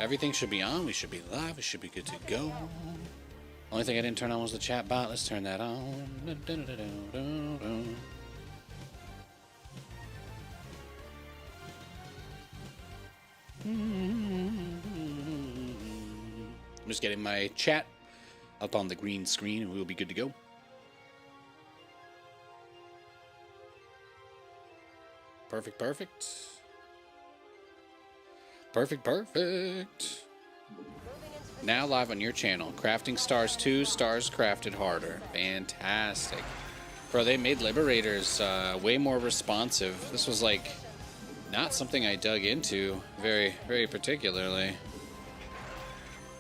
Everything should be on. We should be live. We should be good to go. Only thing I didn't turn on was the chat bot. Let's turn that on. I'm just getting my chat up on the green screen and we'll be good to go. Perfect, perfect. Perfect, perfect. Now live on your channel. Crafting Stars 2, Stars Crafted Harder. Fantastic. Bro, they made Liberators way more responsive. This was like not something I dug into very, very particularly.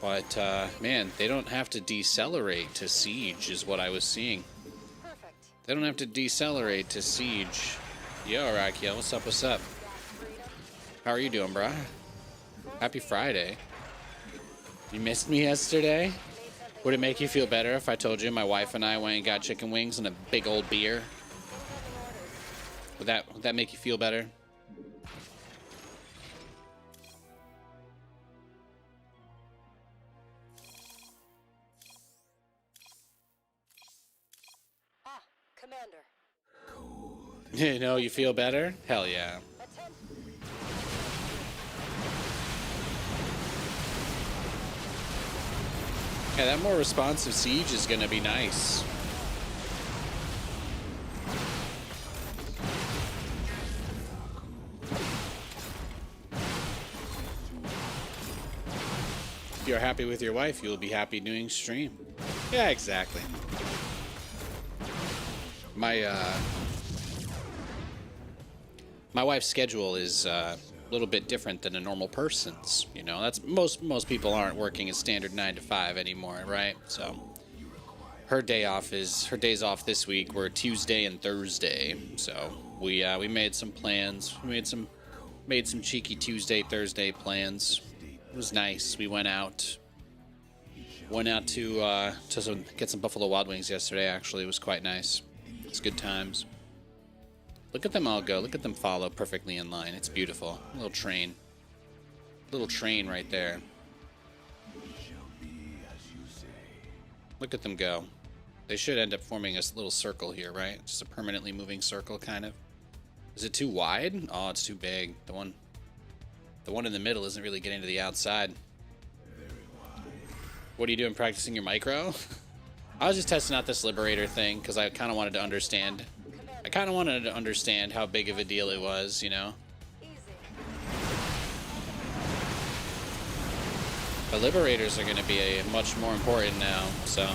But, man, they don't have to decelerate to Siege is what I was seeing. They don't have to decelerate to Siege. Yo, Rakia, what's up, what's up? How are you doing, bruh? Happy Friday. You missed me yesterday? Would it make you feel better if I told you my wife and I went and got chicken wings and a big old beer? Would that make you feel better? You know, you feel better? Hell yeah. Yeah, that more responsive Siege is gonna be nice. If you're happy with your wife, you'll be happy doing stream. Yeah, exactly. My wife's schedule is a little bit different than a normal person's. You know, that's most people aren't working a standard 9 to 5 anymore, right? So her days off this week were Tuesday and Thursday. So we made some plans. We made some cheeky Tuesday, Thursday plans. It was nice. We went out to get some Buffalo Wild Wings yesterday. Actually, it was quite nice. It's good times. Look at them all go. Look at them follow perfectly in line. It's beautiful. A little train. Little train right there. Look at them go. They should end up forming a little circle here, right? Just a permanently moving circle, kind of. Is it too wide? Oh, it's too big. The one in the middle isn't really getting to the outside. What are you doing, practicing your micro? I was just testing out this Liberator thing because I kind of wanted to understand. I kind of wanted to understand how big of a deal it was, you know? The Liberators are going to be much more important now, so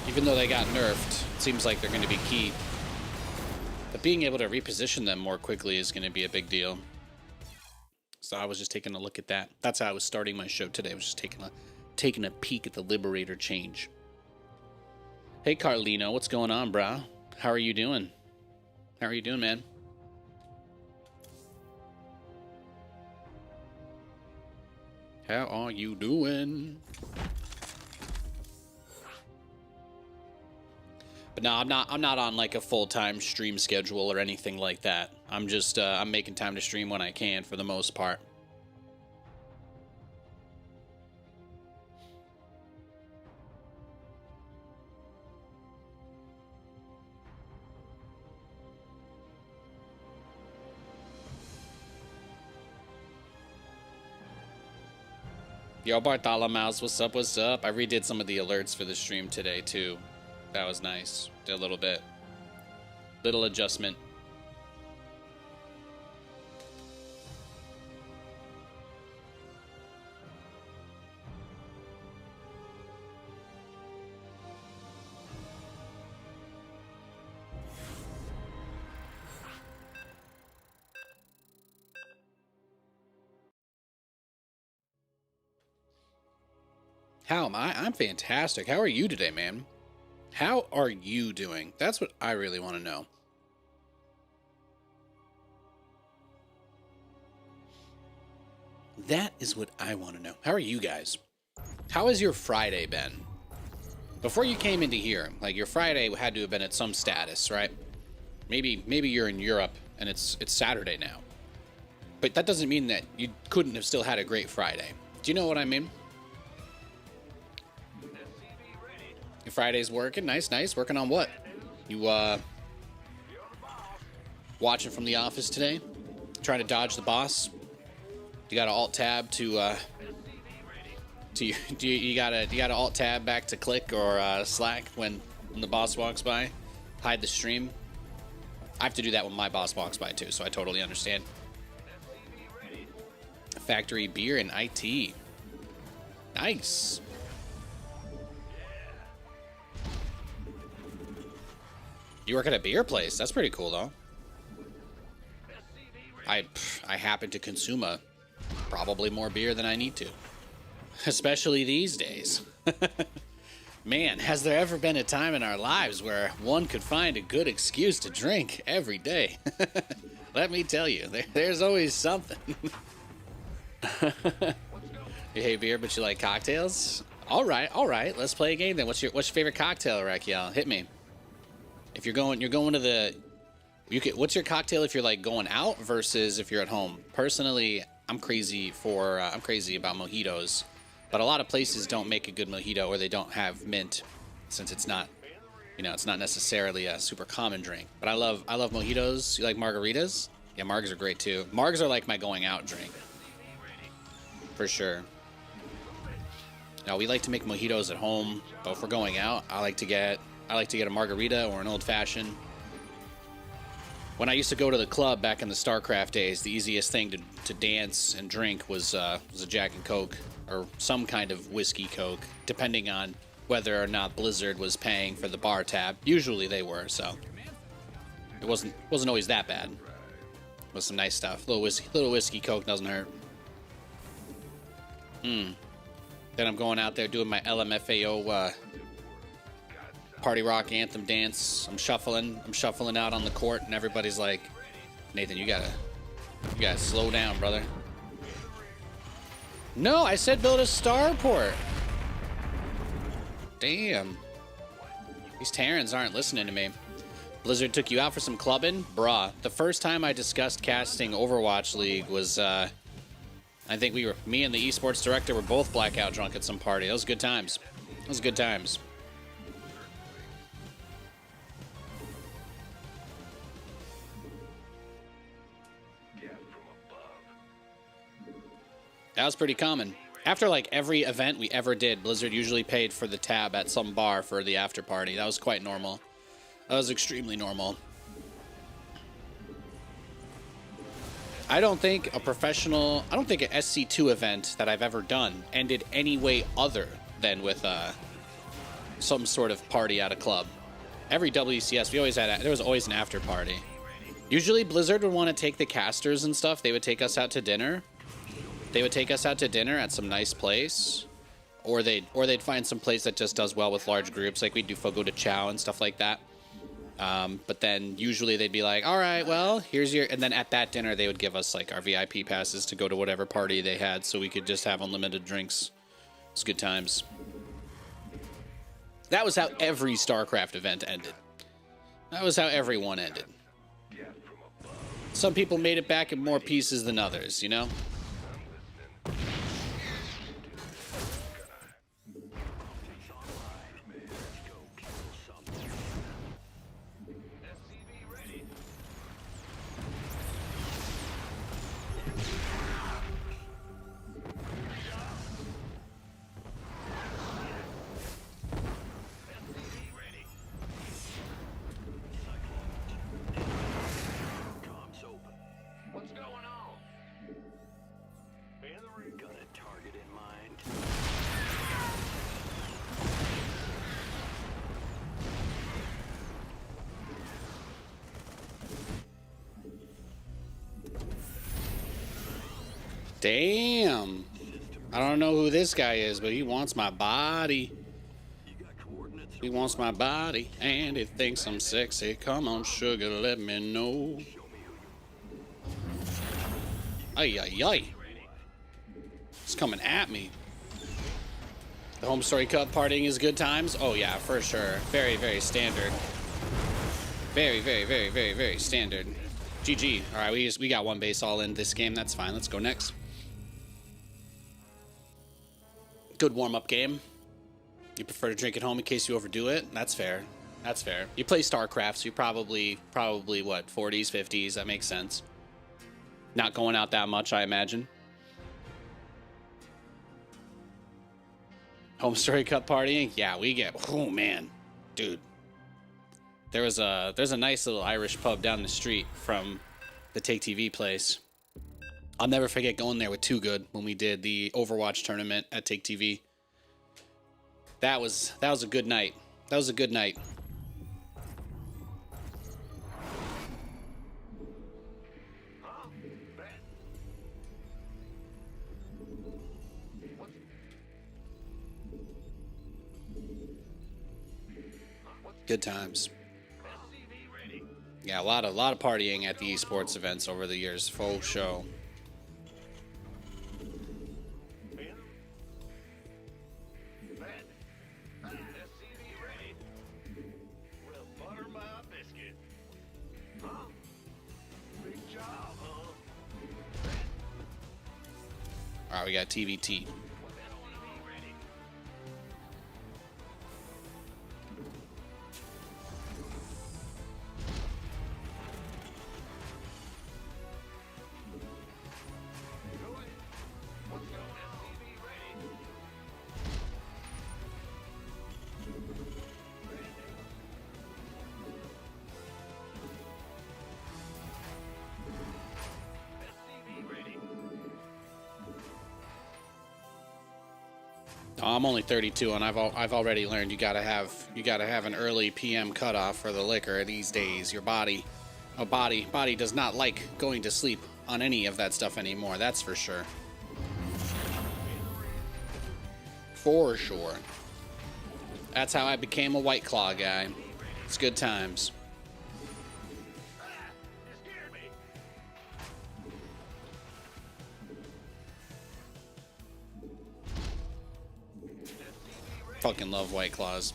even though they got nerfed, it seems like they're going to be key. But being able to reposition them more quickly is going to be a big deal. So I was just taking a look at that. That's how I was starting my show today. I was just taking a peek at the Liberator change. Hey, Carlino, what's going on, brah? How are you doing? How are you doing, man? How are you doing? But no, I'm not on like a full-time stream schedule or anything like that. I'm just I'm making time to stream when I can for the most part. Yo, Bartholomew, what's up, what's up? I redid some of the alerts for the stream today, too. That was nice. Did a little bit. Little adjustment. How am I? I'm fantastic. How are you today, man? How are you doing? That's what I really want to know. That is what I want to know. How are you guys? How has your Friday been? Before you came into here, like your Friday had to have been at some status, right? Maybe you're in Europe and it's Saturday now. But that doesn't mean that you couldn't have still had a great Friday. Do you know what I mean? Your Friday's working. Nice, nice. Working on what? You, watching from the office today? Trying to dodge the boss? You got to alt-tab to you gotta alt-tab back to Click or Slack when the boss walks by? Hide the stream? I have to do that when my boss walks by, too, so I totally understand. Factory beer and IT. Nice. You work at a beer place. That's pretty cool, though. I happen to consume probably more beer than I need to. Especially these days. Man, has there ever been a time in our lives where one could find a good excuse to drink every day? Let me tell you, there's always something. You hate beer, but you like cocktails? All right. Let's play a game then. What's your favorite cocktail, Raquel? Hit me. If you're going to the, what's your cocktail if you're like going out versus if you're at home? Personally, I'm crazy about mojitos, but a lot of places don't make a good mojito or they don't have mint, since it's not, it's not necessarily a super common drink. But I love mojitos. You like margaritas? Yeah, margs are great too. Margs are like my going out drink, for sure. Now we like to make mojitos at home, but if we're going out, I like to get a margarita or an old fashioned. When I used to go to the club back in the Starcraft days, the easiest thing to dance and drink was a Jack and Coke or some kind of whiskey Coke, depending on whether or not Blizzard was paying for the bar tab. Usually they were, so it wasn't always that bad. It was some nice stuff. Little whiskey Coke doesn't hurt. Then I'm going out there doing my LMFAO party rock anthem dance. I'm shuffling out on the court, and everybody's like, Nathan, you gotta slow down, brother. No, I said build a starport. Damn. These Terrans aren't listening to me. Blizzard took you out for some clubbing? Bruh. The first time I discussed casting Overwatch League was, I think me and the esports director were both blackout drunk at some party. That was good times. That was pretty common. After like every event we ever did, Blizzard usually paid for the tab at some bar for the after party. That was quite normal. That was extremely normal. I don't think an SC2 event that I've ever done ended any way other than with some sort of party at a club. Every WCS, there was always an after party. Usually Blizzard would want to take the casters and stuff. They would take us out to dinner. At some nice place, or they'd find some place that just does well with large groups, like we'd do Fogo de Chao and stuff like that. But then usually they'd be like, all right, well, here's your, and then at that dinner they would give us like our VIP passes to go to whatever party they had, so we could just have unlimited drinks. It's good times. That was how every StarCraft event ended. That was how everyone ended. Some people made it back in more pieces than others, you know? Damn. I don't know who this guy is, but he wants my body. He wants my body, and he thinks I'm sexy. Come on, sugar, let me know. Ay, ay, ay. It's coming at me. The Home Story Cup partying is good times? Oh, yeah, for sure. Very, very standard. Very, very, very, very, very standard. GG. All right, we got one base all in this game. That's fine. Let's go next. Good warm-up game. You prefer to drink at home in case you overdo it? That's fair. That's fair. You play Starcraft, so you probably what, 40s, 50s. That makes sense. Not going out that much, I imagine. Home story cup partying? Yeah, we get. Oh man, dude. There's a nice little Irish pub down the street from the Take TV place. I'll never forget going there with Too Good when we did the Overwatch tournament at Take TV. That was a good night. That was a good night. Good times. Yeah, a lot of partying at the esports events over the years. Full show. All right, we got TVT. I'm only 32, and I've already learned you gotta have an early PM cutoff for the liquor these days. Your body does not like going to sleep on any of that stuff anymore. That's for sure. For sure. That's how I became a White Claw guy. It's good times. Fucking love White Claws.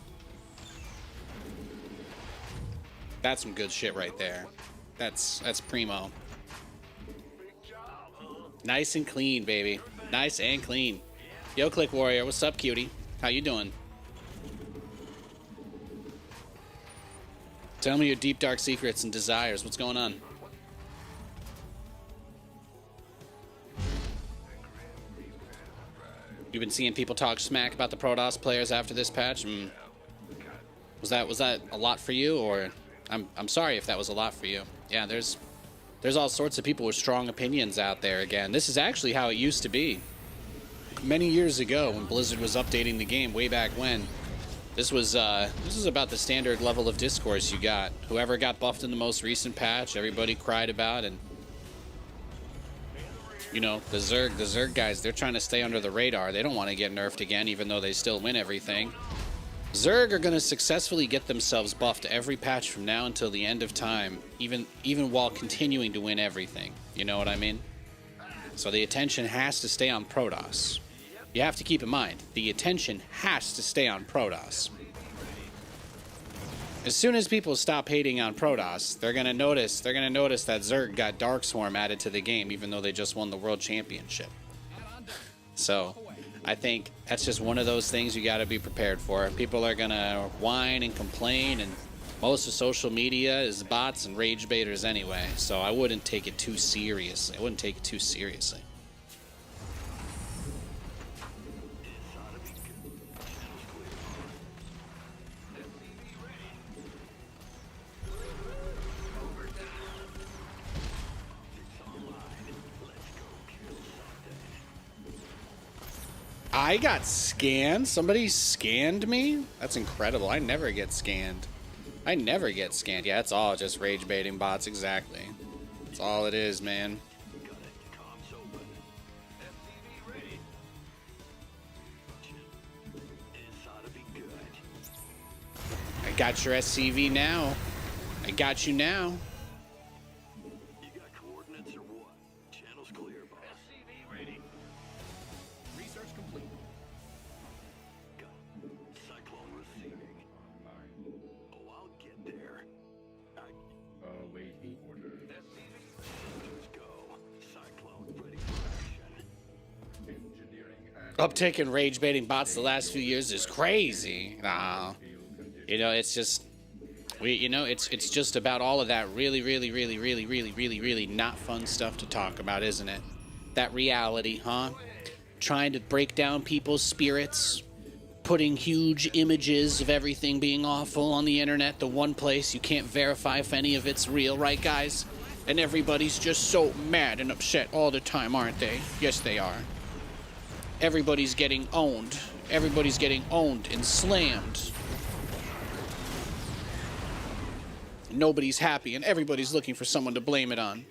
That's some good shit right there. That's primo. Nice and clean, baby. Nice and clean. Yo, Click Warrior, what's up, cutie? How you doing? Tell me your deep, dark secrets and desires. What's going on? You've been seeing people talk smack about the Protoss players after this patch. Was that a lot for you, or I'm sorry if that was a lot for you. Yeah, there's all sorts of people with strong opinions out there again. This is actually how it used to be. Many years ago, when Blizzard was updating the game way back when, this was about the standard level of discourse you got. Whoever got buffed in the most recent patch, everybody cried about, and you know, the Zerg guys, they're trying to stay under the radar. They don't want to get nerfed again, even though they still win everything. Zerg are going to successfully get themselves buffed every patch from now until the end of time, even while continuing to win everything. You know what I mean? So the attention has to stay on Protoss. You have to keep in mind, the attention has to stay on Protoss. As soon as people stop hating on Protoss, they're gonna notice that Zerg got Darkswarm added to the game, even though they just won the World Championship. So, I think that's just one of those things you gotta be prepared for. People are gonna whine and complain, and most of social media is bots and rage baiters anyway. So I wouldn't take it too seriously. I got scanned? Somebody scanned me? That's incredible. I never get scanned. Yeah, it's all just rage baiting bots, exactly. That's all it is, man. I got your SCV now. I got you now. Uptick in rage baiting bots the last few years is crazy. Nah. You know, it's just it's just about all of that really not fun stuff to talk about, isn't it? That reality, huh? Trying to break down people's spirits, putting huge images of everything being awful on the internet, the one place you can't verify if any of it's real, right, guys? And everybody's just so mad and upset all the time, aren't they? Yes, they are. Everybody's getting owned. Everybody's getting owned and slammed. Nobody's happy, and everybody's looking for someone to blame it on.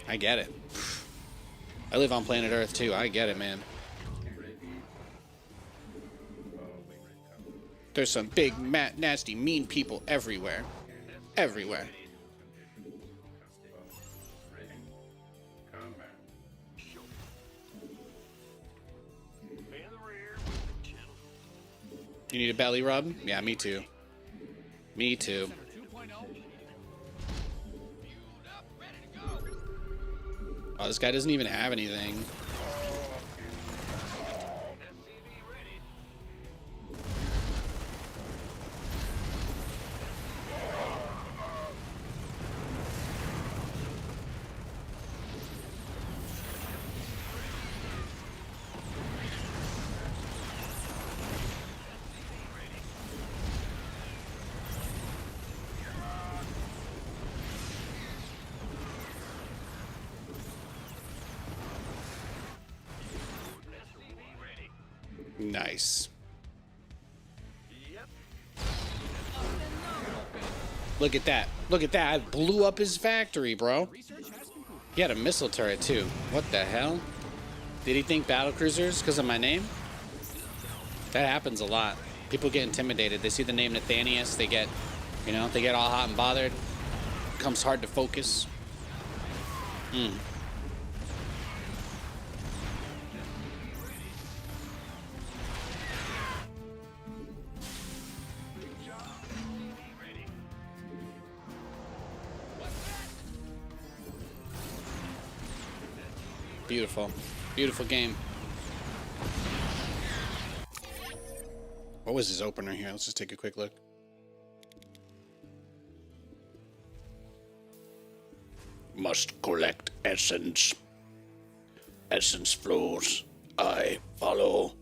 I get it. I live on planet Earth, too. I get it, man. There's some big, nasty, mean people everywhere. Everywhere. You need a belly rub? Yeah, me too. Me too. Oh, this guy doesn't even have anything. Nice. Look at that. Look at that. I blew up his factory, bro. He had a missile turret, too. What the hell? Did he think battle cruisers because of my name? That happens a lot. People get intimidated. They see the name Nathanias. They get, they get all hot and bothered. Becomes hard to focus. Beautiful. Beautiful game. What was his opener here? Let's just take a quick look. Must collect essence. Essence flows. I follow.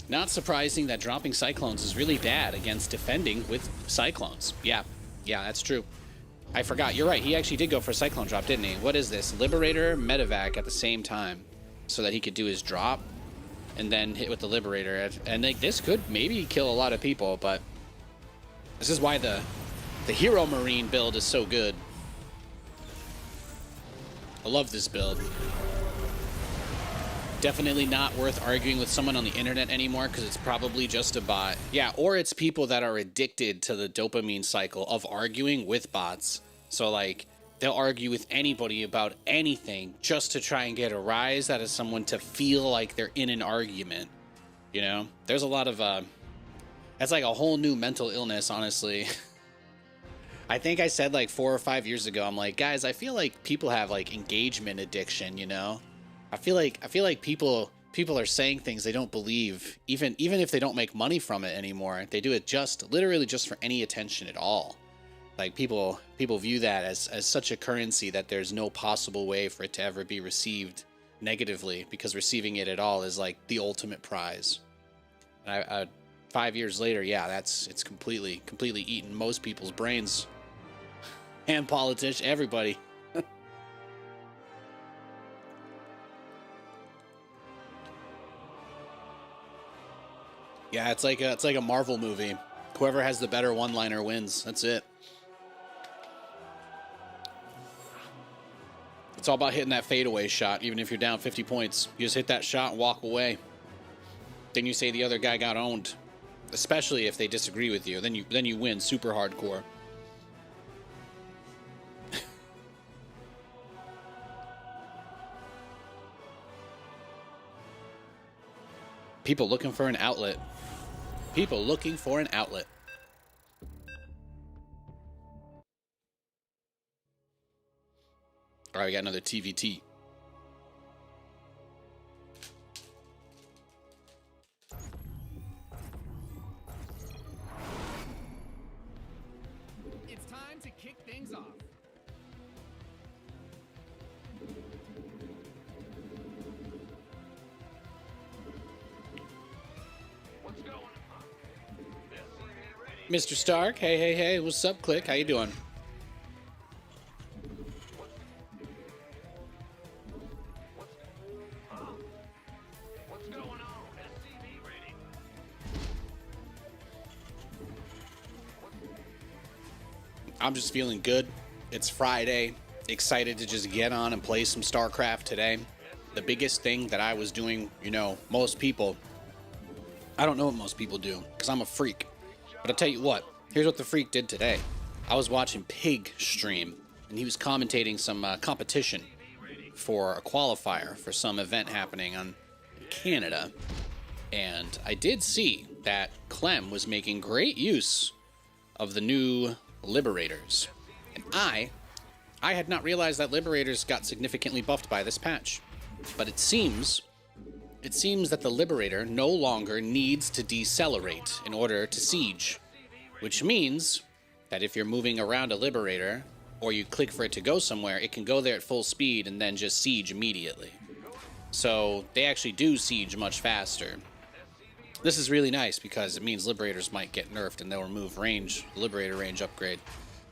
Not surprising that dropping Cyclones is really bad against defending with Cyclones. Yeah, that's true. I forgot. You're right. He actually did go for a Cyclone drop, didn't he? What is this? Liberator, Medevac at the same time so that he could do his drop and then hit with the Liberator. And like, this could maybe kill a lot of people, but this is why the Hero Marine build is so good. I love this build. Definitely not worth arguing with someone on the internet anymore because it's probably just a bot. Yeah, or it's people that are addicted to the dopamine cycle of arguing with bots. So, like, they'll argue with anybody about anything just to try and get a rise out of someone to feel like they're in an argument. You know? There's a lot of, that's like a whole new mental illness, honestly. I think I said, like, 4 or 5 years ago, I'm like, guys, I feel like people have, like, engagement addiction, you know? I feel like people are saying things they don't believe, even if they don't make money from it anymore. They do it literally just for any attention at all. Like people view that as such a currency that there's no possible way for it to ever be received negatively, because receiving it at all is like the ultimate prize. And 5 years later, yeah, it's completely eaten most people's brains and politicians, everybody. Yeah, it's like a Marvel movie. Whoever has the better one-liner wins. That's it. It's all about hitting that fadeaway shot, even if you're down 50 points. You just hit that shot and walk away. Then you say the other guy got owned. Especially if they disagree with you. Then you win super hardcore. People looking for an outlet. People looking for an outlet. All right, we got another TVT. It's time to kick things off. Mr. Stark, hey, what's up, Click? How you doing? I'm just feeling good. It's Friday. Excited to just get on and play some Starcraft today. The biggest thing that I was doing, you know, most people, I don't know what most people do because I'm a freak. But I'll tell you what, here's what the freak did today. I was watching Pig stream, and he was commentating some competition for a qualifier for some event happening in Canada. And I did see that Clem was making great use of the new liberators. And I had not realized that liberators got significantly buffed by this patch. But it seems that the liberator no longer needs to decelerate in order to siege, which means that if you're moving around a liberator or you click for it to go somewhere, it can go there at full speed and then just siege immediately. So they actually do siege much faster. This is really nice because it means liberators might get nerfed and they'll remove liberator range upgrade.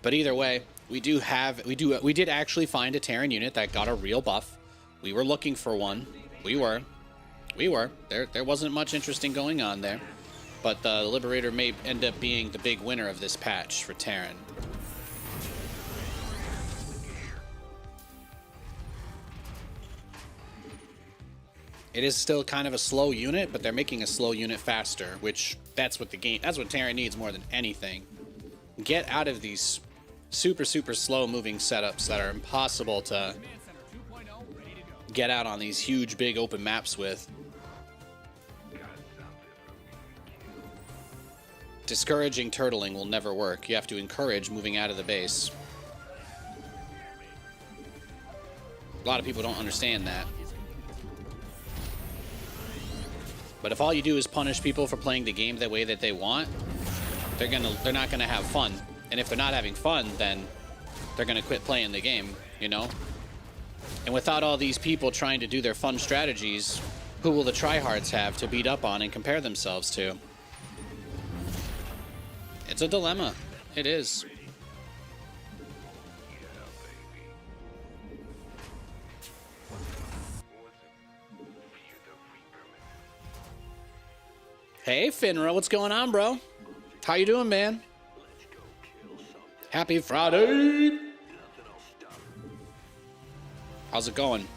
But either way, we did actually find a Terran unit that got a real buff. We were looking for one. We were. There wasn't much interesting going on there. But the liberator may end up being the big winner of this patch for Terran. It is still kind of a slow unit, but they're making a slow unit faster, which that's what Terran needs more than anything. Get out of these super slow moving setups that are impossible to get out on these huge big open maps with. Discouraging turtling will never work. You have to encourage moving out of the base. A lot of people don't understand that. But if all you do is punish people for playing the game the way that they want, they're not gonna have fun. And if they're not having fun, then they're gonna quit playing the game, you know? And without all these people trying to do their fun strategies, who will the tryhards have to beat up on and compare themselves to? It's a dilemma. It is. Hey, Finra, what's going on, bro? How you doing, man? Happy Friday! How's it going?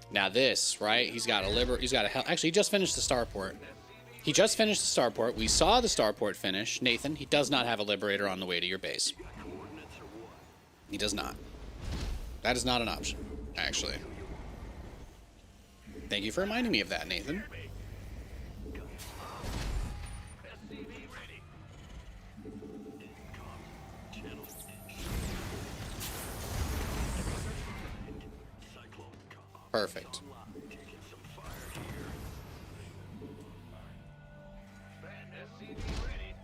Now this, right? He's got actually, he just finished the starport. He just finished the starport. We saw the starport finish. Nathan, he does not have a liberator on the way to your base. He does not. That is not an option, actually. Thank you for reminding me of that, Nathan. Perfect.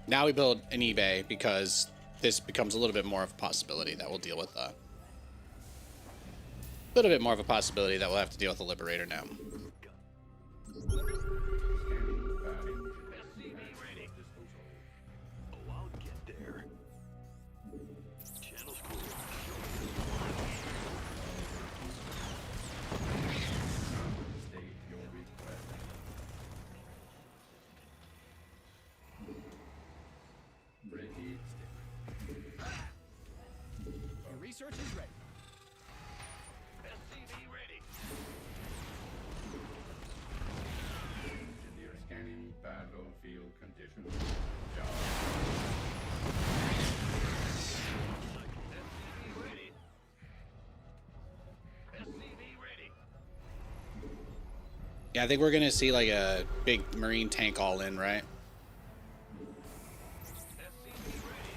Now we build an eBay because this becomes a little bit more of a possibility that we'll deal with a little bit more of a possibility that we'll have to deal with the liberator now. research is ready. SCV ready. Engineer scanning battlefield conditions. SCV ready. SCV ready. Yeah, I think we're gonna see like a big marine tank all in, right? SCV ready.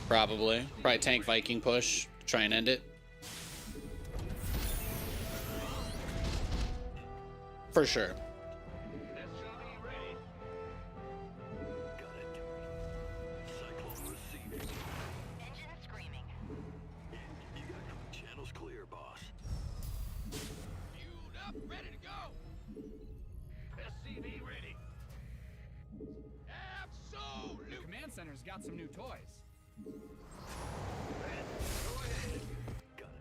Probably tank Viking push, try and end it. For sure. SCV ready. Got it. Cyclone receiving. Engine screaming. You got channels clear, boss. Fueled up, ready to go. SCV ready. Absolute. The command center's got some new toys. Go ahead. Got it.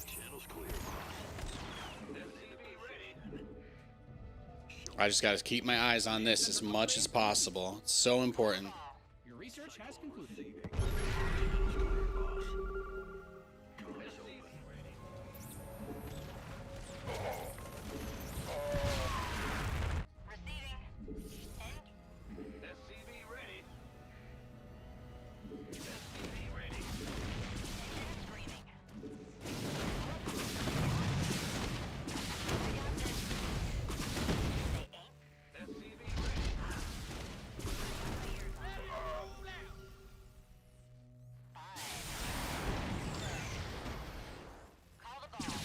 Channels clear, boss. SCV ready. I just gotta keep my eyes on this as much as possible. It's so important. Your research has concluded. Channels clear, boss. SCV ready. Receiving. SCV ready. SCV ready. Engine screaming. SCV ready. Call the ball.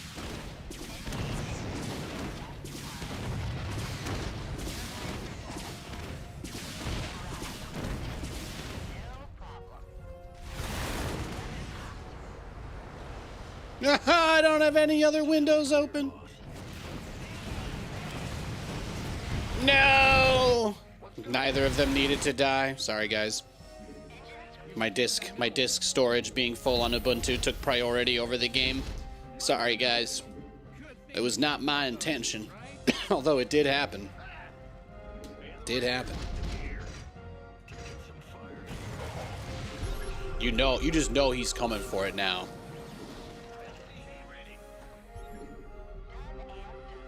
No problem. I don't have any other windows open. No! Neither of them needed to die. Sorry, guys. My disk storage being full on Ubuntu took priority over the game. Sorry, guys. It was not my intention. Although it did happen. Did happen. You just know he's coming for it now.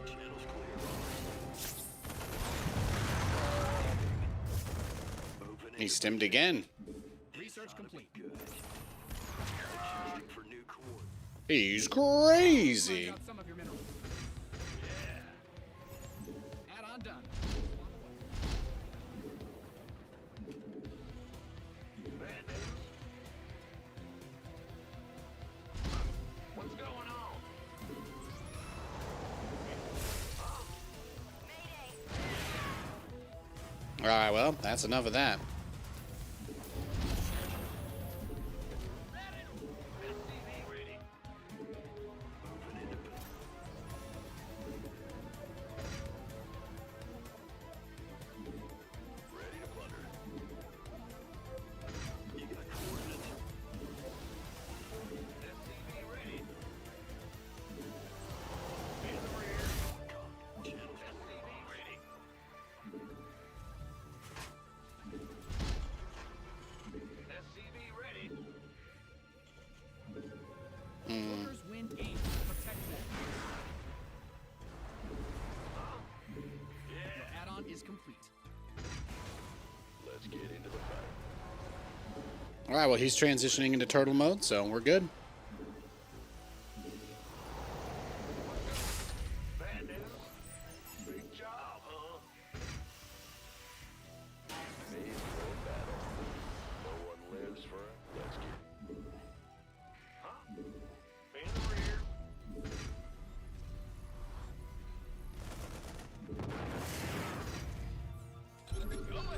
Channels clear. He stimmed again. Research complete. Good. Adjusting for new coordinates. He's crazy. Got some of your minerals. Add-on done. Bad news. What's going on? All right, well, that's enough of that. SCV ready. Moving into position. Ready to plunder. You got coordinates. SCV ready. In the rear. Channels SCV ready. SCV ready. Workers win game. Protect them. Your add-on is complete. Let's get into the fight. All right, well, he's transitioning into turtle mode, so we're good. Bad news. Big job, huh? Made for battle. No one lives forever. Let's get. Huh? In the rear. Go ahead.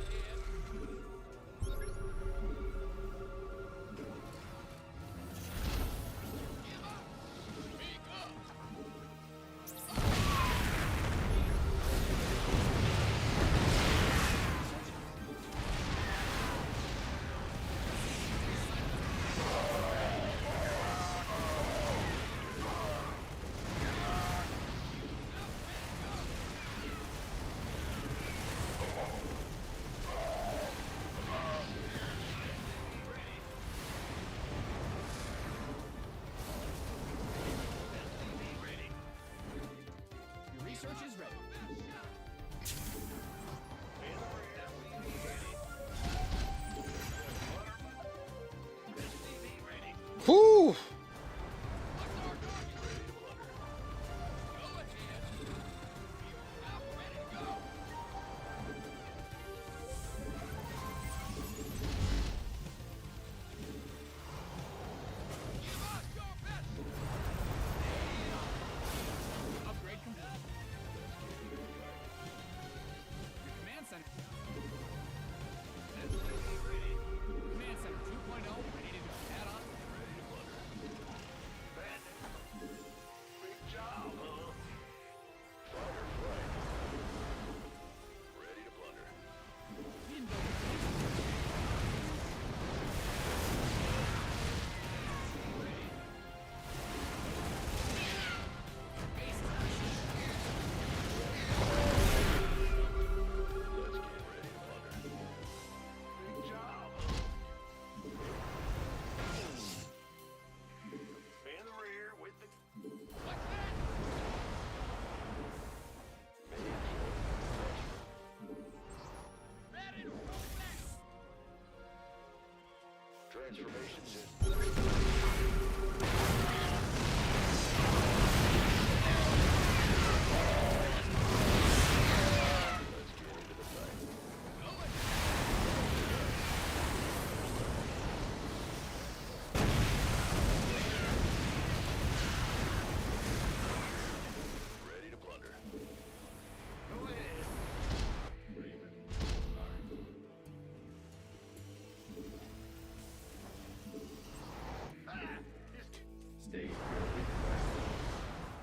state will request.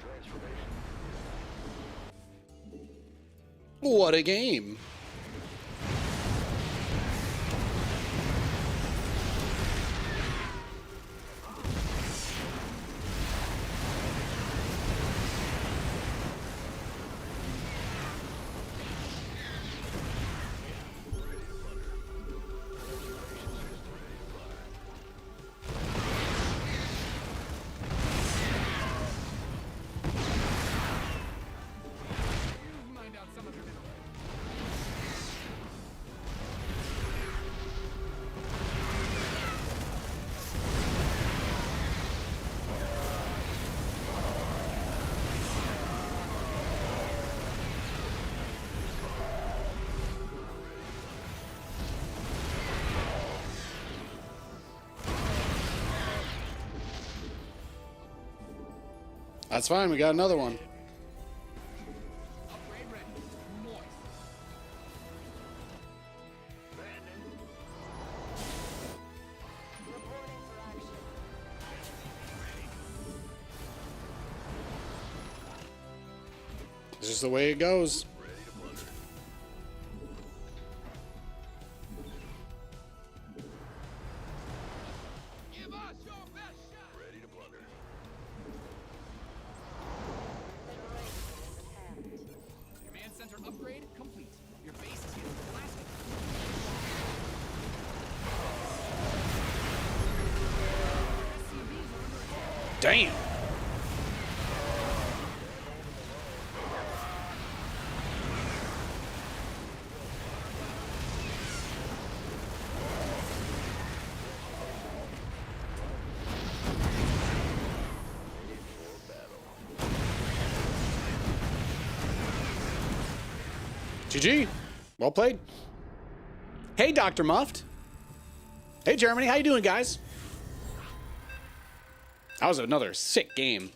Transformation. What a game. Mind out some of your middle. That's fine. We got another one. Upgrade ready. Moist. Reporting for action. This is the way it goes. Ready to plunder. Give us your best shot. Ready to plunder. Command center upgrade complete. Your base is getting blasted. SCVs are under attack. Damn. GG. Well played. Hey, Dr. Muffed. Hey, Germany. How you doing, guys? That was another sick game.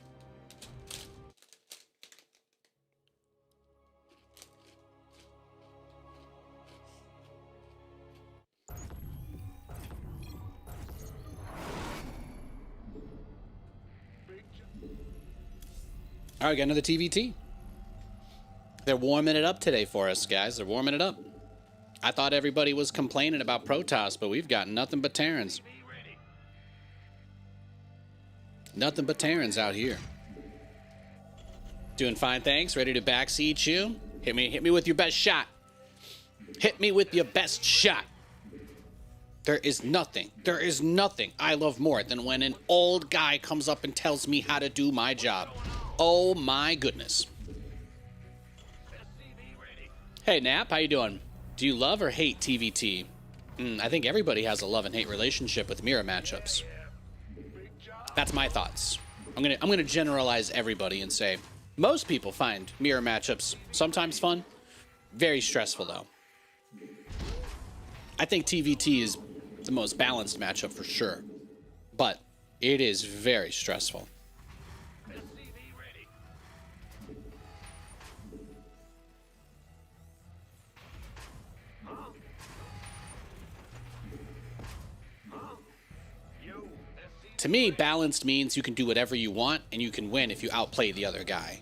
All right, got another TVT. They're warming it up today for us, guys. They're warming it up. I thought everybody was complaining about Protoss, but we've got nothing but Terrans. Nothing but Terrans out here. Doing fine, thanks. Ready to backseat you? Hit me with your best shot. Hit me with your best shot. There is nothing I love more than when an old guy comes up and tells me how to do my job. Oh my goodness. Hey, Nap, how you doing? Do you love or hate TVT? I think everybody has a love and hate relationship with mirror matchups. That's my thoughts. I'm gonna generalize everybody and say most people find mirror matchups sometimes fun, very stressful though. I think TVT is the most balanced matchup for sure, but it is very stressful. To me, balanced means you can do whatever you want and you can win if you outplay the other guy.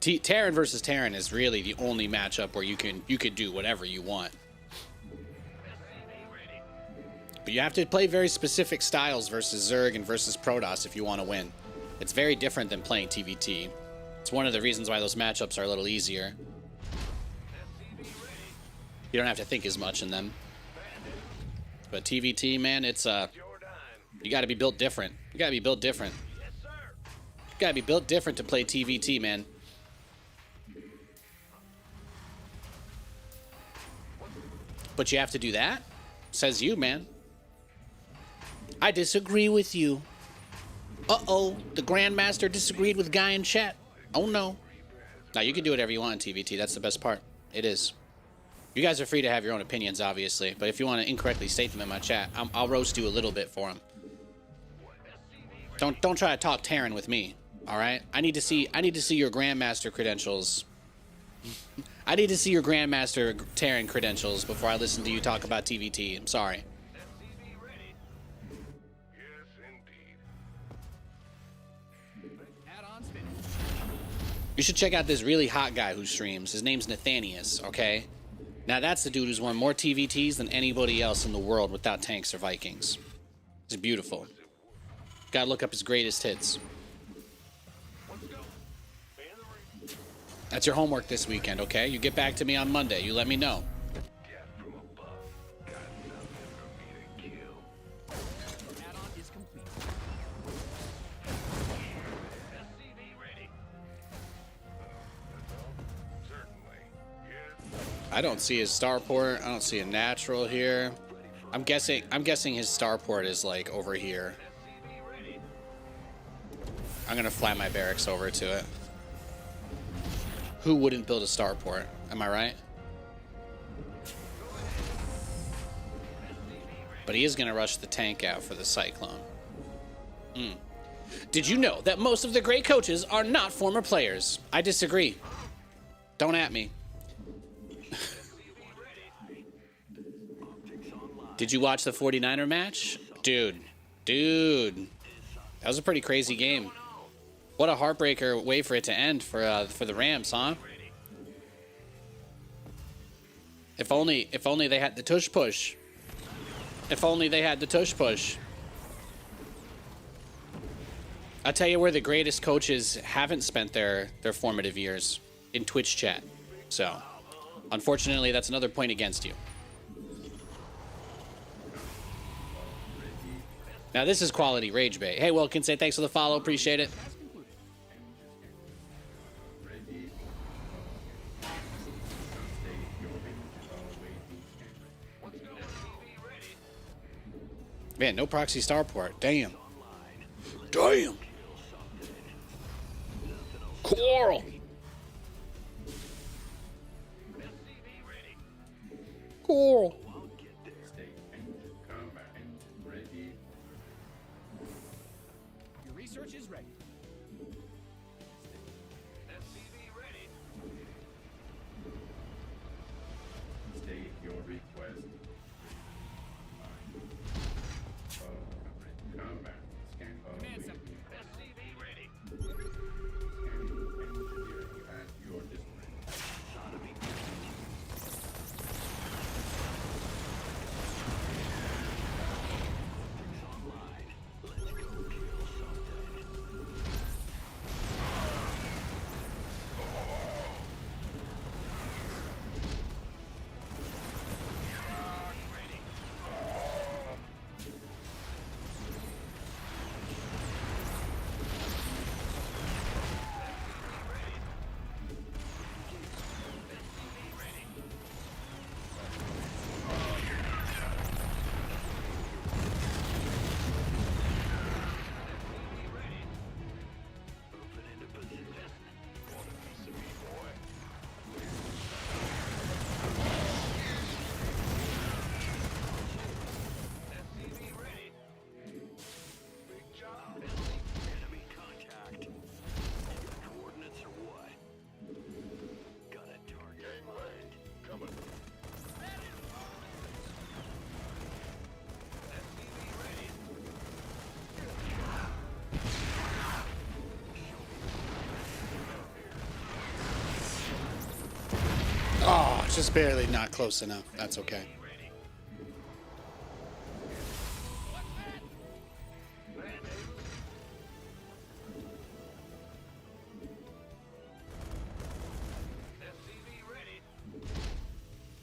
Terran versus Terran is really the only matchup where you can do whatever you want. But you have to play very specific styles versus Zerg and versus Protoss if you want to win. It's very different than playing TVT. It's one of the reasons why those matchups are a little easier. You don't have to think as much in them. But TVT, man, it's you gotta be built different. You gotta be built different. You gotta be built different to play TVT, man. But you have to do that? Says you, man. I disagree with you. Uh-oh, the Grandmaster disagreed with Guy in chat. Oh no. Now you can do whatever you want in TVT. That's the best part. It is. You guys are free to have your own opinions, obviously. But if you want to incorrectly state them in my chat, I'll roast you a little bit for them. Don't try to talk Terran with me. All right. I need to see your Grandmaster credentials. I need to see your Grandmaster Terran credentials before I listen to you talk about TVT. I'm sorry. You should check out this really hot guy who streams. His name's Nathanias, okay? Now that's the dude who's won more TVTs than anybody else in the world without tanks or Vikings. He's beautiful. Gotta look up his greatest hits. That's your homework this weekend, okay? You get back to me on Monday. You let me know. Add-on is complete. I don't see his starport. I don't see a natural here. I'm guessing his starport is like over here. I'm gonna fly my barracks over to it. Who wouldn't build a starport? Am I right? But he is gonna rush the tank out for the cyclone. Did you know that most of the great coaches are not former players? I disagree. Don't at me. Did you watch the 49er match? Dude. That was a pretty crazy game. What a heartbreaker way for it to end for the Rams, huh? If only they had the tush push. If only they had the tush push. I'll tell you where the greatest coaches haven't spent their formative years. In Twitch chat. So, unfortunately, that's another point against you. Now this is quality rage bait. Hey, Wilkins, say thanks for the follow. Appreciate it. Man, no proxy starport. Damn. Coral. Coral. Your research is ready. State your request. Combat. Scan Command center. at your discretion. Oh, just barely not close enough. That's okay.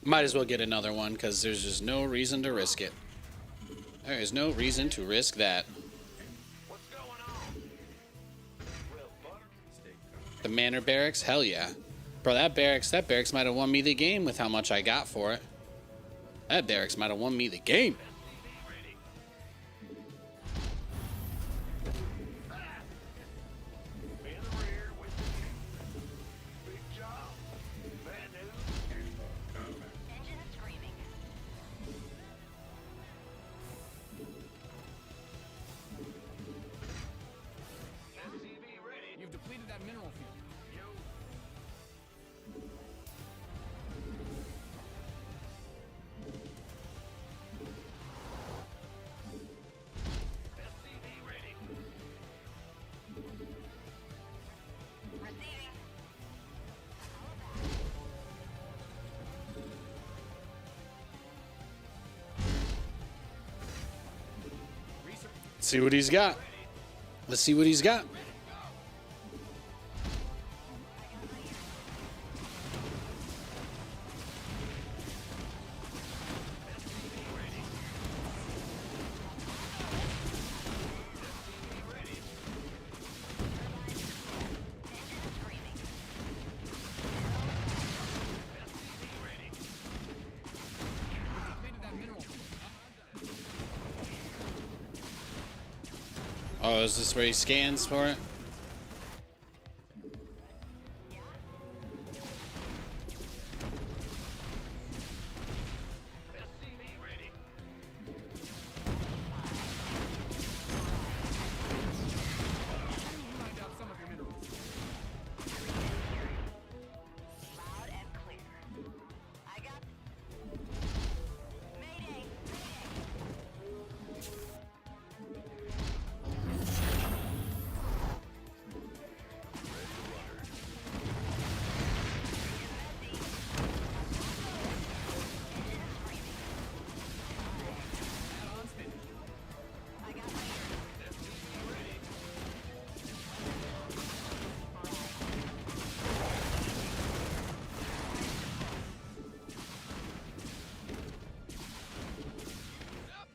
Might as well get another one because there's just no reason to risk it. There is no reason to risk that. The Manor Barracks? Hell yeah. Bro, that barracks might have won me the game with how much I got for it. That barracks might have won me the game. Engine screaming. You've depleted that mineral field. Receiving. Let's see what he's got. Let's see what he's got. Depleted that mineral. Oh, is this where he scans for it? Find out some of your minerals. Loud and clear. I got. Mayday! Add-ons finished. I got.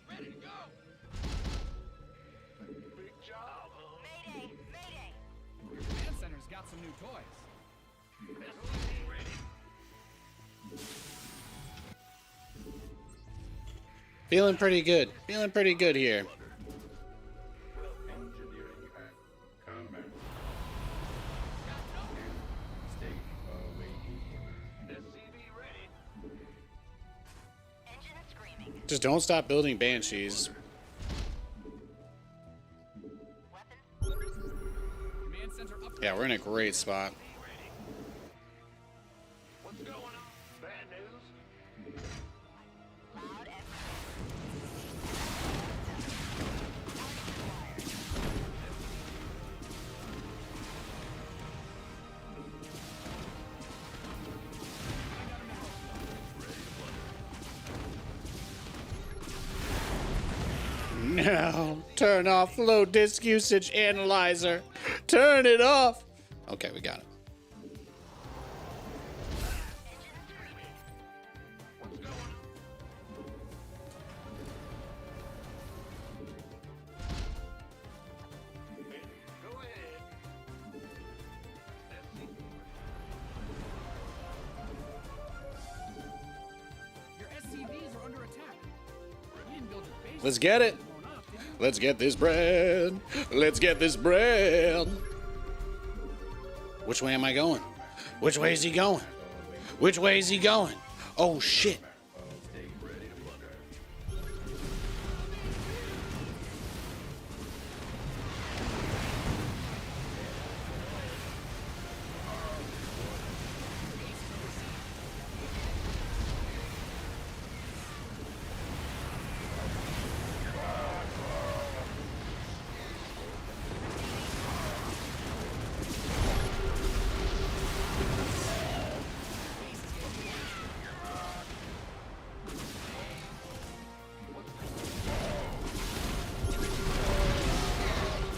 Ready to go. Big job, huh? Mayday! Mayday! Your command center's got some new toys. Feeling pretty good. Feeling pretty good here. Engineering at combat. State awaiting order. SCV ready. Engine screaming. Just don't stop building banshees. Weapons. Command center upgrade. Yeah, we're in a great spot. What's going on? Bad news? Loud and No. Turn off low disk usage analyzer. Turn it off. Okay, we got it. Go ahead. Your SCVs are under attack. You didn't build your base. Let's get it. Blown up, did you? Let's get this bread. Let's get this bread. Which way am I going? Which way is he going? Which way is he going? Oh shit.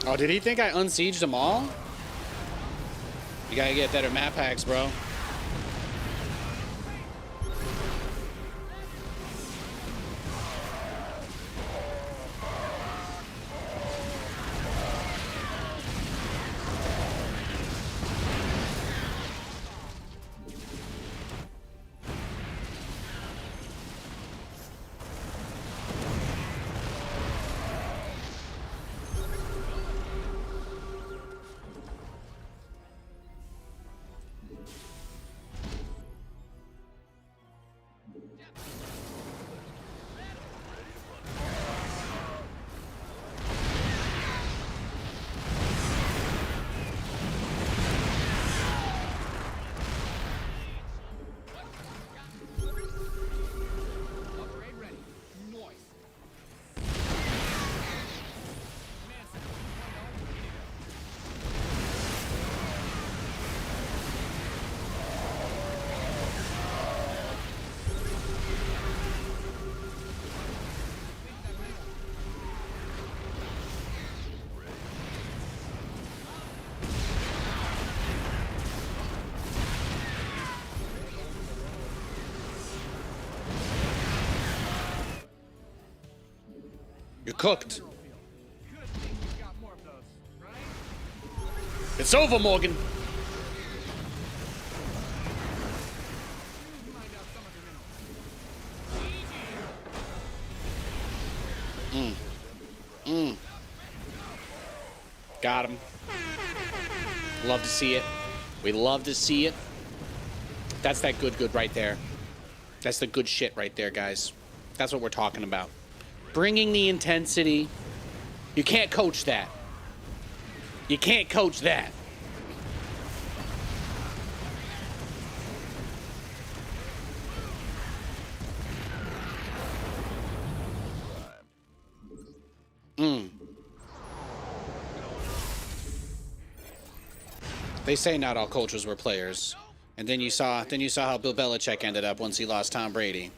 Oh, did he think I unsieged them all? You gotta get better map hacks, bro. You're cooked. Good thing we got more of those, right? It's over, Morgan. You mined out some of your minerals. Got him. Love to see it. We love to see it. That's that good right there. That's the good shit right there, guys. That's what we're talking about. Bringing the intensity. You can't coach that. You can't coach that. They say not all coaches were players. And then you saw how Bill Belichick ended up once he lost Tom Brady.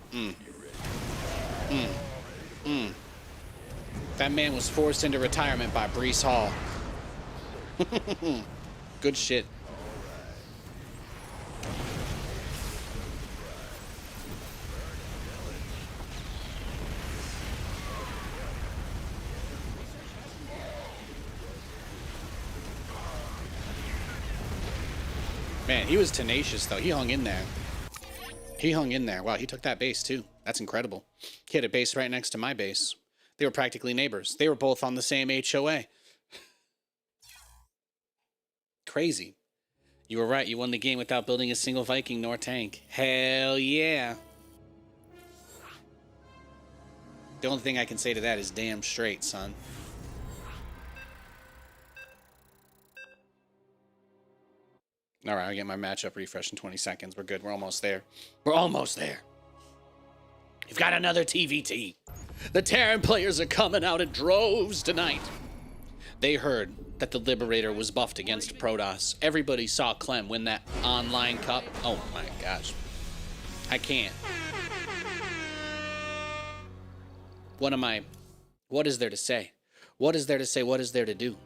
That man was forced into retirement by Breece Hall. Good shit. Man, he was tenacious, though. He hung in there. He hung in there. Wow, he took that base, too. That's incredible. He had a base right next to my base. They were practically neighbors. They were both on the same HOA. Crazy. You were right. You won the game without building a single Viking nor tank. Hell yeah. The only thing I can say to that is damn straight, son. All right, I'll get my matchup refresh in 20 seconds. We're good. We're almost there. We're almost there. You've got another TVT. The Terran players are coming out in droves tonight. They heard that the Liberator was buffed against Protoss. Everybody saw Clem win that online cup. Oh my gosh. I can't. What is there to say? What is there to say? What is there to do?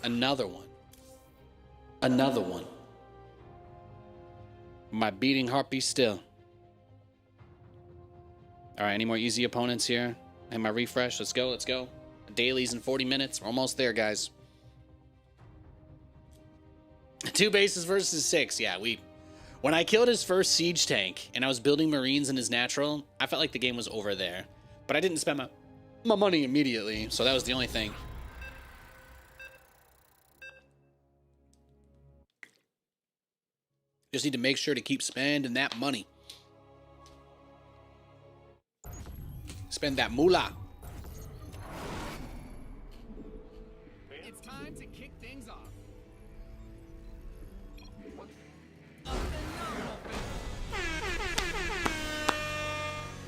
Another one. Another one. My beating heart beats still. All right, any more easy opponents here? And my refresh. Let's go. Let's go. Dailies in 40 minutes. We're almost there, guys. 2 bases versus 6. Yeah, when I killed his first siege tank and I was building Marines in his natural, I felt like the game was over there. But I didn't spend my money immediately, so that was the only thing. Just need to make sure to keep spending that money. Spend that moolah. It's time to kick things off.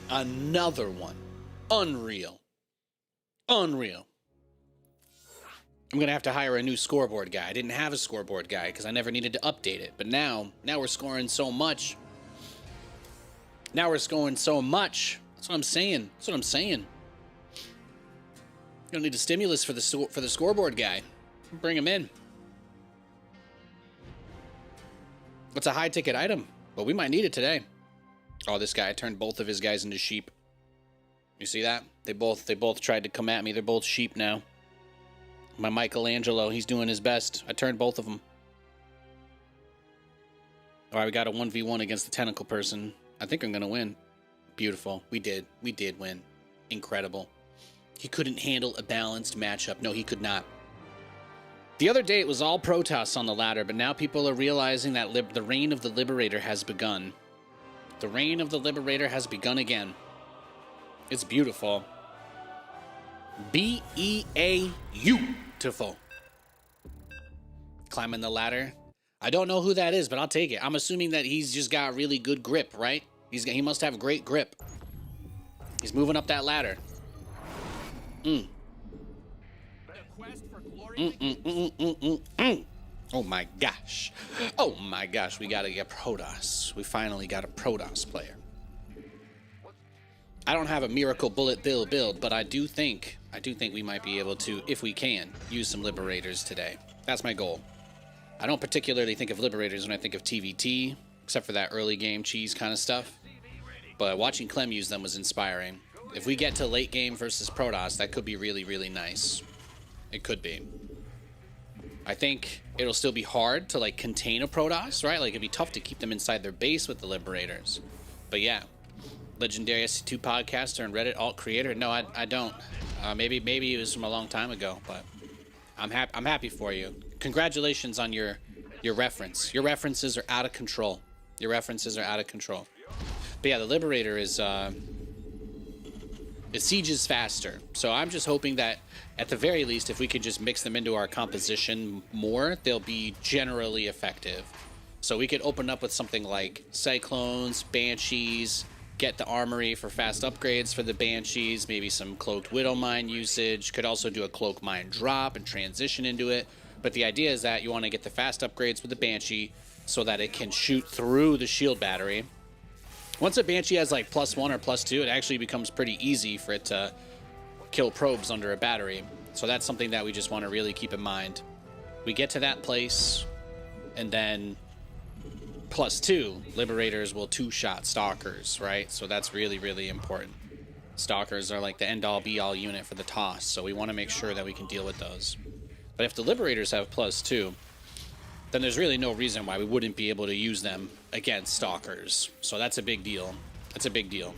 Another one. Unreal. Unreal. I'm going to have to hire a new scoreboard guy. I didn't have a scoreboard guy because I never needed to update it. But now we're scoring so much. Now we're scoring so much. That's what I'm saying. That's what I'm saying. You don't need a stimulus for the scoreboard guy. Bring him in. What's a high ticket item? Well, we might need it today. Oh, this guy turned both of his guys into sheep. You see that? They both tried to come at me. They're both sheep now. My Michelangelo, he's doing his best. I turned both of them. All right, we got a 1v1 against the tentacle person. I think I'm going to win. Beautiful. We did. We did win. Incredible. He couldn't handle a balanced matchup. No, he could not. The other day, it was all Protoss on the ladder, but now people are realizing that the reign of the Liberator has begun. The reign of the Liberator has begun again. It's beautiful. Beautiful. Climbing the ladder. I don't know who that is, but I'll take it. I'm assuming that he's just got really good grip, right? He must have great grip. He's moving up that ladder. The quest for glory. Oh my gosh. Oh my gosh, we gotta get Protoss. We finally got a Protoss player. I don't have a miracle bullet build, but I do think we might be able to, if we can, use some Liberators today. That's my goal. I don't particularly think of Liberators when I think of TVT, except for that early game cheese kind of stuff. But watching Clem use them was inspiring. If we get to late game versus Protoss, that could be really, really nice. It could be. I think it'll still be hard to, like, contain a Protoss, right? Like, it'd be tough to keep them inside their base with the Liberators. But yeah, legendary SC2 podcaster and Reddit alt creator. No, I don't. Maybe it was from a long time ago, but I'm happy for you. Congratulations on your reference. Your references are out of control. Your references are out of control. But yeah, the Liberator is it sieges faster. So I'm just hoping that at the very least, if we could just mix them into our composition more, they'll be generally effective. So we could open up with something like Cyclones, Banshees, get the armory for fast upgrades for the Banshees, maybe some cloaked Widow Mine usage. Could also do a cloak mine drop and transition into it. But the idea is that you want to get the fast upgrades with the Banshee so that it can shoot through the shield battery. Once a Banshee has like +1 or +2, it actually becomes pretty easy for it to kill probes under a battery. So that's something that we just want to really keep in mind. We get to that place, and then +2, Liberators will two-shot Stalkers, right? So that's really, really important. Stalkers are like the end-all be-all unit for the toss, so we want to make sure that we can deal with those. But if the Liberators have +2, then there's really no reason why we wouldn't be able to use them against Stalkers. So that's a big deal. That's a big deal.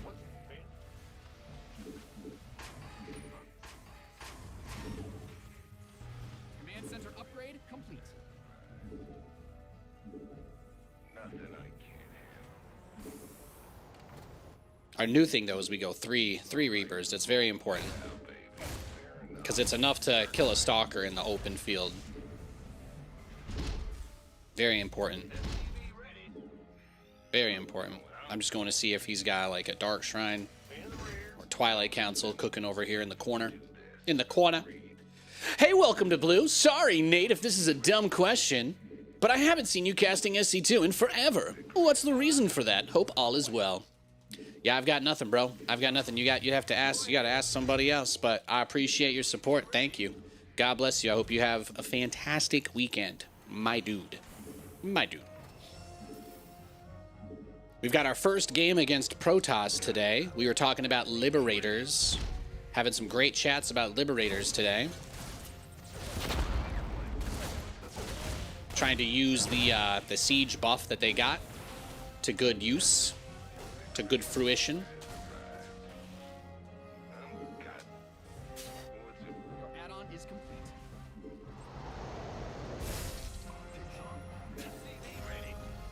Command center upgrade complete. Nothing I can't handle. Our new thing, though, is we go three Reapers. That's very important. Because it's enough to kill a Stalker in the open field. Very important. Very important. I'm just going to see if he's got like a Dark Shrine or Twilight Council cooking over here in the corner. In the corner. Hey, welcome to Blue. Sorry, Nate, if this is a dumb question, but I haven't seen you casting SC2 in forever. What's the reason for that? Hope all is well. Yeah, I've got nothing, bro. I've got nothing. You got to ask somebody else, but I appreciate your support. Thank you. God bless you. I hope you have a fantastic weekend, my dude. My dude. We've got our first game against Protoss today. We were talking about Liberators. Having some great chats about Liberators today. Trying to use the siege buff that they got to good use. To good fruition. Your add-on is complete.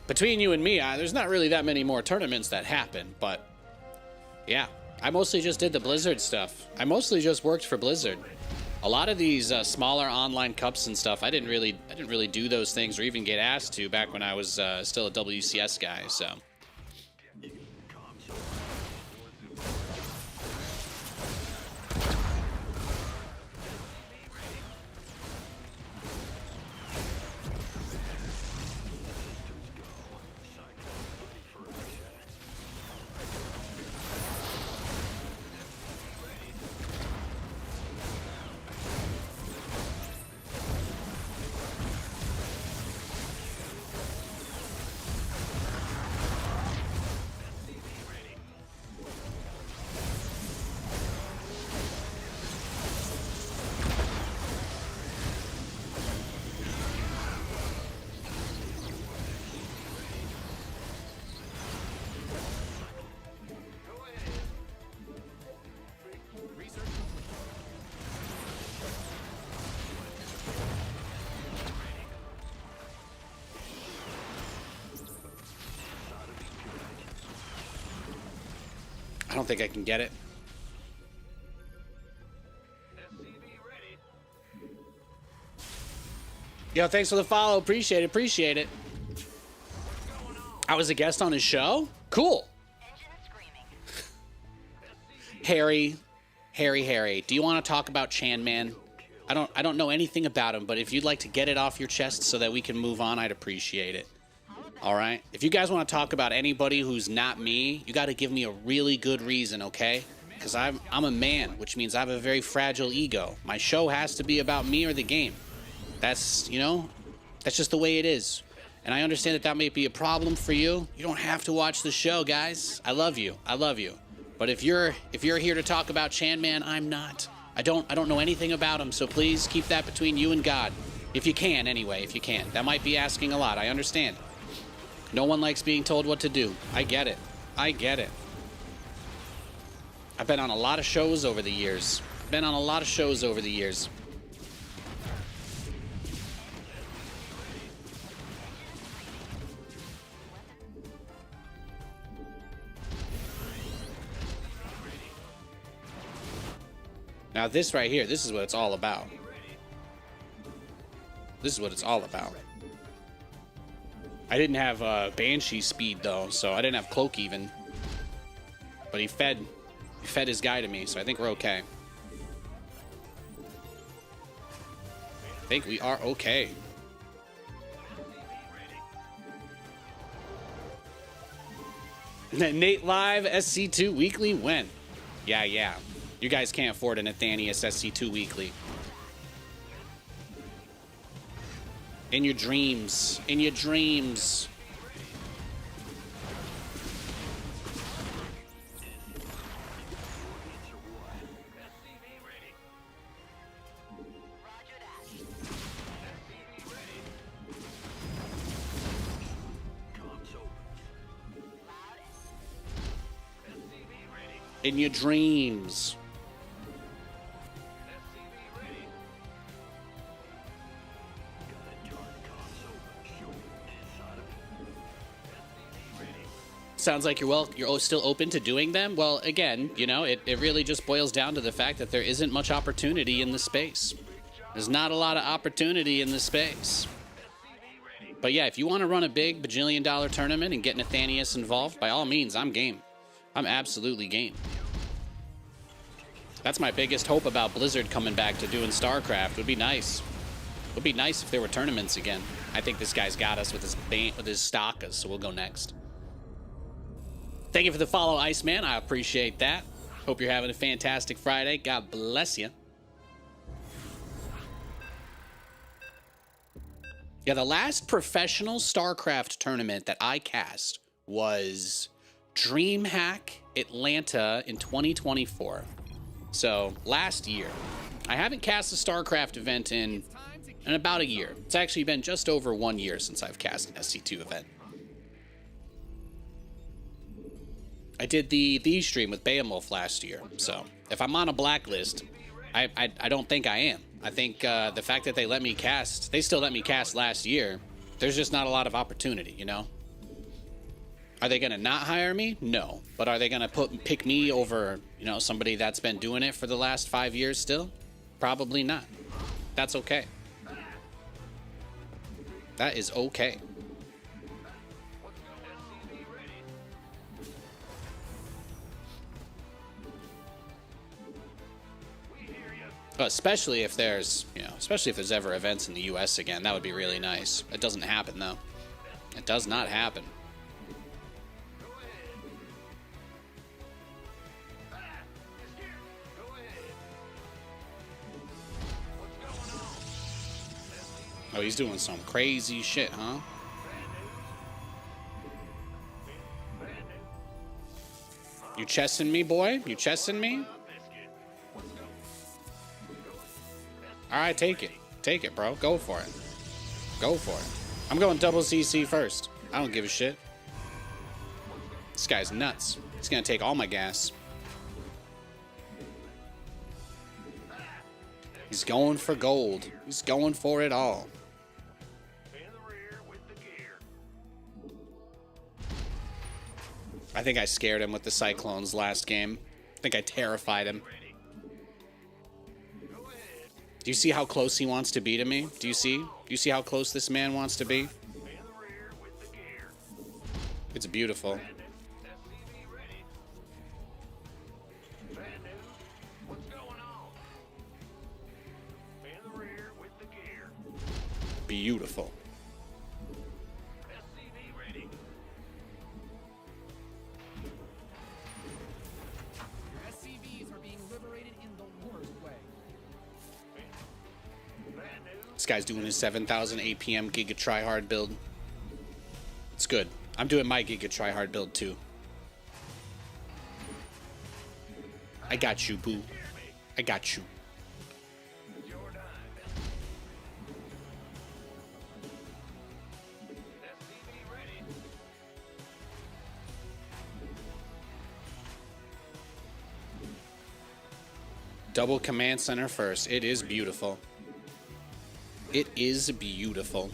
Between you and me, there's not really that many more tournaments that happen, but yeah, I mostly just did the Blizzard stuff. I mostly just worked for Blizzard. A lot of these smaller online cups and stuff, I didn't really do those things or even get asked to back when I was still a WCS guy. So. I don't think I can get it. Yo, thanks for the follow. Appreciate it. I was a guest on his show? Cool. Harry. Do you want to talk about Chan Man? I don't know anything about him, but if you'd like to get it off your chest so that we can move on, I'd appreciate it. All right? If you guys want to talk about anybody who's not me, you got to give me a really good reason, okay? Because I'm a man, which means I have a very fragile ego. My show has to be about me or the game. That's, that's just the way it is. And I understand that may be a problem for you. You don't have to watch the show, guys. I love you. But if you're here to talk about Chan Man, I'm not. I don't know anything about him, so please keep that between you and God. If you can, anyway, if you can. That might be asking a lot, I understand. No one likes being told what to do. I get it. I get it. I've been on a lot of shows over the years. Now this right here, this is what it's all about. This is what it's all about. I didn't have Banshee speed though, so I didn't have Cloak even. But he fed his guy to me, so I think we're okay. I think we are okay. Nate Live SC2 weekly when? Yeah. You guys can't afford a Nathanias SC2 weekly. In your dreams. In your dreams. In your dreams. Sounds like you're still open to doing them. Well, again, you know, it really just boils down to the fact that there isn't much opportunity in the space. There's not a lot of opportunity in the space. But yeah, if you want to run a big bajillion-dollar tournament and get Nathanias involved, by all means, I'm game. I'm absolutely game. That's my biggest hope about Blizzard coming back to doing Starcraft. Would be nice. Would be nice if there were tournaments again. I think this guy's got us with his Stalkers, so we'll go next. Thank you for the follow, Iceman. I appreciate that. Hope you're having a fantastic Friday. God bless you. Yeah, the last professional StarCraft tournament that I cast was DreamHack Atlanta in 2024. So, last year. I haven't cast a StarCraft event in about a year. It's actually been just over 1 year since I've cast an SC2 event. I did the stream with Beowulf last year, so if I'm on a blacklist, I don't think I am. I think the fact that they let me cast, they still let me cast last year, there's just not a lot of opportunity, you know? Are they going to not hire me? No. But are they going to pick me over, you know, somebody that's been doing it for the last 5 years still? Probably not. That's okay. That is okay. Especially if there's, you know, especially if there's ever events in the US again. That would be really nice. It doesn't happen, though. It does not happen. Oh, he's doing some crazy shit, huh? You chessing me, boy? You chessing me? All right, take it. Take it, bro. Go for it. Go for it. I'm going double CC first. I don't give a shit. This guy's nuts. He's going to take all my gas. He's going for gold. He's going for it all. I think I scared him with the Cyclones last game. I think I terrified him. Do you see how close he wants to be to me? Do you see? Do you see how close this man wants to be? It's beautiful. Beautiful. Your SCVs are being liberated in the worst way. This guy's doing his 7,000 APM Giga Tryhard build. It's good. I'm doing my Giga Tryhard build too. I got you, boo. I got you. It's your time. SCV ready. Double command center first. It is beautiful. It is beautiful.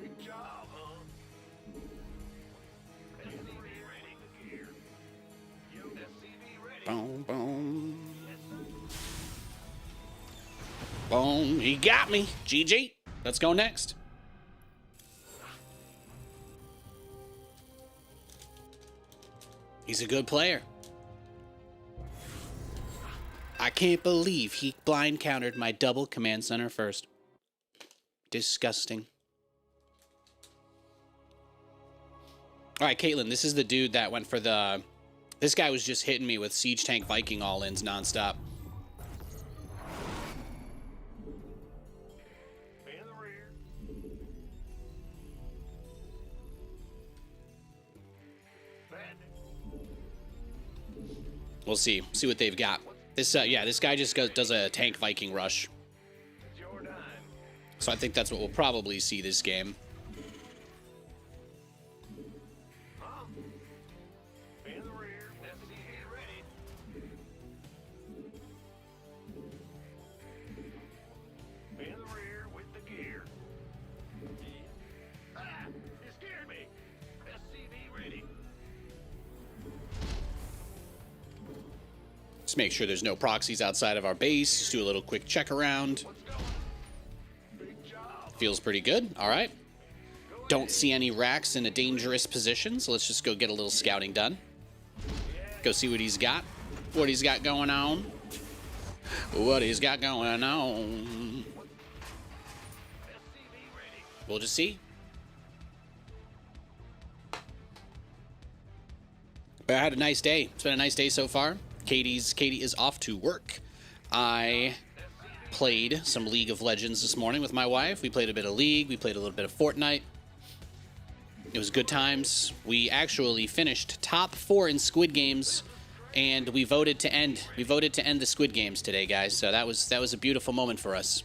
Big job, huh? SCV ready. Gear. Yo, SCV ready. Boom, boom. Boom. He got me. GG. Let's go next. He's a good player. I can't believe he blind countered my double command center first. Disgusting. All right, Caitlin, this is the dude that went for the... This guy was just hitting me with Siege Tank Viking all-ins nonstop. In the rear. Bandit. We'll see. See what they've got. This, yeah, this guy just does a tank Viking rush. It's your time. So I think that's what we'll probably see this game. In the rear. SCV ready. In the rear with the gear. Ah! You scared me. SCV ready. Just make sure there's no proxies outside of our base. Just do a little quick check around. What's going? Big job. Feels pretty good. All right. Don't see any racks in a dangerous position, so let's just go get a little scouting done. Go see what he's got. What he's got going on. What he's got going on. SCV ready. We'll just see. But I had a nice day. It's been a nice day so far. Katie is off to work. I played some League of Legends this morning with my wife. We played a bit of League. We played a little bit of Fortnite. It was good times. We actually finished top 4 in Squid Games, and we voted to end. We voted to end the Squid Games today, guys. So that was a beautiful moment for us.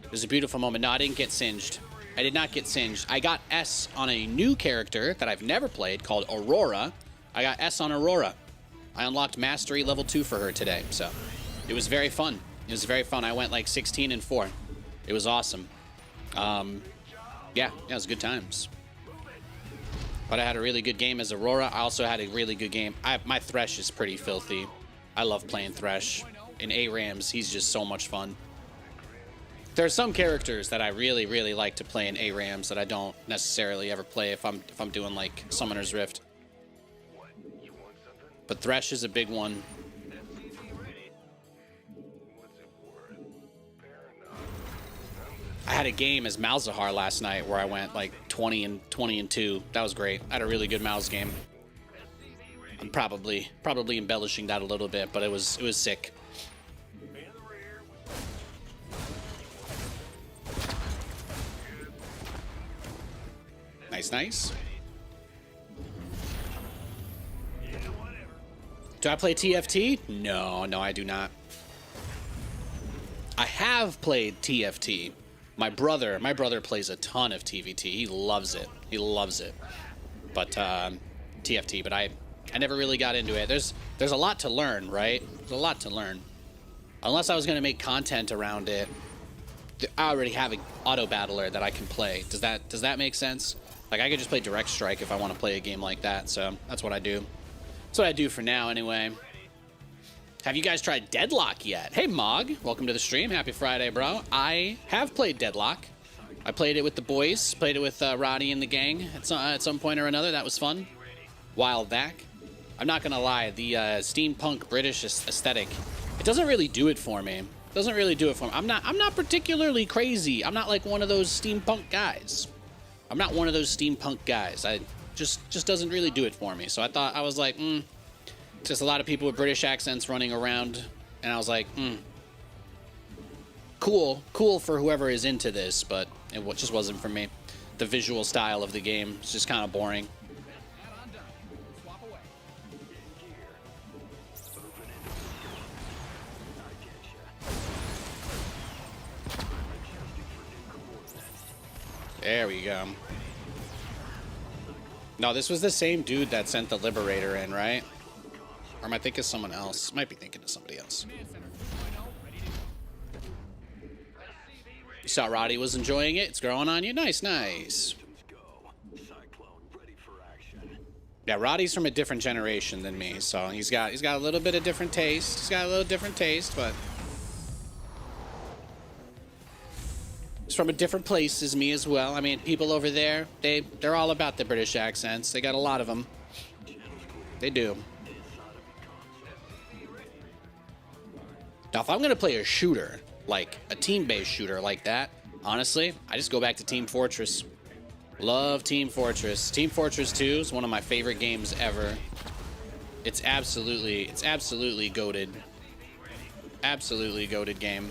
It was a beautiful moment. No, I didn't get singed. I did not get singed. I got S on a new character that I've never played called Aurora. I got S on Aurora. I unlocked Mastery level 2 for her today, so it was very fun. It was very fun. I went like 16-4. It was awesome. Yeah, it was good times. But I had a really good game as Aurora. I also had a really good game. My Thresh is pretty filthy. I love playing Thresh. In ARAMs, he's just so much fun. There are some characters that I really, really like to play in ARAMs that I don't necessarily ever play if I'm doing like Summoner's Rift. But Thresh is a big one. I had a game as Malzahar last night where I went like 20-2. That was great. I had a really good Mouse game. I'm probably embellishing that a little bit, but it was sick. Nice. Do I play TFT? No, I do not. I have played TFT. My brother plays a ton of TVT. He loves it. But TFT, but I never really got into it. There's a lot to learn, right? There's a lot to learn. Unless I was going to make content around it, I already have an auto battler that I can play. Does that make sense? Like I could just play Direct Strike if I want to play a game like that. So that's what I do. That's what I do for now, anyway. Have you guys tried Deadlock yet? Hey, Mog. Welcome to the stream. Happy Friday, bro. I have played Deadlock. I played it with the boys. Played it with Roddy and the gang at some point or another. That was fun. While back. I'm not going to lie. The steampunk British aesthetic, it doesn't really do it for me. I'm not particularly crazy. I'm not like one of those steampunk guys. I just doesn't really do it for me. So I was like, just a lot of people with British accents running around, and I was like, cool for whoever is into this, but it just wasn't for me. The visual style of the game is just kind of boring. There we go. No, this was the same dude that sent the Liberator in, right? Or am I thinking of someone else? Might be thinking of somebody else. Command Center 2.0 ready to go. You saw Roddy was enjoying it. It's growing on you. Nice, nice. Yeah, Roddy's from a different generation than me, so he's got a little bit of different taste. He's got a little different taste, but he's from a different place as me as well. I mean, people over there, they're all about the British accents. They got a lot of them. They do. Now, if I'm gonna play a shooter, like a team-based shooter like that, honestly, I just go back to Team Fortress. Love Team Fortress. Team Fortress 2 is one of my favorite games ever. It's absolutely goated. Absolutely goated game.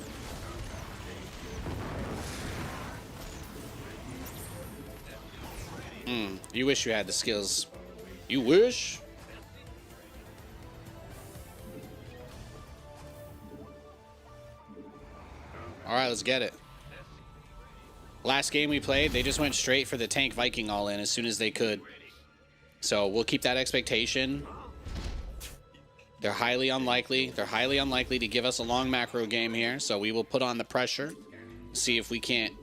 You wish you had the skills. You wish? Alright, let's get it. Last game we played, they just went straight for the tank Viking all in as soon as they could. So we'll keep that expectation. They're highly unlikely. They're highly unlikely to give us a long macro game here. So we will put on the pressure. See if we can't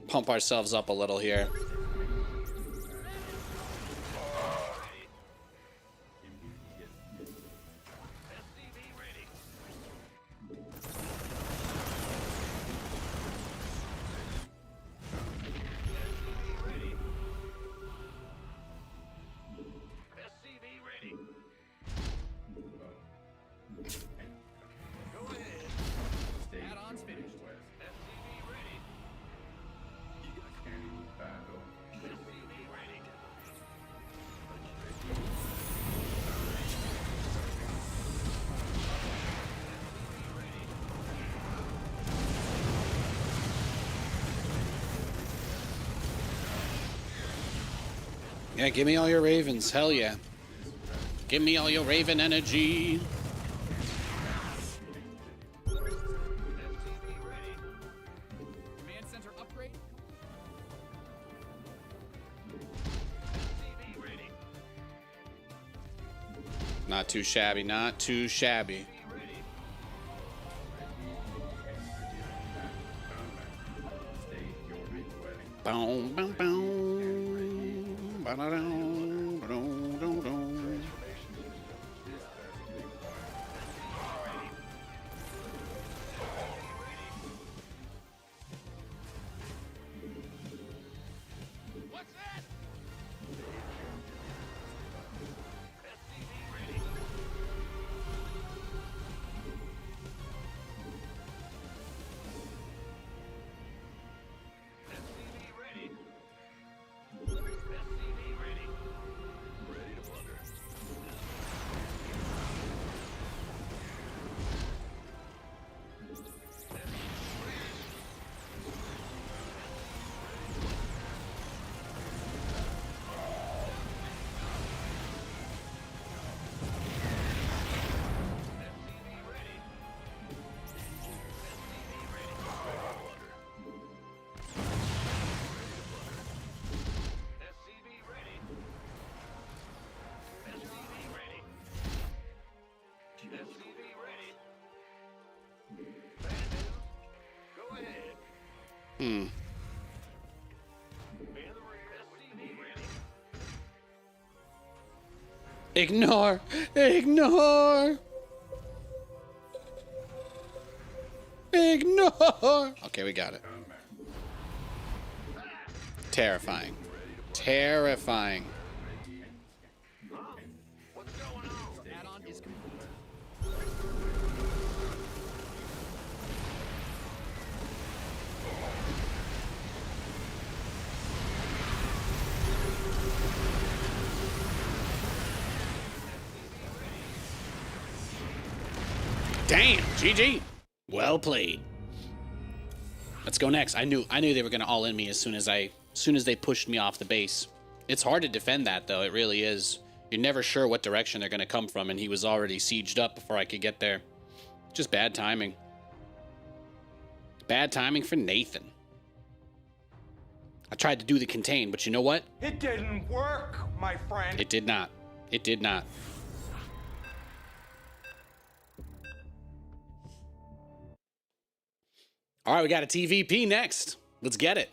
pump ourselves up a little here. Add-ons finished. Yeah, give me all your ravens. Hell yeah. Give me all your raven energy. Command Center upgrade. Not too shabby, not too shabby. Boom, boom, boom. Ba-da-dum, ba-dum, dum, dum. What's that? Ignore! Ignore! Ignore! Okay, we got it. Terrifying. Terrifying. Add-on is complete. Damn, GG. Well played. Let's go next. I knew they were gonna all in me as soon as they pushed me off the base. It's hard to defend that though, it really is. You're never sure what direction they're gonna come from, and he was already sieged up before I could get there. Just bad timing. Bad timing for Nathan. I tried to do the contain, but you know what? It didn't work, my friend. It did not. It did not. All right, we got a TVP next. Let's get it.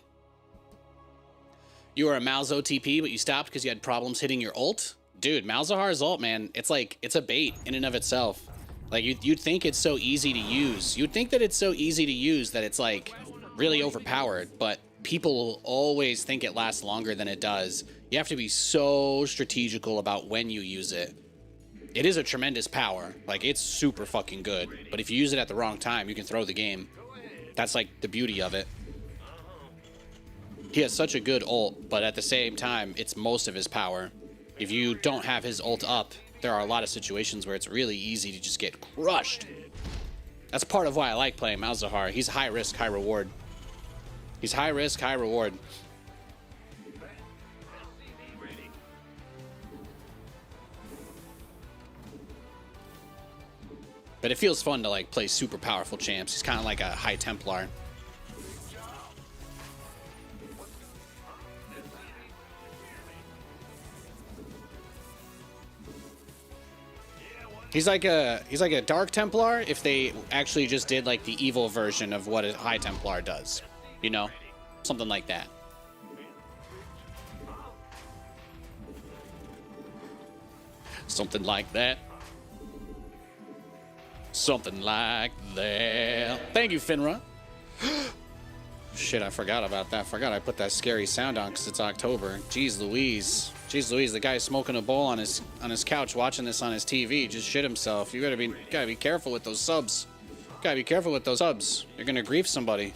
You were a Malzo TP, but you stopped because you had problems hitting your ult? Dude, Malzahar's ult, man, it's like, it's a bait in and of itself. Like, you'd think it's so easy to use. You'd think that it's so easy to use that it's, like, really overpowered, but people will always think it lasts longer than it does. You have to be so strategical about when you use it. It is a tremendous power. Like, it's super fucking good. But if you use it at the wrong time, you can throw the game. That's, like, the beauty of it. He has such a good ult, but at the same time, it's most of his power. If you don't have his ult up, there are a lot of situations where it's really easy to just get crushed. That's part of why I like playing Malzahar. He's high risk, high reward. He's high risk, high reward. But it feels fun to like play super powerful champs. He's kind of like a high Templar. He's like a Dark Templar if they actually just did like the evil version of what a High Templar does. You know? Something like that. Something like that. Something like that. Thank you, Finra. Shit, I forgot about that. Forgot I put that scary sound on because it's October. Jeez Louise. Jeez Louise, the guy smoking a bowl on his couch watching this on his TV just shit himself. You gotta be careful with those subs. Gotta be careful with those subs. You're gonna grief somebody.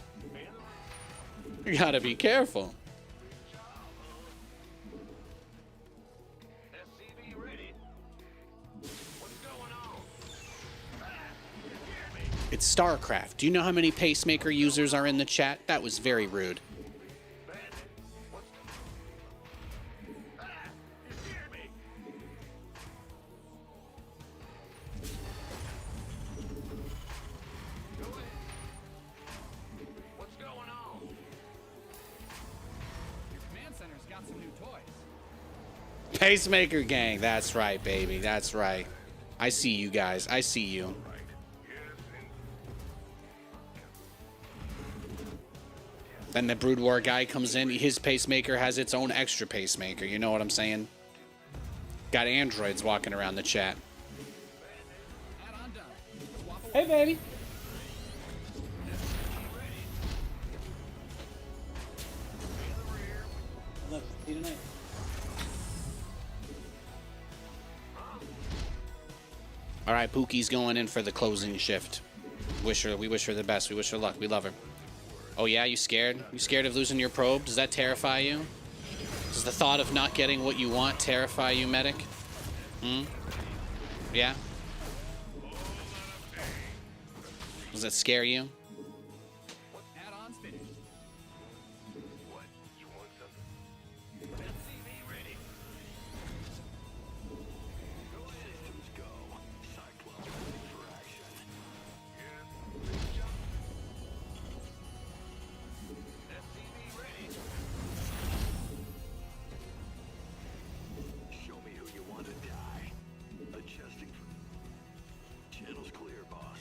You gotta be careful. It's Starcraft. Do you know how many pacemaker users are in the chat? That was very rude. Pacemaker gang, that's right, baby, that's right. I see you guys, I see you. Then the Brood War guy comes in, his pacemaker has its own extra pacemaker, you know what I'm saying? Got androids walking around the chat. Hey, baby. Look, see you tonight. All right, Pookie's going in for the closing shift. We wish her the best. We wish her luck. We love her. Oh yeah, you scared? You scared of losing your probe? Does that terrify you? Does the thought of not getting what you want terrify you, medic? Hmm? Yeah? Does that scare you? Add-ons finished. What? You want something? SCV ready. Go ahead. Systems go. Cyclone ready for action. Yes. Big jump. SCV ready. Show me who you want to die. Adjusting for... Channel's clear, boss.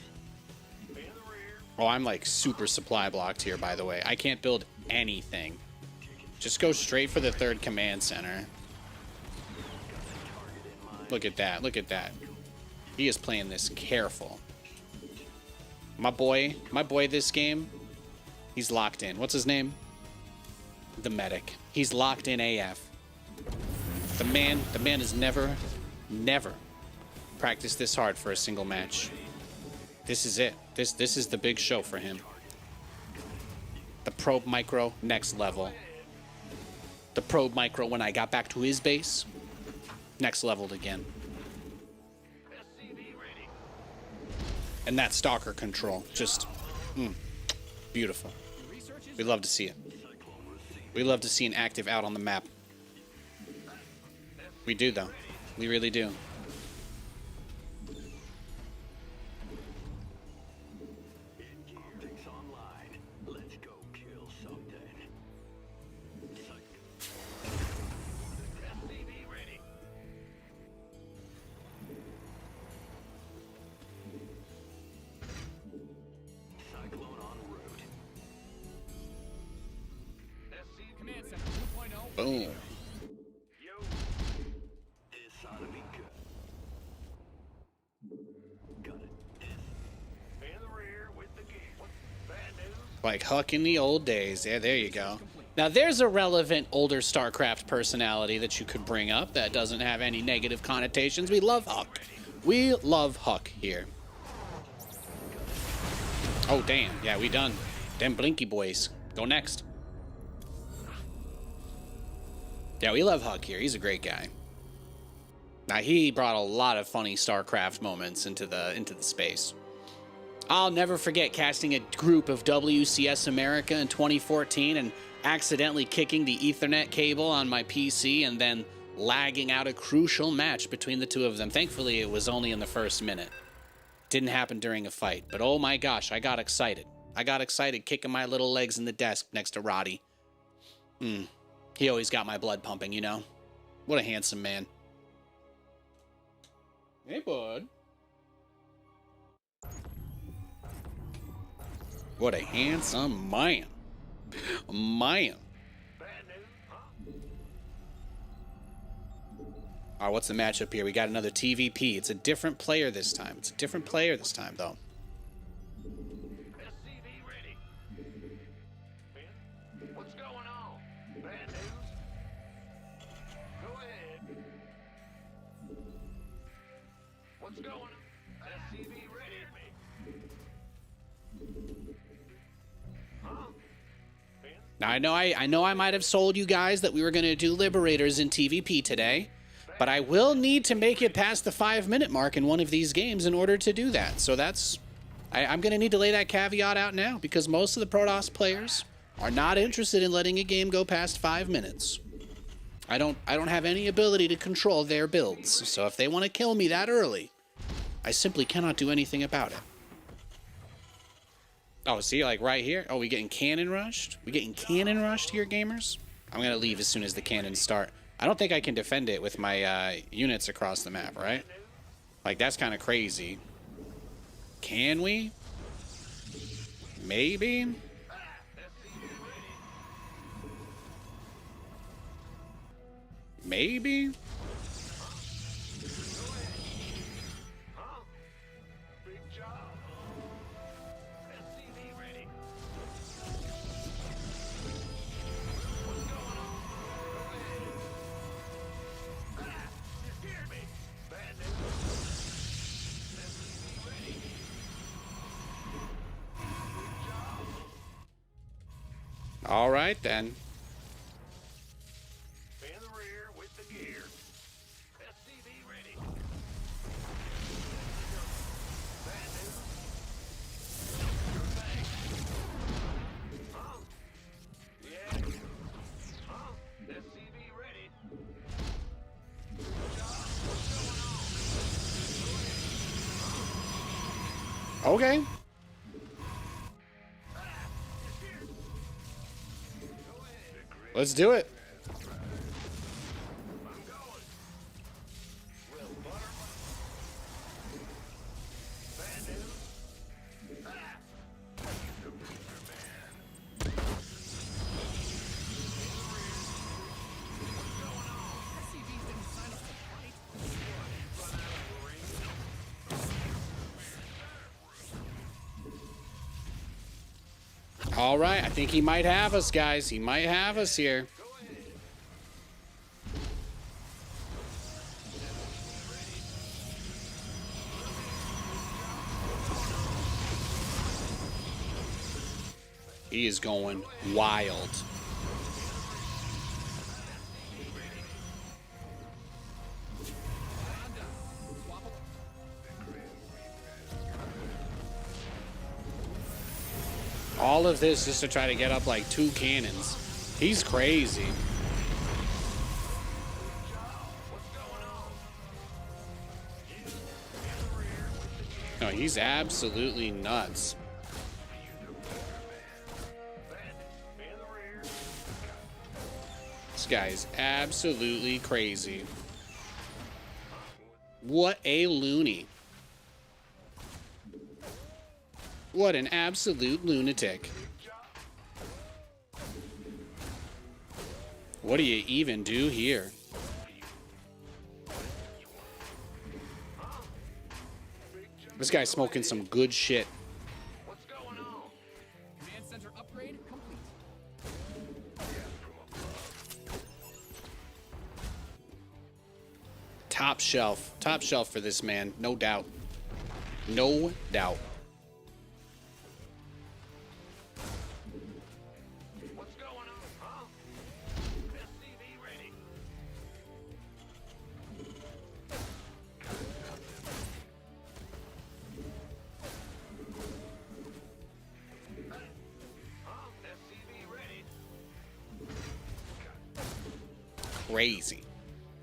In the rear. Oh, I'm like super supply blocked here, by the way. I can't build anything. Just go straight for the third command center. Look at that. Look at that. He is playing this careful. My boy this game, he's locked in. What's his name? The medic. He's locked in AF. The man has never practiced this hard for a single match. This is it. This is the big show for him. The probe micro, next level. The probe micro when I got back to his base, next leveled again. And that stalker control, just beautiful. We love to see it. We love to see an active out on the map. We do though. We really do. Boom. Yo, this ought to be good. Got it. In the rear with the gear. Bad news. Like Huck in the old days. Yeah, there you go. Now, there's a relevant older StarCraft personality that you could bring up that doesn't have any negative connotations. We love Huck. We love Huck here. Oh, damn. Yeah, we done. Them Blinky boys. Go next. Yeah, we love Huck here. He's a great guy. Now, he brought a lot of funny StarCraft moments into the space. I'll never forget casting a group of WCS America in 2014 and accidentally kicking the Ethernet cable on my PC and then lagging out a crucial match between the two of them. Thankfully, it was only in the first minute. Didn't happen during a fight, but oh my gosh, I got excited. I got excited kicking my little legs in the desk next to Roddy. He always got my blood pumping, you know? What a handsome man. Hey, bud. What a handsome man. Man. All right, what's the matchup here? We got another TVP. It's a different player this time. Though. SCV ready. Ben, what's going on? Bad news? Go ahead. What's going on? SCV ready. Huh? Ben? Now, I know I might have sold you guys that we were going to do Liberators in TVP today, but I will need to make it past the 5-minute mark in one of these games in order to do that. So I'm going to need to lay that caveat out now because most of the Protoss players are not interested in letting a game go past 5 minutes. I don't have any ability to control their builds. So if they want to kill me that early, I simply cannot do anything about it. Oh, see, like right here? Oh, we getting cannon rushed? We getting cannon rushed here, gamers? I'm going to leave as soon as the cannons start. I don't think I can defend it with my units across the map, right? Like, that's kind of crazy. Can we? Maybe? Maybe? Big job. SCV ready. What's going on? Go ahead. You scared me. Bad news. SCV ready. Good job. All right, then. In the rear with the gear. SCV ready. Bad news. Your thing. Huh? Yeah. Huh? SCV ready. Good job. What's going on? Okay. Go ahead. Let's do it. I'm going. Well, butter. Bad news. SCVs didn't sign up to fight. All right, I think he might have us, guys. He might have us here. He is going wild. All of this just to try to get up like 2 cannons. He's crazy. No, he's absolutely nuts. This guy is absolutely crazy. What a loony. What an absolute lunatic. What do you even do here? This guy's smoking some good shit. What's going on? Command center upgrade complete. Top shelf. Top shelf for this man. No doubt. No doubt. What's going on, huh? SCV ready. Huh? SCV ready. Crazy.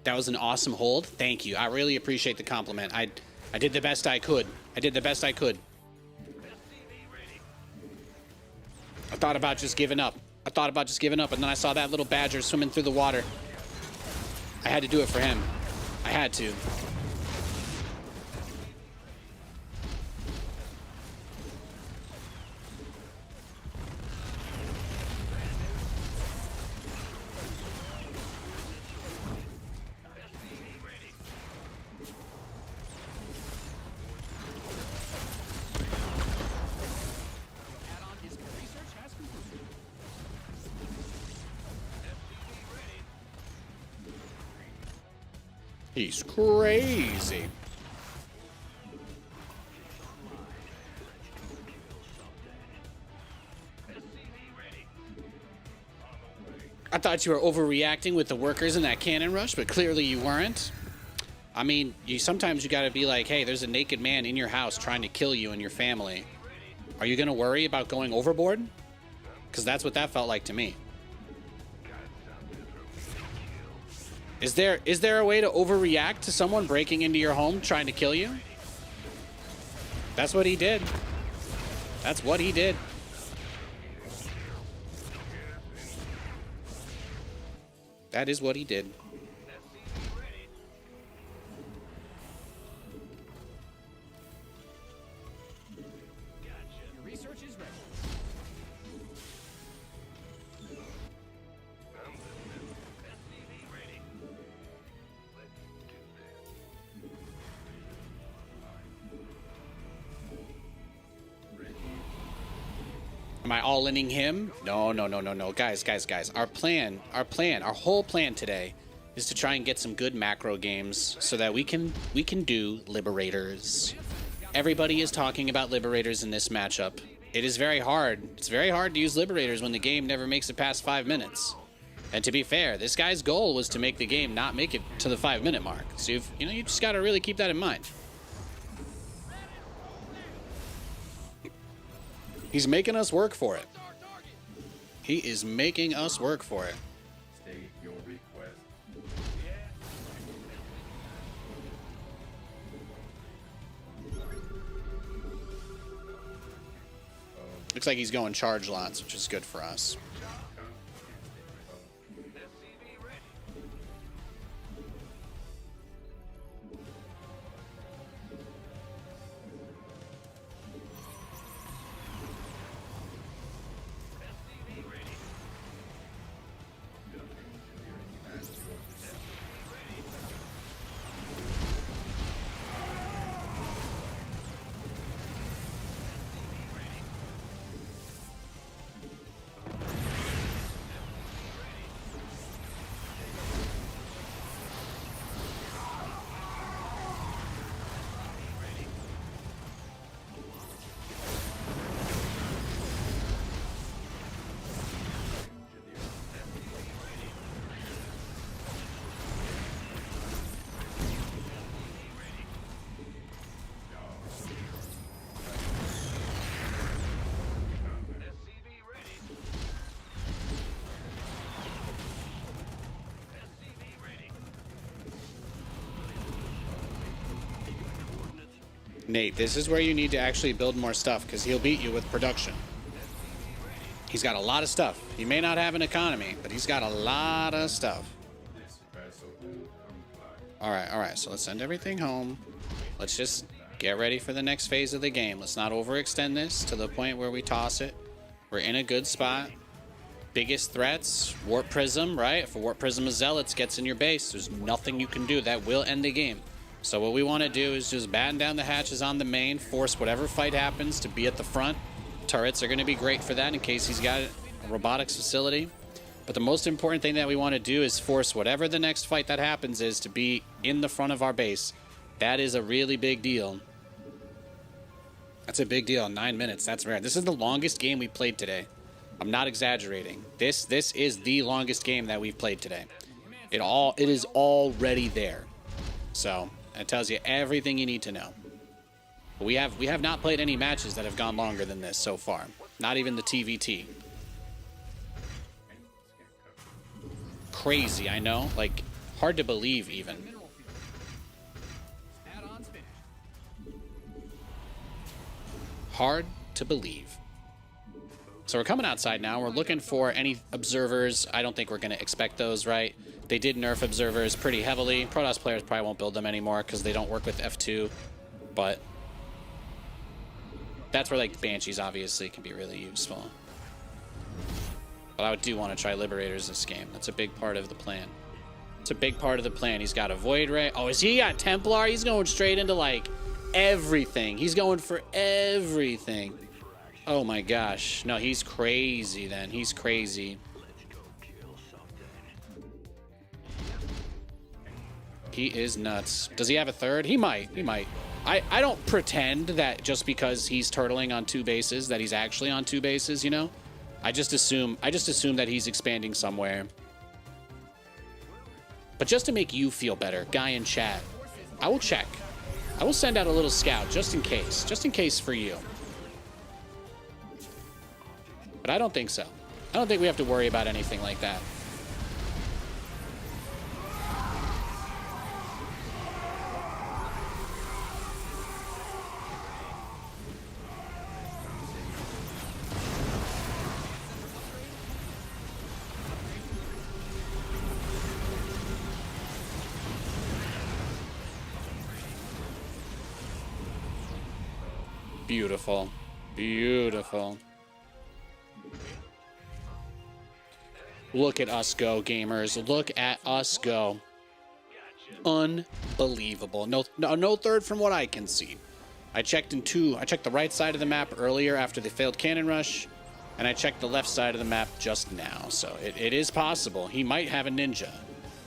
That was an awesome hold. Thank you. I really appreciate the compliment. I did the best I could. I did the best I could. I thought about just giving up. I thought about just giving up, and then I saw that little badger swimming through the water. I had to do it for him. I had to. Add-on is research has concluded. He's crazy. I thought you were overreacting with the workers in that cannon rush, but clearly you weren't. I mean, sometimes you gotta be like, hey, there's a naked man in your house trying to kill you and your family. Are you gonna worry about going overboard? Because that's what that felt like to me. Is there a way to overreact to someone breaking into your home trying to kill you? That's what he did. That's what he did. That is what he did. Your research is ready. Am I all-inning him? No. Guys. Our whole plan today is to try and get some good macro games so that we can do liberators. Everybody is talking about liberators in this matchup. It is very hard. It's very hard to use liberators when the game never makes it past 5 minutes. And to be fair, this guy's goal was to make the game not make it to the 5-minute mark. So you just got to really keep that in mind. He's making us work for it. He is making us work for it. State your request. Looks like he's going charge lots, which is good for us. Nate, this is where you need to actually build more stuff because he'll beat you with production. He's got a lot of stuff. He may not have an economy, but he's got a lot of stuff. All right. So let's send everything home. Let's just get ready for the next phase of the game. Let's not overextend this to the point where we toss it. We're in a good spot. biggest threats, Warp Prism, right? If a Warp Prism of Zealots gets in your base, there's nothing you can do. That will end the game. So what we want to do is just batten down the hatches on the main, force whatever fight happens to be at the front. Turrets are going to be great for that in case he's got a robotics facility. But the most important thing that we want to do is force whatever the next fight that happens is to be in the front of our base. That is a really big deal. That's a big deal. 9 minutes. That's rare. This is the longest game we played today. I'm not exaggerating. This is the longest game that we've played today. It is already there. So it tells you everything you need to know. But we have not played any matches that have gone longer than this so far. Not even the TVT. Crazy, I know. Like, hard to believe even. Hard to believe. So we're coming outside now. We're looking for any observers. I don't think we're going to expect those, right? They did nerf observers pretty heavily. Protoss players probably won't build them anymore because they don't work with F2. But that's where, like, Banshees obviously can be really useful. But I do want to try Liberators this game. That's a big part of the plan. It's a big part of the plan. He's got a Void Ray. Oh, is he got Templar? He's going straight into, like, everything. He's going for everything. Oh my gosh. No, he's crazy then. He's crazy. He is nuts. Does he have a third? He might. He might. I don't pretend that just because he's turtling on 2 bases that he's actually on 2 bases, you know? I just assume that he's expanding somewhere. But just to make you feel better, guy in chat, I will check. I will send out a little scout just in case for you. But I don't think so. I don't think we have to worry about anything like that. Beautiful. Beautiful. Look at us go, gamers. Look at us go. Unbelievable. No third from what I can see. I checked the right side of the map earlier after the failed cannon rush, and I checked the left side of the map just now. So it is possible. He might have a ninja,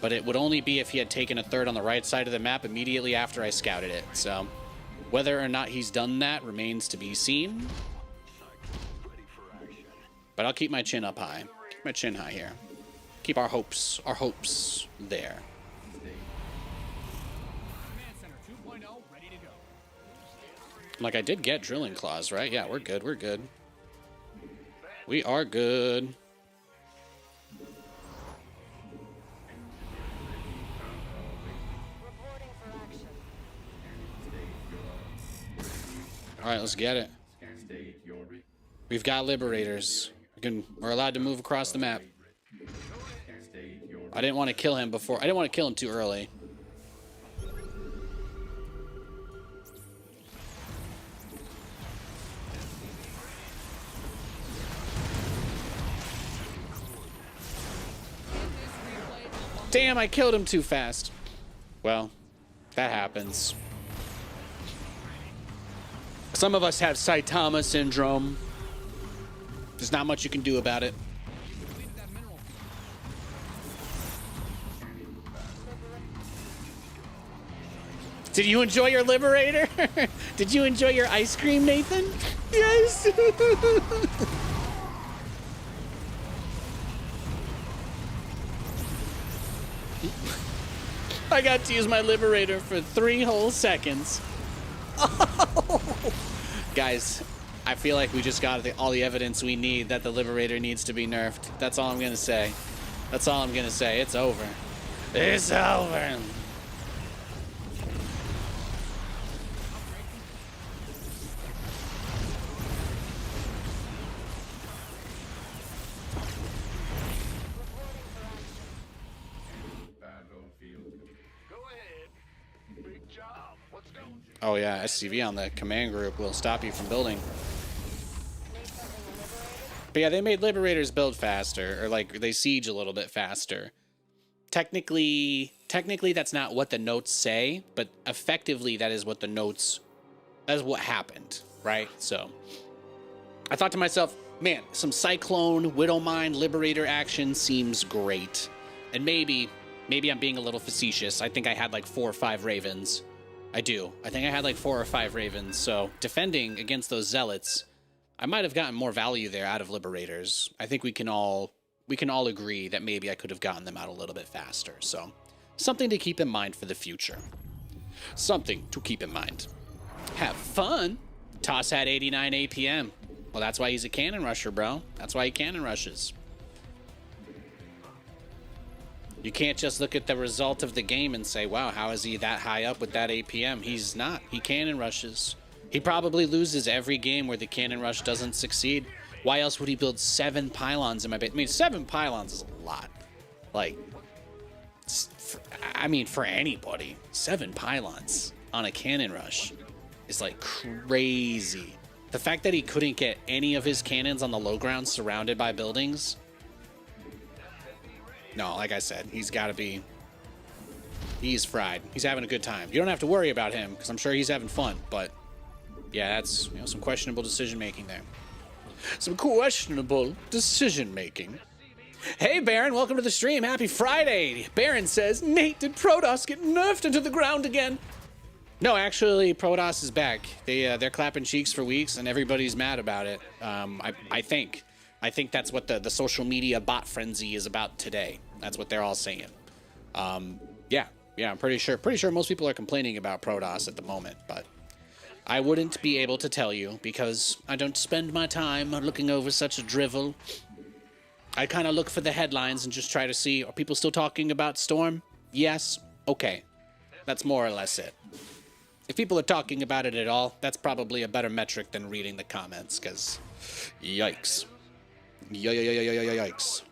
but it would only be if he had taken a third on the right side of the map immediately after I scouted it. So whether or not he's done that remains to be seen. But I'll keep my chin up high. Keep my chin high here. Keep our hopes there. Like, I did get drilling claws, right? Yeah, we're good. We're good. We are good. All right, let's get it. We've got liberators. We're allowed to move across the map. I didn't want to kill him before. I didn't want to kill him too early. Damn, I killed him too fast. Well, that happens. Some of us have Saitama syndrome. There's not much you can do about it. Did you enjoy your liberator? Did you enjoy your ice cream, Nathan? Yes. I got to use my liberator for 3 whole seconds. Oh. Guys, I feel like we just got all the evidence we need that the liberator needs to be nerfed. That's all I'm going to say. That's all I'm going to say. It's over. It's over. Oh yeah, SCV on the command group will stop you from building. But yeah, they made liberators build faster, or like they siege a little bit faster. Technically that's not what the notes say, but effectively that is what happened, right? So I thought to myself, man, some Cyclone, Widowmine, Liberator action seems great. And maybe I'm being a little facetious. I think I had like 4 or 5 Ravens. I do. I think I had like 4 or 5 Ravens. So defending against those Zealots, I might have gotten more value there out of Liberators. I think we can all agree that maybe I could have gotten them out a little bit faster. So something to keep in mind for the future. Something to keep in mind. Have fun. Toss had 89 APM. Well, that's why he's a cannon rusher, bro. That's why he cannon rushes. You can't just look at the result of the game and say, wow, how is he that high up with that APM? He's not. He cannon rushes. He probably loses every game where the cannon rush doesn't succeed. Why else would he build 7 pylons in my base? I mean, 7 pylons is a lot. Like, for anybody, 7 pylons on a cannon rush is like crazy. The fact that he couldn't get any of his cannons on the low ground surrounded by buildings. No, like I said, he's fried. He's having a good time. You don't have to worry about him because I'm sure he's having fun. But yeah, that's some questionable decision making there. Some questionable decision making. Hey, Baron, welcome to the stream. Happy Friday. Baron says, Nate, did Protoss get nerfed into the ground again? No, actually, Protoss is back. They're clapping cheeks for weeks, and everybody's mad about it. I think that's what the social media bot frenzy is about today. That's what they're all saying. Yeah, I'm pretty sure most people are complaining about Protoss at the moment, but I wouldn't be able to tell you because I don't spend my time looking over such a drivel. I kind of look for the headlines and just try to see, are people still talking about Storm? Yes? Okay. That's more or less it. If people are talking about it at all, that's probably a better metric than reading the comments, because yikes. Yikes.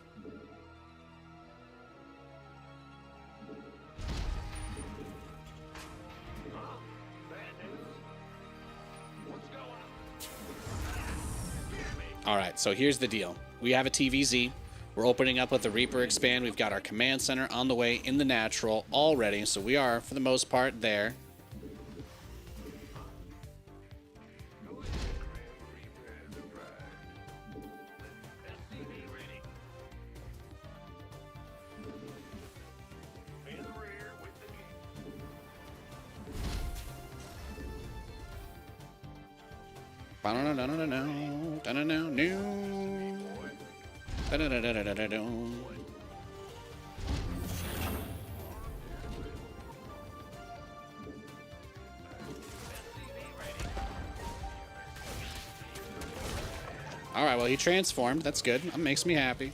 Alright, so here's the deal. We have a TVZ. We're opening up with the Reaper Expand. We've got our command center on the way in the natural already, so we are, for the most part, there. All right, well, he transformed. That's good. That makes me happy.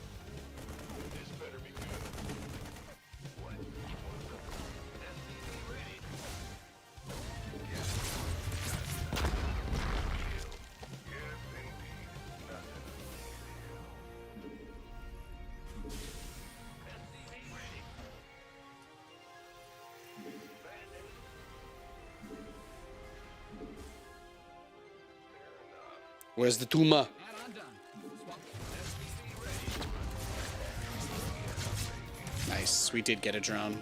Where's the Tuma? Nice. We did get a drone.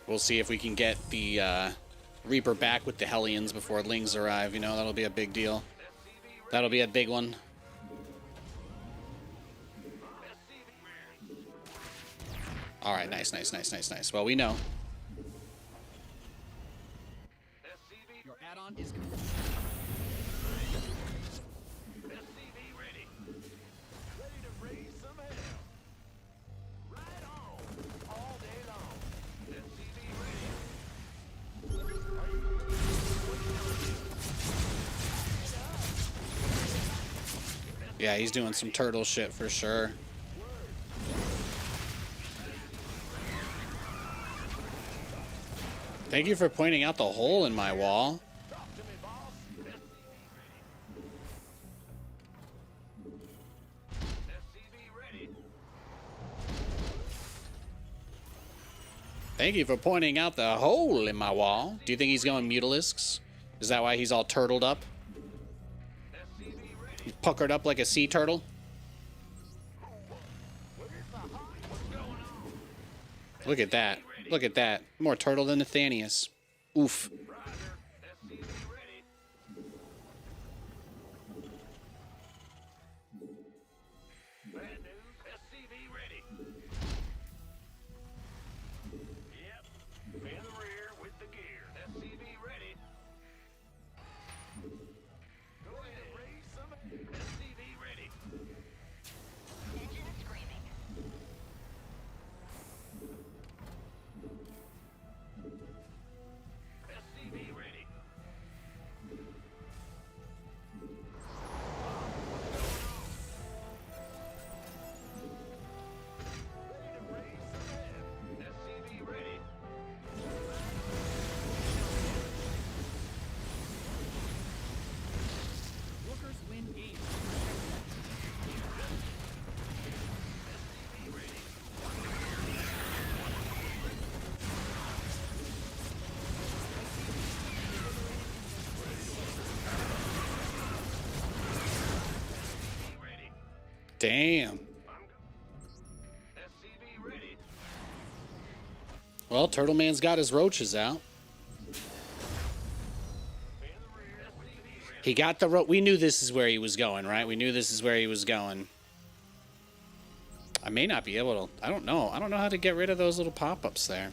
We'll see if we can get the Reaper back with the Hellions before Lings arrive. You know, that'll be a big deal. That'll be a big one. All right, nice. Well, we know. Your add-on is complete. Yeah, he's doing some turtle shit for sure. Thank you for pointing out the hole in my wall. Thank you for pointing out the hole in my wall. Do you think he's going mutalisks? Is that why he's all turtled up? He's puckered up like a sea turtle? Look at that. Look at that. More turtle than Nathanias. Oof. Workers win games. Damn. Well, Turtle Man's got his roaches out. He got the we knew this is where he was going, right? We knew this is where he was going. I may not be able to. I don't know. I don't know how to get rid of those little pop-ups there.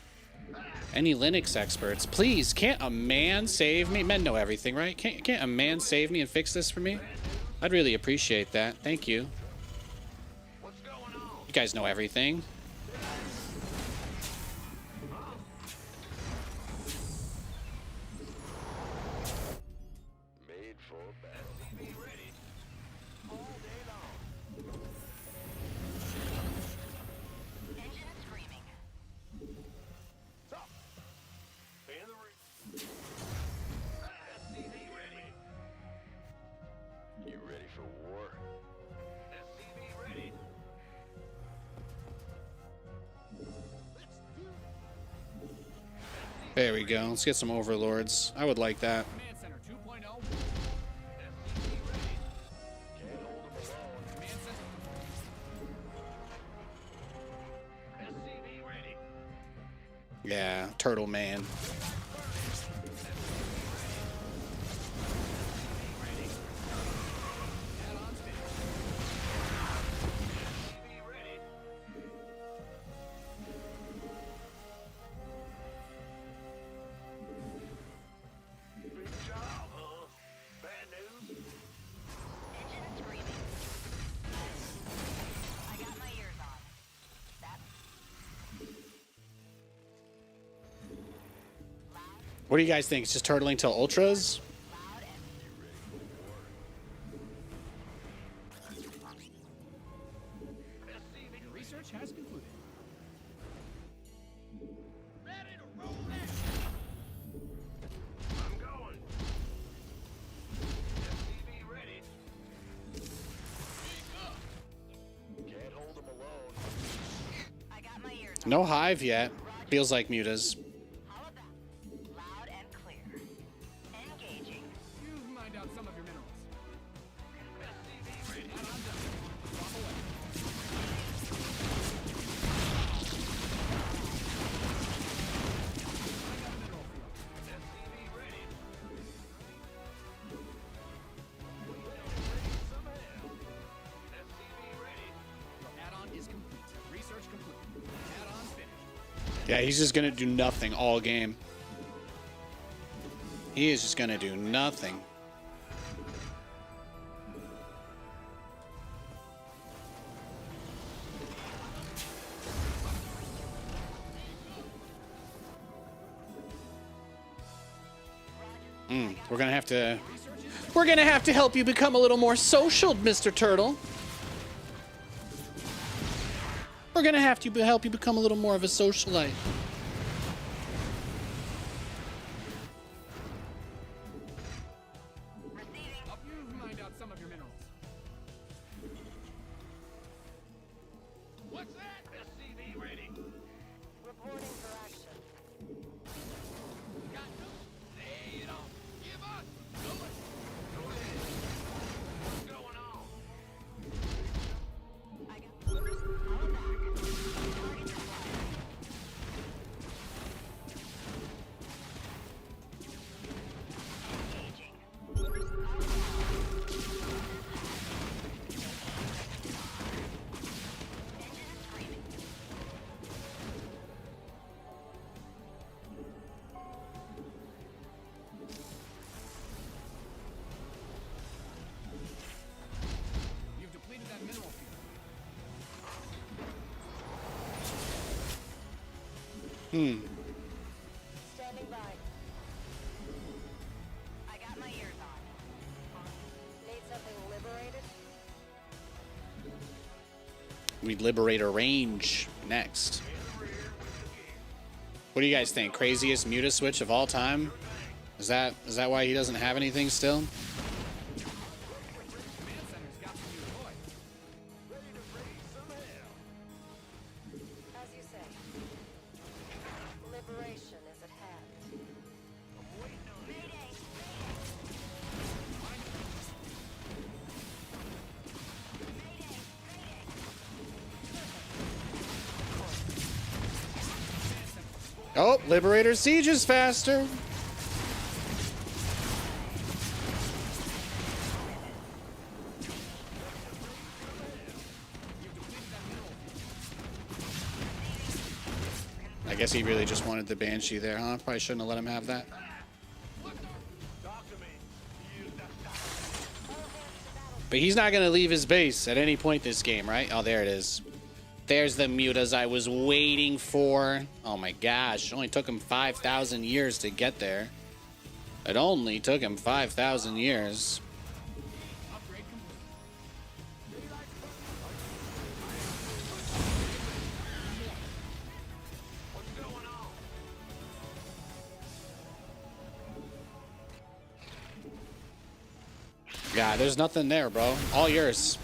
Any Linux experts, please, can't a man save me? Men know everything, right? Can't a man save me and fix this for me? I'd really appreciate that. Thank you. You guys know everything. Made for battle. Engine screaming. You ready for war? There we go. Let's get some overlords. I would like that. Command Center 2.0. Command Center. Yeah, Turtle Man. Add-ons finished. Engine screaming. I got my ears on. That's What do you guys think? It's just turtling till ultras? loud and Your research has concluded. Can't hold them alone. I got my ears on. No hive yet. Feels like mutas. How about loud and clear? Engaging. You've mined out some of your minerals. Add-on done. Drop away. I got a mineral field. Your add-on is complete. Research complete. Add-ons finished. Yeah, he's just gonna do nothing all game. He is just gonna do nothing. We're gonna have to. We're gonna have to help you become a little more social, Mr. Turtle. We're gonna have to help you become a little more of a socialite. Standing by. I got my ears on. Need something liberated? We liberator range next. What do you guys think? Craziest Muta switch of all time? Is that why he doesn't have anything still? Command center's got some new toys. As you say. Liberation is at hand. Mayday! Oh, Liberator Siege is faster. I guess he really just wanted the Banshee there, huh? Probably shouldn't have let him have that. But he's not going to leave his base at any point this game, right? Oh, there it is. There's the mutas I was waiting for. Oh my gosh, it only took him 5,000 years to get there. It only took him 5,000 years. Upgrade complete. Yeah, there's nothing there, bro. All yours.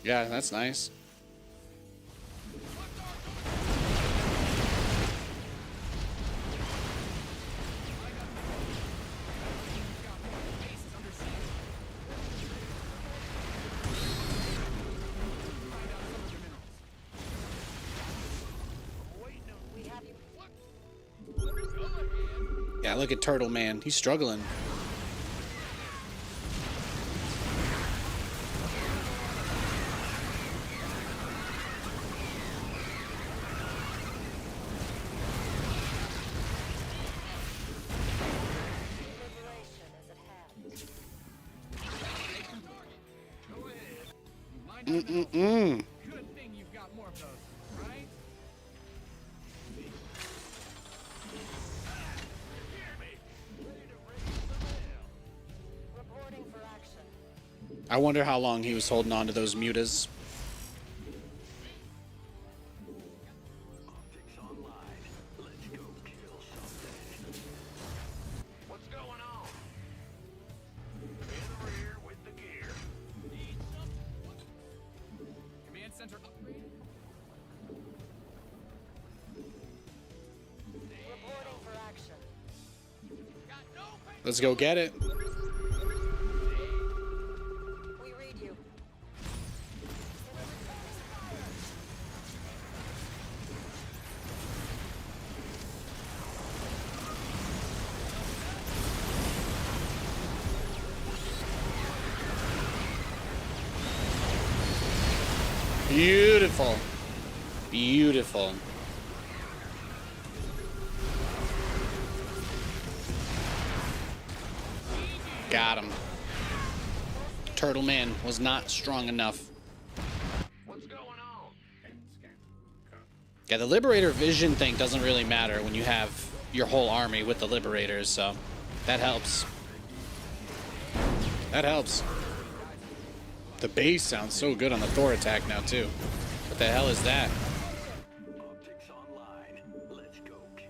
Yeah, that's nice. Base is under siege. Find out some of the minerals. We have you. Yeah, look at Turtle Man. He's struggling. Liberation is at hand. Good thing you've got more of those, right? Reporting for action. I wonder how long he was holding on to those mutas. Optics online. Let's go kill something. What's going on? In the rear with the gear. Command center upgrade. Reporting for action. Let's go get it. We read you. Beautiful. Beautiful. Got him. Turtle Man was not strong enough. What's going on? Yeah, the Liberator vision thing doesn't really matter when you have your whole army with the Liberators, so that helps. That helps. The base sounds so good on the Thor attack now, too. What the hell is that? Optics online. Let's go kill.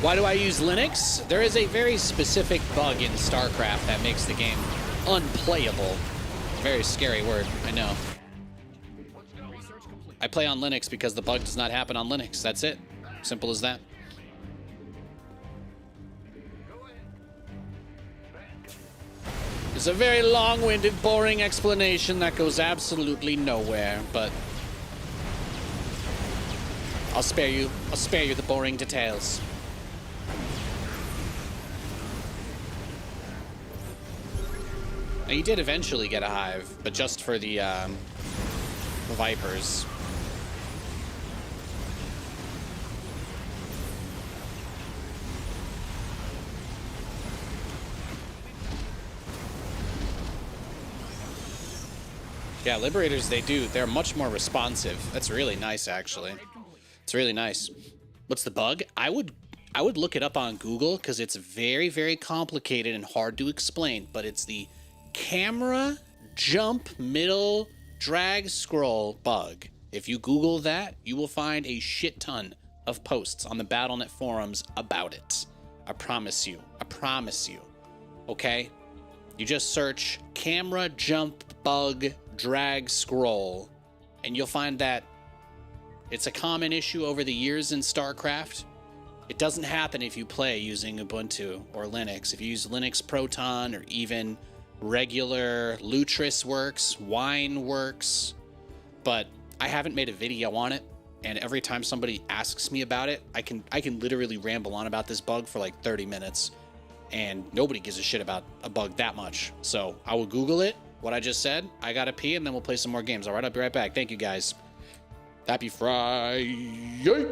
Why do I use Linux? There is a very specific bug in Starcraft that makes the game unplayable. Very scary word, I know. Research complete. I play on Linux because the bug does not happen on Linux. That's it. Simple as that. It's a very long-winded, boring explanation that goes absolutely nowhere, but I'll spare you the boring details. Now, you did eventually get a hive, but just for the vipers. Yeah, liberators, they're much more responsive. That's really nice, actually. It's really nice. What's the bug? I would look it up on Google because it's very, very complicated and hard to explain, but it's the camera jump middle drag scroll bug. If you Google that, you will find a shit ton of posts on the BattleNet forums about it. I promise you. I promise you. Okay? You just search camera jump bug drag scroll, and you'll find that it's a common issue over the years in Starcraft. It doesn't happen if you play using Ubuntu or Linux. If you use Linux Proton or even regular Lutris works, Wine works, but I haven't made a video on it, and every time somebody asks me about it, I can literally ramble on about this bug for like 30 minutes, and nobody gives a shit about a bug that much. So I will Google it, what I just said. I gotta pee, and then we'll play some more games. All right, I'll be right back. Thank you, guys. Happy Friday.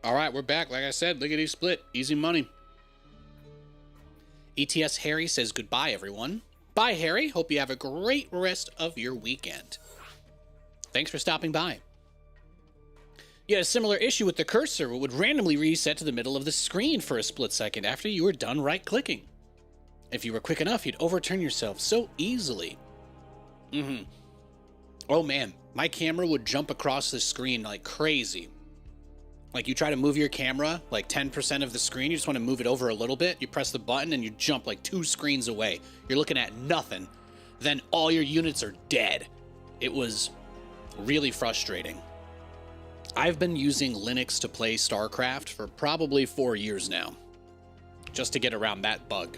All right, we're back. Like I said, lickety split, easy money. ETS Harry says goodbye, everyone. Bye, Harry. Hope you have a great rest of your weekend. Thanks for stopping by. You had a similar issue with the cursor. It would randomly reset to the middle of the screen for a split second after you were done right-clicking. If you were quick enough, you'd overturn yourself so easily. Oh, man. My camera would jump across the screen like crazy. Like, you try to move your camera, like 10% of the screen, you just want to move it over a little bit, you press the button and you jump like 2 screens away. You're looking at nothing. Then all your units are dead. It was really frustrating. I've been using Linux to play Starcraft for probably 4 years now, just to get around that bug.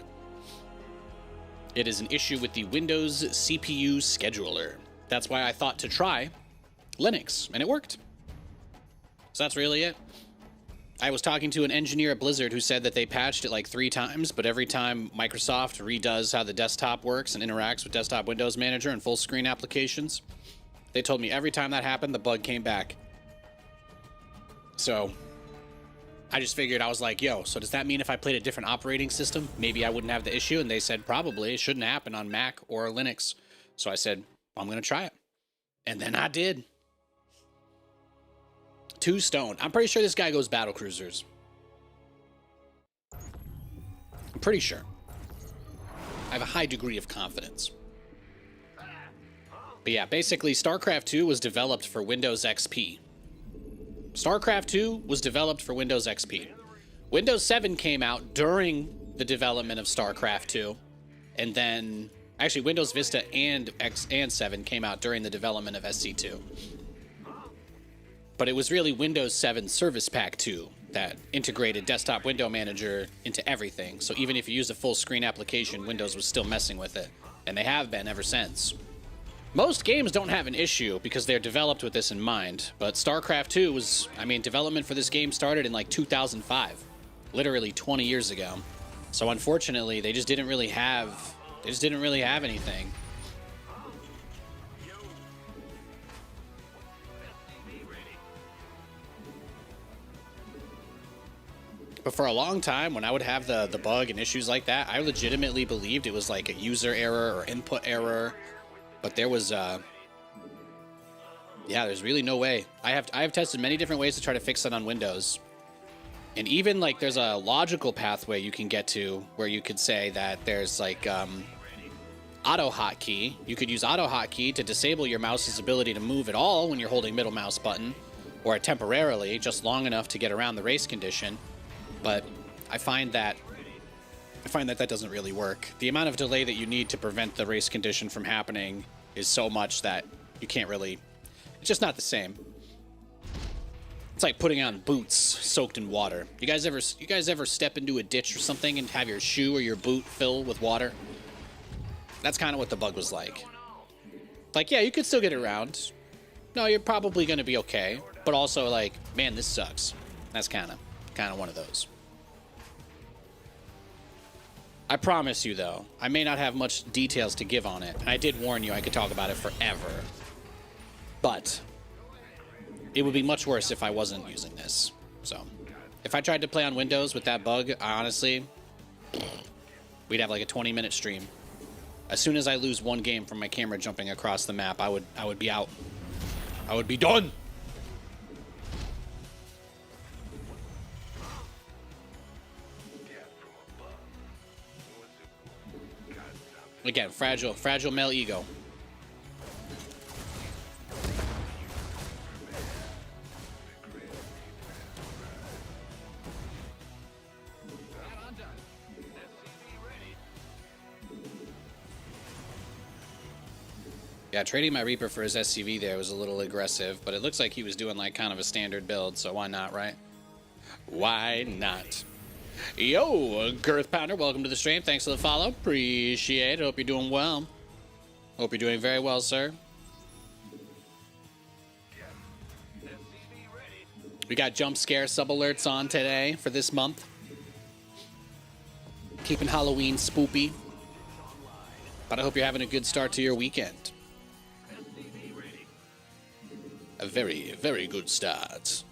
It is an issue with the Windows CPU scheduler. That's why I thought to try Linux, and it worked. So that's really it. I was talking to an engineer at Blizzard who said that they patched it like 3 times, but every time Microsoft redoes how the desktop works and interacts with Desktop Windows Manager and full screen applications, they told me every time that happened, the bug came back. So I just figured, I was like, yo, so does that mean if I played a different operating system, maybe I wouldn't have the issue? And they said, probably. It shouldn't happen on Mac or Linux. So I said, I'm going to try it. And then I did. 2 stone. I'm pretty sure this guy goes battle cruisers. I'm pretty sure. I have a high degree of confidence. But yeah, basically, StarCraft 2 was developed for Windows XP. StarCraft 2 was developed for Windows XP. Windows 7 came out during the development of StarCraft 2, and then Actually, Windows Vista and X and 7 came out during the development of SC2. But it was really Windows 7 Service Pack 2 that integrated Desktop Window Manager into everything. So even if you use a full screen application, Windows was still messing with it. And they have been ever since. Most games don't have an issue because they're developed with this in mind. But StarCraft 2 was, I mean, development for this game started in like 2005. Literally 20 years ago. So unfortunately, they just didn't really have anything. But for a long time, when I would have the bug and issues like that, I legitimately believed it was like a user error or input error. But there was, yeah, there's really no way. I have tested many different ways to try to fix it on Windows. And even like there's a logical pathway you can get to where you could say that there's like auto hotkey. You could use auto hotkey to disable your mouse's ability to move at all when you're holding middle mouse button, or temporarily, just long enough to get around the race condition. But I find that that doesn't really work. The amount of delay that you need to prevent the race condition from happening is so much that you can't really. It's just not the same. It's like putting on boots soaked in water. You guys ever step into a ditch or something and have your shoe or your boot fill with water? That's kind of what the bug was like. Like, yeah, you could still get around. No, you're probably going to be okay. But also like, man, this sucks. That's kind of one of those. I promise you, though, I may not have much details to give on it. And I did warn you I could talk about it forever. But it would be much worse if I wasn't using this. So, if I tried to play on Windows with that bug, honestly, we'd have like a 20-minute stream. As soon as I lose one game from my camera jumping across the map, I would be out. I would be done. Again, fragile male ego. Yeah, trading my Reaper for his SCV there was a little aggressive, but it looks like he was doing like kind of a standard build, so why not, right? Why not? Yo, Girth Pounder, welcome to the stream. Thanks for the follow. Appreciate it. Hope you're doing well. Hope you're doing very well, sir. We got jump scare sub alerts on today for this month. Keeping Halloween spoopy. But I hope you're having a good start to your weekend. A very, very good start.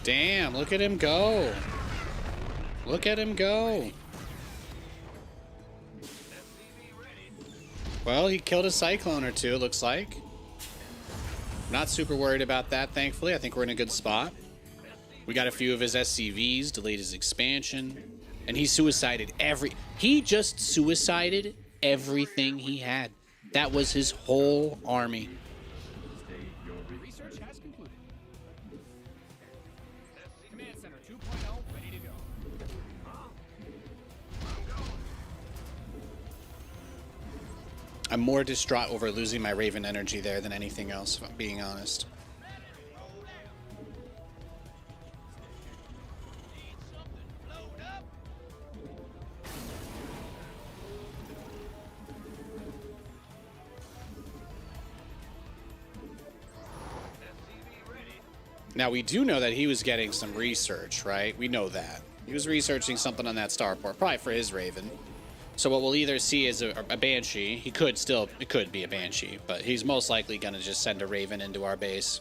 Damn, look at him go. Look at him go. Well, he killed a Cyclone or two, looks like. Not super worried about that, thankfully. I think we're in a good spot. We got a few of his SCVs, delayed his expansion. And he suicided he just suicided everything he had. That was his whole army. Research has concluded. Command Center 2.0 ready to go. I'm more distraught over losing my Raven energy there than anything else, if I'm being honest. Now, we do know that he was getting some research, right? We know that. He was researching something on that starport, probably for his Raven. So what we'll either see is a Banshee. It could be a Banshee, but he's most likely going to just send a Raven into our base.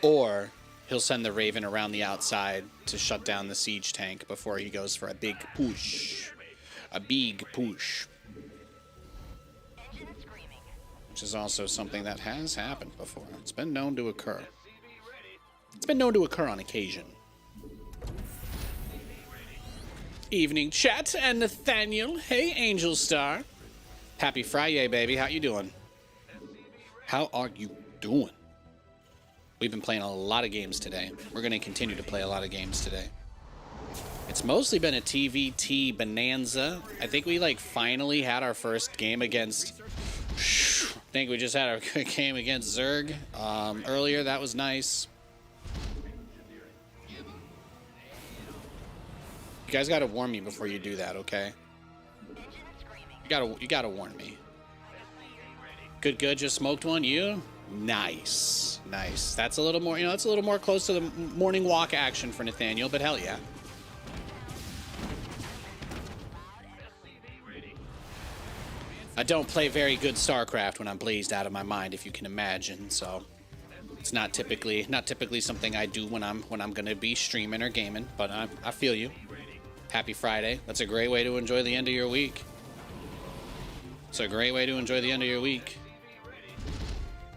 Or he'll send the Raven around the outside to shut down the siege tank before he goes for a big push. A big push. Which is also something that has happened before. It's been known to occur. It's been known to occur on occasion. Evening chat and Nathaniel. Hey, Angel Star. Happy Friday, baby. How you doing? How are you doing? We've been playing a lot of games today. We're going to continue to play a lot of games today. It's mostly been a TVT bonanza. I think we finally had our first game against... I think we just had our game against Zerg earlier. That was nice. You guys gotta warn me before you do that, okay? You gotta warn me. Good, just smoked one. You? Nice. That's a little more, that's a little more close to the morning walk action for Nathaniel, but hell yeah. I don't play very good Starcraft when I'm blazed out of my mind, if you can imagine, so it's not typically something I do when I'm gonna be streaming or gaming, but I feel you. Happy Friday. That's a great way to enjoy the end of your week. It's a great way to enjoy the end of your week.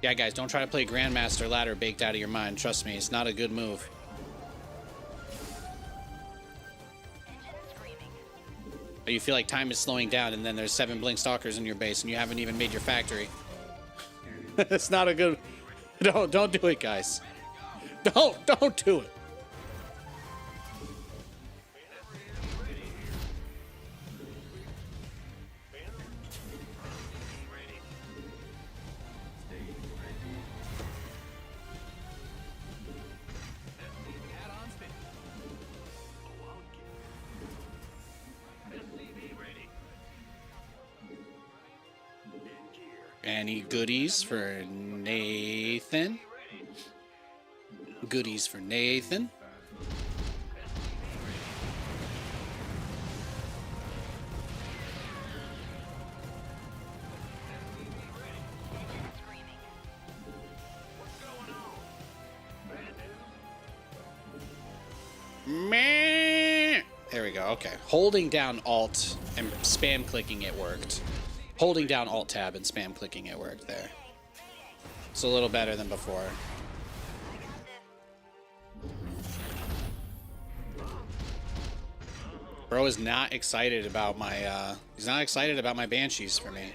Yeah, guys, don't try to play Grandmaster Ladder baked out of your mind. Trust me, it's not a good move. But you feel like time is slowing down and then there's 7 Blink Stalkers in your base and you haven't even made your factory. It's not a good... Don't do it, guys. Don't do it. Any goodies for Nathan? Goodies for Nathan. Meh. There we go. Okay. Holding down Alt and spam clicking it worked. Holding down Alt Tab and spam clicking it worked there. It's a little better than before. Bro is not excited about my he's not excited about my Banshees for me.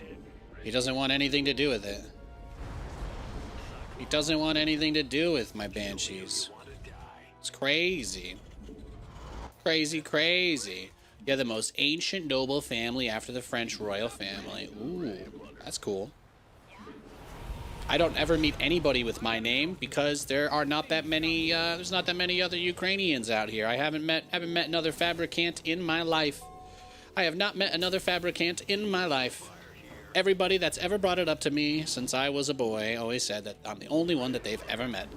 He doesn't want anything to do with it. He doesn't want anything to do with my Banshees. It's crazy. Crazy. Yeah, the most ancient noble family after the French royal family. Ooh, that's cool. I don't ever meet anybody with my name because there are not that many. There's not that many other Ukrainians out here. I haven't met another fabricant in my life. I have not met another fabricant in my life. Everybody that's ever brought it up to me since I was a boy always said that I'm the only one that they've ever met.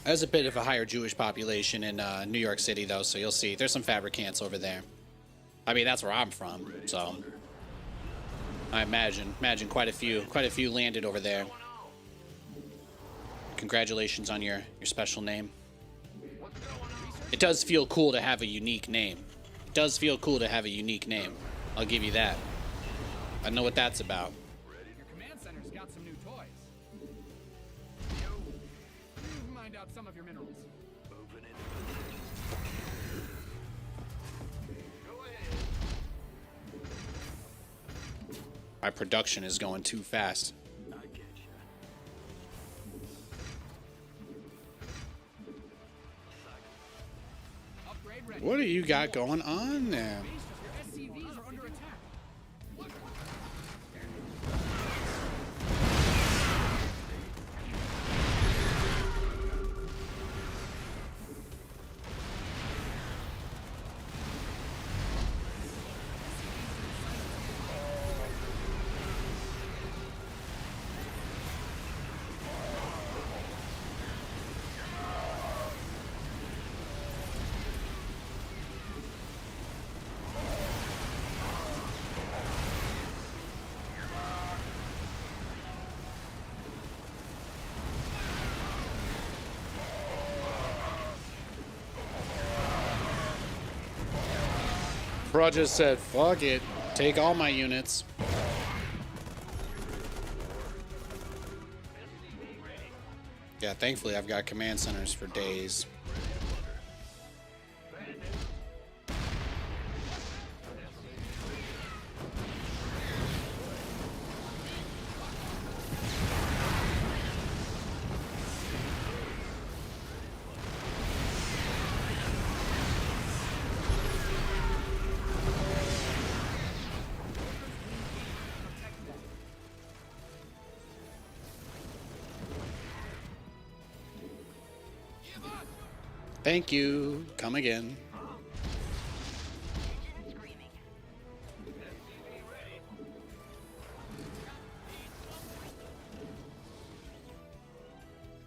There's a bit of a higher Jewish population in New York City, though, so you'll see. There's some fabricants over there. I mean, that's where I'm from, so I imagine quite a few landed over there. Congratulations on your special name. It does feel cool to have a unique name. It does feel cool to have a unique name. I'll give you that. I know what that's about. Your command center's got some new toys. Mind out some of your minerals. My production is going too fast. Upgrade ready. What do you got going on there? Your SCVs are under attack. Bro just said, fuck it. Take all my units. Yeah, thankfully I've got command centers for days. Thank you. Come again.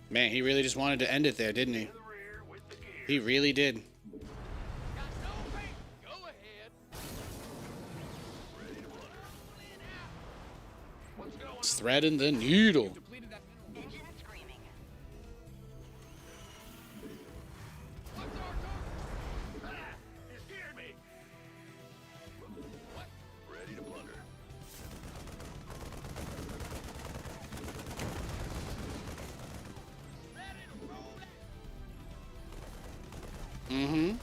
Man, he really just wanted to end it there, didn't he? He really did. It's threading the needle. Mm-hmm.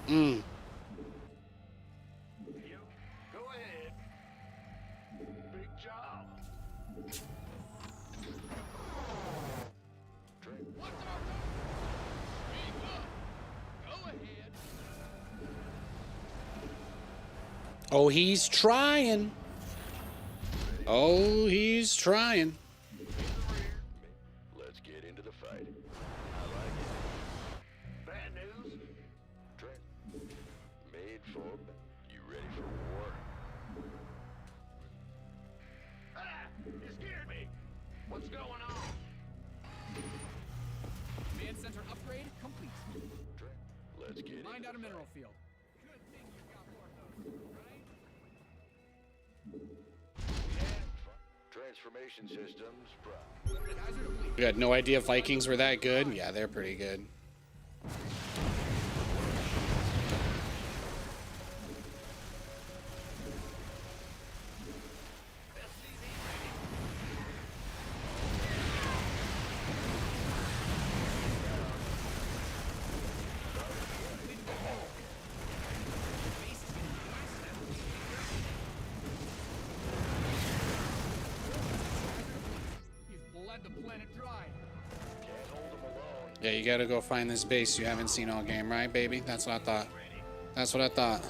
Mm. Go ahead. Big job. Oh, he's trying. Oh, he's trying. Let's get into the fight. I like it. Bad news? Trent, made for. You ready for war? Ah! You scared me! What's going on? Command center upgrade complete. Trent, let's get Find into out a the mineral fight. field. Good thing you've got more of those, right? Transformation systems, Guys are depleted. You had no idea Vikings were that good? Yeah, they're pretty good. You've bled the planet dry. can't hold them alone. Yeah, you gotta go find this base you haven't seen all game, right, baby? That's what I thought. That's what I thought.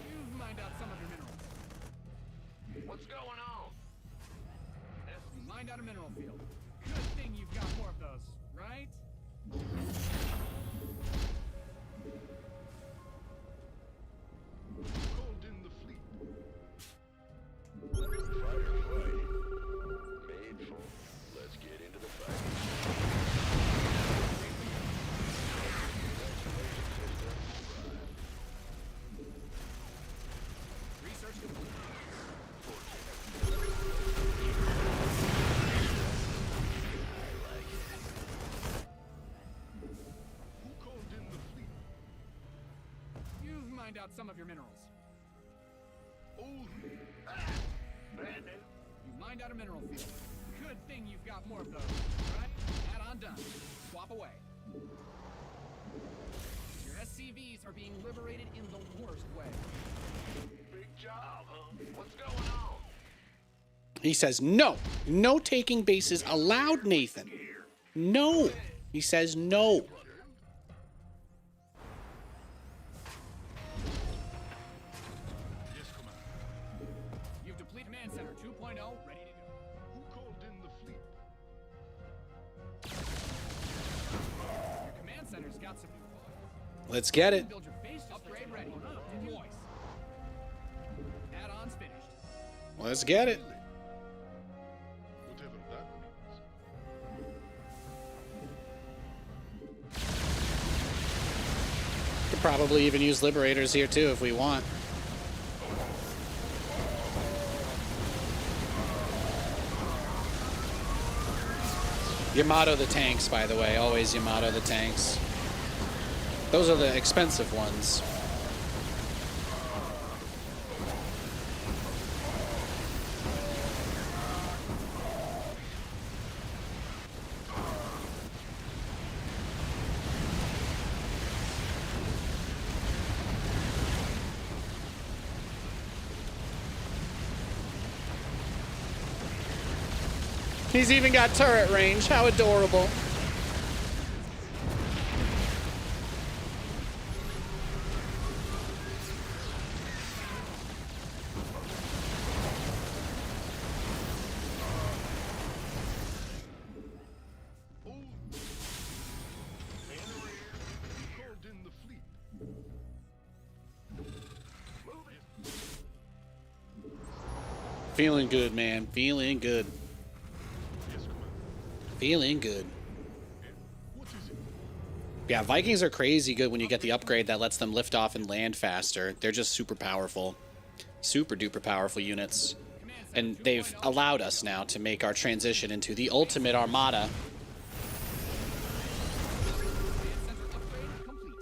You've mined out some of your minerals. What's going on? You mined out a mineral field. Good thing you've got more of those, right? Called in the fleet. Firefight. Made for. Let's get into the fight. mined out some of your minerals. Bad news. You mined out a mineral field. Good thing you've got more of those, right? Add-on done. Swap away. Your SCVs are being liberated in the worst way. Big job, huh? What's going on? He says, no. No taking bases allowed, Nathan. No. He says no. You've depleted Command Center 2.0, ready to go. Who called in the fleet? Your command center's got some new files. Let's get it. Build your base upgrade ready. Invoice. Add-ons finished. Let's get it. Whatever that Could probably even use liberators here too if we want. Yamato the tanks, by the way. Always Yamato the tanks. Those are the expensive ones. He's even got turret range. How adorable. called in the fleet. Feeling good, man. Feeling good. Yes, Commander. Feeling good. What is it? Yeah, Vikings are crazy good when you get the upgrade that lets them lift off and land faster. They're just super powerful. Super duper powerful units. And they've allowed us now to make our transition into the ultimate armada. Center upgrade complete.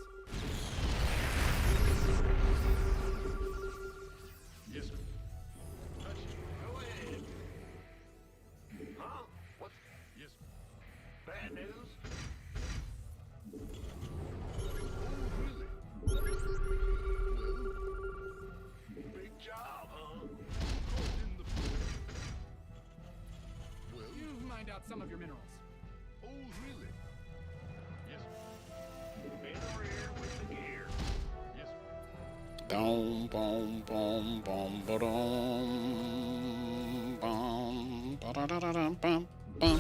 Yes, touch it. Go ahead. Huh? What? Yes. Bad news? Oh, really? Big job, huh? Who called in the fleet? Well, You've mined out some of your minerals. oh, really? Yes. In the rear with the gear. Yes. Boom, boom, boom, boom, ba-dum, bum, ba-da-da-da-dum, bum, bum.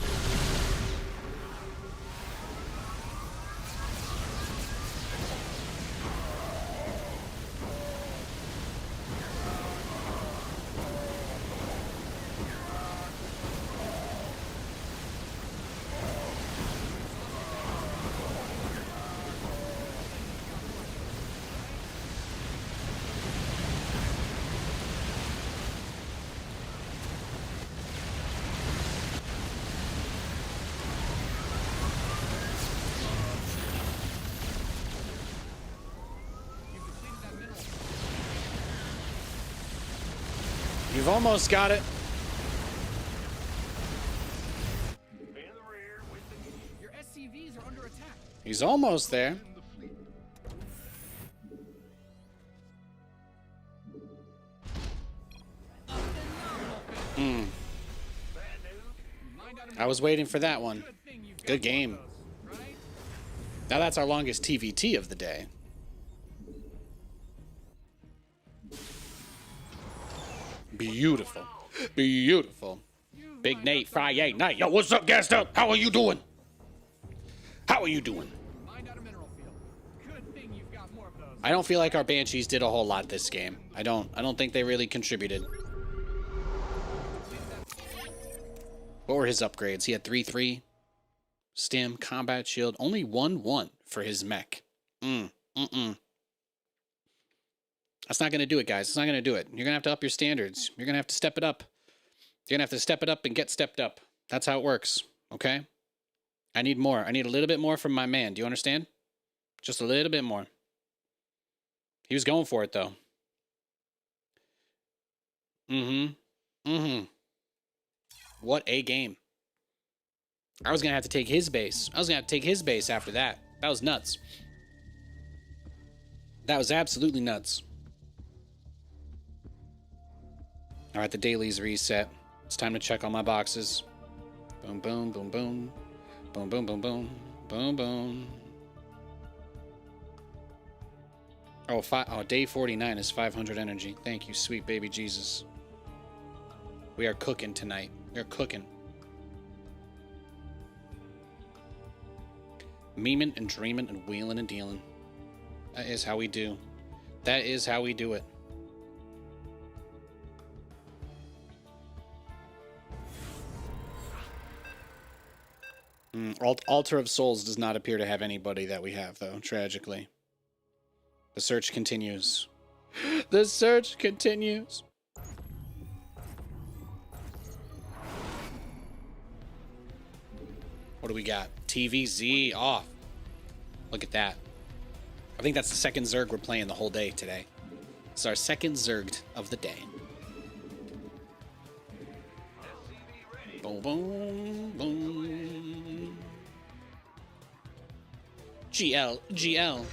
You've depleted that mineral. You've almost got it. In the rear with the gear. Your SCVs are under attack. He's almost there. In the fleet. Bad news. Bad news? You mined out a I was waiting for that one. good thing you've got Good more of game. those, right? Now that's our longest TVT of the day. Beautiful. Beautiful. You've Big mined Nate out some of Friday your night. Yo, what's up, gassed up? How are you doing? How are you doing? mined out a mineral field. Good thing you've got more of those. I don't feel like our Banshees did a whole lot this game. I don't think they really contributed. What were his upgrades? He had 3-3. Stim, combat shield. Only 1-1 for his mech. That's not going to do it, guys. It's not going to do it. You're going to have to up your standards. You're going to have to step it up. You're going to have to step it up and get stepped up. That's how it works, okay? I need more. I need a little bit more from my man. Do you understand? Just a little bit more. He was going for it, though. What a game. I was going to have to take his base. I was going to have to take his base after that. That was nuts. That was absolutely nuts. All right, the daily's reset. It's time to check all my boxes. Boom, boom, boom, boom. Boom, boom, boom, boom. Boom, boom. Oh, day 49 is 500 energy. Thank you, sweet baby Jesus. We are cooking tonight. We are cooking. Memeing and dreaming and wheeling and dealing. That is how we do. That is how we do it. Altar of Souls does not appear to have anybody that we have, though, tragically. The search continues. The search continues. What do we got? TVZ off. Look at that. I think that's the second Zerg we're playing the whole day today. It's our second Zerg of the day. Boom, boom, boom. GL, GL.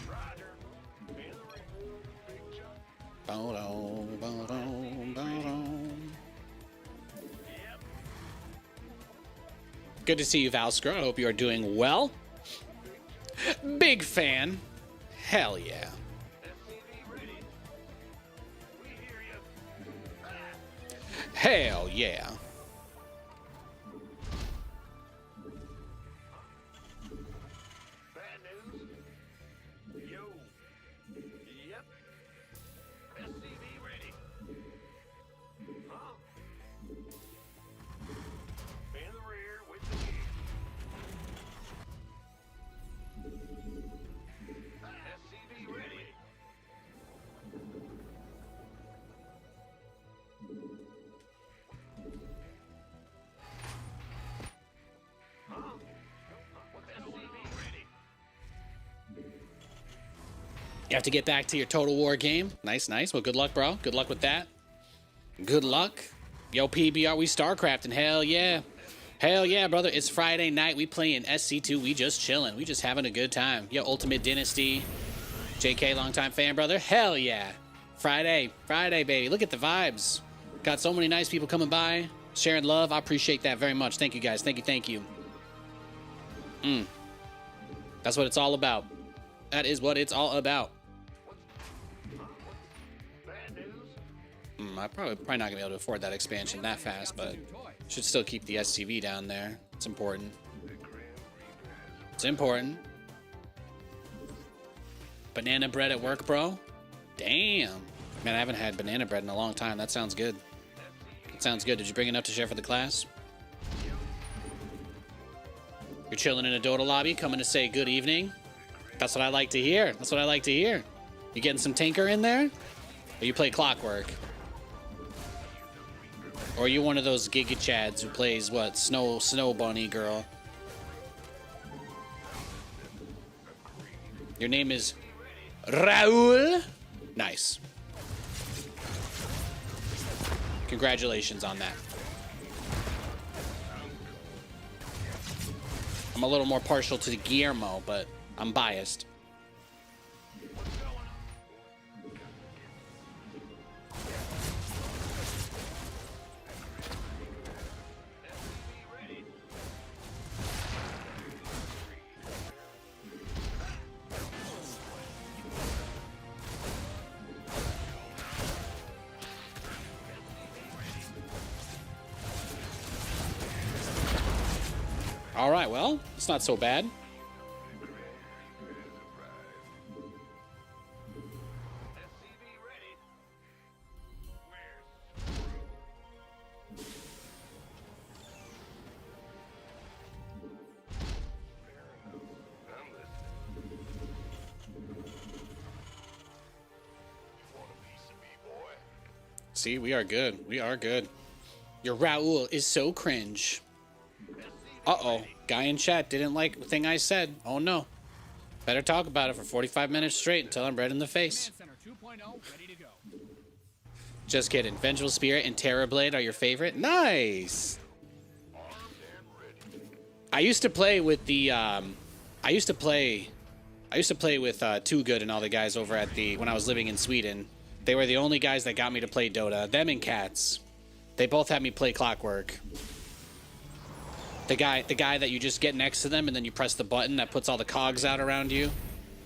Good to see you, Valskra. I hope you are doing well. Big fan. Hell yeah. Hell yeah. Bad news? Yo. Yep. SCV ready. Huh? In the rear with the gear. SCV ready. Huh? SCV ready. You have to get back to your Total War game. Nice, nice. Well, good luck, bro. Good luck with that. Good luck. Yo, PBR, we Starcrafting. Hell yeah. Hell yeah, brother. It's Friday night. We playing SC2. We just chilling. We just having a good time. Yo, Ultimate Dynasty. JK, longtime fan, brother. Hell yeah. Friday. Friday, baby. Look at the vibes. Got so many nice people coming by. Sharing love. I appreciate that very much. Thank you, guys. Thank you, thank you. That's what it's all about. That is what it's all about. Bad news? I'm probably not gonna be able to afford that expansion that fast, but should still keep the SCV down there. It's important. It's important. Banana bread at work, bro? Damn. Man, I haven't had banana bread in a long time. That sounds good. That sounds good. Did you bring enough to share for the class? You're chilling in a Dota lobby, coming to say good evening. That's what I like to hear. That's what I like to hear. You getting some tinker in there? Or you play Clockwork? Or are you one of those Giga Chads who plays, what, Snow Bunny Girl? Your name is Raul? Nice. Congratulations on that. I'm a little more partial to Guillermo, but I'm biased. All right, well, it's not so bad. See, we are good. We are good. Your Raul is so cringe. Uh-oh. Guy in chat didn't like the thing I said. Oh, no. Better talk about it for 45 minutes straight until I'm red in the face. Command center 2.0 ready to go. Just kidding. Vengeful Spirit and Terrorblade are your favorite? Nice! I used to play with the, I used to play with Too Good and all the guys over at when I was living in Sweden. They were the only guys that got me to play Dota. Them and Cats. They both had me play Clockwork. The guy that you just get next to them and then you press the button that puts all the cogs out around you.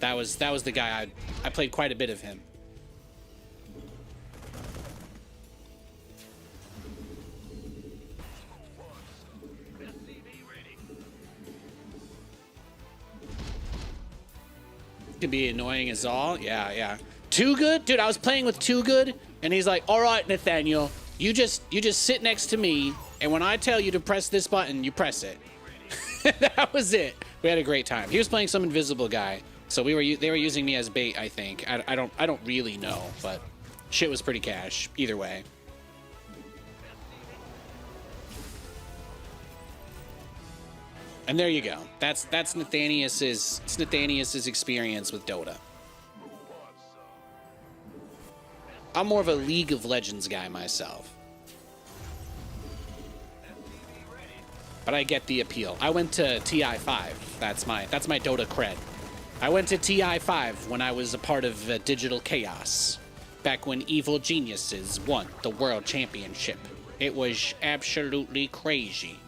That was the guy I played quite a bit of him. Can be annoying as all. Yeah. Too Good? Dude, I was playing with Too Good, and he's like, all right, Nathaniel, you just sit next to me, and when I tell you to press this button, you press it. That was it. We had a great time. He was playing some invisible guy, so they were using me as bait, I think. I don't really know, but shit was pretty cash either way. And there you go. That's Nathanias's experience with Dota. I'm more of a League of Legends guy myself. But I get the appeal. I went to TI5. That's my Dota cred. I went to TI5 when I was a part of Digital Chaos. Back when Evil Geniuses won the World Championship. It was absolutely crazy.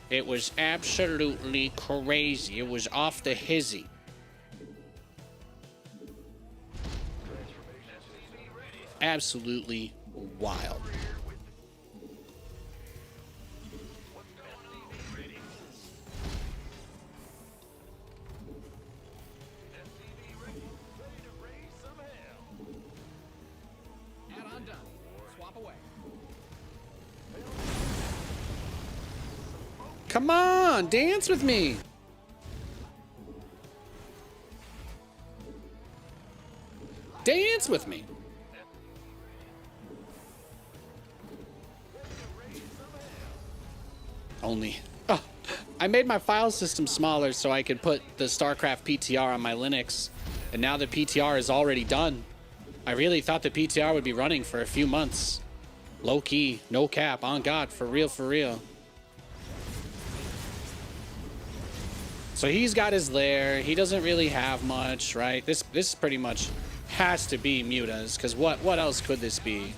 It was absolutely crazy. It was off the hizzy. Absolutely wild. Add-on done. Swap away. Come on, dance with me. Dance with me. Only. Oh, I made my file system smaller so I could put the Starcraft PTR on my Linux. And now the PTR is already done. I really thought the PTR would be running for a few months. Low key, no cap, on God, for real, for real. So he's got his lair. He doesn't really have much, right? This pretty much has to be Muta's, because what else could this be?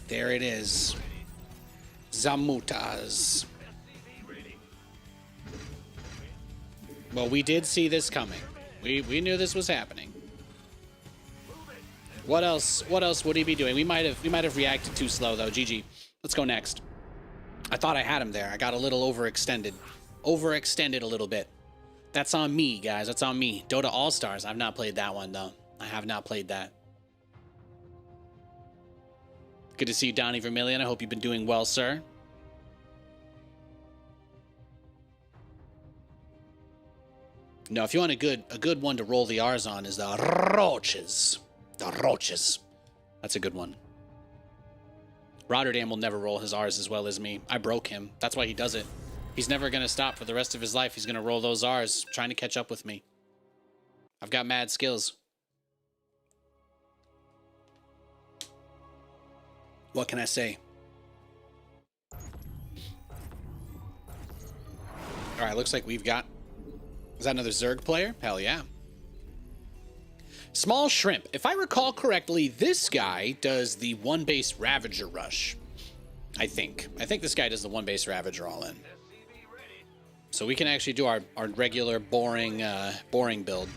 There it is. Zamutas. Well, we did see this coming. We knew this was happening. What else would he be doing? We might have reacted too slow though. GG. Let's go next. I thought I had him there. I got a little overextended. Overextended a little bit. That's on me, guys. That's on me. Dota All-Stars. I've not played that one though. I have not played that. Good to see you, Donnie Vermillion. I hope you've been doing well, sir. No, if you want a good one to roll the R's on is the Roaches. The Roaches. That's a good one. Rotterdam will never roll his R's as well as me. I broke him. That's why he does it. He's never going to stop for the rest of his life. He's going to roll those R's, trying to catch up with me. I've got mad skills. What can I say? All right, looks like we've got... Is that another Zerg player? Hell yeah. Small Shrimp. If I recall correctly, this guy does the one-base Ravager rush. I think this guy does the one-base Ravager all in. So we can actually do our regular boring build.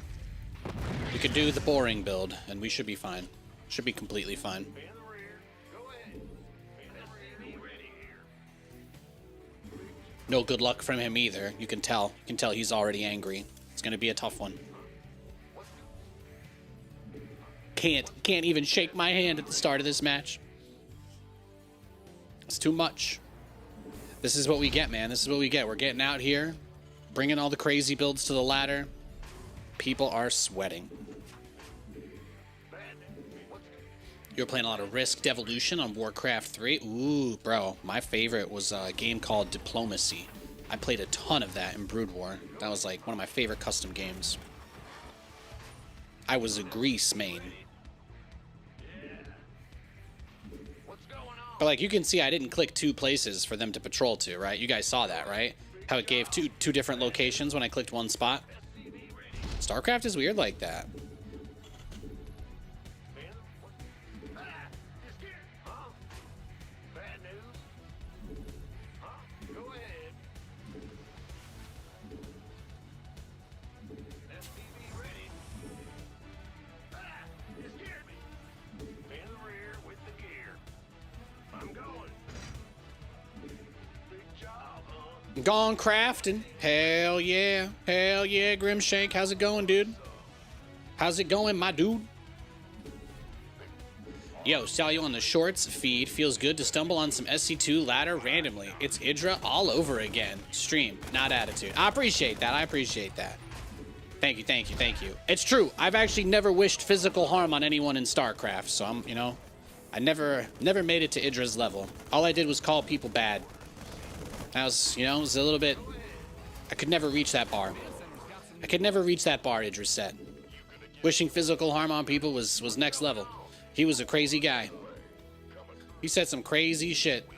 We could do the boring build, and we should be fine. Should be completely fine. In the rear. Go ahead. SCV ready here. No good luck from him either. You can tell. You can tell he's already angry. It's gonna be a tough one. Can't even shake my hand at the start of this match. It's too much. This is what we get, man. This is what we get. We're getting out here, bringing all the crazy builds to the ladder. People are sweating. You're playing a lot of Risk Devolution on Warcraft 3. Ooh, bro. My favorite was a game called Diplomacy. I played a ton of that in Brood War. That was like one of my favorite custom games. I was a Greece main. But like you can see I didn't click 2 places for them to patrol to, right? You guys saw that, right? How it gave two different locations when I clicked one spot. Starcraft is weird like that. Bad news? Huh? Go ahead. SCV ready. You scared me. In the rear with the gear. I'm going. Big job, huh? Gone crafting. Hell yeah. Hell yeah, Grimshake. How's it going, dude? How's it going, my dude? Yo, saw you on the shorts feed. Feels good to stumble on some SC2 ladder randomly. It's Idra all over again. Stream, not attitude. I appreciate that. I appreciate that. Thank you, thank you, thank you. It's true. I've actually never wished physical harm on anyone in StarCraft, so I'm, you know, I never made it to Idra's level. All I did was call people bad. That was, you know, it was a little bit... I could never reach that bar. I could never reach that bar Idra set. Wishing physical harm on people was next level. He was a crazy guy. He said some crazy shit.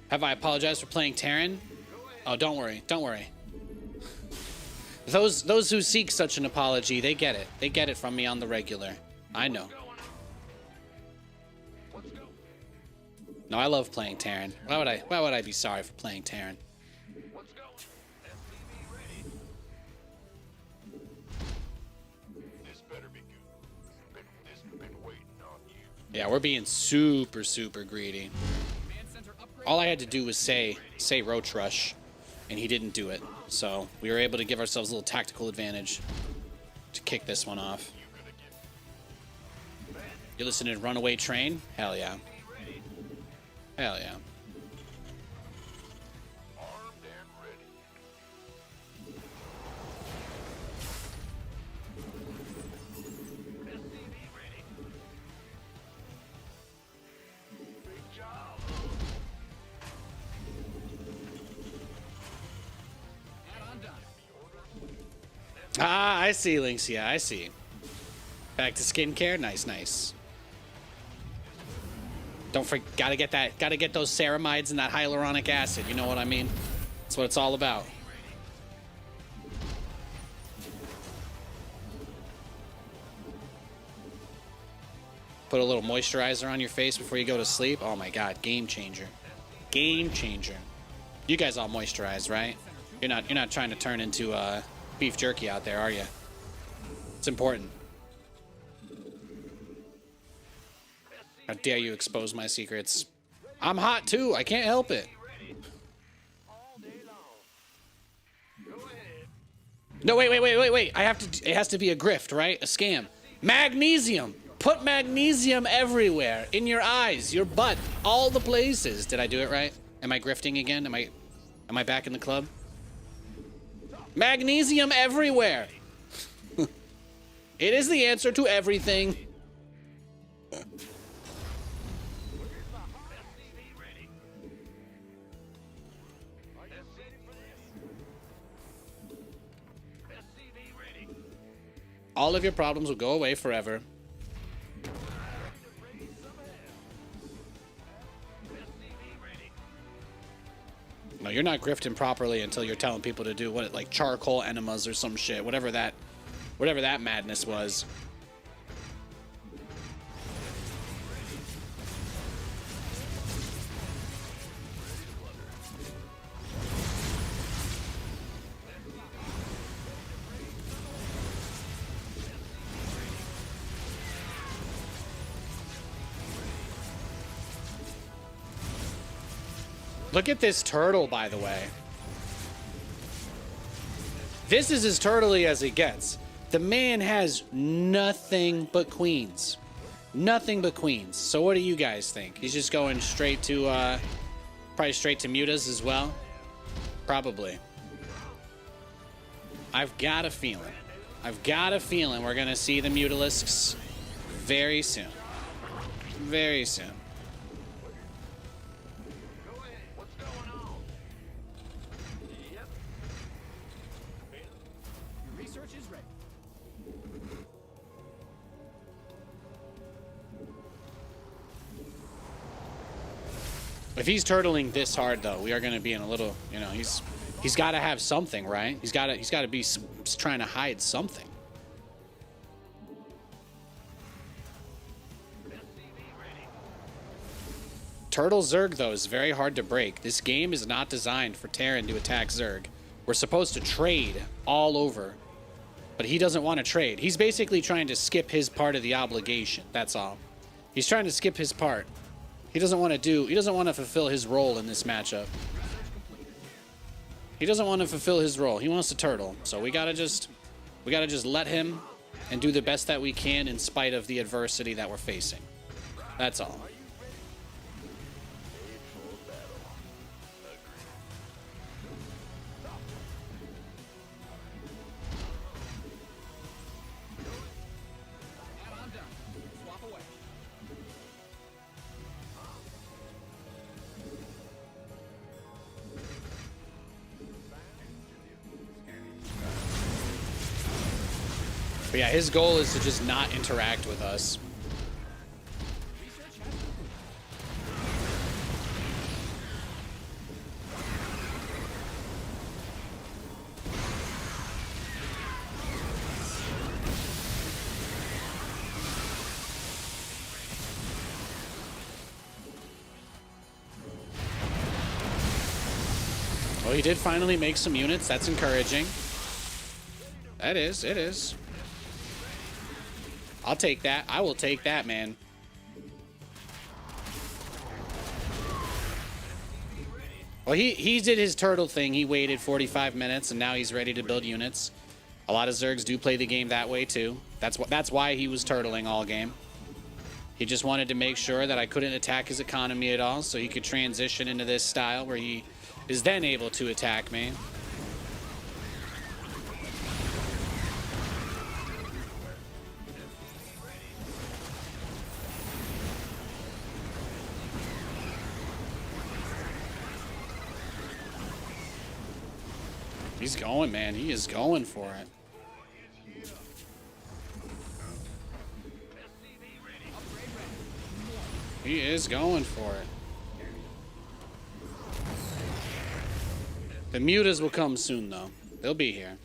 Have I apologized for playing Terran? Oh, don't worry. Don't worry. Those who seek such an apology, they get it. They get it from me on the regular. I know. No, I love playing Terran. Why would I be sorry for playing Terran? Let's go. SCV ready. This better be good. Been waiting on you. Yeah, we're being super greedy. All I had to do was say Roach Rush, and he didn't do it. So we were able to give ourselves a little tactical advantage to kick this one off. You listening to Runaway Train? Hell yeah. Hell yeah. Armed and ready. SCV ready. Big job. And I'm done. Ah, I see, Lynx. Yeah, I see. Back to skincare. Nice, nice. Don't forget, gotta get those ceramides and that hyaluronic acid. You know what I mean? That's what it's all about. Put a little moisturizer on your face before you go to sleep. Oh my God, game changer. Game changer. You guys all moisturize, right? You're not trying to turn into beef jerky out there, are you? It's important. How dare you expose my secrets? I'm hot too. I can't help it. All day long. Go ahead. No, wait. I have to. It has to be a grift, right? A scam. Magnesium. Put magnesium everywhere. In your eyes, your butt, all the places. Did I do it right? Am I grifting again? Am I back in the club? Magnesium everywhere. It is the answer to everything. SCV ready. Are you ready for this? SCV ready. All of your problems will go away forever. SCV ready. No, you're not grifting properly until you're telling people to do what, like charcoal enemas or some shit, whatever that madness was. Look at this turtle, by the way. This is as turtley as it gets. The man has nothing but queens. Nothing but queens. So what do you guys think? He's just going straight to, probably straight to mutas as well? Probably. I've got a feeling. I've got a feeling we're going to see the mutalisks very soon. Very soon. Go ahead. What's going on? Yep. Your research is ready. If he's turtling this hard, though, we are going to be in a little, you know, he's got to have something, right? He's got to be trying to hide something. Turtle Zerg, though, is very hard to break. This game is not designed for Terran to attack Zerg. We're supposed to trade all over, but he doesn't want to trade. He's basically trying to skip his part of the obligation. That's all. He's trying to skip his part. He doesn't want to fulfill his role in this matchup. He doesn't want to fulfill his role. He wants to turtle. So we gotta just let him and do the best that we can in spite of the adversity that we're facing. That's all. And I'm done. Swap away. But yeah, his goal is to just not interact with us. Research has concluded. Oh, he did finally make some units. That's encouraging. That is. It is. I'll take that. I will take that, man. Well, he did his turtle thing. He waited 45 minutes, and now he's ready to build units. A lot of Zergs do play the game that way, too. That's why he was turtling all game. He just wanted to make sure that I couldn't attack his economy at all, so he could transition into this style where he is then able to attack me. He's going, man. He is going for it. He is going for it. The mutas will come soon, though. They'll be here.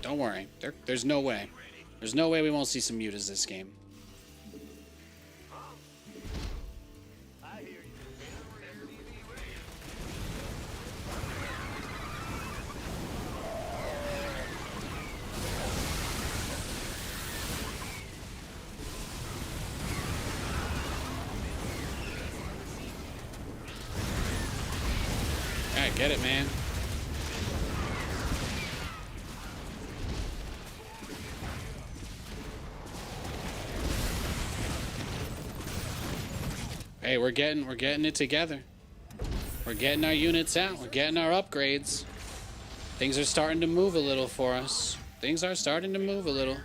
Don't worry. There's no way. There's no way we won't see some mutas this game. All right, get it, man. Hey, we're getting it together. We're getting our units out. We're getting our upgrades. Things are starting to move a little for us. Things are starting to move a little.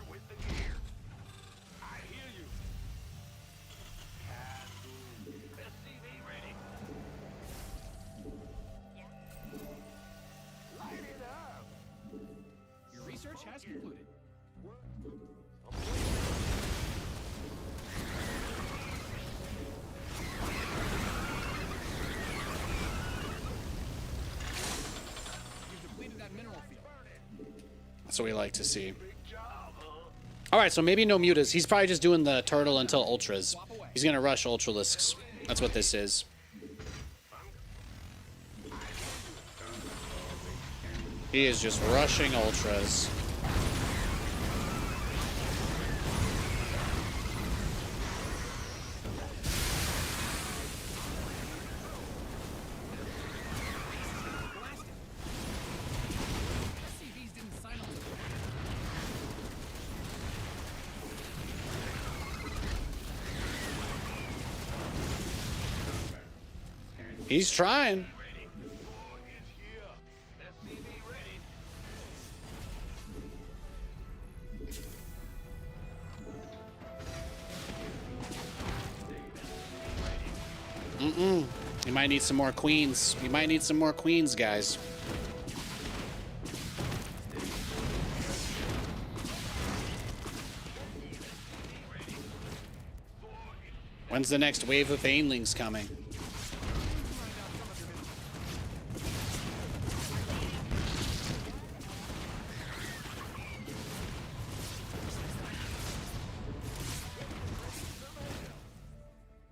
Your research has concluded. You've depleted that mineral field. That's what we like to see. All right, so maybe no mutas. He's probably just doing the turtle until ultras. He's gonna rush ultralisks. That's what this is. He is just rushing ultras. He's trying. You might need some more queens. You might need some more queens, guys. When's the next wave of Banelings coming?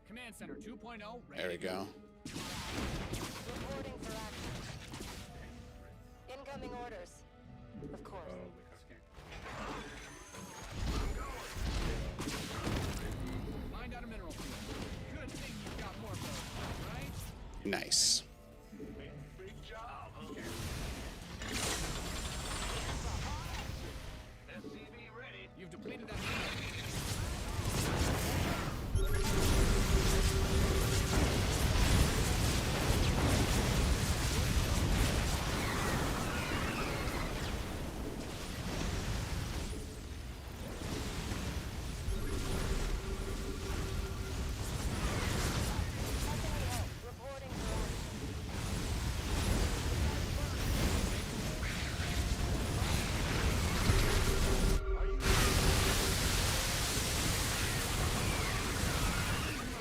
Command Center 2.0 ready. There we go. Reporting for action. Incoming orders. Of course. Find out a mineral field. Good thing you've got more of those, right? Nice. Big job, huh? SCV ready. You've depleted that mineral. Reporting for action.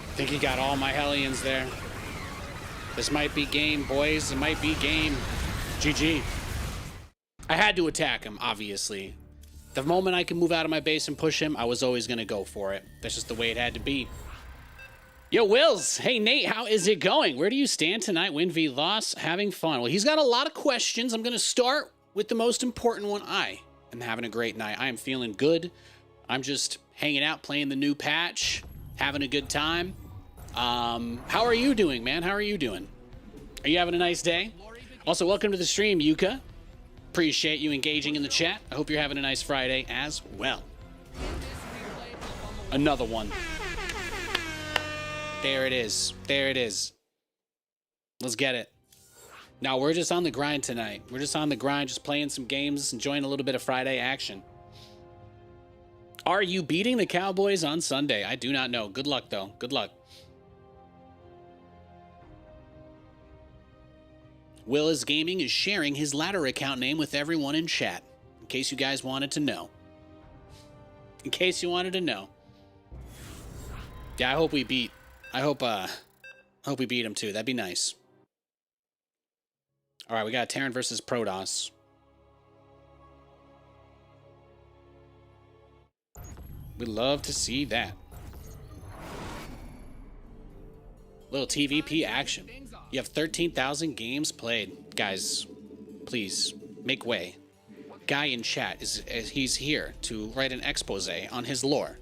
I think he got all my Hellions there. This might be game, boys. It might be game. GG. I had to attack him, obviously. The moment I could move out of my base and push him, I was always going to go for it. That's just the way it had to be. Yo, Wills. Hey, Nate, how is it going? Where do you stand tonight? Win v loss? Having fun. Well, he's got a lot of questions. I'm going to start with the most important one. I am having a great night. I am feeling good. I'm just hanging out, playing the new patch, having a good time. How are you doing, man? How are you doing? Are you having a nice day? Also, welcome to the stream, Yuka. Appreciate you engaging in the chat. I hope you're having a nice Friday as well. Another one. There it is. There it is. Let's get it. Now, we're just on the grind tonight. We're just on the grind, just playing some games, enjoying a little bit of Friday action. Are you beating the Cowboys on Sunday? I do not know. Good luck, though. Good luck. Will is Gaming is sharing his ladder account name with everyone in chat, in case you guys wanted to know. In case you wanted to know. Yeah, I hope we beat. I hope we beat him too. That'd be nice. All right, we got Terran versus Protoss. We'd love to see that. Little TVP action. You have 13,000 games played. Guys, please, make way. Guy in chat, he's here to write an expose on his lore.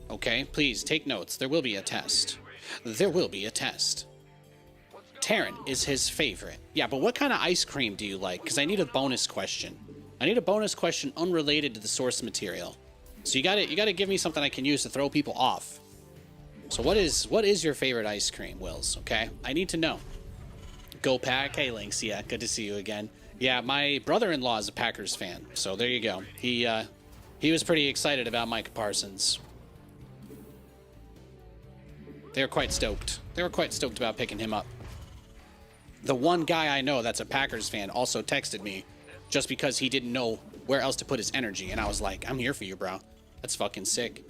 Okay, please, take notes. There will be a test. There will be a test. Terran is his favorite. Yeah, but what kind of ice cream do you like? Because I need a bonus question. I need a bonus question unrelated to the source material. So you gotta give me something I can use to throw people off. So what is your favorite ice cream, Wills? Okay, I need to know. Go Pack. Hey, Lynx. Yeah, good to see you again. Yeah, my brother-in-law is a Packers fan, so there you go. He was pretty excited about Micah Parsons. They were quite stoked. They were quite stoked about picking him up. The one guy I know that's a Packers fan also texted me just because he didn't know where else to put his energy, and I was like, I'm here for you, bro. That's fucking sick.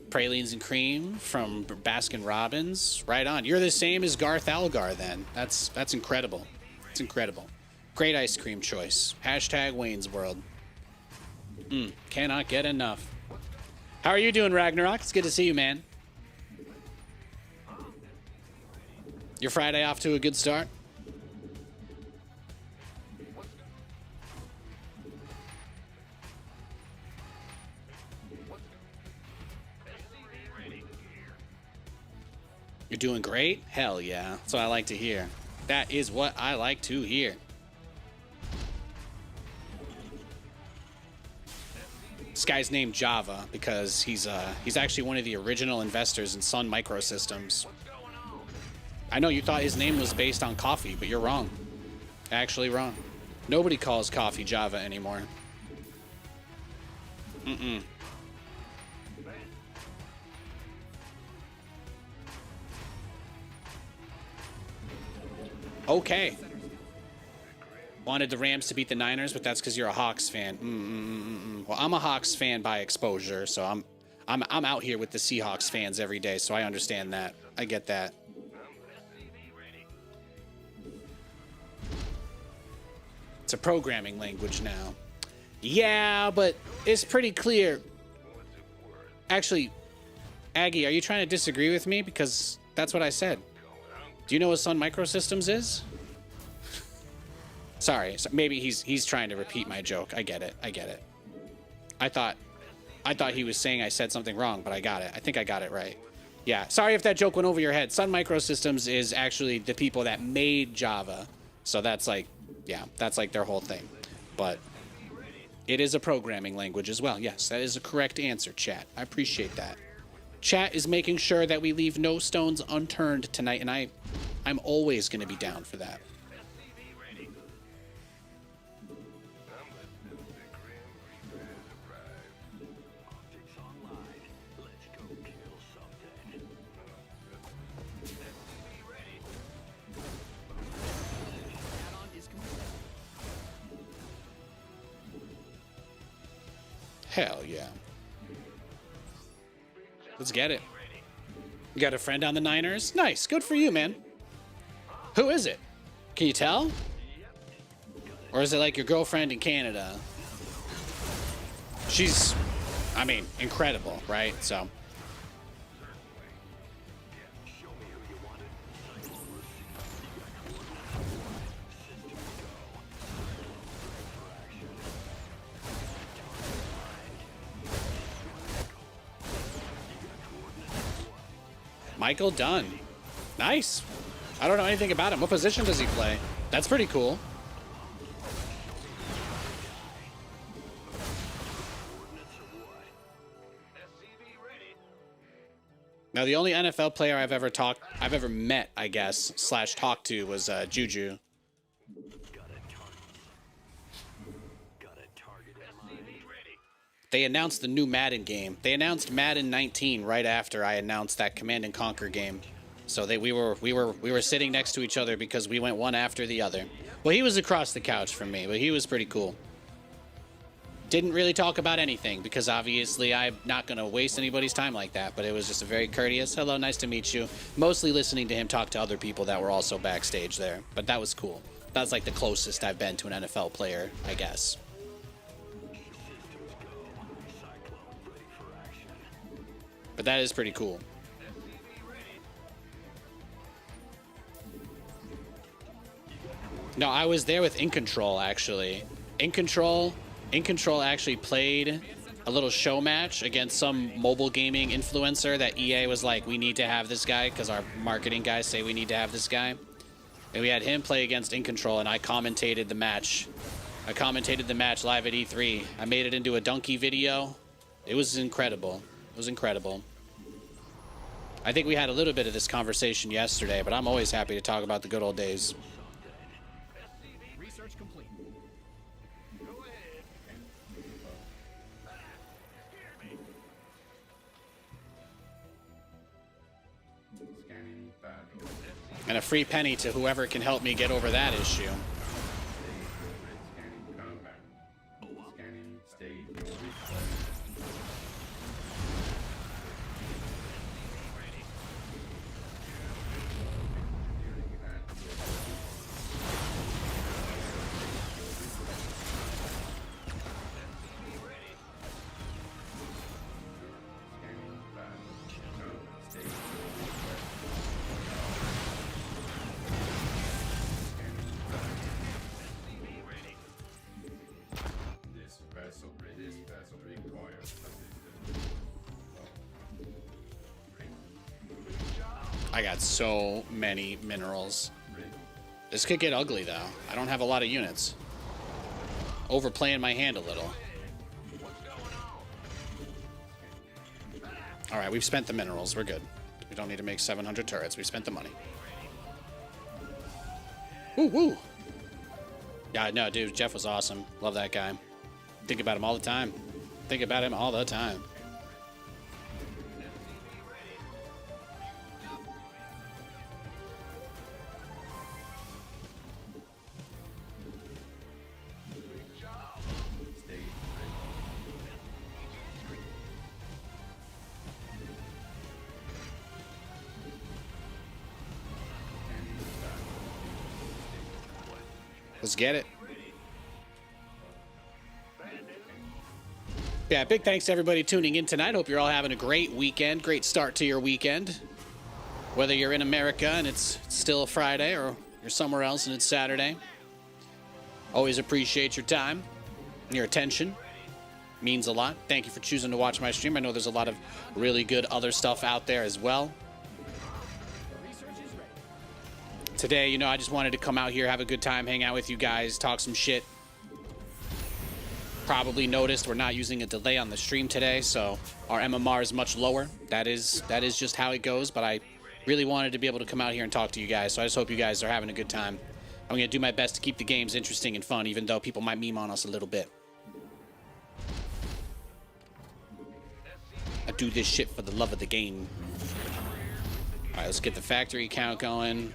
Pralines and cream from Baskin Robbins. Right on. You're the same as Garth Algar then. That's incredible. It's incredible. Great ice cream choice. Hashtag Wayne's World. Cannot get enough. How are you doing, Ragnarok? It's good to see you, man. Your Friday off to a good start? You're doing great? Hell yeah. That's what I like to hear. That is what I like to hear. This guy's named Java because he's actually one of the original investors in Sun Microsystems. I know you thought his name was based on coffee, but you're wrong. Actually wrong. Nobody calls coffee Java anymore. Mm-mm. Okay. Wanted the Rams to beat the Niners, but that's because you're a Hawks fan. Well, I'm a Hawks fan by exposure, so I'm out here with the Seahawks fans every day, so I understand that. I get that. It's a programming language now. Yeah, but it's pretty clear. Actually, Aggie, are you trying to disagree with me? Because that's what I said. Do you know what Sun Microsystems is? Sorry, maybe he's trying to repeat my joke. I get it. I get it. I thought he was saying I said something wrong, but I got it. I think I got it right. Yeah, sorry if that joke went over your head. Sun Microsystems is actually the people that made Java. So that's like, yeah, that's like their whole thing. But it is a programming language as well. Yes, that is a correct answer, chat. I appreciate that. Chat is making sure that we leave no stones unturned tonight, and I'm always going to be down for that. Hell yeah. Let's get it. You got a friend on the Niners? Nice. Good for you, man. Who is it? Can you tell? Or is it like your girlfriend in Canada? She's, I mean, incredible, right? So. Michael Dunn. Nice. I don't know anything about him. What position does he play? That's pretty cool. Now, the only NFL player I've ever met, I guess, / talked to was Juju. They announced the new Madden game. They announced Madden 19 right after I announced that Command and Conquer game. So we were sitting next to each other because we went one after the other. Well, he was across the couch from me, but he was pretty cool. Didn't really talk about anything because obviously I'm not going to waste anybody's time like that, but it was just a very courteous, hello, nice to meet you. Mostly listening to him talk to other people that were also backstage there, but that was cool. That's like the closest I've been to an NFL player, I guess. But that is pretty cool. No, I was there with In Control, actually. In Control actually played a little show match against some mobile gaming influencer that EA was like, we need to have this guy because our marketing guys say we need to have this guy. And we had him play against In Control, and I commentated the match. I commentated the match live at E3. I made it into a donkey video. It was incredible. It was incredible. I think we had a little bit of this conversation yesterday, but I'm always happy to talk about the good old days. Research complete. Go ahead. Scanning battle. And a free penny to whoever can help me get over that issue. Scanning combat. Scanning state your request. This vessel requires I got so many minerals. This could get ugly, though. I don't have a lot of units. Overplaying my hand a little. Alright, we've spent the minerals. We're good. We don't need to make 700 turrets. We spent the money. Woo woo. Yeah, no, dude, Jeff was awesome. Love that guy. Think about him all the time. Think about him all the time. Let's get it. Yeah, big thanks to everybody tuning in tonight. Hope you're all having a great weekend. Great start to your weekend. Whether you're in America and it's still Friday or you're somewhere else and it's Saturday. Always appreciate your time and your attention. Means a lot. Thank you for choosing to watch my stream. I know there's a lot of really good other stuff out there as well. Today, you know, I just wanted to come out here, have a good time, hang out with you guys, talk some shit. Probably noticed we're not using a delay on the stream today, so our MMR is much lower. That is just how it goes, but I really wanted to be able to come out here and talk to you guys, so I just hope you guys are having a good time. I'm going to do my best to keep the games interesting and fun, even though people might meme on us a little bit. I do this shit for the love of the game. Alright, let's get the factory count going.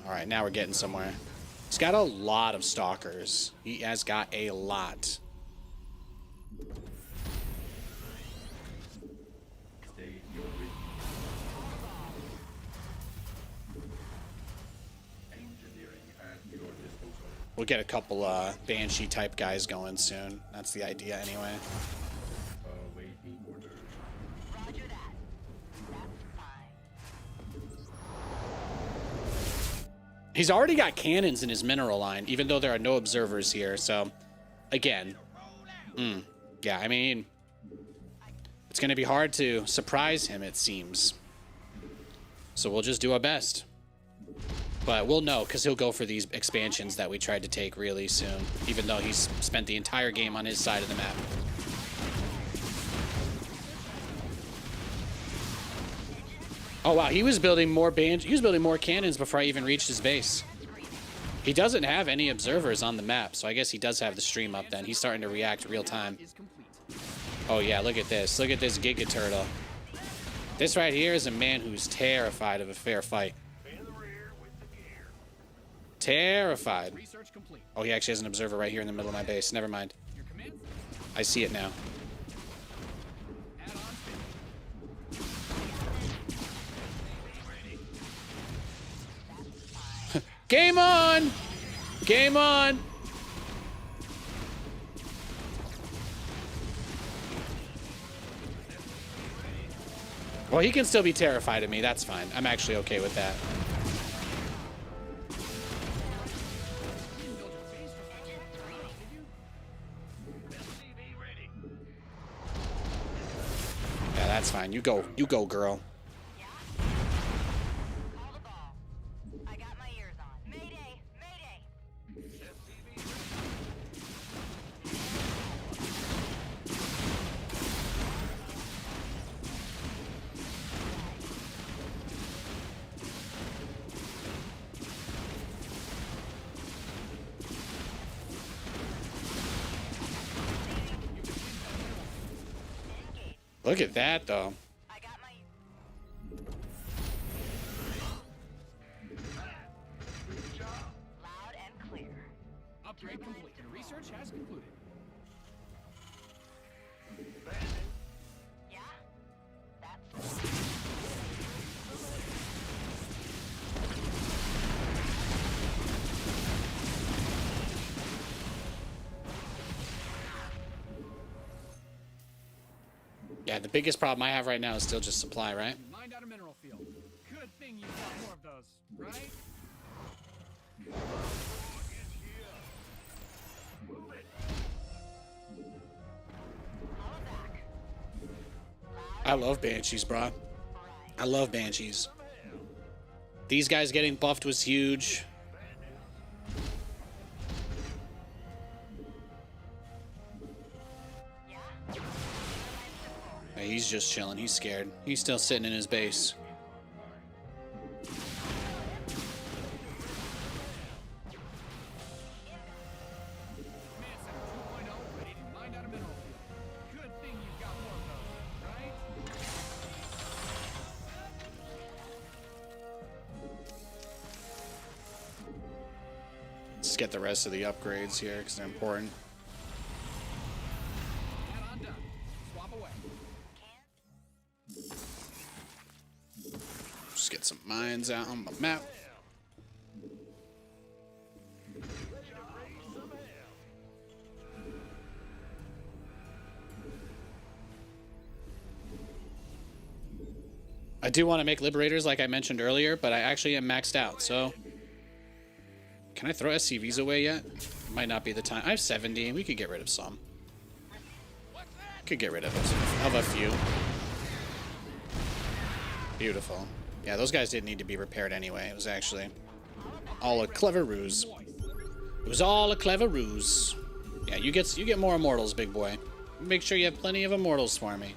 Alright, now we're getting somewhere. He's got a lot of stalkers. He has got a lot. We'll get a couple Banshee type guys going soon. That's the idea anyway. Roger that. That's fine. He's already got cannons in his mineral line, even though there are no observers here. So, again, yeah, I mean, it's going to be hard to surprise him, it seems. So we'll just do our best. But we'll know, because he'll go for these expansions that we tried to take really soon, even though he's spent the entire game on his side of the map. Oh wow, he was building more cannons before I even reached his base. He doesn't have any observers on the map, so I guess he does have the stream up then. He's starting to react real time. Oh yeah, look at this. Look at this Giga Turtle. This right here is a man who's terrified of a fair fight. Terrified. Oh, he actually has an observer right here in the middle of my base. Never mind. I see it now. Game on! Game on! Well, he can still be terrified of me. That's fine. I'm actually okay with that. Yeah, that's fine. You go, girl. Call the ball. I got my ears on. Mayday! Mayday! Look at that, though. I got my... Loud and clear. Upgrade complete. Research has concluded. Yeah? That's... Yeah, the biggest problem I have right now is still just supply, right? Mined out a mineral field. Good thing you've got more of those, right? I love Banshees, bro. I love Banshees. These guys getting buffed was huge. Yeah, he's just chilling. He's scared. He's still sitting in his base. just get the rest of the upgrades here because they're important. Add-on done. Swap away. Just get some mines out on the map. I do want to make liberators like I mentioned earlier, but I actually am maxed out, so... Can I throw SCVs away yet? Might not be the time. I have 70. We could get rid of some. Could get rid of a few. Beautiful. Yeah, those guys didn't need to be repaired anyway. It was actually all a clever ruse. It was all a clever ruse. Yeah, you get more immortals, big boy. Make sure you have plenty of immortals for me.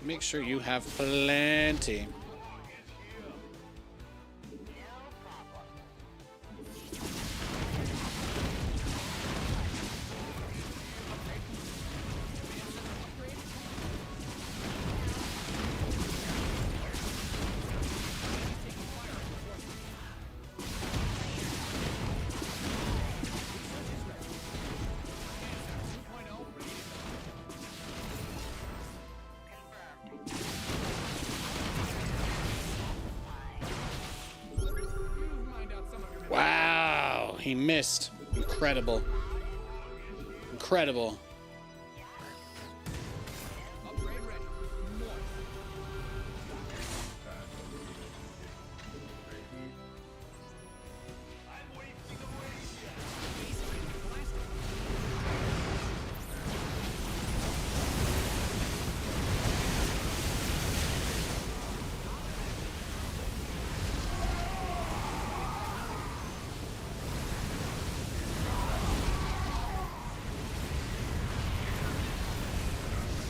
Make sure you have plenty. Wow, he missed. Incredible. Incredible. Upgrade ready. More.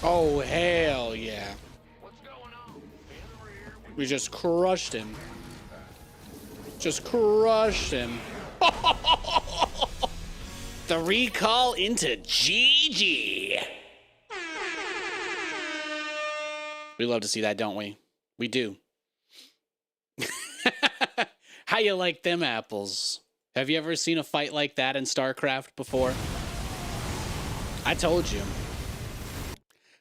Oh, hell yeah. What's going on? In the rear, We just crushed him. Just crushed him. The recall into GG. We love to see that, don't we? We do. How you like them apples? Have you ever seen a fight like that in Starcraft before? I told you.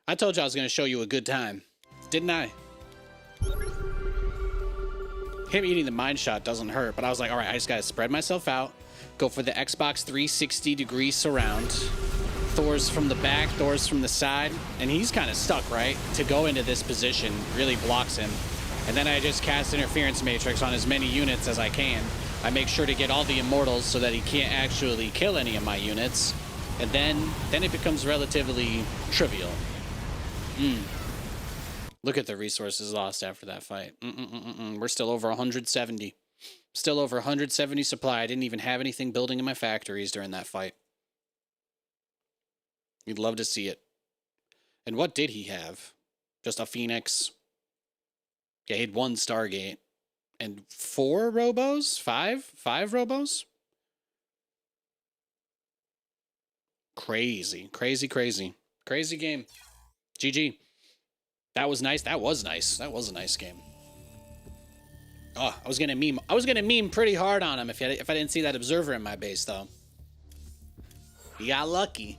I told you I was going to show you a good time. Didn't I? Him eating the mine shot doesn't hurt, but I was like, all right, I just got to spread myself out, go for the Xbox 360-degree surround. Thor's from the back, Thor's from the side, and he's kind of stuck, right? To go into this position really blocks him. And then I just cast Interference Matrix on as many units as I can. I make sure to get all the immortals so that he can't actually kill any of my units. And then it becomes relatively trivial. Look at the resources lost after that fight. We're still over 170. Still over 170 supply. I didn't even have anything building in my factories during that fight. You'd love to see it. And what did he have? Just a Phoenix. Yeah, he had 1 Stargate. And 4 robos? 5? 5 robos? Crazy. Crazy, crazy. Crazy game. GG. That was nice. That was nice. That was a nice game. Oh, I was gonna meme pretty hard on him if I didn't see that observer in my base though. He got lucky.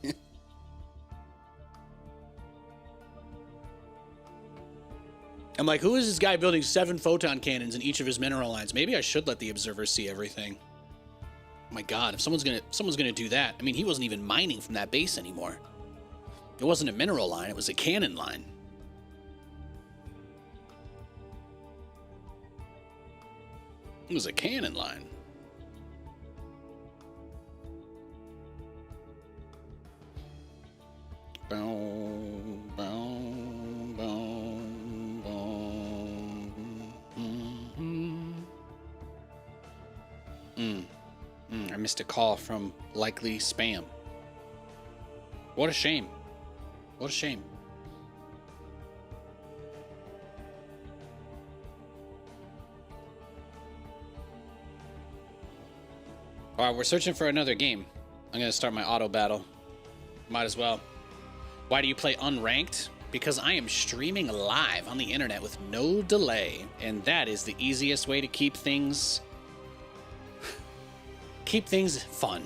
I'm like, who is this guy building 7 photon cannons in each of his mineral lines? Maybe I should let the observer see everything. Oh my God, if someone's gonna do that. I mean, he wasn't even mining from that base anymore. It wasn't a mineral line, it was a cannon line. It was a cannon line. Boom, boom, boom, boom. I missed a call from likely spam. What a shame. What a shame. All right, we're searching for another game. I'm going to start my auto battle. Might as well. Why do you play unranked? Because I am streaming live on the internet with no delay. And that is the easiest way to keep things keep things fun.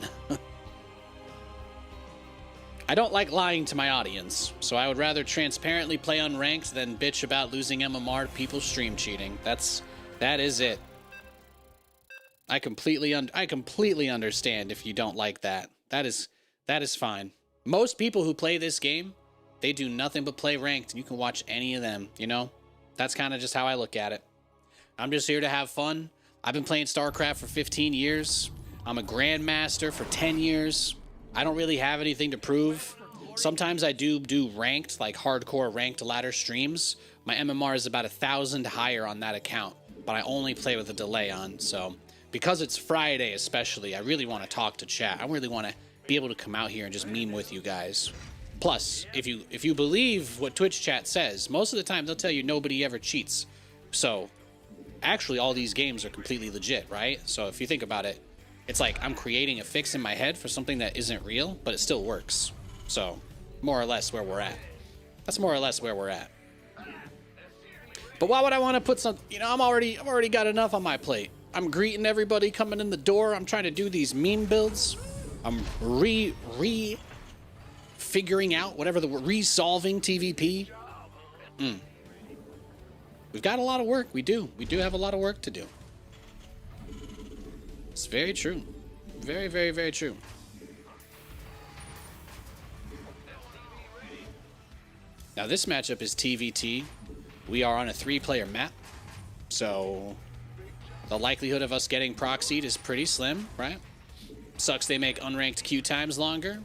I don't like lying to my audience, so I would rather transparently play unranked than bitch about losing MMR to people stream cheating. That is it. I completely understand if you don't like that. That is fine. Most people who play this game, they do nothing but play ranked, and you can watch any of them, you know? That's kind of just how I look at it. I'm just here to have fun. I've been playing Starcraft for 15 years. I'm a grandmaster for 10 years. I don't really have anything to prove. Sometimes I do ranked, like hardcore ranked ladder streams. My MMR is about 1,000 higher on that account, but I only play with a delay on, so because it's Friday especially, I really want to talk to chat. I really want to be able to come out here and just meme with you guys. Plus, if you believe what Twitch chat says, most of the time they'll tell you nobody ever cheats. So, actually all these games are completely legit, right? So if you think about it, it's like I'm creating a fix in my head for something that isn't real, but it still works. So, more or less where we're at. That's more or less where we're at. But why would I want to put some, you know, I've already got enough on my plate. I'm greeting everybody coming in the door. I'm trying to do these meme builds. I'm figuring out whatever the word, resolving TVP. We've got a lot of work. We do have a lot of work to do. It's very true. Very, very, very true. Now this matchup is TVT. We are on a 3-player map, so the likelihood of us getting proxied is pretty slim, right? Sucks they make unranked queue times longer.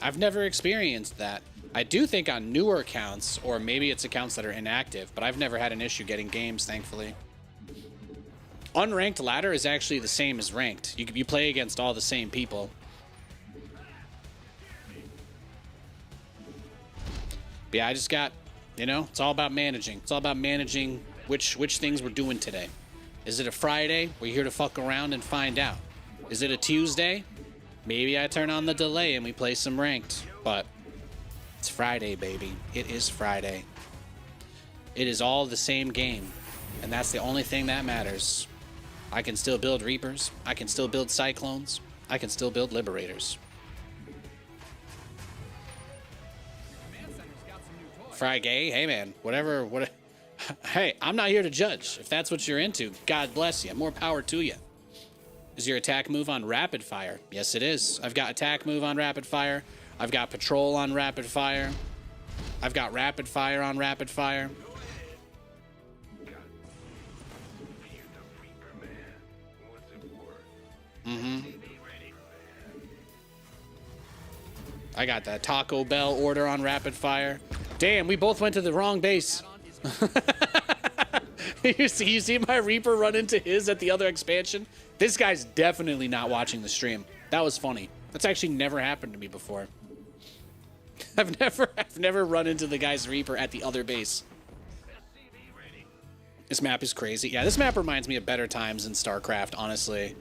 I've never experienced that. I do think on newer accounts, or maybe it's accounts that are inactive, but I've never had an issue getting games, thankfully. Unranked ladder is actually the same as ranked. You play against all the same people. But yeah, I just got, you know, it's all about managing. It's all about managing which things we're doing today. Is it a Friday? We're here to fuck around and find out. Is it a Tuesday? Maybe I turn on the delay and we play some ranked. But it's Friday, baby. It is Friday. It is all the same game. And that's the only thing that matters. I can still build Reapers. I can still build Cyclones. I can still build Liberators. Friday, hey man, whatever. Hey, I'm not here to judge. If that's what you're into, God bless you. More power to you. Is your attack move on rapid fire? Yes, it is. I've got attack move on rapid fire. I've got patrol on rapid fire. I've got rapid fire on rapid fire. I got that Taco Bell order on rapid fire. Damn, we both went to the wrong base. You see my Reaper run into his at the other expansion? This guy's definitely not watching the stream. That was funny. That's actually never happened to me before. I've never run into the guy's Reaper at the other base. This map is crazy. Yeah, this map reminds me of better times in StarCraft, honestly.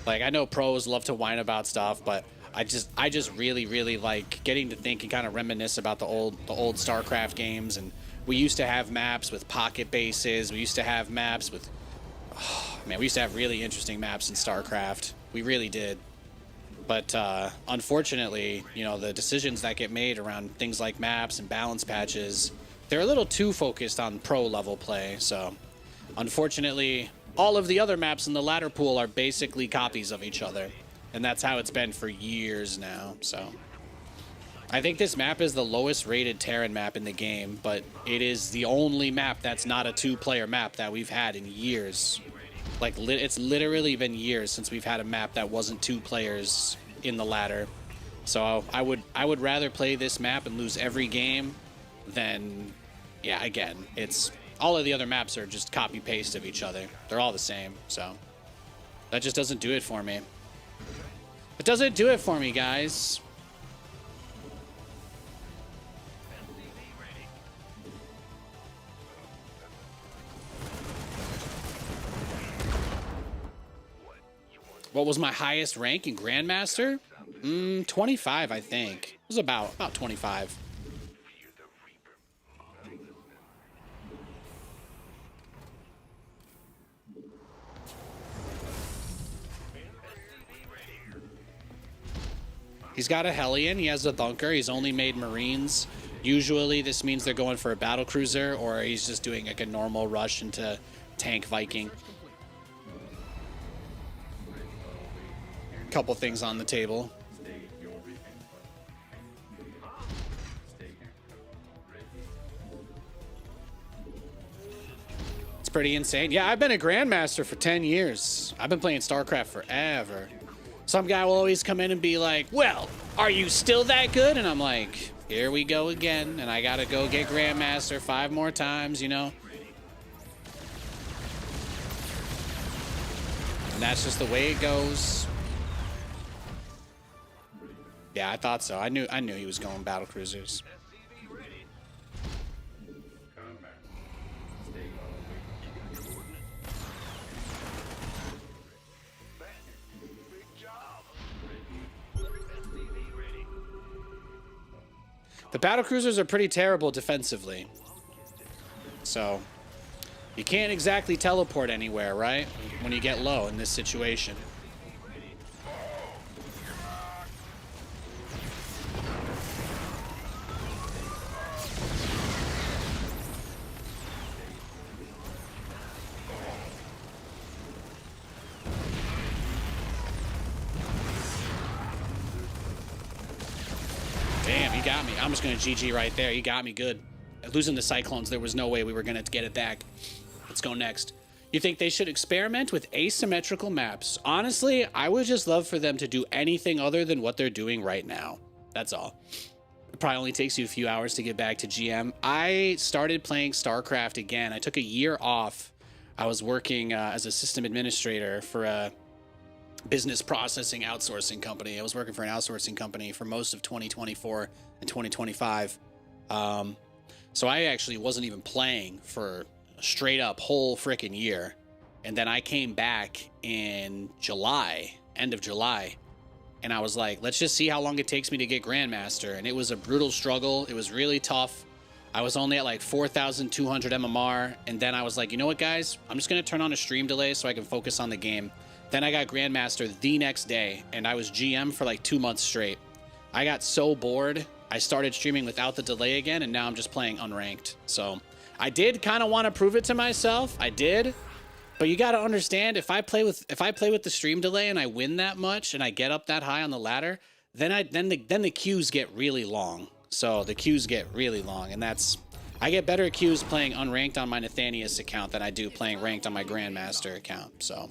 Like, I know pros love to whine about stuff, but I just really like getting to think and kind of reminisce about the old StarCraft games. And we used to have maps with pocket bases. We used to have maps with, oh, man, we used to have really interesting maps in StarCraft. We really did. But unfortunately, you know, the decisions that get made around things like maps and balance patches, they're a little too focused on pro level play. So unfortunately, all of the other maps in the ladder pool are basically copies of each other. And that's how it's been for years now. So I think this map is the lowest rated Terran map in the game, but it is the only map that's not a 2-player map that we've had in years. Like, it's literally been years since we've had a map that wasn't 2 players in the ladder. So I would rather play this map and lose every game than, yeah, again, it's all of the other maps are just copy paste of each other. They're all the same. So that just doesn't do it for me. It doesn't do it for me, guys. What was my highest rank in Grandmaster? 25, I think. It was about 25. He's got a Hellion. He has a Thunker. He's only made Marines. Usually this means they're going for a battle cruiser, or he's just doing like a normal rush into tank Viking. Couple things on the table. It's pretty insane. Yeah, I've been a Grandmaster for 10 years. I've been playing Starcraft forever. Some guy will always come in and be like, well, are you still that good? And I'm like, here we go again. And I got to go get Grandmaster 5 more times, you know? And that's just the way it goes. Yeah, I thought so. I knew he was going battle cruisers. The battle cruisers are pretty terrible defensively. So, you can't exactly teleport anywhere, right? When you get low in this situation. Damn, he got me. I'm just going to GG right there. He got me good. Losing the Cyclones, there was no way we were going to get it back. Let's go next. You think they should experiment with asymmetrical maps? Honestly, I would just love for them to do anything other than what they're doing right now. That's all. It probably only takes you a few hours to get back to GM. I started playing StarCraft again. I took a year off. I was working as a system administrator for a business processing outsourcing company. I was working for an outsourcing company for most of 2024 and 2025. So I actually wasn't even playing for a straight up whole freaking year. And then I came back in July, end of July. And I was like, let's just see how long it takes me to get Grandmaster. And it was a brutal struggle. It was really tough. I was only at like 4,200 MMR. And then I was like, you know what, guys? I'm just going to turn on a stream delay so I can focus on the game. Then I got Grandmaster the next day, and I was GM for like 2 months straight. I got so bored, I started streaming without the delay again, and now I'm just playing unranked. So I did kind of want to prove it to myself. I did, but you got to understand, if I play with the stream delay and I win that much and I get up that high on the ladder, then the queues get really long. So the queues get really long, and I get better queues playing unranked on my Nathanias account than I do playing ranked on my Grandmaster account. So.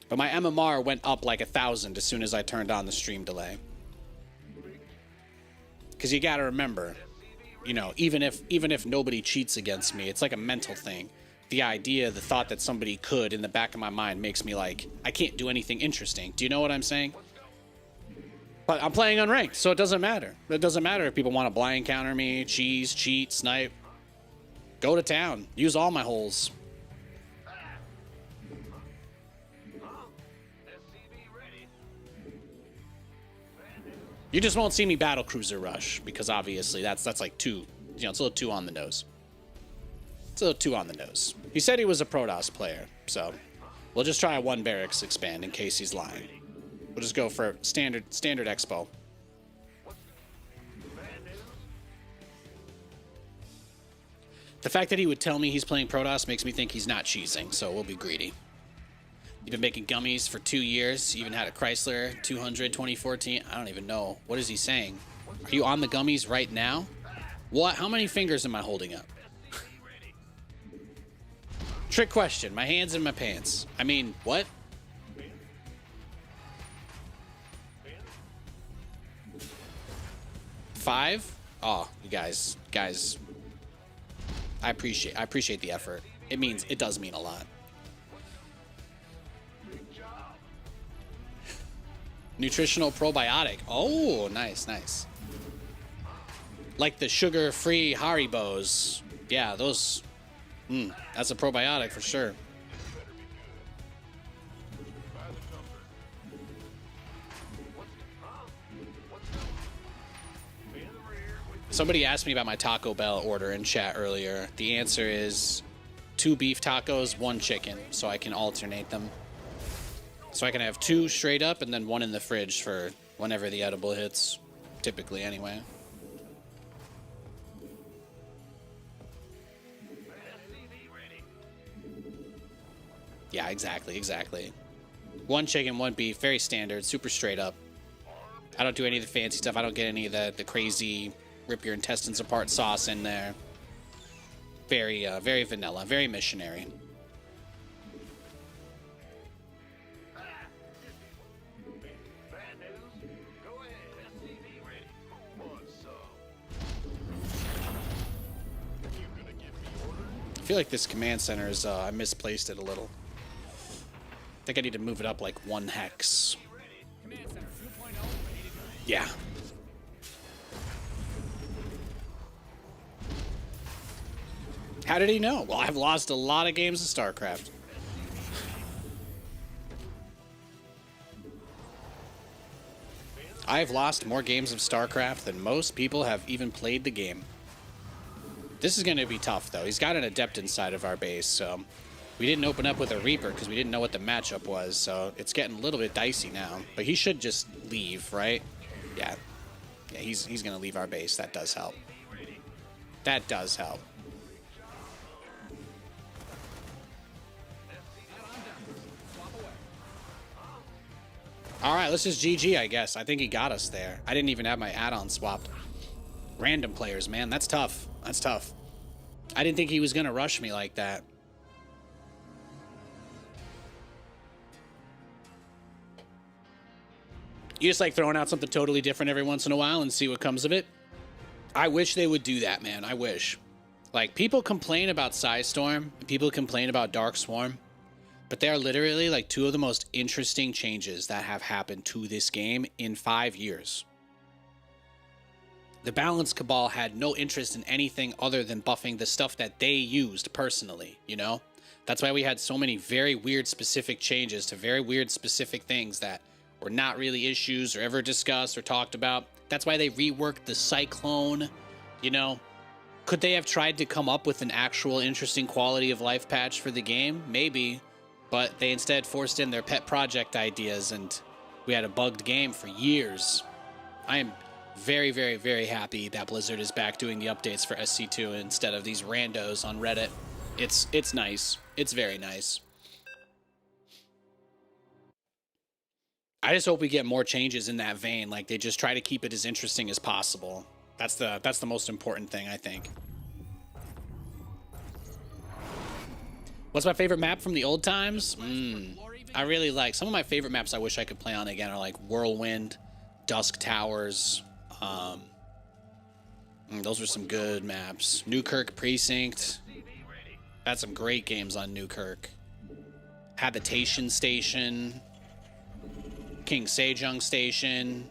But my MMR went up like 1,000 as soon as I turned on the stream delay. Because you got to remember, you know, even if nobody cheats against me, it's like a mental thing. The thought that somebody could in the back of my mind makes me like, I can't do anything interesting. Do you know what I'm saying? But I'm playing unranked, so it doesn't matter. It doesn't matter if people want to blind counter me, cheat, snipe. Go to town. Use all my holes. You just won't see me battle cruiser rush because obviously that's like too, you know, it's a little too on the nose. It's a little too on the nose. He said he was a Protoss player, so we'll just try a 1 barracks expand in case he's lying. We'll just go for standard expo. The fact that he would tell me he's playing Protoss makes me think he's not cheesing, so we'll be greedy. You've been making gummies for 2 years. You even had a Chrysler 200 2014. I don't even know. What is he saying? Are you on the gummies right now? What? How many fingers am I holding up? Trick question. My hands in my pants. I mean, what? Five? Oh, you guys. I appreciate the effort. It does mean a lot. Nutritional probiotic. Oh, nice. Like the sugar-free Haribos. Yeah, those. That's a probiotic for sure. Somebody asked me about my Taco Bell order in chat earlier. The answer is 2 beef tacos, 1 chicken, so I can alternate them. So I can have 2 straight up and then 1 in the fridge for whenever the edible hits. Typically, anyway. Yeah, exactly. 1 chicken, 1 beef, very standard, super straight up. I don't do any of the fancy stuff. I don't get any of the crazy rip your intestines apart sauce in there. Very, very vanilla, very missionary. Bad news? Go ahead. SCV ready. Who wants some? You gonna give me orders? I feel like this command center is, I misplaced it a little. I think I need to move it up like 1 hex. Command Center 2.0 ready to go. Yeah. How did he know? Well, I've lost a lot of games of Starcraft. I've lost more games of Starcraft than most people have even played the game. This is going to be tough, though. He's got an Adept inside of our base, so... We didn't open up with a Reaper because we didn't know what the matchup was, so it's getting a little bit dicey now. But he should just leave, right? Yeah. Yeah, he's going to leave our base. That does help. That does help. All right, let's just GG, I guess. I think he got us there. I didn't even have my add-on swapped. Random players, man. That's tough. That's tough. I didn't think he was going to rush me like that. You just like throwing out something totally different every once in a while and see what comes of it. I wish they would do that, man. I wish. Like, people complain about Psystorm, people complain about Dark Swarm, but they are literally like 2 of the most interesting changes that have happened to this game in 5 years. The Balance Cabal had no interest in anything other than buffing the stuff that they used personally, you know? That's why we had so many very weird specific changes to very weird specific things that were not really issues or ever discussed or talked about. That's why they reworked the Cyclone, you know? Could they have tried to come up with an actual interesting quality of life patch for the game? Maybe, but they instead forced in their pet project ideas and we had a bugged game for years. I am very, very, very happy that Blizzard is back doing the updates for SC2 instead of these randos on Reddit. It's nice. It's very nice. I just hope we get more changes in that vein. Like, they just try to keep it as interesting as possible. That's the most important thing, I think. What's my favorite map from the old times? I really like... Some of my favorite maps I wish I could play on again are like Whirlwind, Dusk Towers. Those were some good maps. Newkirk Precinct. Had some great games on Newkirk. Habitation Station. King Sejong Station.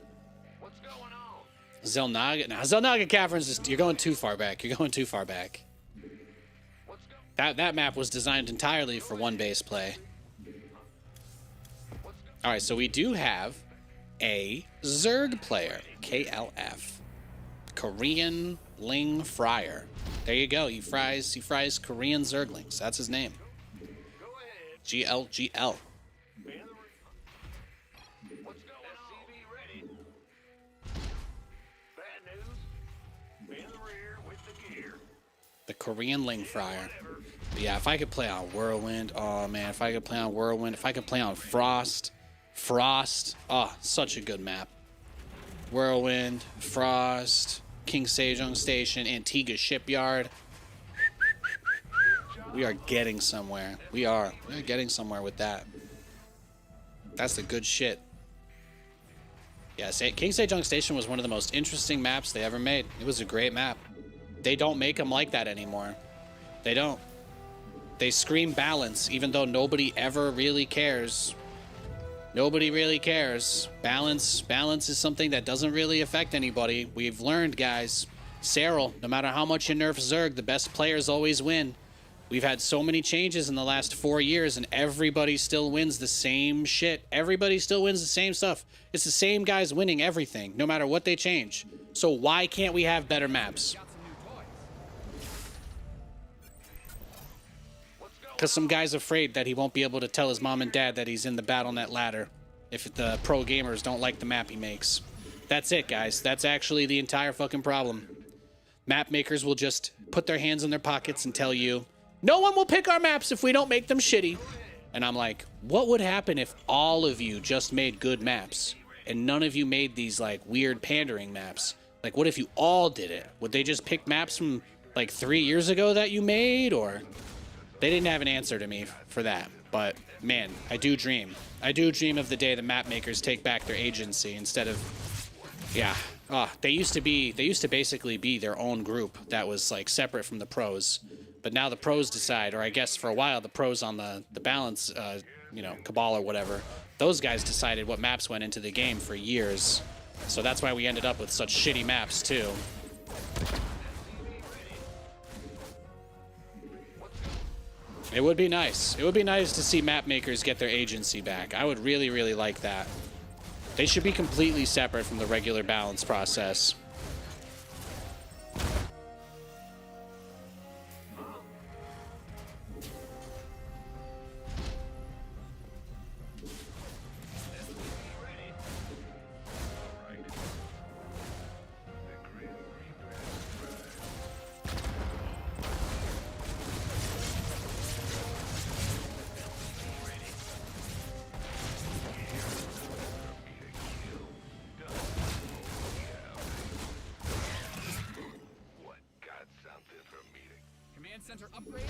What's going on? Zelnaga. Now, Zelnaga Caverns is... You're going too far back. You're going too far back. That map was designed entirely for 1 base play. Alright, so we do have a Zerg player. KLF. Korean Ling Fryer. There you go. He fries Korean Zerglings. That's his name. GLGL. What's going on? SCV ready. Bad news? Be in the rear with the gear. The Korean Ling Fryer. But yeah, if I could play on Whirlwind, oh man, if I could play on Whirlwind, if I could play on Frost, oh, such a good map. Whirlwind, Frost, King Sejong Station, Antigua Shipyard. We are getting somewhere. We're getting somewhere with that. That's the good shit. Yeah, King Sejong Station was one of the most interesting maps they ever made. It was a great map. They don't make them like that anymore. They don't. They scream balance, even though nobody ever really cares. Nobody really cares. Balance is something that doesn't really affect anybody. We've learned, guys. Cyril, no matter how much you nerf Zerg, the best players always win. We've had so many changes in the last 4 years, and everybody still wins the same shit. Everybody still wins the same stuff. It's the same guys winning everything, no matter what they change. So why can't we have better maps? Because some guy's afraid that he won't be able to tell his mom and dad that he's in the BattleNet ladder if the pro gamers don't like the map he makes. That's it, guys. That's actually the entire fucking problem. Map makers will just put their hands in their pockets and tell you, no one will pick our maps if we don't make them shitty. And I'm like, what would happen if all of you just made good maps and none of you made these like weird pandering maps? Like, what if you all did it? Would they just pick maps from like 3 years ago that you made? Or they didn't have an answer to me for that. But man, I do dream. I do dream of the day the map makers take back their agency instead of, yeah. They used to basically be their own group that was like separate from the pros. But now the pros decide, or I guess for a while the pros on the balance, you know, cabal or whatever, those guys decided what maps went into the game for years. So that's why we ended up with such shitty maps too. It would be nice. It would be nice to see map makers get their agency back. I would really, really like that. They should be completely separate from the regular balance process. Command center upgrade.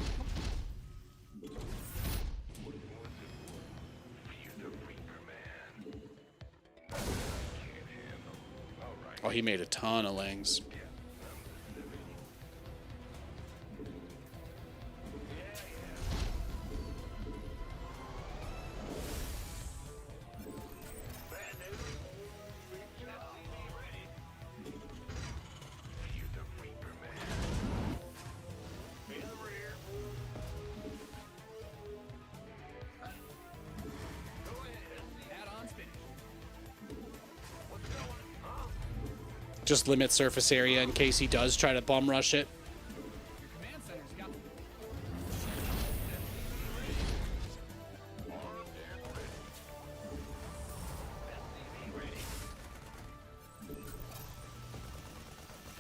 Oh, he made a ton of lings. Just limit surface area in case he does try to bum rush it. Your command center's got.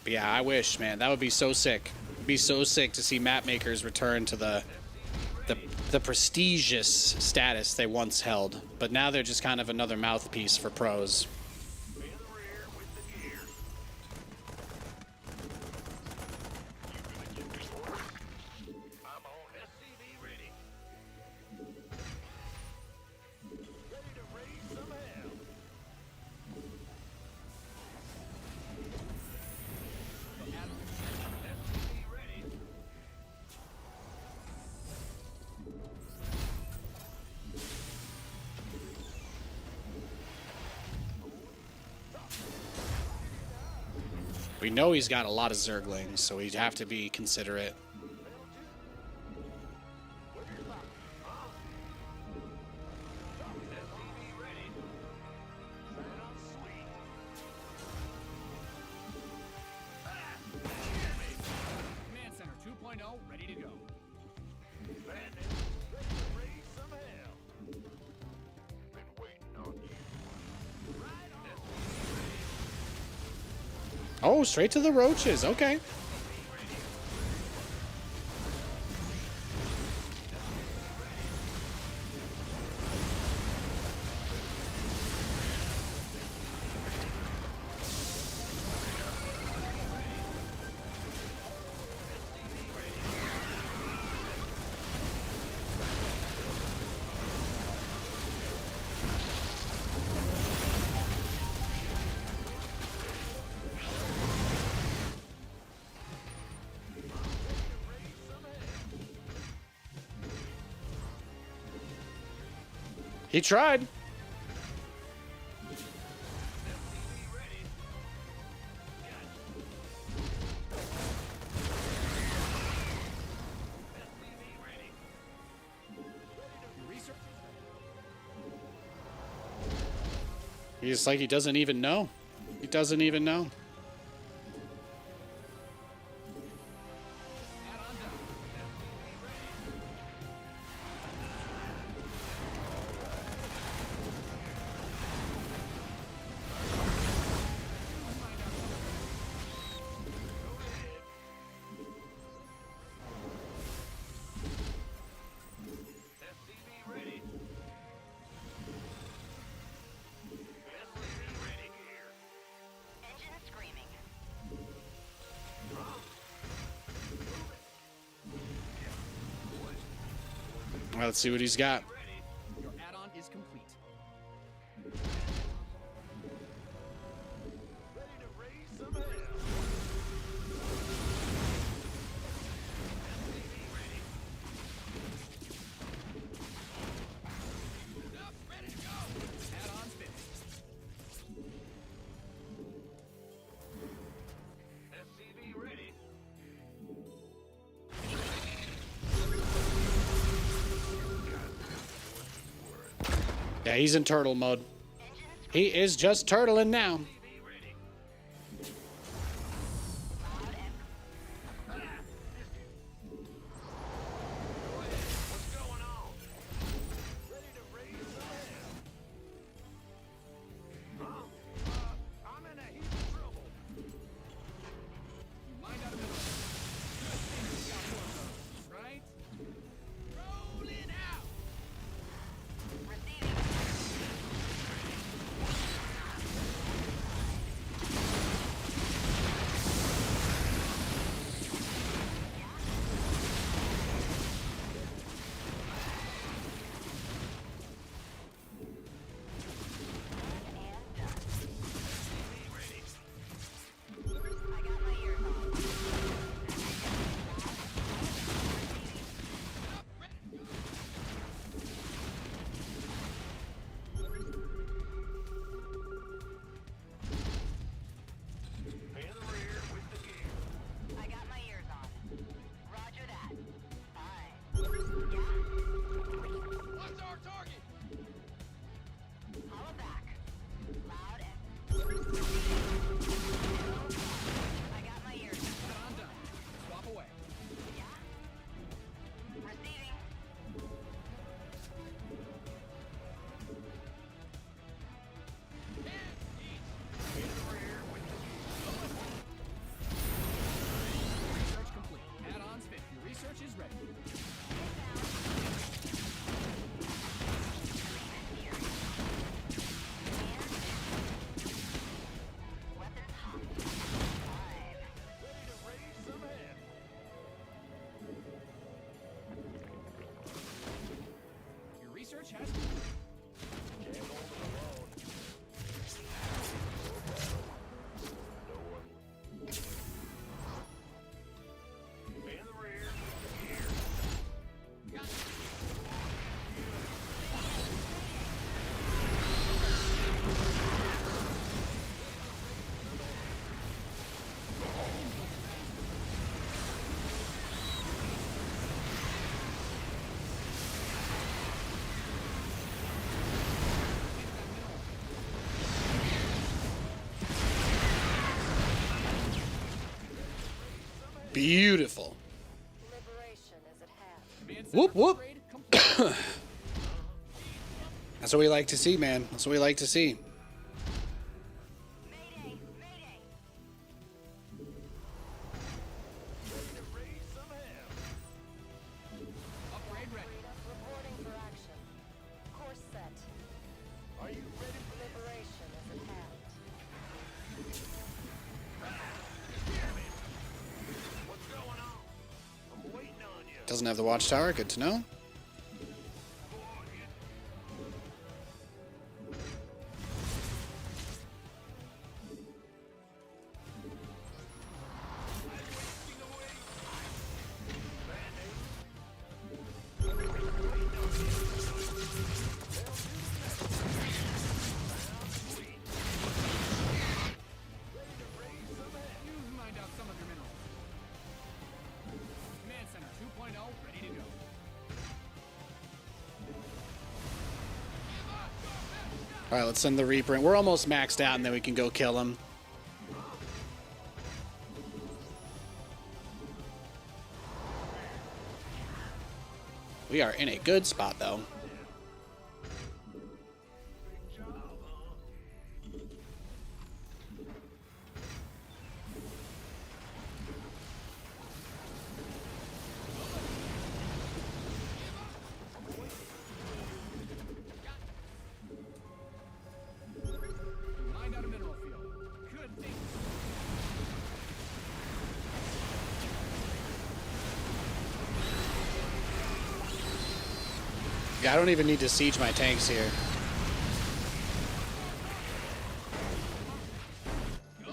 But yeah, I wish, man. That would be so sick. It'd be so sick to see map makers return to the prestigious status they once held. But now they're just kind of another mouthpiece for pros. We know he's got a lot of Zerglings, so we'd have to be considerate. Command center 2.0 ready to go. Oh, straight to the roaches. Okay. He tried. He's like, he doesn't even know. He doesn't even know. right, let's see what he's got. Your add-on is complete. Ready to raise some hell. Ready to go. Add-on's finished. SCV ready. Yeah, he's in turtle mode. He is just turtling now. SCV ready. What's going on? Ready to raise some hell. Huh? I'm in a heap of trouble. You mined out a mineral. Good thing you got more of those, right? Roll it out. In the rear with the gear. I got my ears on. Roger that. Aye. What's our target? Holla back. Loud and... I got my ears on. I'm done. Swap away. Yeah? Receiving. In the rear with the gear. Research complete. Add-ons fit. Your research is ready. Weapons hot. Fine. Ready to raise some hell. Your research has Can't hold it alone. No one. In the rear with the gear. Beautiful. Liberation is at hand. Command Whoop, center whoop. upgrade complete. That's what we like to see, man. That's what we like to see. Mayday! Mayday! Ready to raise some hell. Upgrade ready. Reporting for action. Course set. Are you ready for this? Liberation is at hand. What's going on? I'm waiting on you. Doesn't have the watchtower. Good to know. You've mined out some of your minerals. Command center 2.0 ready to go. All right, let's send the Reaper in. We're almost maxed out, and then we can go kill him. We are in a good spot, though. Mined out a mineral field. Good thing. Yeah, I don't even need to siege my tanks here. Your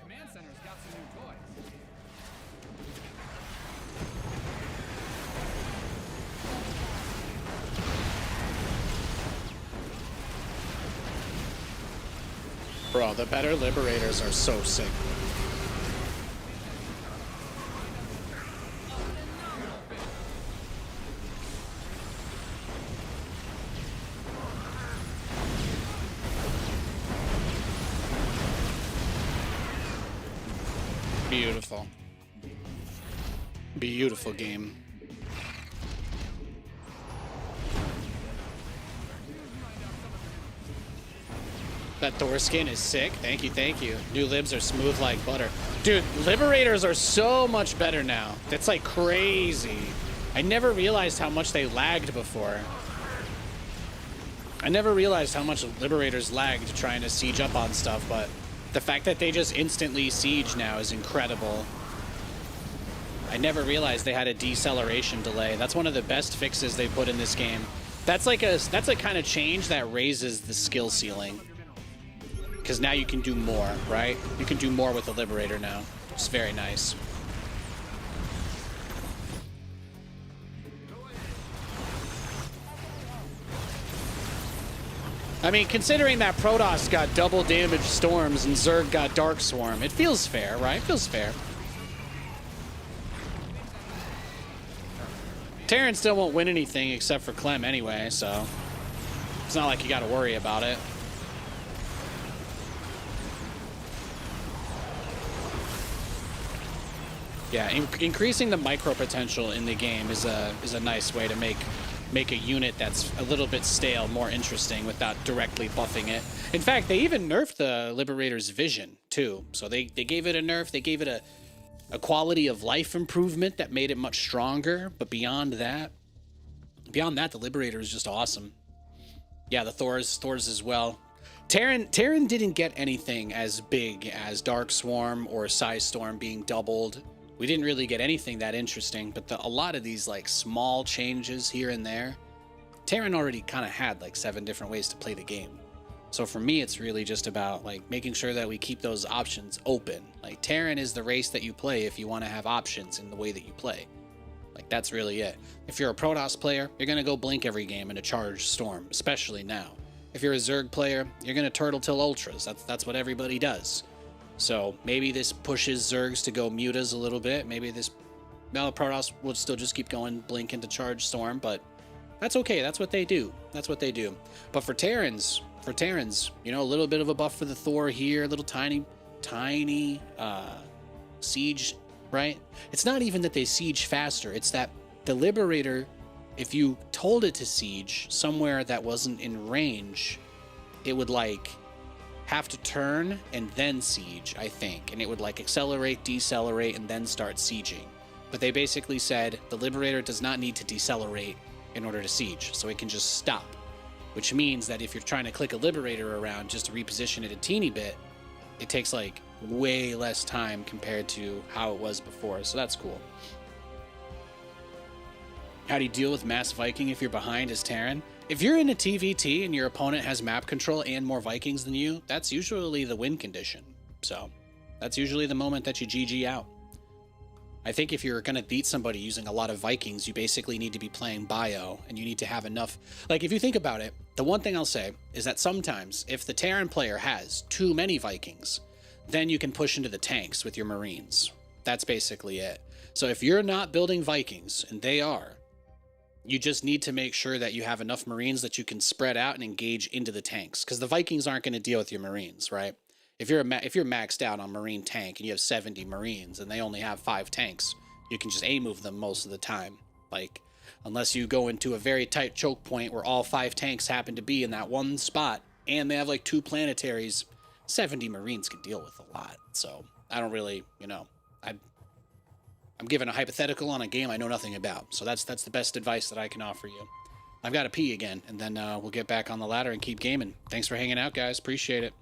command center's got some new toys. Bro, the better liberators are so sick. Beautiful. Beautiful game. That Thor skin is sick. Thank you, thank you. New libs are smooth like butter. Dude, liberators are so much better now. That's like crazy. I never realized how much they lagged before. I never realized how much liberators lagged trying to siege up on stuff, but the fact that they just instantly siege now is incredible. I never realized they had a deceleration delay. That's one of the best fixes they put in this game. That's like a kind of change that raises the skill ceiling. Because now you can do more, right? You can do more with the liberator now. It's very nice. I mean, considering that Protoss got double damage storms and Zerg got dark swarm, it feels fair, right? It feels fair. Terran still won't win anything except for Clem anyway, so it's not like you got to worry about it. Yeah, increasing the micro potential in the game is a nice way to make a unit that's a little bit stale more interesting without directly buffing it. In fact, they even nerfed the Liberator's vision too. So they gave it a nerf. They gave it a quality of life improvement that made it much stronger. But beyond that, the Liberator is just awesome. Yeah, the Thors as well. Terran didn't get anything as big as Dark Swarm or Psy Storm being doubled. We didn't really get anything that interesting, but a lot of these like small changes here and there, Terran already kind of had like 7 different ways to play the game. So for me, it's really just about like making sure that we keep those options open. Like Terran is the race that you play if you want to have options in the way that you play. Like that's really it. If you're a Protoss player, you're going to go Blink every game in a Charged Storm, especially now. If you're a Zerg player, you're going to Turtle Till Ultras. That's what everybody does. So maybe this pushes Zergs to go Mutas a little bit. Maybe this Protoss will still just keep going Blink into Charged Storm, but that's okay. That's what they do. That's what they do. But for Terrans, you know, a little bit of a buff for the Thor here, a little tiny siege, right? It's not even that they siege faster. It's that the Liberator, if you told it to siege somewhere that wasn't in range, it would like have to turn and then siege, I think. And it would like accelerate, decelerate, and then start sieging. But they basically said the Liberator does not need to decelerate in order to siege, so it can just stop. Which means that if you're trying to click a Liberator around just to reposition it a teeny bit, it takes like way less time compared to how it was before. So that's cool. How do you deal with Mass Viking if you're behind as Terran? If you're in a TVT and your opponent has map control and more Vikings than you, that's usually the win condition. So that's usually the moment that you GG out. I think if you're going to beat somebody using a lot of Vikings, you basically need to be playing bio, and you need to have enough. Like, if you think about it, the one thing I'll say is that sometimes if the Terran player has too many Vikings, then you can push into the tanks with your Marines. That's basically it. So if you're not building Vikings, and they are, you just need to make sure that you have enough Marines that you can spread out and engage into the tanks, because the Vikings aren't going to deal with your Marines, right? If you're maxed out on Marine tank and you have 70 Marines and they only have 5 tanks, you can just A-move them most of the time. Like, unless you go into a very tight choke point where all 5 tanks happen to be in that one spot and they have like 2 planetaries, 70 Marines can deal with a lot. So I don't really, you know, I'm giving a hypothetical on a game I know nothing about. So that's the best advice that I can offer you. I've got to pee again, and then we'll get back on the ladder and keep gaming. Thanks for hanging out, guys. Appreciate it.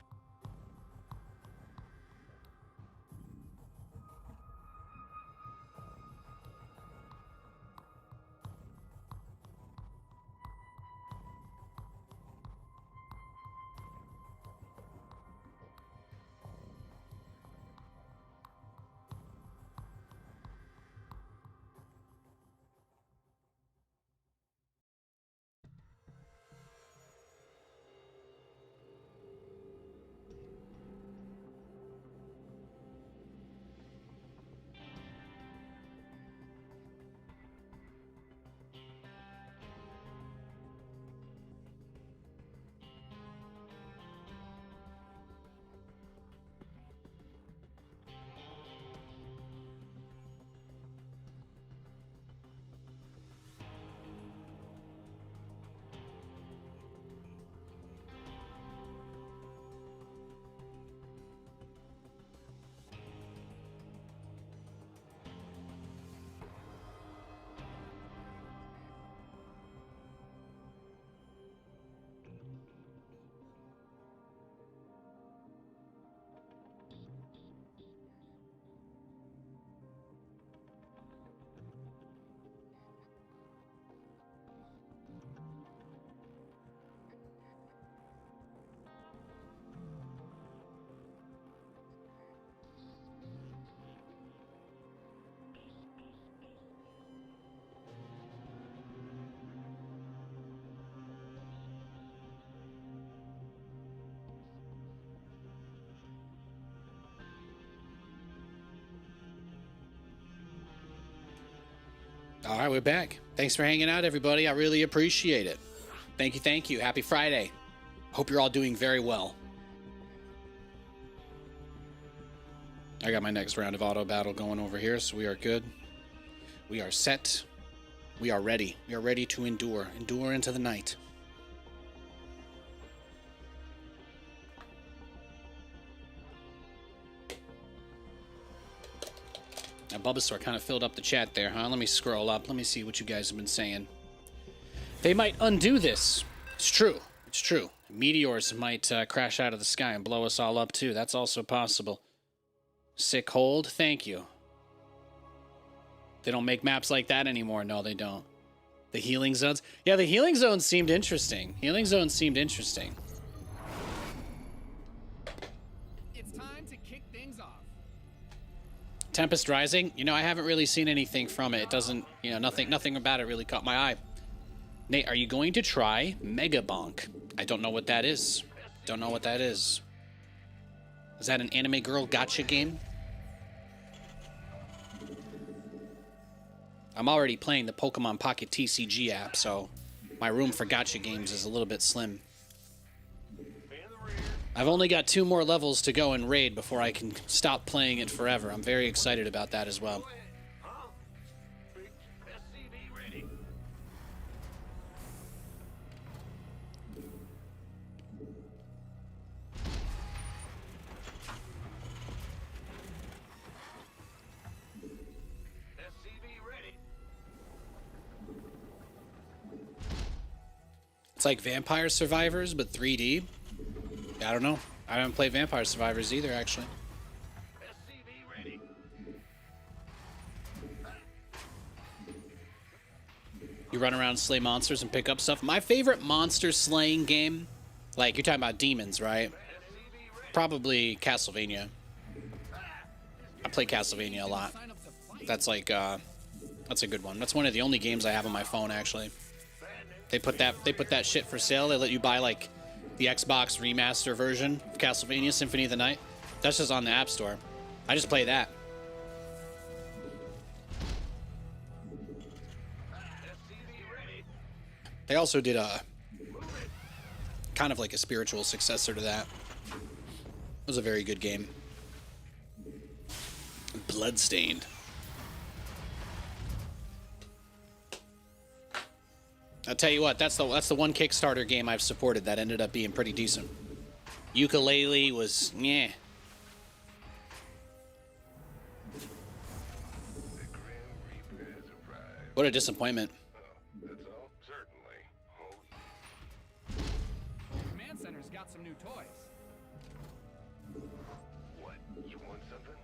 All right, we're back. Thanks for hanging out, everybody. I really appreciate it. Thank you, thank you. Happy Friday. Hope you're all doing very well. I got my next round of auto battle going over here, so we are good. We are set. We are ready. We are ready to endure. Endure into the night. Now, Bulbasaur kind of filled up the chat there, huh? Let me scroll up. Let me see what you guys have been saying. They might undo this. It's true. It's true. Meteors might crash out of the sky and blow us all up, too. That's also possible. Sick hold. Thank you. They don't make maps like that anymore. No, they don't. The healing zones. Yeah, the healing zones seemed interesting. Healing zones seemed interesting. It's time to kick things off. Tempest Rising. You know, I haven't really seen anything from it. It doesn't, you know, nothing about it really caught my eye. Nate, are you going to try Mega Bonk? I don't know what that is. Don't know what that is. Is that an anime girl gacha game? I'm already playing the Pokemon Pocket TCG app, so my room for gacha games is a little bit slim. I've only got 2 more levels to go in Raid before I can stop playing it forever. I'm very excited about that as well. It's like Vampire Survivors, but 3D. I don't know. I haven't played Vampire Survivors either, actually. You run around, slay monsters, and pick up stuff. My favorite monster slaying game, like you're talking about demons, right? Probably Castlevania. I play Castlevania a lot. That's like, that's a good one. That's one of the only games I have on my phone, actually. They put that shit for sale. They let you buy like the Xbox remaster version of Castlevania Symphony of the Night. That's just on the App Store. I just play that. They also did a kind of like a spiritual successor to that. It was a very good game. Bloodstained. I'll tell you what, that's the one Kickstarter game I've supported that ended up being pretty decent. Ukulele was, yeah. What a disappointment. Command Center's got some new toys. What? You want something?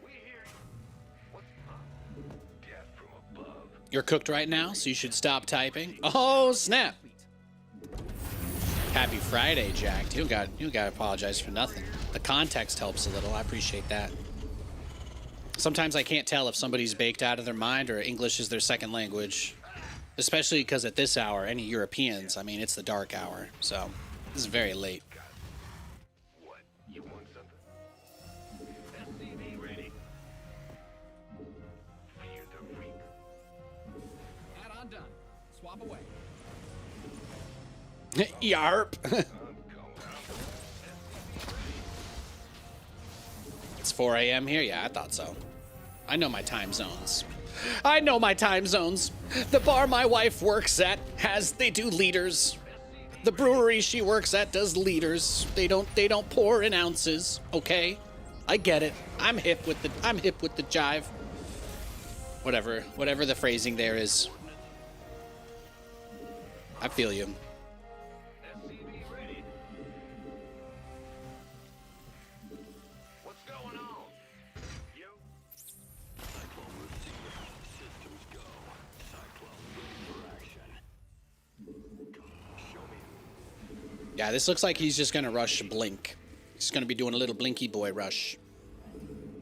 We hear you. What's death from above? You're cooked right now, so you should stop typing. Oh, snap. Happy Friday, Jack. You don't got to apologize for nothing. The context helps a little. I appreciate that. Sometimes I can't tell if somebody's baked out of their mind or English is their second language. Especially because at this hour, any Europeans, I mean, it's the dark hour. So, this is very late. What? You want something? SCV ready. Fear the reaper. Add-on done. Swap away. Yarp. I'm going out. It's 4 a.m. here? Yeah, I thought so. I know my time zones. I know my time zones. The bar my wife works at they do liters. The brewery she works at does liters. They don't pour in ounces, okay? I get it. I'm hip with the jive. Whatever the phrasing there is. I feel you. SCV ready. What's going on? You? Cyclone receiver. Systems go. Cyclone ready for action. Show me. Yeah, this looks like he's just gonna rush Blink. He's gonna be doing a little Blinky Boy rush.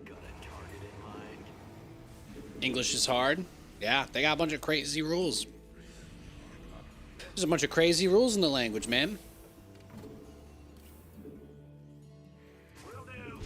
Got a target in mind. English is hard. Yeah, they got a bunch of crazy rules. There's a bunch of crazy rules in the language, man. Will do.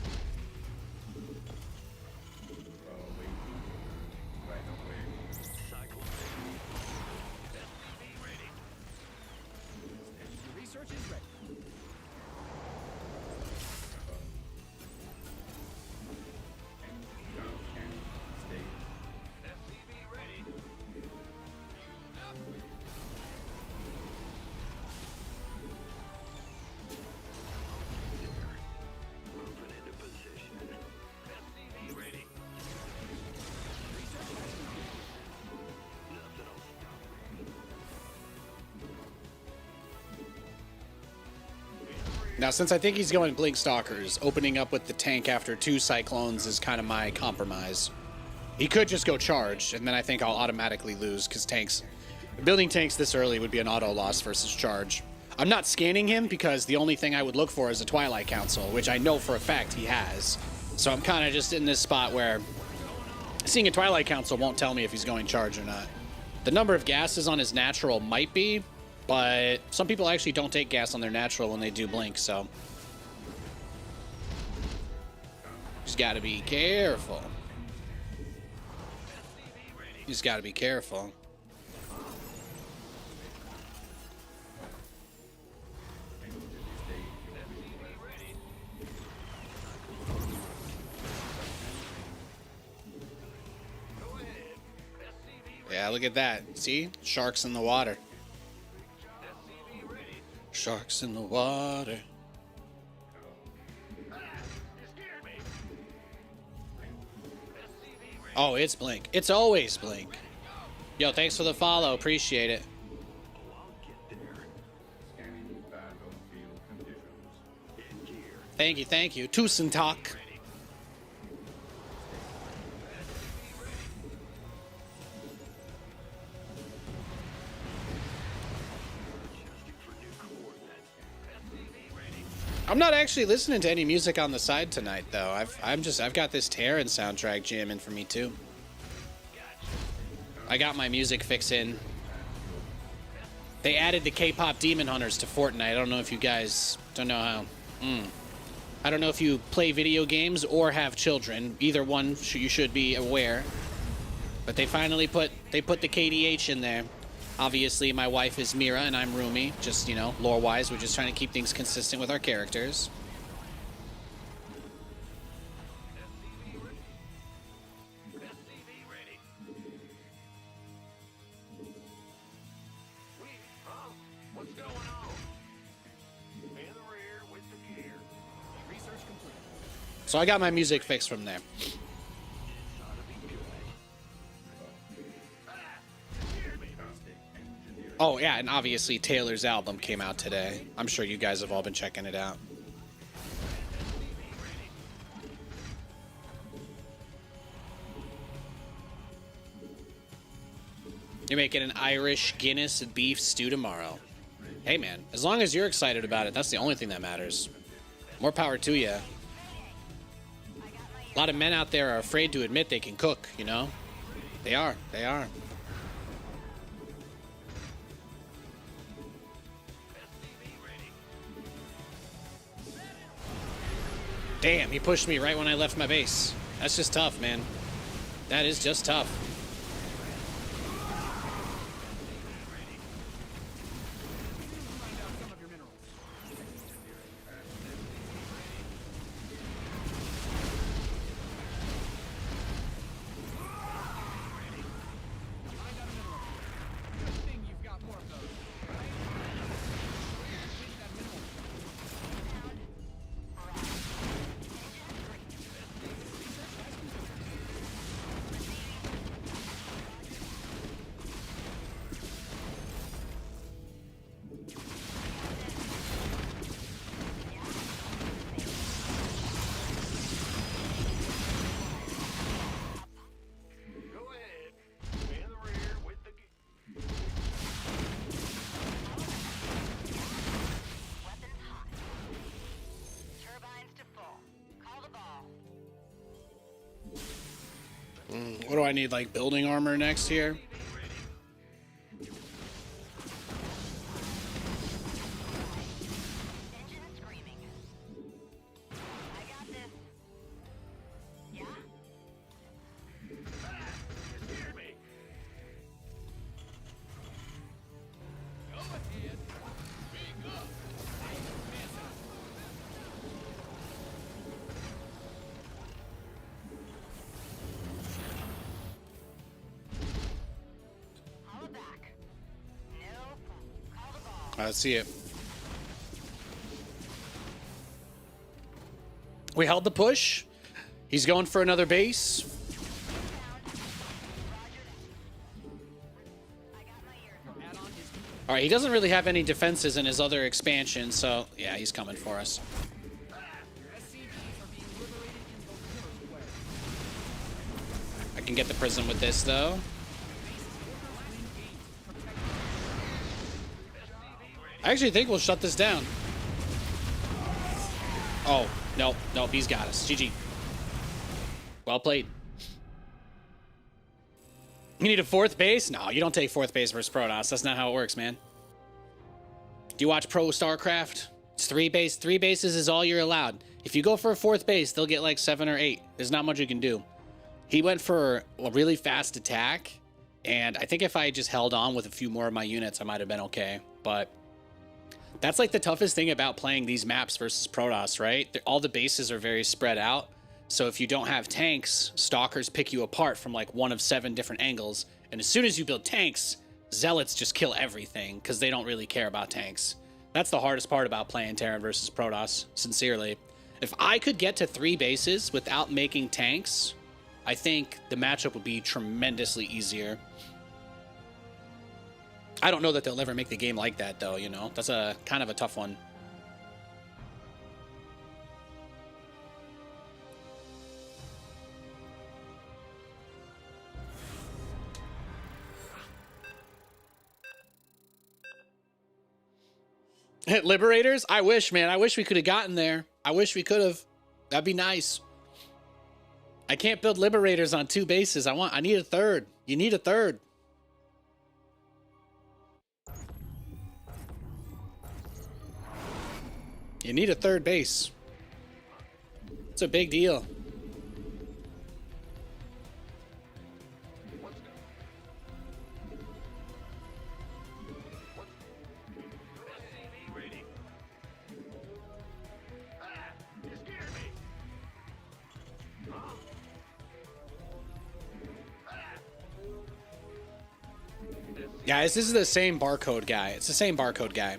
Now, since I think he's going Blink Stalkers, opening up with the tank after 2 Cyclones is kind of my compromise. He could just go charge, and then I think I'll automatically lose, because building tanks this early would be an auto loss versus charge. I'm not scanning him, because the only thing I would look for is a Twilight Council, which I know for a fact he has. So I'm kind of just in this spot where seeing a Twilight Council won't tell me if he's going charge or not. The number of gases on his natural might be, but some people actually don't take gas on their natural when they do blink, so just gotta be careful. You just gotta be careful. Yeah, look at that. See? Sharks in the water. Sharks in the water. Oh, it's blink. It's always blink. Yo, thanks for the follow. Appreciate it. Thank you, thank you. Tusen talk. I'm not actually listening to any music on the side tonight, though. I've got this Terran soundtrack jamming for me too. I got my music fix in. They added the K-pop Demon Hunters to Fortnite. I don't know if you guys don't know how. I don't know if you play video games or have children. Either one you should be aware. But they finally put the KDH in there. Obviously, my wife is Mira, and I'm Rumi. Just, you know, lore-wise, we're just trying to keep things consistent with our characters. What's going on? In the rear with the gear. Research complete. So I got my music fixed from there. Oh, yeah, and obviously Taylor's album came out today. I'm sure you guys have all been checking it out. You're making an Irish Guinness beef stew tomorrow. Hey, man, as long as you're excited about it, that's the only thing that matters. More power to you. A lot of men out there are afraid to admit they can cook, you know? They are. They are. Damn, he pushed me right when I left my base. That's just tough, man. That is just tough. What do I need, like building armor next here? Let's see it. We held the push. He's going for another base. All right, he doesn't really have any defenses in his other expansion, so yeah, he's coming for us. I can get the prism with this, though. I actually think we'll shut this down. Oh, no, no, he's got us. GG. Well played. You need a 4th base? No, you don't take 4th base versus Protoss. That's not how it works, man. Do you watch Pro Starcraft? It's 3 base. 3 bases is all you're allowed. If you go for a 4th base, they'll get like 7 or 8. There's not much you can do. He went for a really fast attack, and I think if I just held on with a few more of my units, I might have been okay. But that's like the toughest thing about playing these maps versus Protoss, right? All the bases are very spread out. So if you don't have tanks, stalkers pick you apart from like 1 of 7 different angles. And as soon as you build tanks, zealots just kill everything because they don't really care about tanks. That's the hardest part about playing Terran versus Protoss, sincerely. If I could get to 3 bases without making tanks, I think the matchup would be tremendously easier. I don't know that they'll ever make the game like that, though, you know? That's a kind of a tough one. Liberators? I wish, man. I wish we could have gotten there. I wish we could have. That'd be nice. I can't build liberators on 2 bases. I need a 3rd. You need a 3rd. You need a 3rd base. It's a big deal. Guys, this is the same barcode guy. It's the same barcode guy.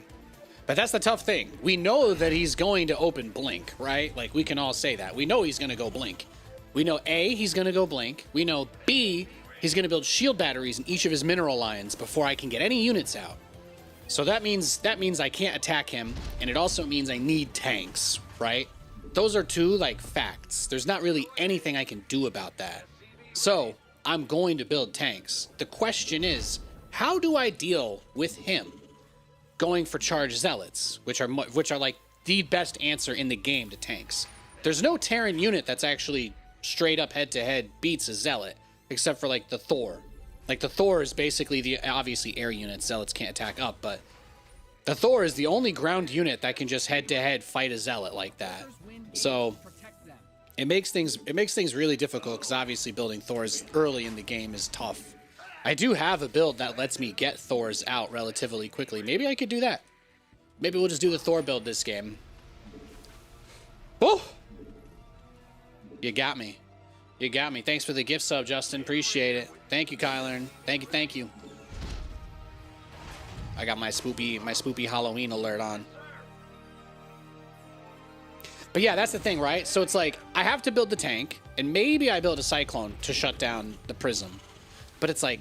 But that's the tough thing. We know that he's going to open Blink, right? Like, we can all say that. We know he's going to go Blink. We know A, he's going to go Blink. We know B, he's going to build shield batteries in each of his mineral lines before I can get any units out. So that means I can't attack him, and it also means I need tanks, right? Those are 2, like, facts. There's not really anything I can do about that. So, I'm going to build tanks. The question is, how do I deal with him going for charged zealots, which are like the best answer in the game to tanks? There's no Terran unit that's actually straight up head-to-head beats a zealot, except for like the Thor. Like the Thor is basically the obviously air unit. Zealots can't attack up, but the Thor is the only ground unit that can just head-to-head fight a zealot like that. So it makes things really difficult because obviously building Thors early in the game is tough. I do have a build that lets me get Thors out relatively quickly. Maybe I could do that. Maybe we'll just do the Thor build this game. Oh! You got me. You got me. Thanks for the gift sub, Justin. Appreciate it. Thank you, Kyler. Thank you, thank you. I got my spoopy Halloween alert on. But yeah, that's the thing, right? So it's like, I have to build the tank, and maybe I build a Cyclone to shut down the Prism. But it's like,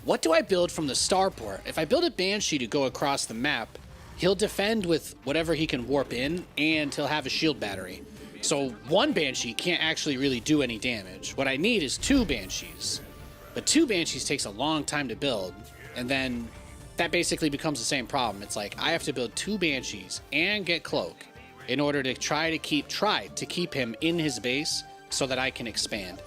what do I build from the starport? If I build a Banshee to go across the map, he'll defend with whatever he can warp in, and he'll have a shield battery. So 1 Banshee can't actually really do any damage. What I need is 2 Banshees. But 2 Banshees takes a long time to build, and then that basically becomes the same problem. It's like, I have to build 2 Banshees and get Cloak in order to try to keep him in his base so that I can expand.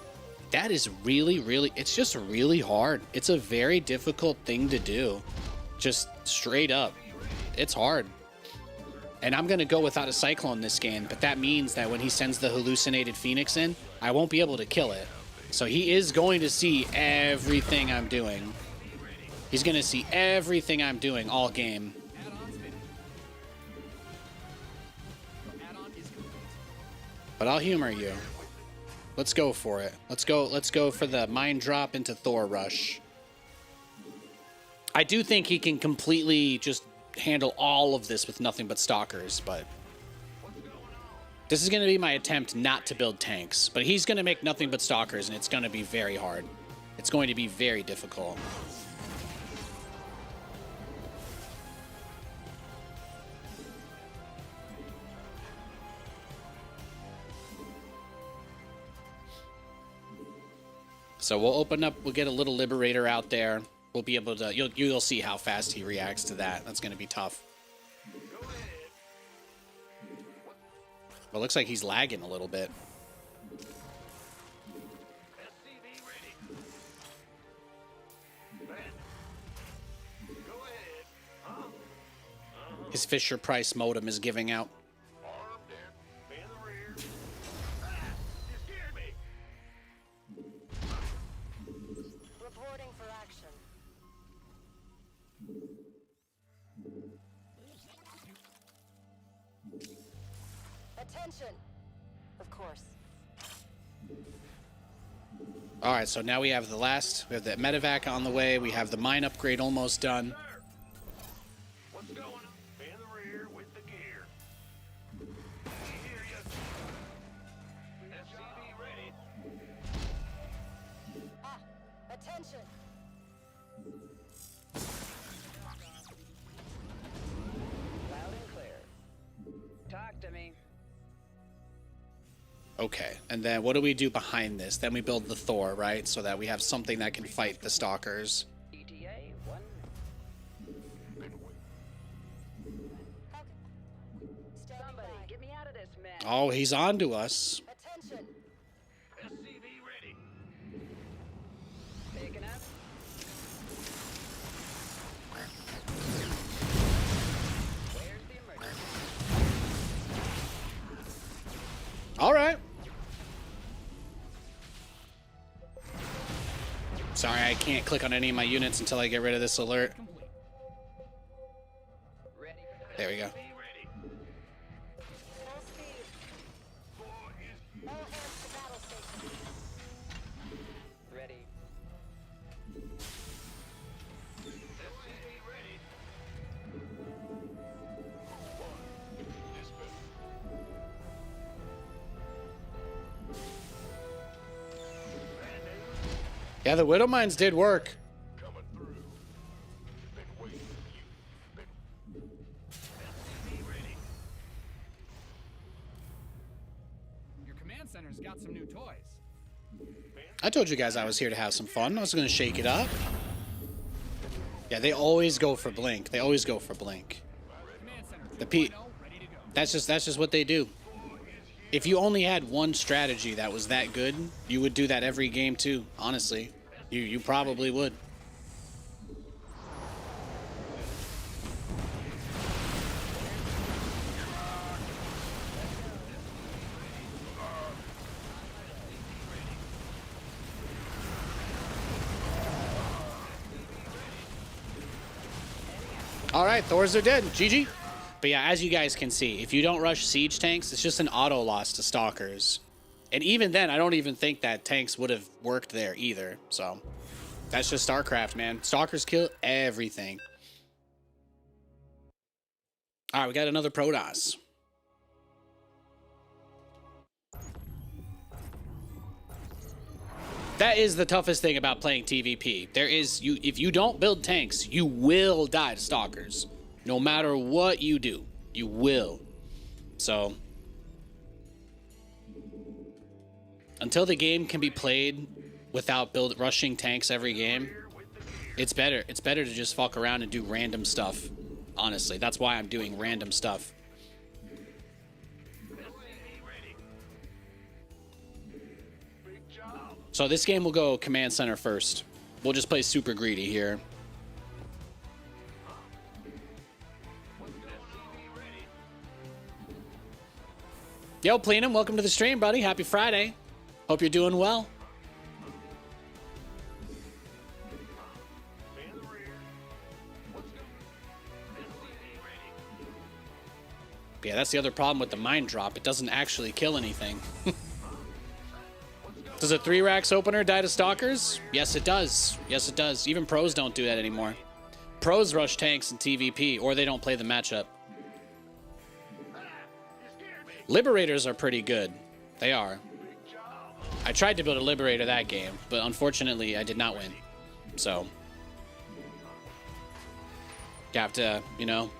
That is really, it's just really hard. It's a very difficult thing to do. Just straight up. It's hard. And I'm going to go without a Cyclone this game, but that means that when he sends the hallucinated Phoenix in, I won't be able to kill it. So he is going to see everything I'm doing. He's going to see everything I'm doing all game. But I'll humor you. Let's go for it. Let's go for the mind drop into Thor Rush. I do think he can completely just handle all of this with nothing but stalkers, but this is going to be my attempt not to build tanks. But he's going to make nothing but stalkers, and it's going to be very hard. It's going to be very difficult. So we'll open up, we'll get a little liberator out there. We'll be able to, you'll see how fast he reacts to that. That's going to be tough. But it looks like he's lagging a little bit. His Fisher-Price modem is giving out. Reporting for action. Attention. Of course. All right, so now we have the last, we have the medevac on the way. We have the mine upgrade almost done. What's going on? In the rear with the gear. Hear ya. SCV ready. Ah, attention. Loud and clear. Talk to me. Okay, and then what do we do behind this? Then we build the Thor, right? So that we have something that can fight the Stalkers. ETA 1 minute. Okay. Standing Somebody, by. get me out of this mess. Oh, he's on to us. Attention. SCV ready. Picking up. Where's the emergency? All right. Sorry, I can't click on any of my units until I get rid of this alert. Ready for the There we go. Be ready. Full speed. Four is All hands to battle station. ready. SCV ready. One. Dispatch. Yeah, the Widow Mines did work. Coming through. Been waiting for you. Been. SCV ready. Your command center's got some new toys. I told you guys I was here to have some fun. I was going to shake it up. Yeah, they always go for Blink. They always go for Blink. Command center The 2.0 P- ready to go. That's just what they do. If you only had one strategy that was that good, you would do that every game too. Honestly, you probably would. All right, Thors are dead. GG. But yeah, as you guys can see, if you don't rush siege tanks, it's just an auto loss to Stalkers. And even then, I don't even think that tanks would have worked there either. So that's just Starcraft, man. Stalkers kill everything. All right, we got another Protoss. That is the toughest thing about playing TVP. If you don't build tanks, you will die to Stalkers. No matter what you do, you will. So until the game can be played without rushing tanks every game, it's better. It's better to just fuck around and do random stuff. Honestly, that's why I'm doing random stuff. So this game will go command center first. We'll just play super greedy here. Yo, Plenum, welcome to the stream, buddy. Happy Friday. Hope you're doing well. But yeah, that's the other problem with the mine drop. It doesn't actually kill anything. Does a 3-racks opener die to Stalkers? Yes, it does. Yes, it does. Even pros don't do that anymore. Pros rush tanks in TVP, or they don't play the matchup. Liberators are pretty good. They are. I tried to build a Liberator that game, but unfortunately I did not win. So you have to, you know,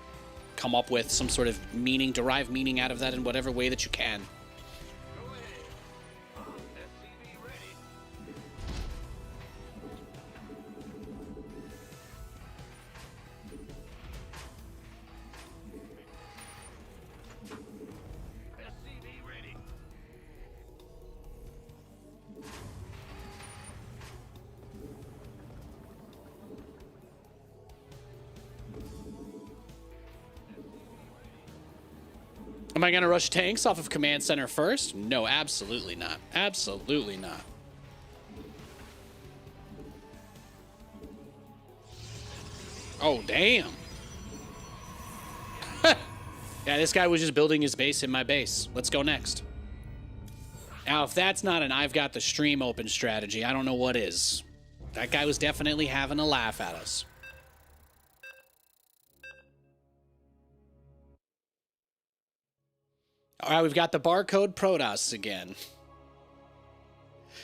come up with some sort of meaning, derive meaning out of that in whatever way that you can. Am I going to rush tanks off of command center first? No, absolutely not. Absolutely not. Oh, damn. Yeah, this guy was just building his base in my base. Let's go next. Now, if that's not an I've got the stream open strategy, I don't know what is. That guy was definitely having a laugh at us. All right, we've got the barcode Protoss again.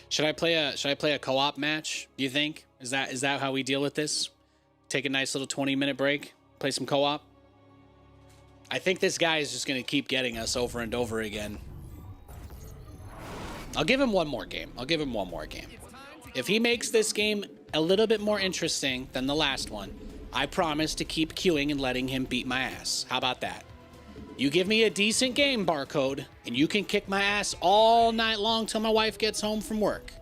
Should I play a co-op match? Do you think? Is that how we deal with this? Take a nice little 20-minute break, play some co-op. I think this guy is just going to keep getting us over and over again. I'll give him one more game. If he makes this game a little bit more interesting than the last one, I promise to keep queuing and letting him beat my ass. How about that? You give me a decent game, barcode, and you can kick my ass all night long till my wife gets home from work.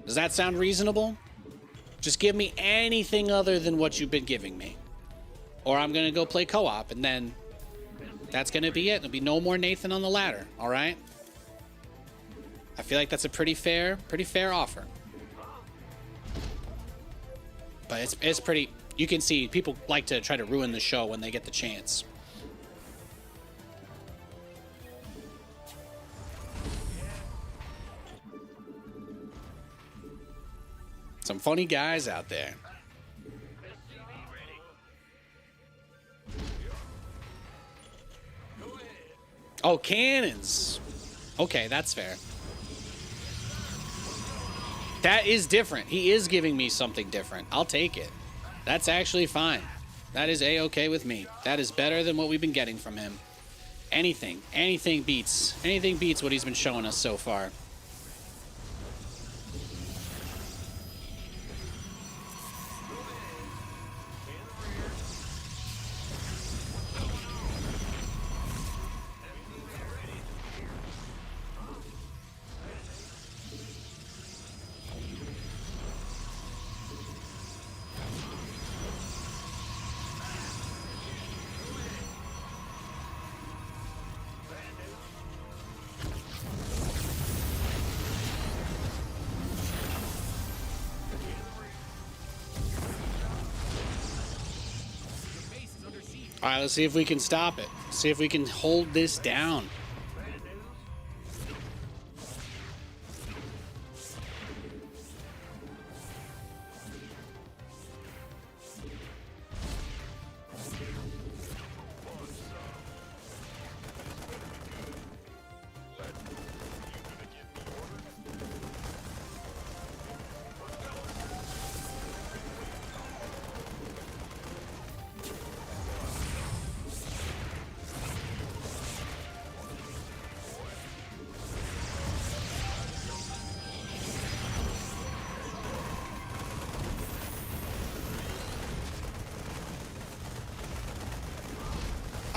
Does that sound reasonable? Just give me anything other than what you've been giving me. Or I'm going to go play co-op, and then that's going to be it. There'll be no more Nathan on the ladder, all right? I feel like that's a pretty fair offer. But it's pretty... You can see people like to try to ruin the show when they get the chance. Some funny guys out there. Oh, cannons. Okay, that's fair. That is different. He is giving me something different. I'll take it. That's actually fine. That is A-okay with me. That is better than what we've been getting from him. Anything beats what he's been showing us so far. All right, let's see if we can stop it. See if we can hold this down.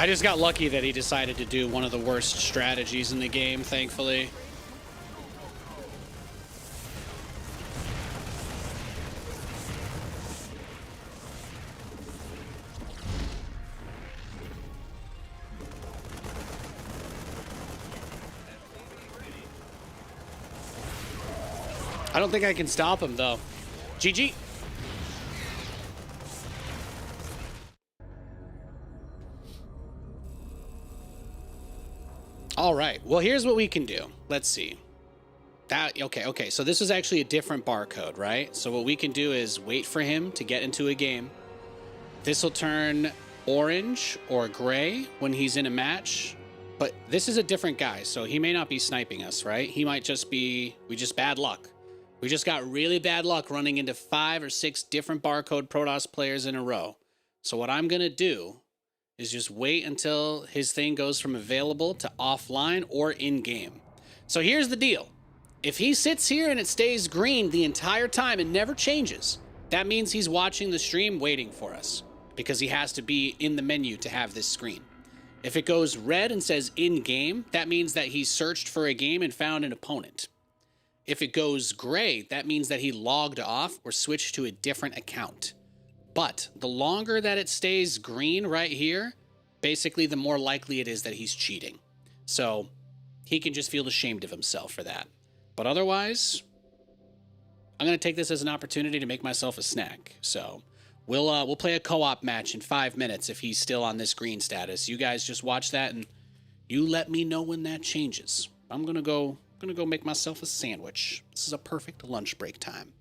I just got lucky that he decided to do one of the worst strategies in the game, thankfully. I don't think I can stop him, though. GG. All right, well, here's what we can do. Let's see. Okay, so this is actually a different barcode, right? So what we can do is wait for him to get into a game. This will turn orange or gray when he's in a match, but this is a different guy, so he may not be sniping us, right? He might just be, bad luck. We just got really bad luck running into 5 or 6 different barcode Protoss players in a row. So what I'm gonna do is just wait until his thing goes from available to offline or in-game. So here's the deal. If he sits here and it stays green the entire time and never changes, that means he's watching the stream waiting for us because he has to be in the menu to have this screen. If it goes red and says in-game, that means that he searched for a game and found an opponent. If it goes gray, that means that he logged off or switched to a different account. But the longer that it stays green right here, basically the more likely it is that he's cheating. So he can just feel ashamed of himself for that. But otherwise, I'm going to take this as an opportunity to make myself a snack. So we'll play a co-op match in 5 minutes if he's still on this green status. You guys just watch that and you let me know when that changes. I'm going to go make myself a sandwich. This is a perfect lunch break time.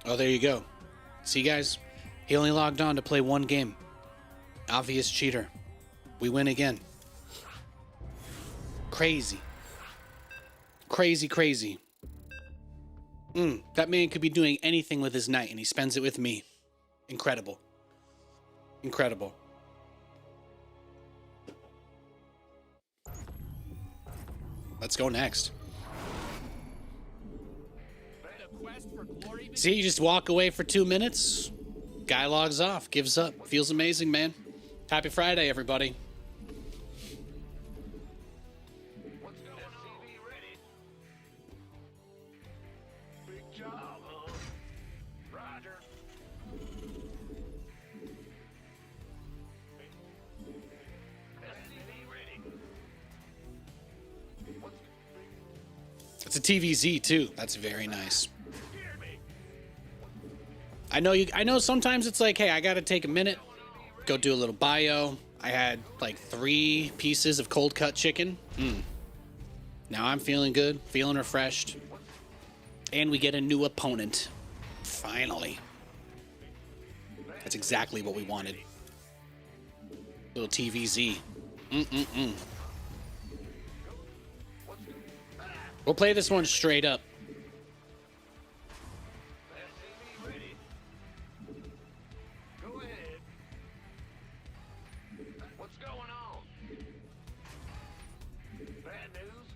Oh, there you go. See, guys? He only logged on to play one game. Obvious cheater. We win again. Crazy. Crazy, crazy. That man could be doing anything with his night, and he spends it with me. Incredible. Incredible. Let's go next. See, you just walk away for 2 minutes. Guy logs off, gives up. Feels amazing, man. Happy Friday, everybody. What's going on? TV ready. Big job It's a TVZ too. That's very nice. I know sometimes it's like, hey, I gotta take a minute, go do a little bio. I had like 3 pieces of cold cut chicken. Now I'm feeling good, feeling refreshed. And we get a new opponent. Finally. That's exactly what we wanted. Little TVZ. We'll play this one straight up. Go ahead. What's going on? Bad news?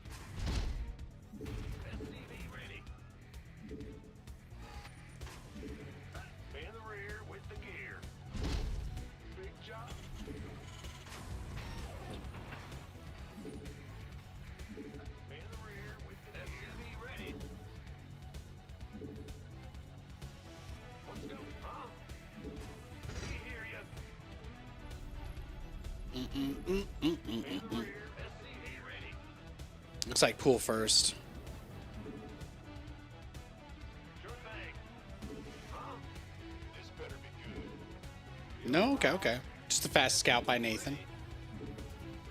SCV ready. In the rear with the gear. Big job. In the rear with the SCV ready. What's going on? We hear you. SCV ready. Looks like pool first. Sure thing. Huh? This better be good. No? Okay, okay. Just a fast scout by Nathan.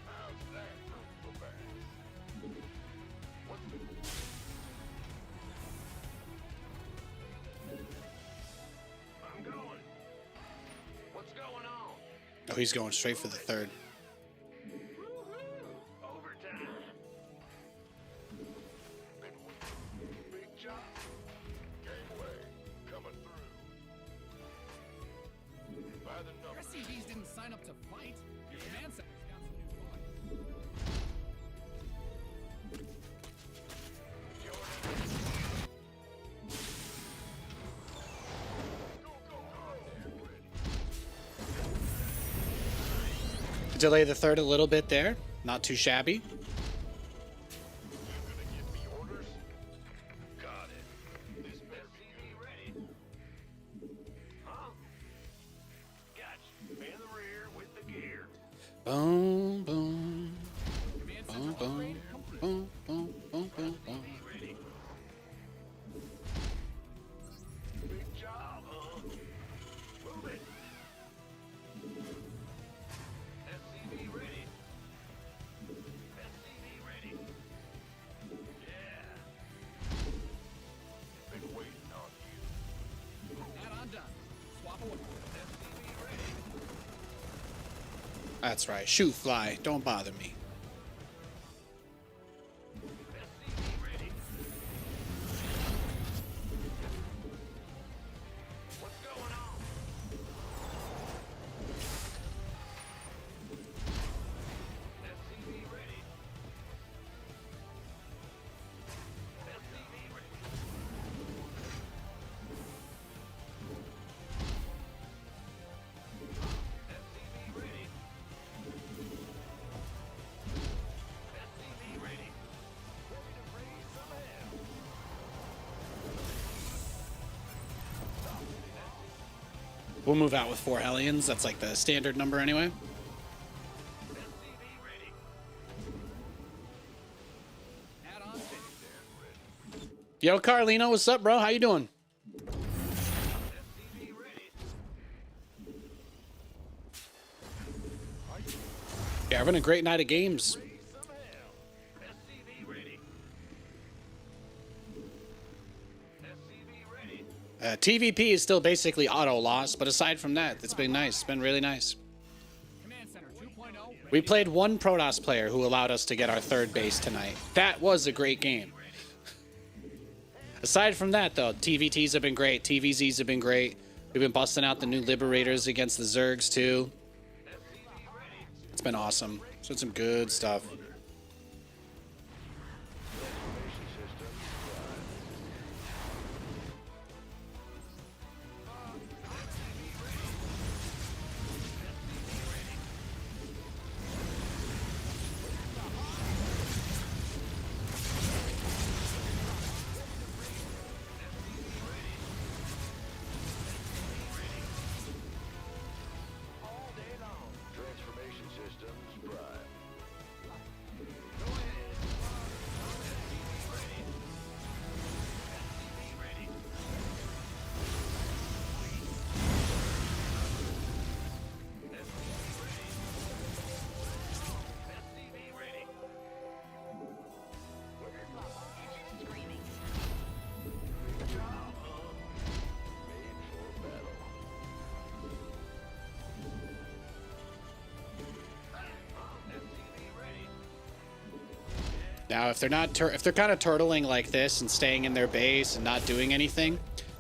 How's that for fast? I'm going. What's going on? Oh, he's going straight for the third. Overtime. Big job. Gangway coming through. By the Your numbers. SCVs didn't sign up to fight. Your command center's got some new boys. Delay the third a little bit there. Not too shabby. You gonna give me orders? Got it. This SCV ready. Huh? Gotcha. In the rear with the gear. Boom, boom, Command boom, center boom, upgrade complete. boom, boom, boom, boom, boom. Ready. Big job, huh? Move it. SCV ready. SCV ready. Yeah. Been waiting on you. Add-on done. Swap away. SCV ready. That's right. Shoot, fly. Don't bother me. SCV ready. What's going on? SCV ready. SCV ready. SCV ready. SCV ready. Ready to raise some hell. We'll move out with 4 Hellions. That's like the standard number anyway. SCV ready. Add-on finished. Yo, Carlino, what's up, bro? How you doing? SCV ready. Yeah, having a great night of games. Raise some hell. SCV ready. SCV ready. TVP is still basically auto loss, but aside from that, it's been nice. It's been really nice. Command center 2.0. We played one Protoss player who allowed us to get our 3rd base tonight. That was a great game. Aside from that, though, TVTs have been great. TVZs have been great. We've been busting out the new liberators against the Zergs, too. It's been awesome. So it's some good stuff. All day long. Transformation systems prime. Now, if they're not, if they're kind of turtling like this and staying in their base and not doing anything,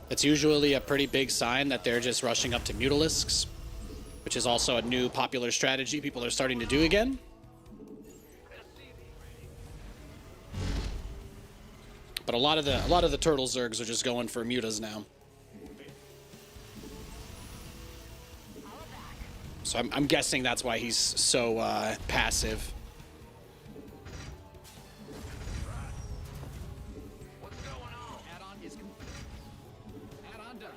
that's usually a pretty big sign that they're just rushing up to Mutalisks, which is also a new popular strategy people are starting to do again. But a lot of the turtle zergs are just going for mutas now. So I'm guessing that's why he's so passive. Add-on is complete. Add-on done.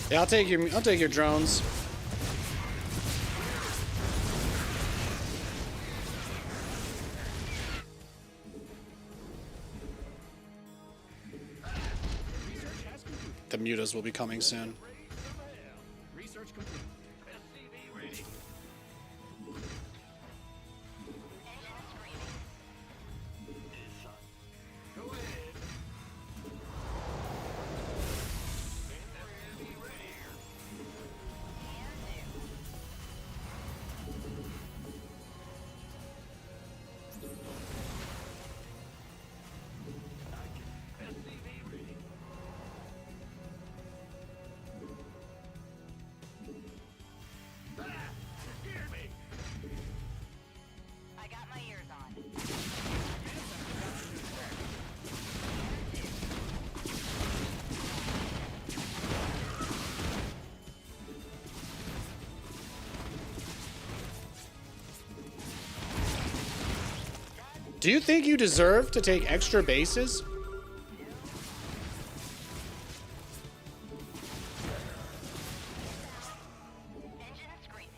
Yeah, I'll take your drones. The mutas will be coming soon. Research complete. SCV ready. Go ahead. I got my ears on. Do you think you deserve to take extra bases? Engine screaming.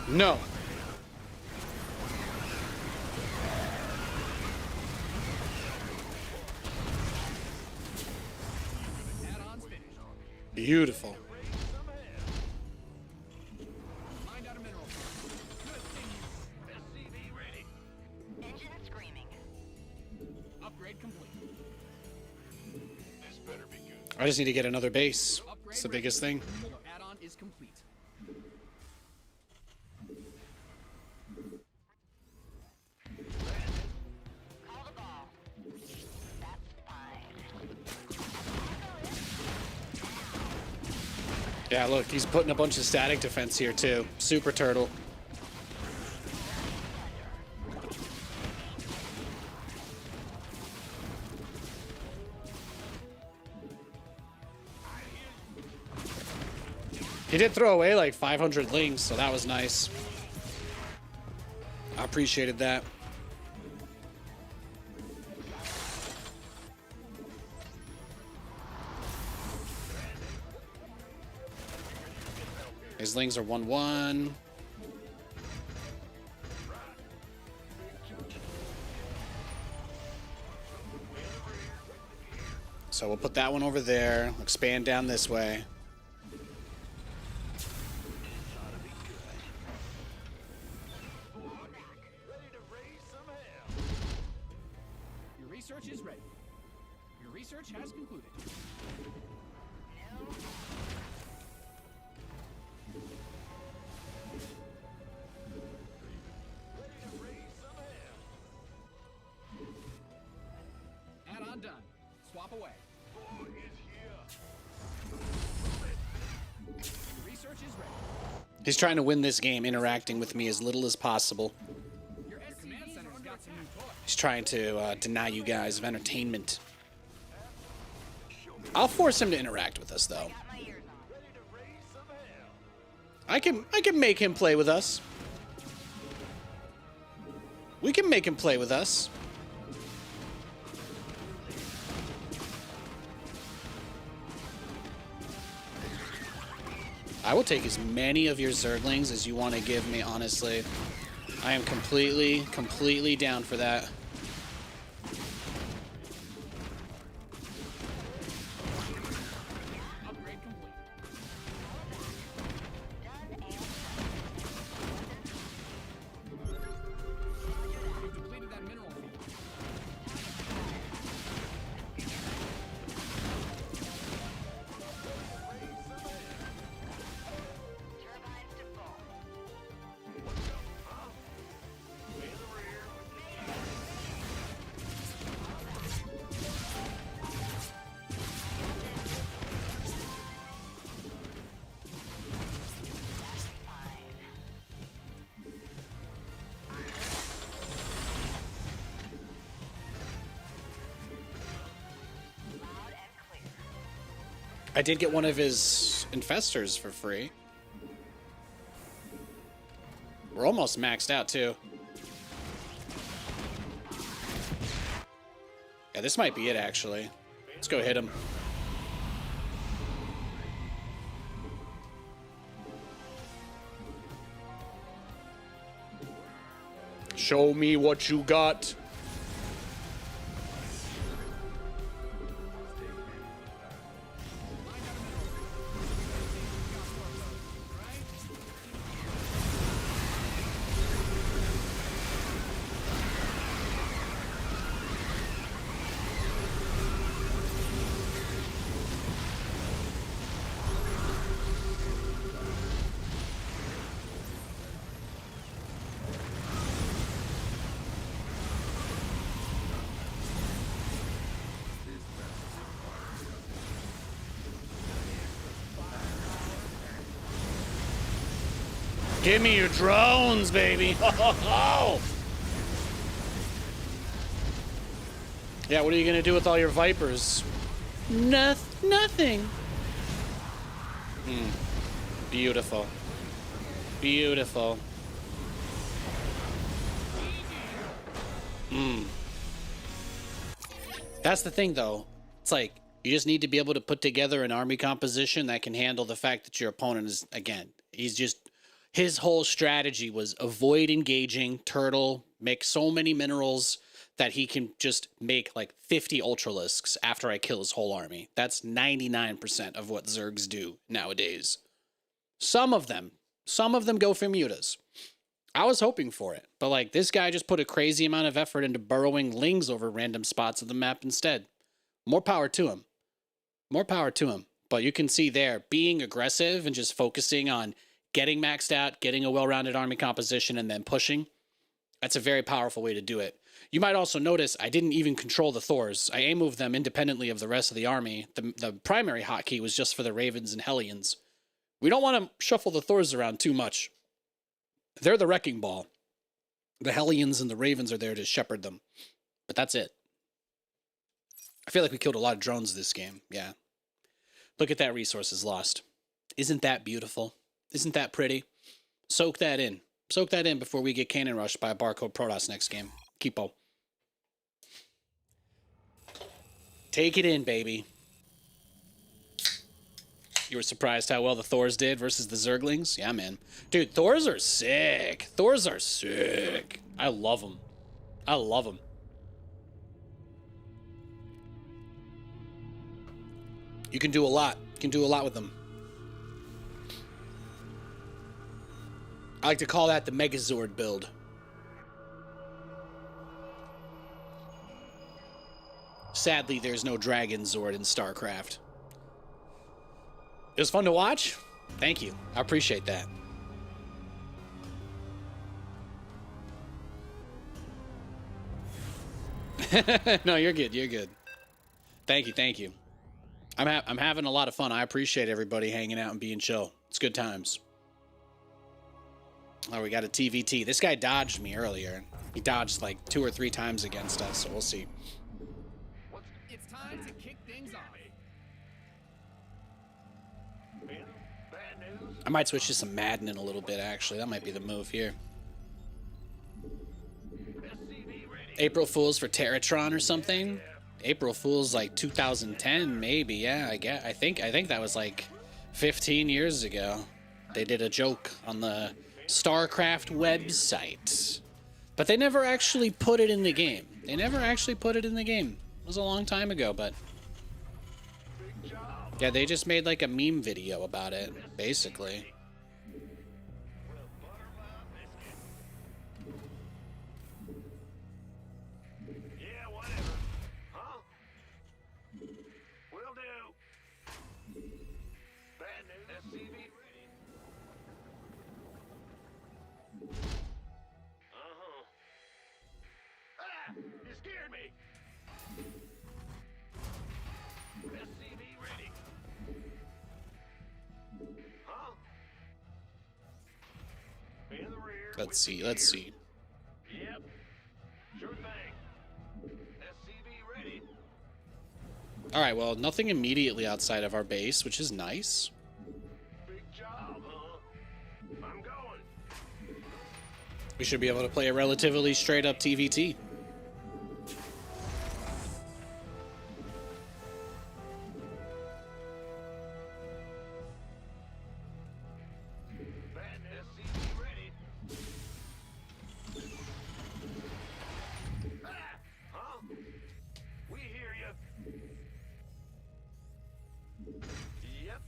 No. Add-on's finished. Beautiful. Find out a mineral. Good thing you SCV ready. Engine screaming. upgrade complete. This better be good. I just need to get another base. Upgrade It's the ready. biggest thing. Your add-on is complete. Call the ball. That's fine. Yeah, look, he's putting a bunch of static defense here too. Super turtle. He did throw away like 500 links, so that was nice. I appreciated that. His lings are 1-1. So we'll put that one over there. Expand down this way. Your research is ready. Your research has concluded. Add-on done. Swap away. Your research is ready. He's trying to win this game interacting with me as little as possible. Your command center's got got some new toys. He's trying to deny you guys of entertainment. I'll force him to interact with us, though. I can make him play with us. We can make him play with us. I will take as many of your Zerglings as you want to give me, honestly. I am completely down for that. Upgrade complete. We've depleted that mineral field. Turbines to full. I did get one of his infestors for free. We're almost maxed out, too. Yeah, this might be it, actually. Let's go hit him. Show me what you got. Give me your drones, baby. Oh. Yeah, what are you going to do with all your Vipers? Nothing. Beautiful. Beautiful. That's the thing, though. It's like, you just need to be able to put together an army composition that can handle the fact that your opponent is, again, his whole strategy was avoid engaging, turtle, make so many minerals that he can just make like 50 Ultralisks after I kill his whole army. That's 99% of what Zergs do nowadays. Some of them go for mutas. I was hoping for it, but like this guy just put a crazy amount of effort into burrowing lings over random spots of the map instead. More power to him. More power to him. But you can see there, being aggressive and just focusing on getting maxed out, getting a well-rounded army composition, and then pushing. That's a very powerful way to do it. You might also notice I didn't even control the Thors. I A-moved them independently of the rest of the army. The primary hotkey was just for the Ravens and Hellions. We don't want to shuffle the Thors around too much. They're the wrecking ball. The Hellions and the Ravens are there to shepherd them. But that's it. I feel like we killed a lot of drones this game. Yeah. Look at that resources lost. Isn't that beautiful? Isn't that pretty? Soak that in. Soak that in before we get cannon rushed by a Barcode Protoss next game. Keepo. Take it in, baby. You were surprised how well the Thors did versus the Zerglings? Yeah, man. Dude, Thors are sick. Thors are sick. I love them. I love them. You can do a lot. You can do a lot with them. I like to call that the Megazord build. Sadly, there's no Dragon Zord in Starcraft. It was fun to watch. Thank you. I appreciate that. No, you're good. You're good. Thank you. Thank you. I'm having a lot of fun. I appreciate everybody hanging out and being chill. It's good times. Oh, we got a TVT. This guy dodged me earlier. He dodged like 2 or 3 times against us, so we'll see. It's time to kick things off. Bad news? I might switch to some Madden in a little bit, actually. That might be the move here. SCV ready. April Fools for Terratron or something? April Fools like 2010, maybe. Yeah, I think that was like 15 years ago. They did a joke on the Starcraft website. But they never actually put it in the game. It was a long time ago, but yeah, they just made like a meme video about it, basically. Yeah, whatever. Huh? Will do. Bad news. SCV ready. Uh-huh. Ah! You scared me! SCV ready. Huh? In the rear. Let's see. Yep. Sure thing. SCV ready. All right, well, nothing immediately outside of our base, which is nice. Big job, huh? I'm going. We should be able to play a relatively straight up TVT. Bad SCV ready. Ah! Huh? We hear you. Yep.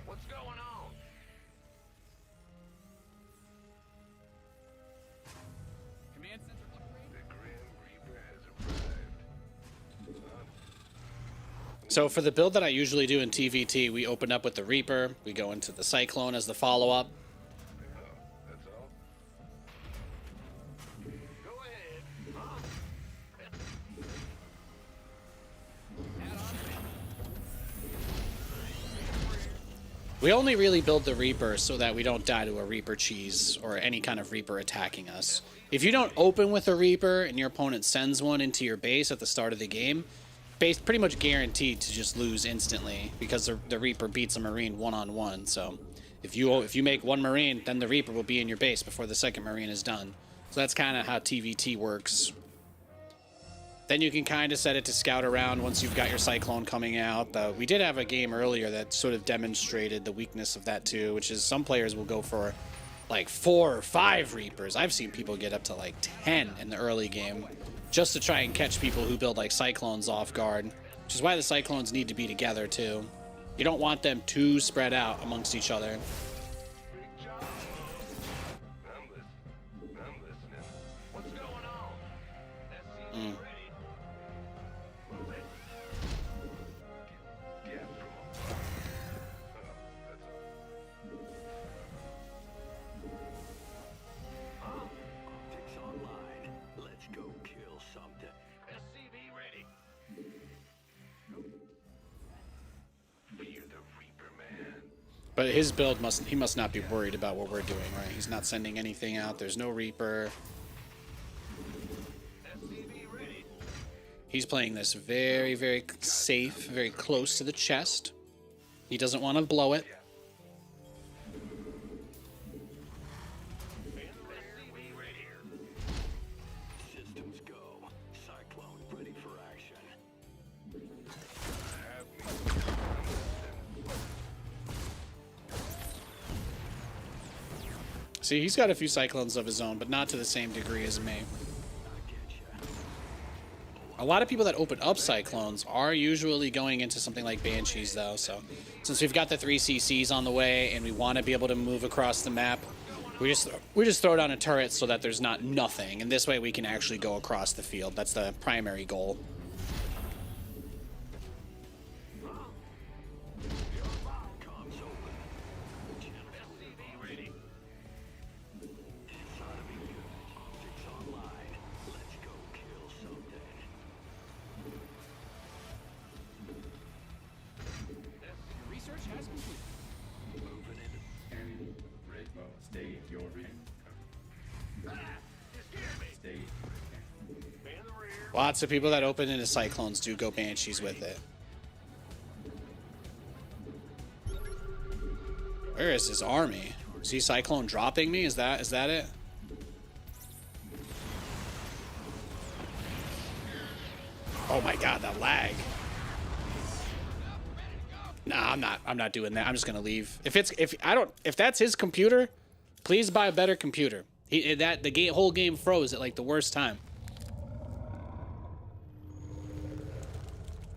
What's going on? Command center upgrade. The Grim Reaper has arrived. So for the build that I usually do in TVT, we open up with the Reaper, we go into the Cyclone as the follow-up. That's all. Go ahead. Huh? We only really build the Reaper so that we don't die to a Reaper cheese or any kind of Reaper attacking us. If you don't open with a Reaper and your opponent sends one into your base at the start of the game, base pretty much guaranteed to just lose instantly because the Reaper beats a Marine one-on-one. So if you make one Marine, then the Reaper will be in your base before the second Marine is done. So that's kind of how TVT works. Then you can kind of set it to scout around once you've got your Cyclone coming out. We did have a game earlier that sort of demonstrated the weakness of that too, which is some players will go for like 4 or 5 Reapers. I've seen people get up to like 10 in the early game just to try and catch people who build like Cyclones off guard, which is why the Cyclones need to be together too. You don't want them too spread out amongst each other. Big job. I'm listening. What's going on? SCV ready. Move it. Get from above. That's all. Huh? Optics online. Let's go kill something. SCV ready. Fear the Reaper, man. But his build he must not be worried about what we're doing, right? He's not sending anything out. There's no Reaper. SCV ready. He's playing this very, very safe, very close to the chest. He doesn't want to blow it. SCV ready. Systems go. Cyclone ready for action. See, he's got a few Cyclones of his own, but not to the same degree as me. I get ya. A lot of people that open up Cyclones are usually going into something like Banshees, though. So, since we've got the 3 CCs on the way and we want to be able to move across the map, we just throw down a turret so that there's not nothing, and this way we can actually go across the field. That's the primary goal. Comms open. Channel SCV ready. Sodomy unit. Optics online. Let's go kill something. Lots of people that open into Cyclones do go Banshees with it. Where is his army? Is he Cyclone dropping me? Is that it? Oh my god, that lag. Nah, I'm not doing that. I'm just gonna leave. If that's his computer, please buy a better computer. The whole game froze at like the worst time.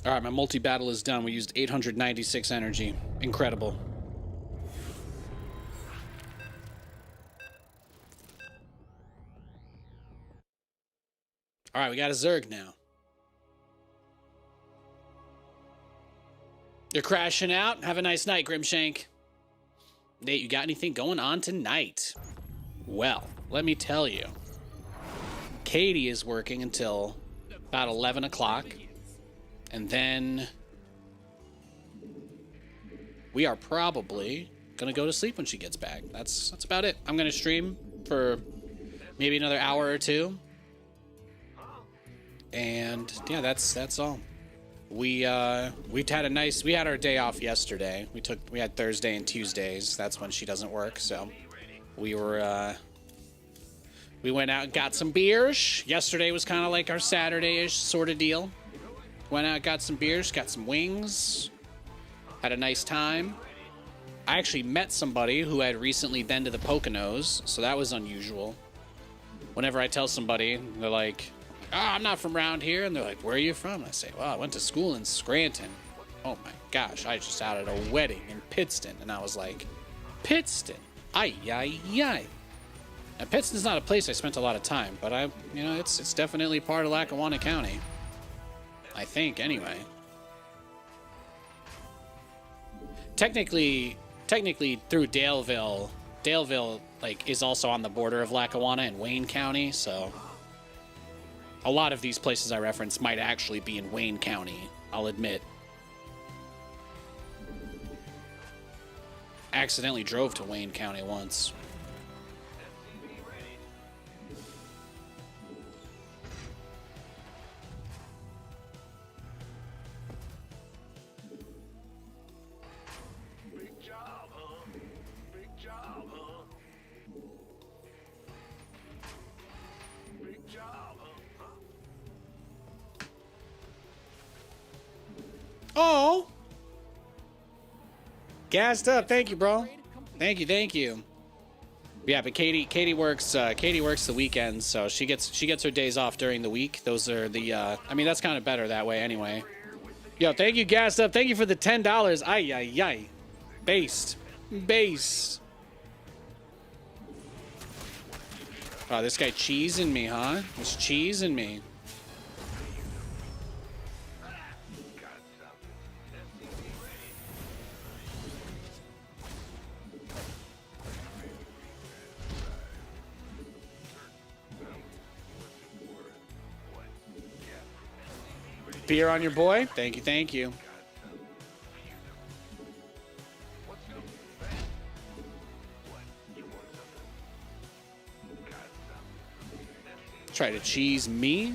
All right, my multi-battle is done. We used 896 energy. Incredible. All right, we got a Zerg now. You're crashing out? Have a nice night, Grimshank. Nate, you got anything going on tonight? Well, let me tell you. Katie is working until about 11 o'clock. And then we are probably going to go to sleep when she gets back. That's about it. I'm going to stream for maybe another hour or two. And yeah, that's all. We had our day off yesterday. We had Thursday and Tuesdays. That's when she doesn't work. So we went out and got some beers. Yesterday was kind of like our Saturday-ish sort of deal. Went out, got some beers, got some wings. Had a nice time. I actually met somebody who had recently been to the Poconos, so that was unusual. Whenever I tell somebody, they're like, I'm not from around here. And they're like, where are you from? And I say, well, I went to school in Scranton. Oh my gosh, I just out at a wedding in Pittston. And I was like, Pittston? Ay, ay, ay. Now, Pittston's not a place I spent a lot of time, but it's definitely part of Lackawanna County. I think, anyway. Technically through Daleville, like, is also on the border of Lackawanna and Wayne County, so a lot of these places I reference might actually be in Wayne County, I'll admit. Accidentally drove to Wayne County once. Big job, huh? Big job, huh? Big job, huh? Oh! Gassed up. Thank you, bro. Thank you. Yeah, but Katie works the weekends, so she gets her days off during the week. Those are the I mean, that's kind of better that way anyway. Yo, thank you, Gassed Up. Thank you for the $10. Ay, ay, ay. Based. Oh, this guy cheesing me, huh? He's cheesing me. Beer on your boy? Thank you. Try to cheese me?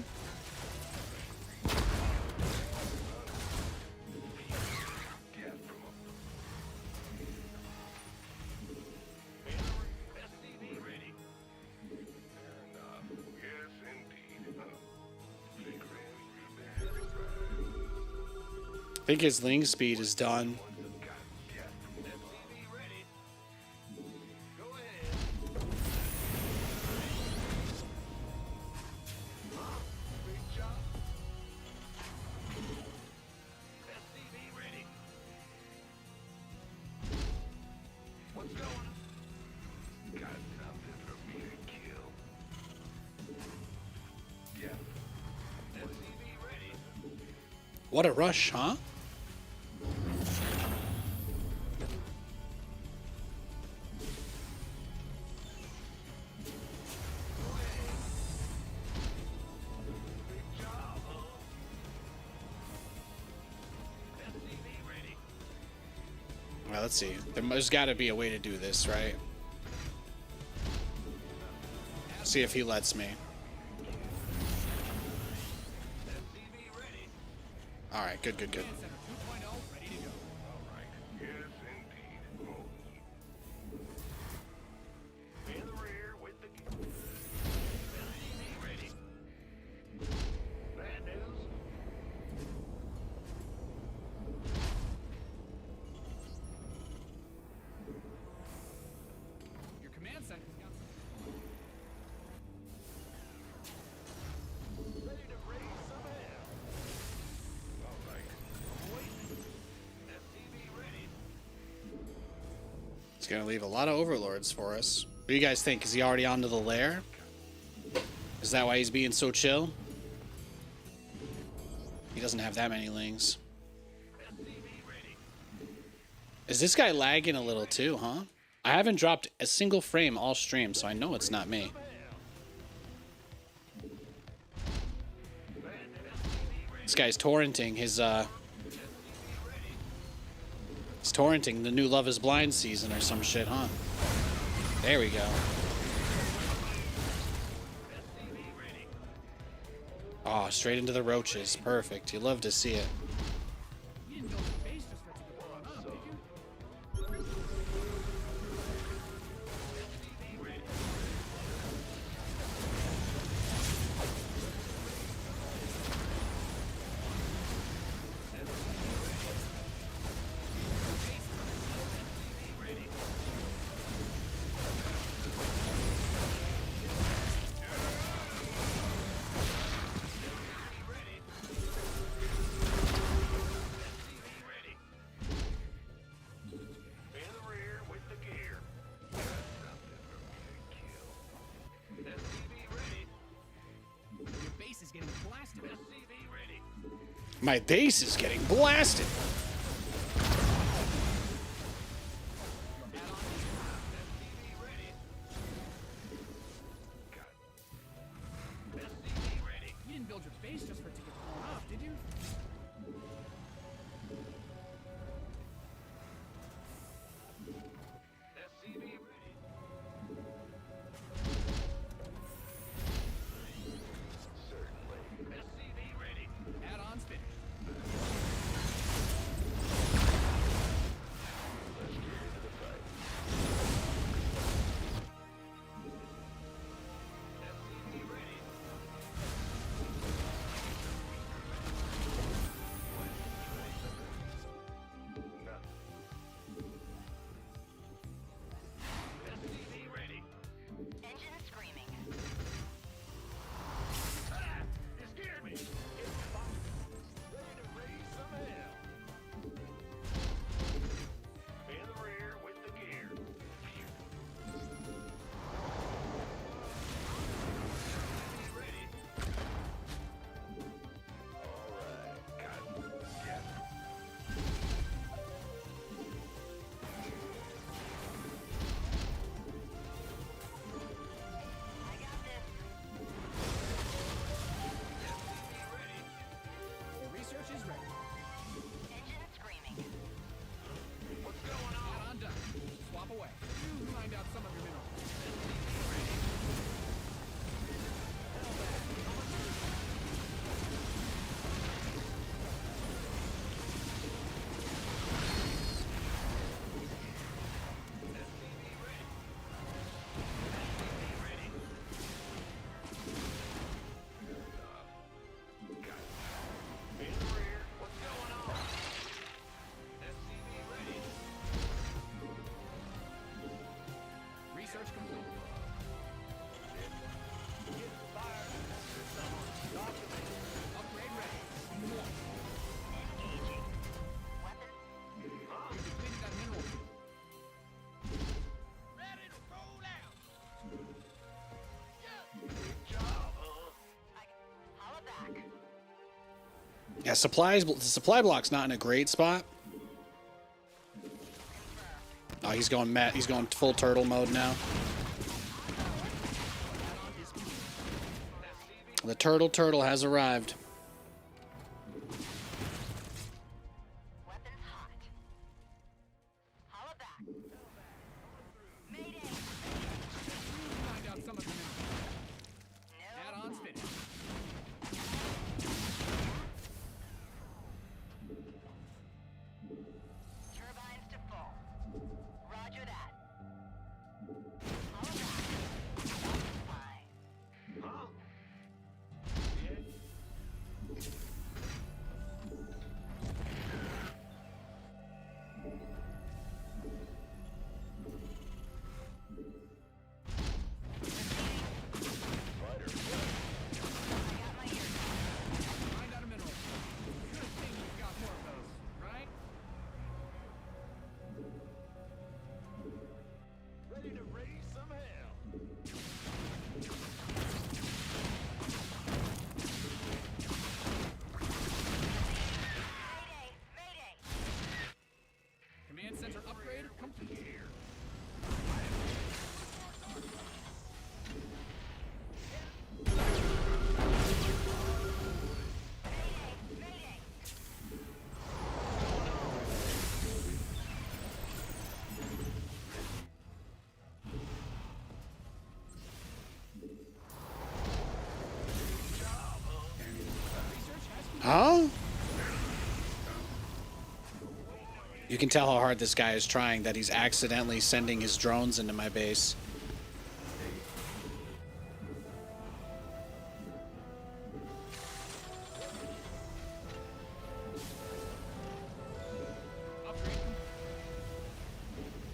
I think his ling speed is done. What a rush, huh? Well, let's see. There's got to be a way to do this, right? See if he lets me. All right, good, good, good. Command Center 2.0 ready to go. All right. Yes, indeed. Move. In the rear with the SCV ready. Bad news. Your command center's got some. Ready to raise some hell. All right. Wait. SCV ready. He's gonna leave a lot of overlords for us. What do you guys think? Is he already onto the lair? Is that why he's being so chill? He doesn't have that many lings. Is this guy lagging a little too, huh? I haven't dropped a single frame all stream, so I know it's not me. This guy's torrenting his, he's torrenting the new Love is Blind season or some shit, huh? There we go. Oh, straight into the roaches. Perfect. You love to see it. You didn't build a base just for it to get blown up, did you? In the rear with the gear. Got something for me to kill. SCV ready. Your base is getting blasted. SCV ready. My base is getting blasted. SCV ready. Got SCV ready. You didn't build your base just for it to get blown up, did you? SCV ready. Certainly. SCV ready. Add-ons finished. Let's get into the fight. SCV ready. SCV ready. Engine screaming. Ah! It scared me. It's fun. Ready to raise some hell. In the rear with the gear. SCV ready. All right. Got it. Yes. I got this. SCV ready. The research is ready. Engine screaming. What's going on? Add-on done. Swap away. You find out some of your minerals. In the rear. What's going on? SCV ready. Research complete. Get fired. Someone talk to me. Upgrade ready. More. Engaging. Weapons. You depleted that mineral field. Ready to roll out. Good job, huh? Holla back. Yeah, supplies. The supply block's not in a great spot. Oh, he's going Matt. He's going full turtle mode now. The turtle has arrived. Weapons hot. Holla back. Mayday. Find out some of your minerals. No. Add-ons finished. You can tell how hard this guy is trying, that he's accidentally sending his drones into my base. Upgrade.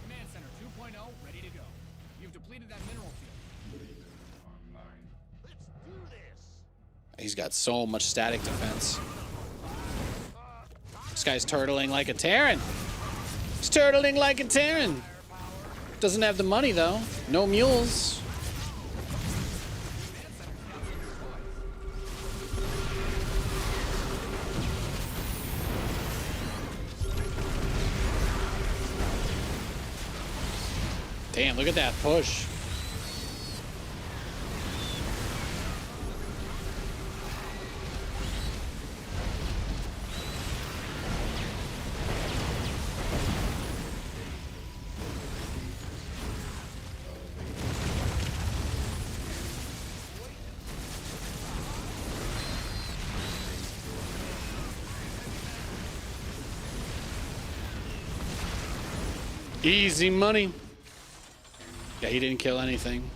Command Center 2.0 ready to go. You've depleted that mineral field. Online. Let's do this. He's got so much static defense. This guy's turtling like a Terran. He's turtling like a Terran. Doesn't have the money, though. No mules. Damn, look at that push. Easy money. Yeah, he didn't kill anything.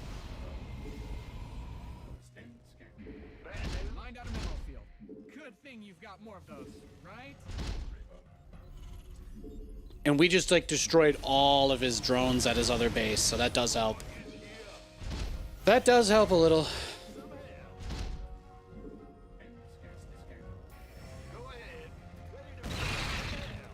Lined out a mineral field. Good thing you've got more of those, right? And we just like destroyed all of his drones at his other base, so that does help. That does help a little. Go ahead. Ready to race now.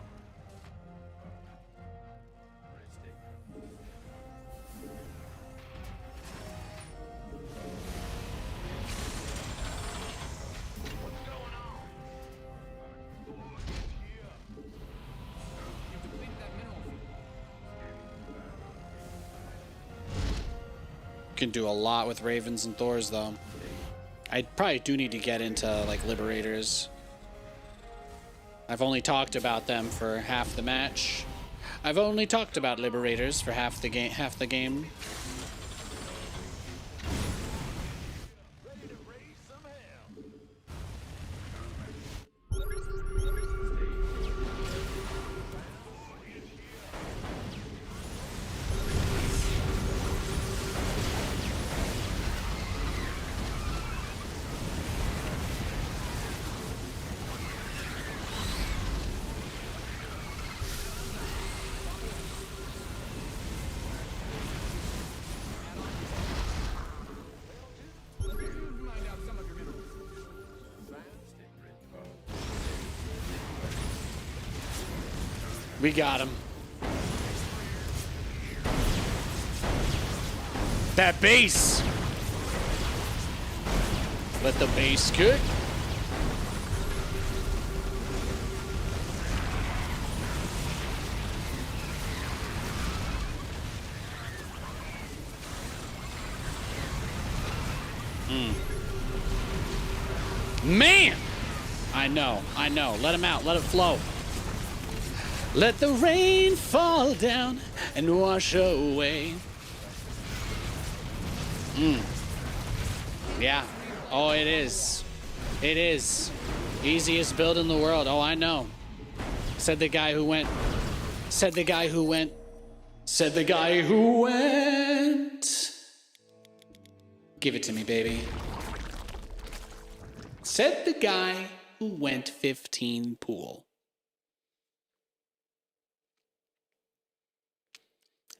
What's going on? You've depleted that mineral field. Can do a lot with Ravens and Thors, though. I probably do need to get into, like, Liberators. I've only talked about them for half the match. I've only talked about Liberators for half the game. Ready to raise some hell. Lined out some of your minerals. We got him. That base. Let the base cook. Man! I know. Let him out. Let it flow. Let the rain fall down and wash away. Yeah. Oh, it is. It is. Easiest build in the world. Oh, I know. Said the guy who went. Said the guy who went. Said the guy who went. Give it to me, baby. Said the guy who went 15 pool.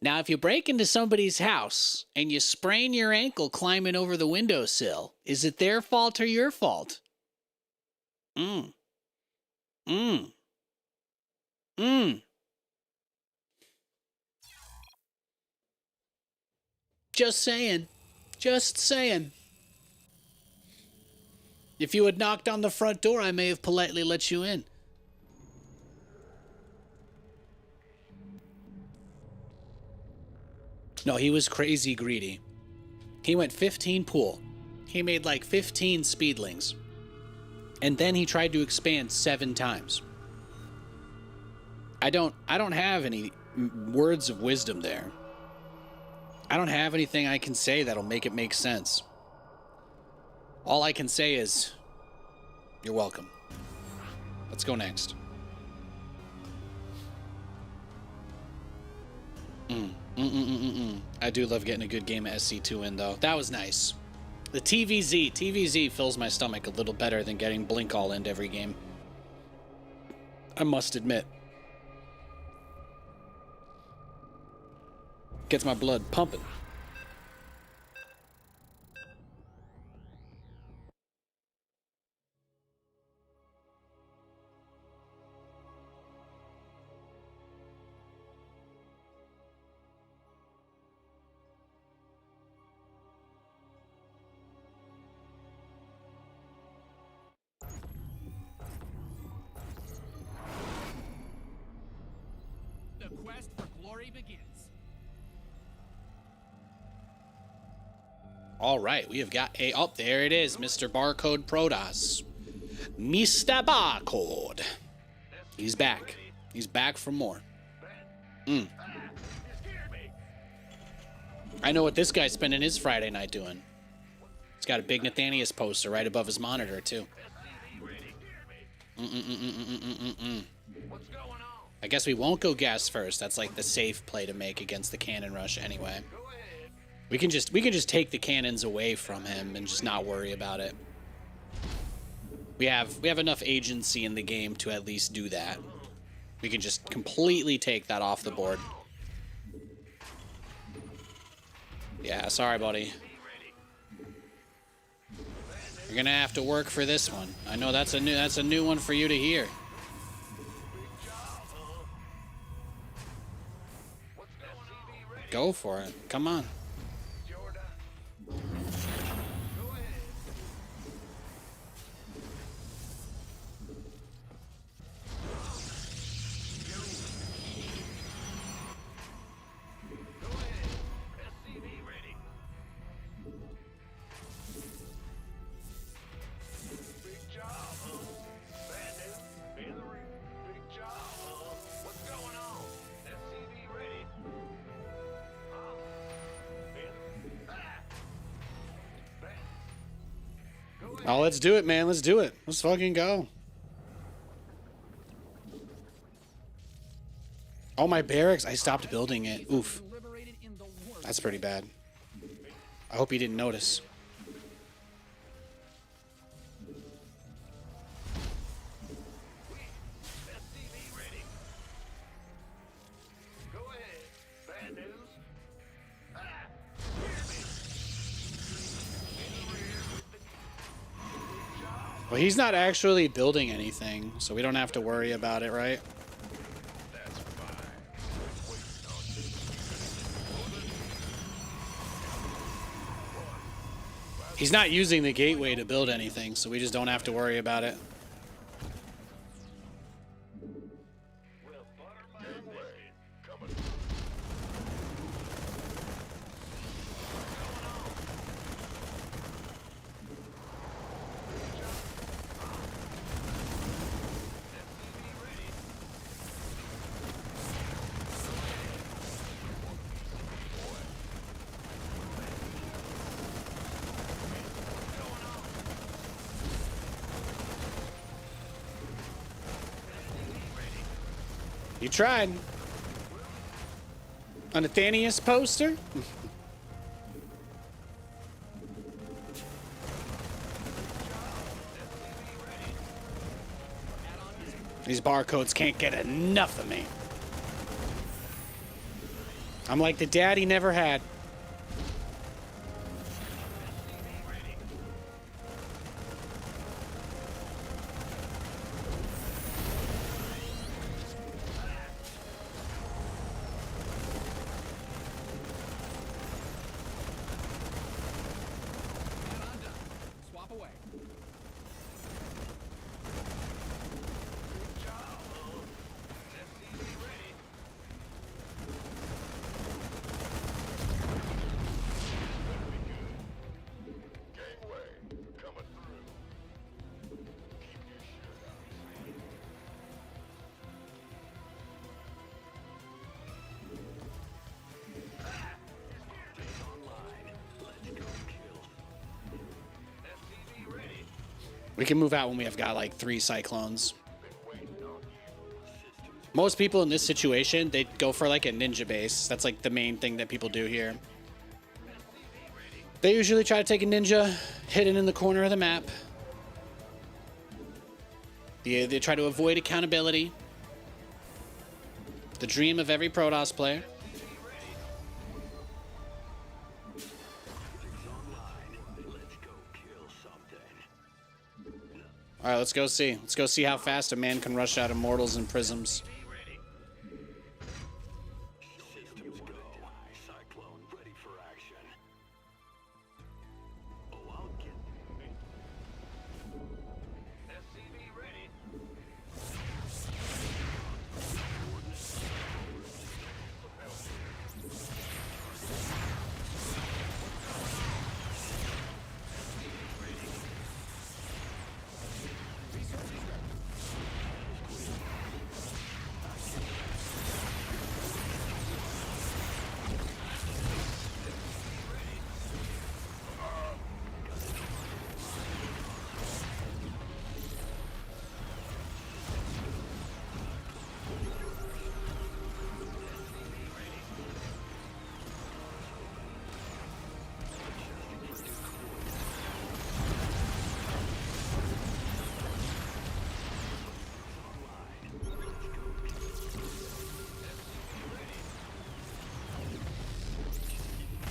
Now, if you break into somebody's house and you sprain your ankle climbing over the windowsill, is it their fault or your fault? Just saying. Just saying. If you had knocked on the front door, I may have politely let you in. No, he was crazy greedy. He went 15 pool. He made like 15 speedlings. And then he tried to expand 7 times. I don't have any words of wisdom there. I don't have anything I can say that'll make it make sense. All I can say is, you're welcome. Let's go next. I do love getting a good game of SC2 in, though. That was nice. The TVZ fills my stomach a little better than getting Blink all into every game. I must admit. Gets my blood pumping. The quest for glory begins. All right, we have got a... Oh, there it is, Mr. Barcode Protoss. Mr. Barcode. He's back. He's back for more. I know what this guy's spending his Friday night doing. He's got a big Nathanias poster right above his monitor, too. I guess we won't go gas first. That's like the safe play to make against the cannon rush anyway. We can just take the cannons away from him and just not worry about it. We have enough agency in the game to at least do that. We can just completely take that off the board. Yeah, sorry, buddy. You're gonna have to work for this one. I know that's a new one for you to hear. Go for it. Come on. Oh, let's do it, man. Let's do it. Let's fucking go. Oh, my barracks. I stopped building it. Oof. That's pretty bad. I hope you didn't notice. Well, he's not actually building anything, so we don't have to worry about it, right? He's not using the gateway to build anything, so we just don't have to worry about it. You tried. A Nathanias poster? These barcodes can't get enough of me. I'm like the dad he never had. Swap away. We can move out when we have got like 3 cyclones. Most people in this situation, they go for like a ninja base. That's like the main thing that people do here. They usually try to take a ninja hidden in the corner of the map. They try to avoid accountability. The dream of every Protoss player. All right, let's go see. Let's go see how fast a man can rush out Immortals and Prisms. Systems go. Cyclone ready for action. Oh, I'll get. SCV ready.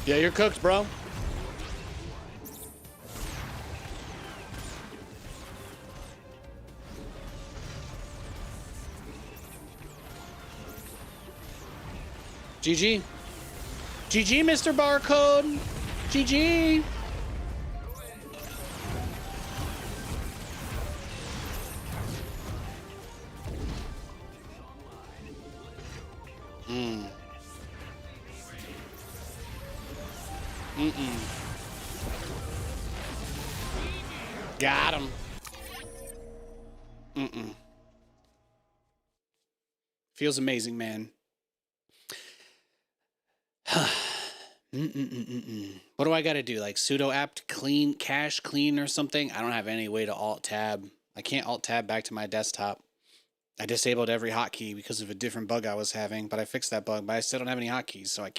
Yeah, you're cooked, bro. GG. GG, Mr. Barcode. GG. Got him. Feels amazing, man. What do I got to do? Like sudo apt clean, cache clean or something? I don't have any way to alt tab. I can't alt tab back to my desktop. I disabled every hotkey because of a different bug I was having, but I fixed that bug, but I still don't have any hotkeys, so I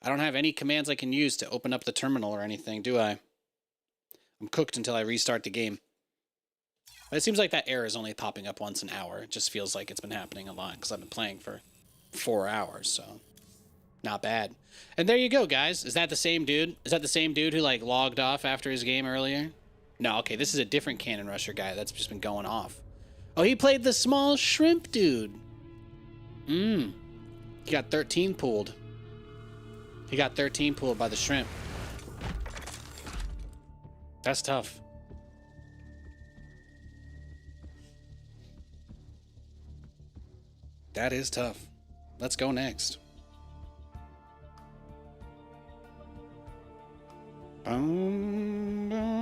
don't have any commands I can use to open up the terminal or anything, do I? I'm cooked until I restart the game. But it seems like that error is only popping up once an hour. It just feels like it's been happening a lot because I've been playing for 4 hours, so not bad. And there you go, guys. Is that the same dude? Is that the same dude who like logged off after his game earlier? No, okay, this is a different Cannon Rusher guy that's just been going off. Oh, he played the small shrimp dude. He got 13 pulled. He got 13 pulled by the shrimp. That's tough. That is tough. Let's go next. Boom, boom.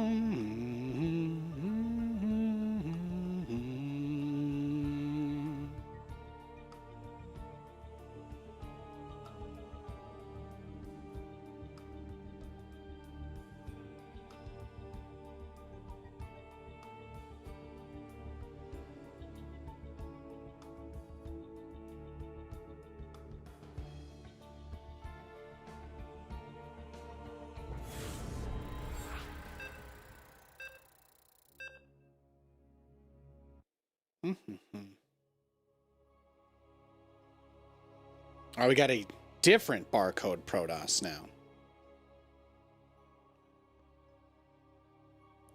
Oh, we got a different barcode Protoss now.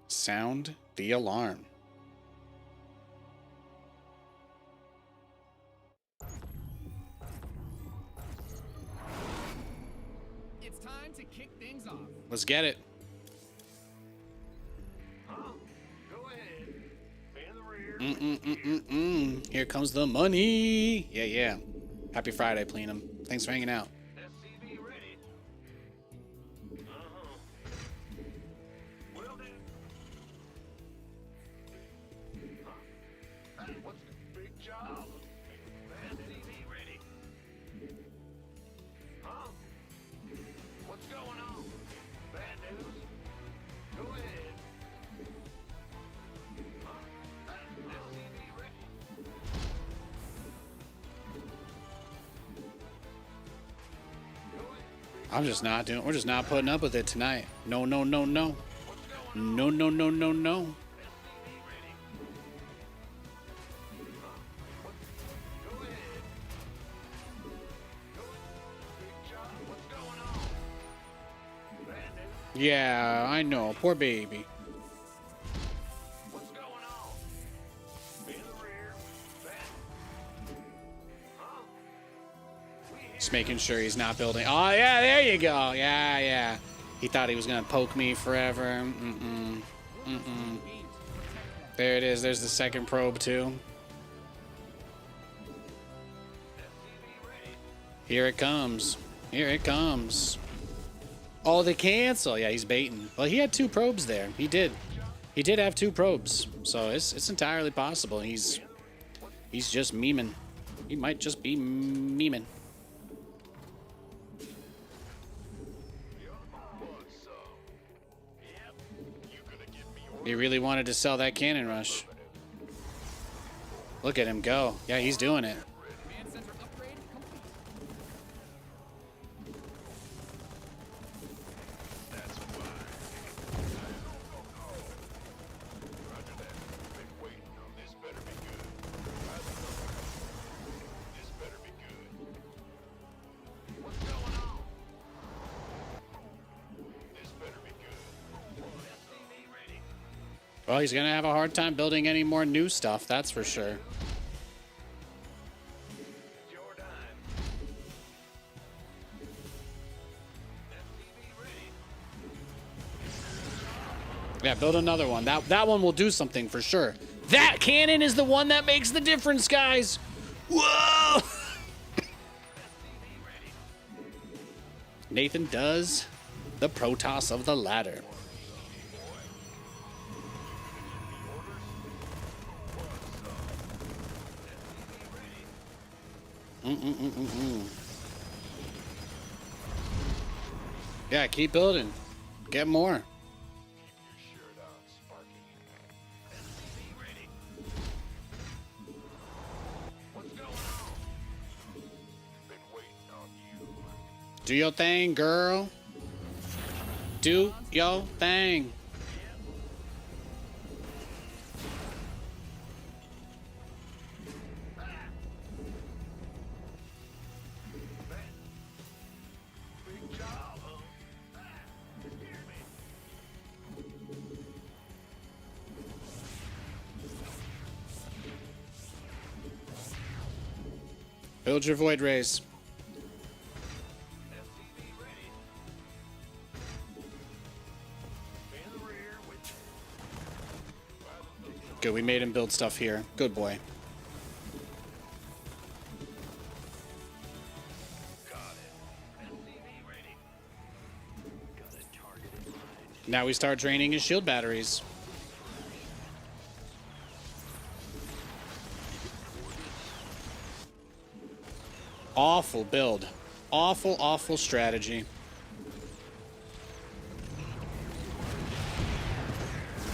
Sound the alarm. It's time to kick things off. Let's get it. Go ahead. Man the rear. Here comes the money. Yeah. Happy Friday, Plenum. Thanks for hanging out. SCV ready. Will do. Hey, what's the big job? SCV ready. Huh? What's going on? Bad news? Go ahead. SCV ready. I'm just not doing. We're just not putting up with it tonight. No, no, no, no, no, no, no, no, no. Yeah, I know. Poor baby. What's going on? Be in the rear. Huh? Just making sure he's not building. Oh, yeah, there you go. Yeah, yeah. He thought he was going to poke me forever. Mm-mm. Mm-mm. There it is. There's the second probe, too. Here it comes. Here it comes. Oh, they cancel. Yeah, he's baiting. Well, he had 2 probes there. He did. He did have 2 probes. So it's entirely possible. He's just memeing. He might just be memeing. He really wanted to sell that cannon rush. Look at him go. Yeah, he's doing it. Command center upgrade complete. That's why. Roger that. Been waiting on this. Better be good. This better be good. What's going on? This better be good. SCV ready. Well, he's going to have a hard time building any more new stuff, that's for sure. It's your time. SCV ready. Yeah, build another one. That one will do something for sure. That cannon is the one that makes the difference, guys. Whoa! Nathan does the Protoss of the ladder. Yeah, keep building. Get more. Keep your shirt on, Sparky. SCV ready. What's going on? Been waiting on you. Do your thing, girl. Do your thing. Big job, huh? You scared me. Build your void rays. SCV ready. In the rear with Good, we made him build stuff here. Good boy. got it. SCV ready. Got a target in mind. Now we start draining his shield batteries. Awful build. Awful, awful strategy.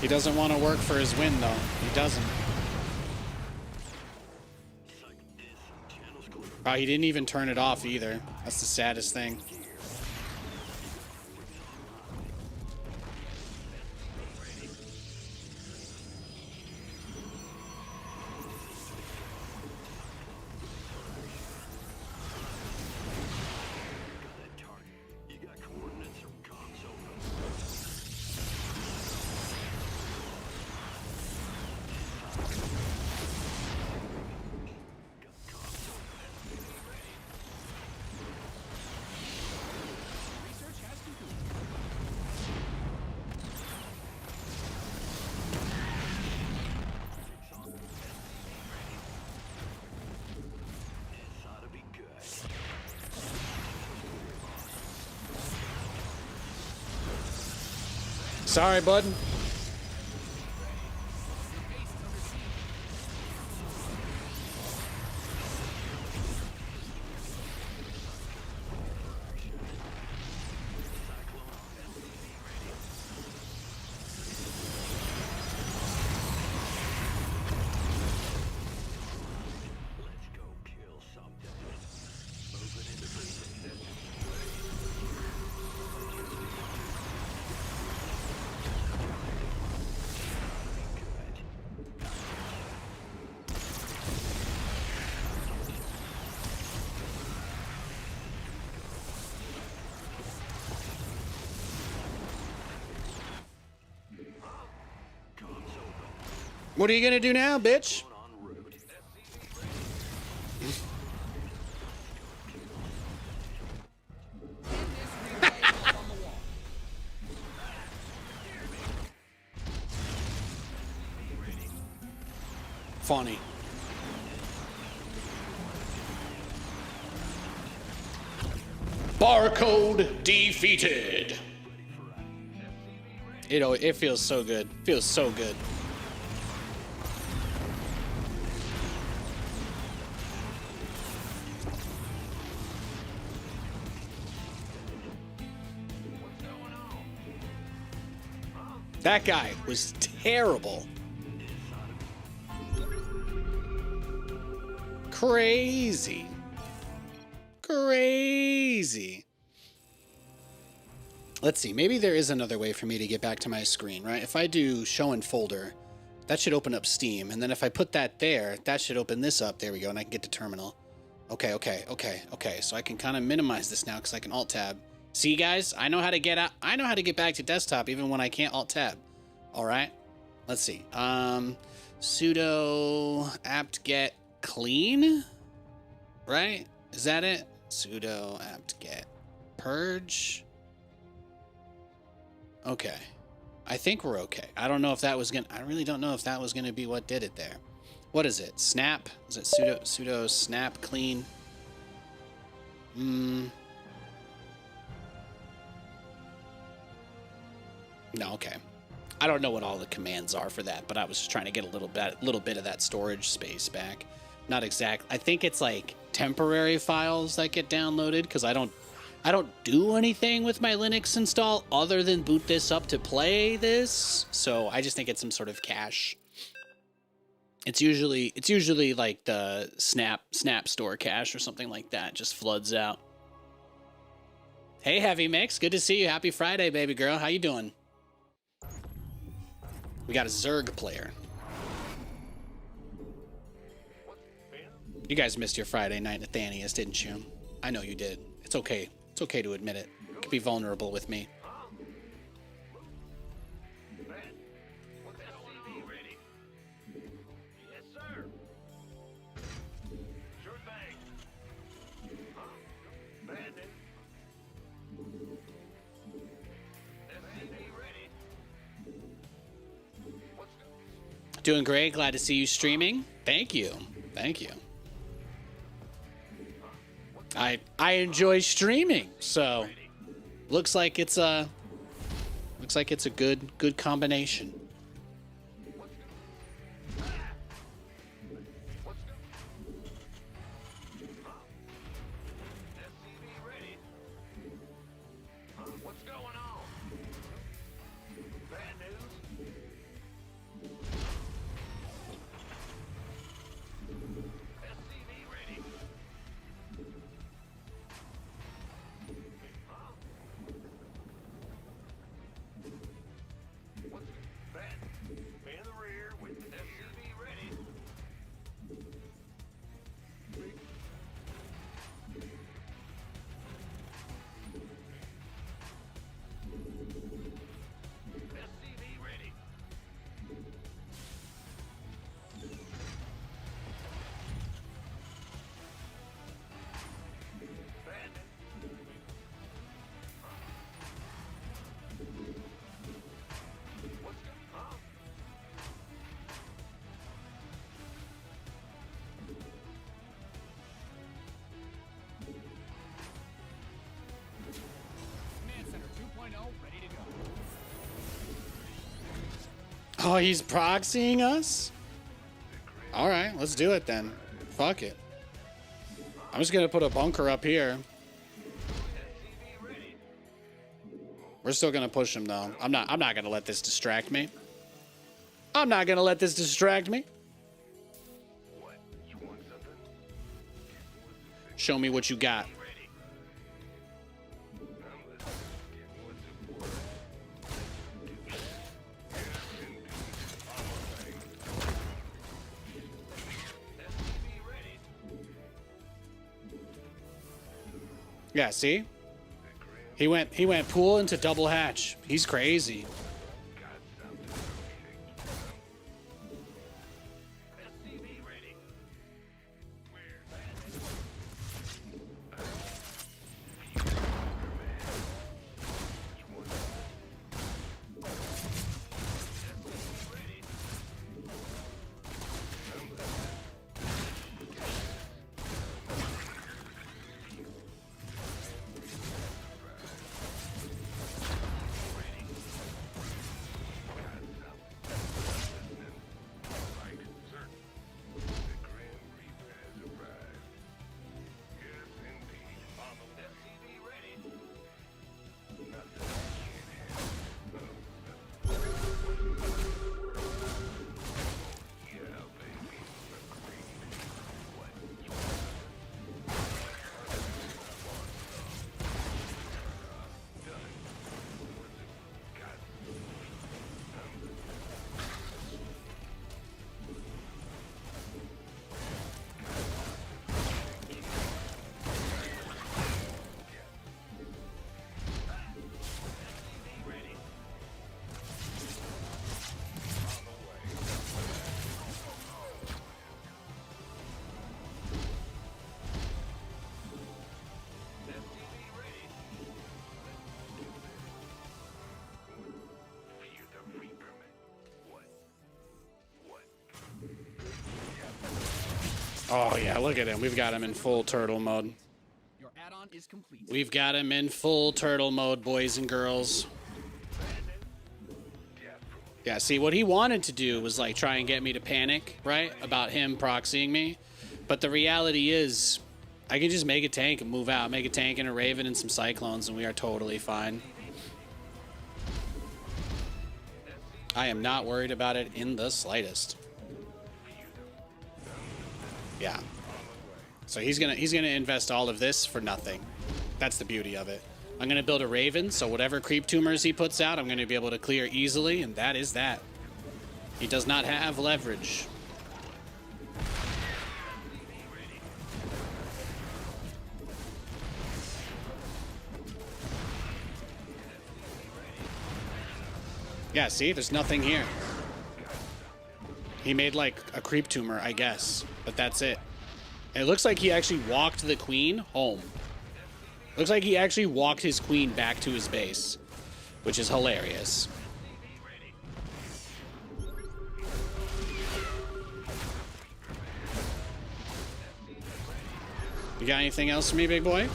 He doesn't want to work for his win, though. He doesn't. Psych is channels clear. Oh, he didn't even turn it off either. That's the saddest thing. Got that target. You got coordinates from console. Research has concluded. This ought to be good. Sorry, bud. Your base is under siege. Let's go kill something. Moving into position. What are you gonna do now, bitch? En route. Funny. Barcode defeated. It feels so good. Feels so good. That guy was terrible. Crazy. Crazy. Let's see. Maybe there is another way for me to get back to my screen, right? If I do show in folder, that should open up Steam. And then if I put that there, that should open this up. There we go. And I can get to terminal. Okay. So I can kind of minimize this now because I can alt tab. See, guys, I know how to get out. I know how to get back to desktop even when I can't alt tab. All right. Let's see. Sudo apt-get clean, right? Is that it? Sudo apt-get purge. Okay. I think we're okay. I don't know if that was I really don't know if that was gonna be what did it there. What is it? Snap? Is it sudo snap clean? No, okay. I don't know what all the commands are for that, but I was just trying to get a little bit of that storage space back. Not exact. I think it's like temporary files that get downloaded because I don't do anything with my Linux install other than boot this up to play this. So I just think it's some sort of cache. It's usually like the snap store cache or something like that. Just floods out. Hey, Heavy Mix, good to see you. Happy Friday, baby girl. How you doing? We got a Zerg player. You guys missed your Friday night, Nathanias, didn't you? I know you did. It's okay. It's okay to admit it. You can be vulnerable with me. Yes, sir. Sure thing. Bandit. SCV ready. Doing great. Glad to see you streaming. Thank you. Thank you. I enjoy streaming, so looks like it's a good combination. SCV ready. What's going on? Bad news? SCV ready. What's bad? In the rear with SCV ready. SCV ready. Bandit. What's going on? Command Center 2.0 ready to go. Oh, he's proxying us? All right, let's do it then. Fuck it. I'm just gonna put a bunker up here. SCV ready. We're still gonna push him though. I'm not gonna let this distract me. I'm not gonna let this distract me. What? You want something? Show me what you got. Ready. I'm listening. What's it for? SCV ready. Yeah, see? He went pool into double hatch. He's crazy. Oh, yeah, look at him. We've got him in full turtle mode. Your add-on is complete. We've got him in full turtle mode, boys and girls. Yeah, see, what he wanted to do was, like, try and get me to panic, right, about him proxying me. But the reality is, I can just make a tank and move out. Make a tank and a Raven and some Cyclones, and we are totally fine. I am not worried about it in the slightest. Yeah. So he's gonna invest all of this for nothing. That's the beauty of it. I'm gonna build a Raven, so whatever creep tumors he puts out, I'm gonna be able to clear easily, and that is that. He does not have leverage. Yeah, see, there's nothing here. He made like a creep tumor, I guess, but that's it. And it looks like he actually walked the queen home. Looks like he actually walked his queen back to his base, which is hilarious. You got anything else for me, big boy?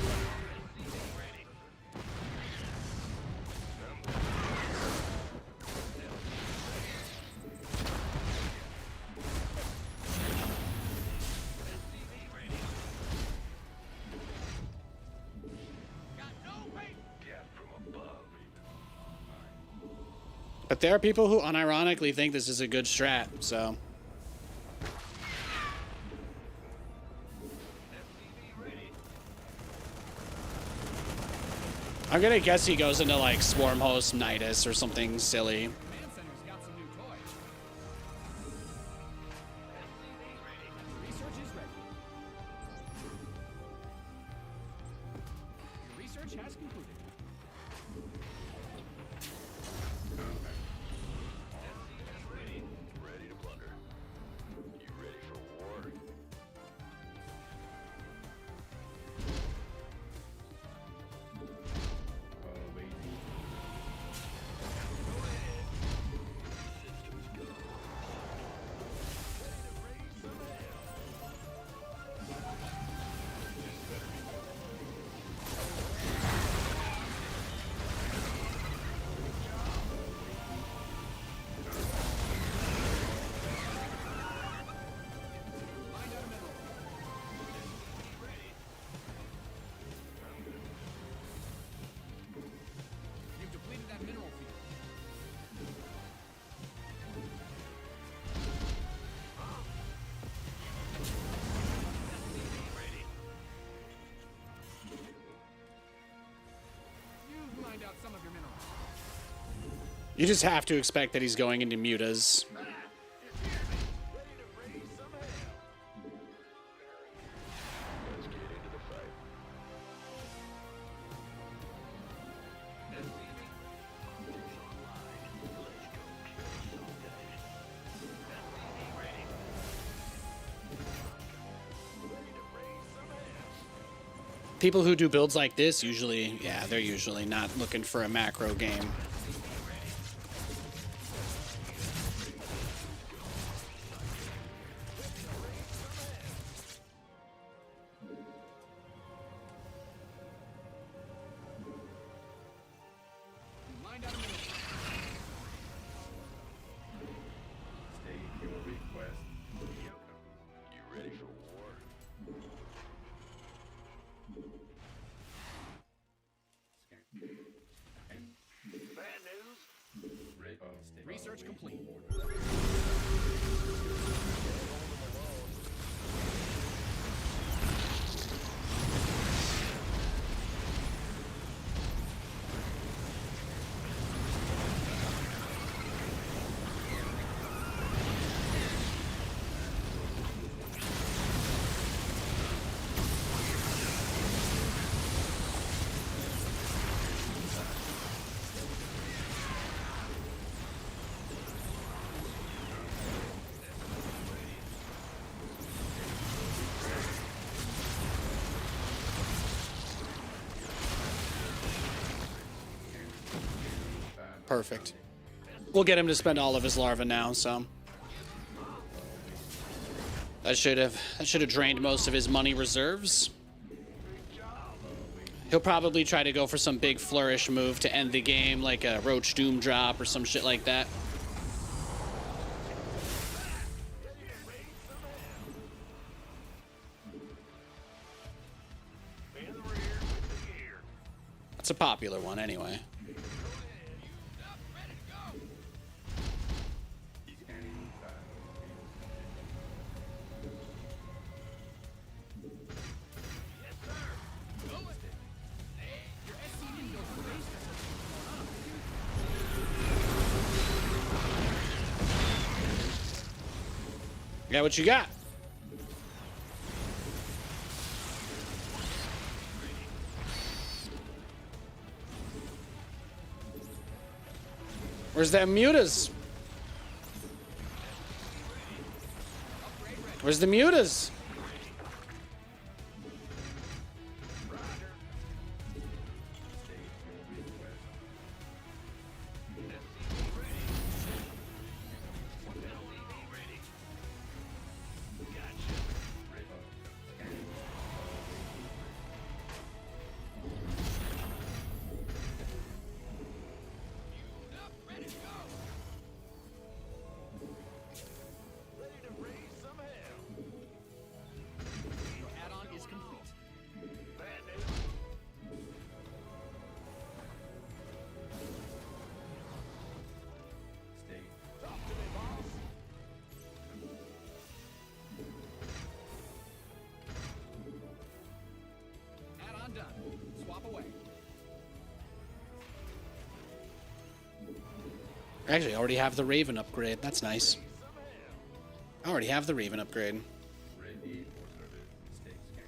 But there are people who unironically think this is a good strat, so. I'm gonna guess he goes into like Swarm Host Nidus or something silly. Command Center's got some new toys. Research is ready. Your research has concluded. Ready to plunder. You ready for war? Oh, wait. You've depleted that mineral field. You've mined out some of your minerals. You just have to expect that he's going into mutas. Let's get into the fight. People who do builds like this usually, yeah, they're usually not looking for a macro game. You mined out a mineral field. State your request. You ready for war? Bad news? Research complete. Perfect. We'll get him to spend all of his larva now, so. That should have drained most of his money reserves. He'll probably try to go for some big flourish move to end the game, like a Roach Doom drop or some shit like that. That's a popular one anyway. Yeah, what you got? Where's that mutas? Where's the mutas? Actually, I already have the Raven upgrade. That's nice. I already have the Raven upgrade. Ready for service. State scan.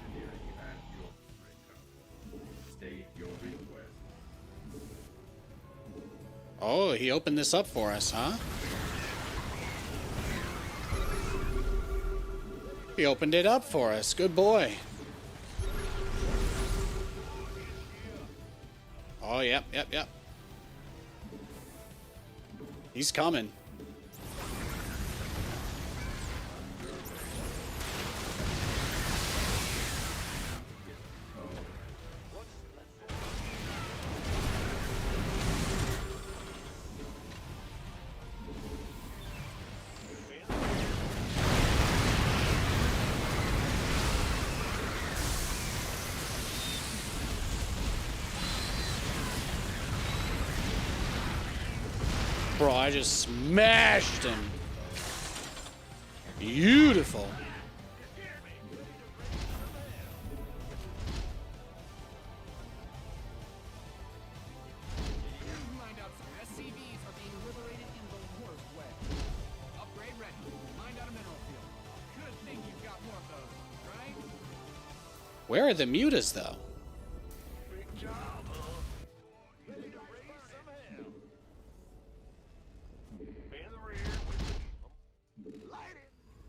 Engineering at your request. State your request. Oh, he opened this up for us, huh? He opened it up for us. Good boy. Oh, yep. He's coming. Bro, I just smashed him. Beautiful. Find out some SCVs are being liberated in the worst way. Upgrade ready. Find out a mineral field. Good thing you've got more of those, right? Where are the mutas, though?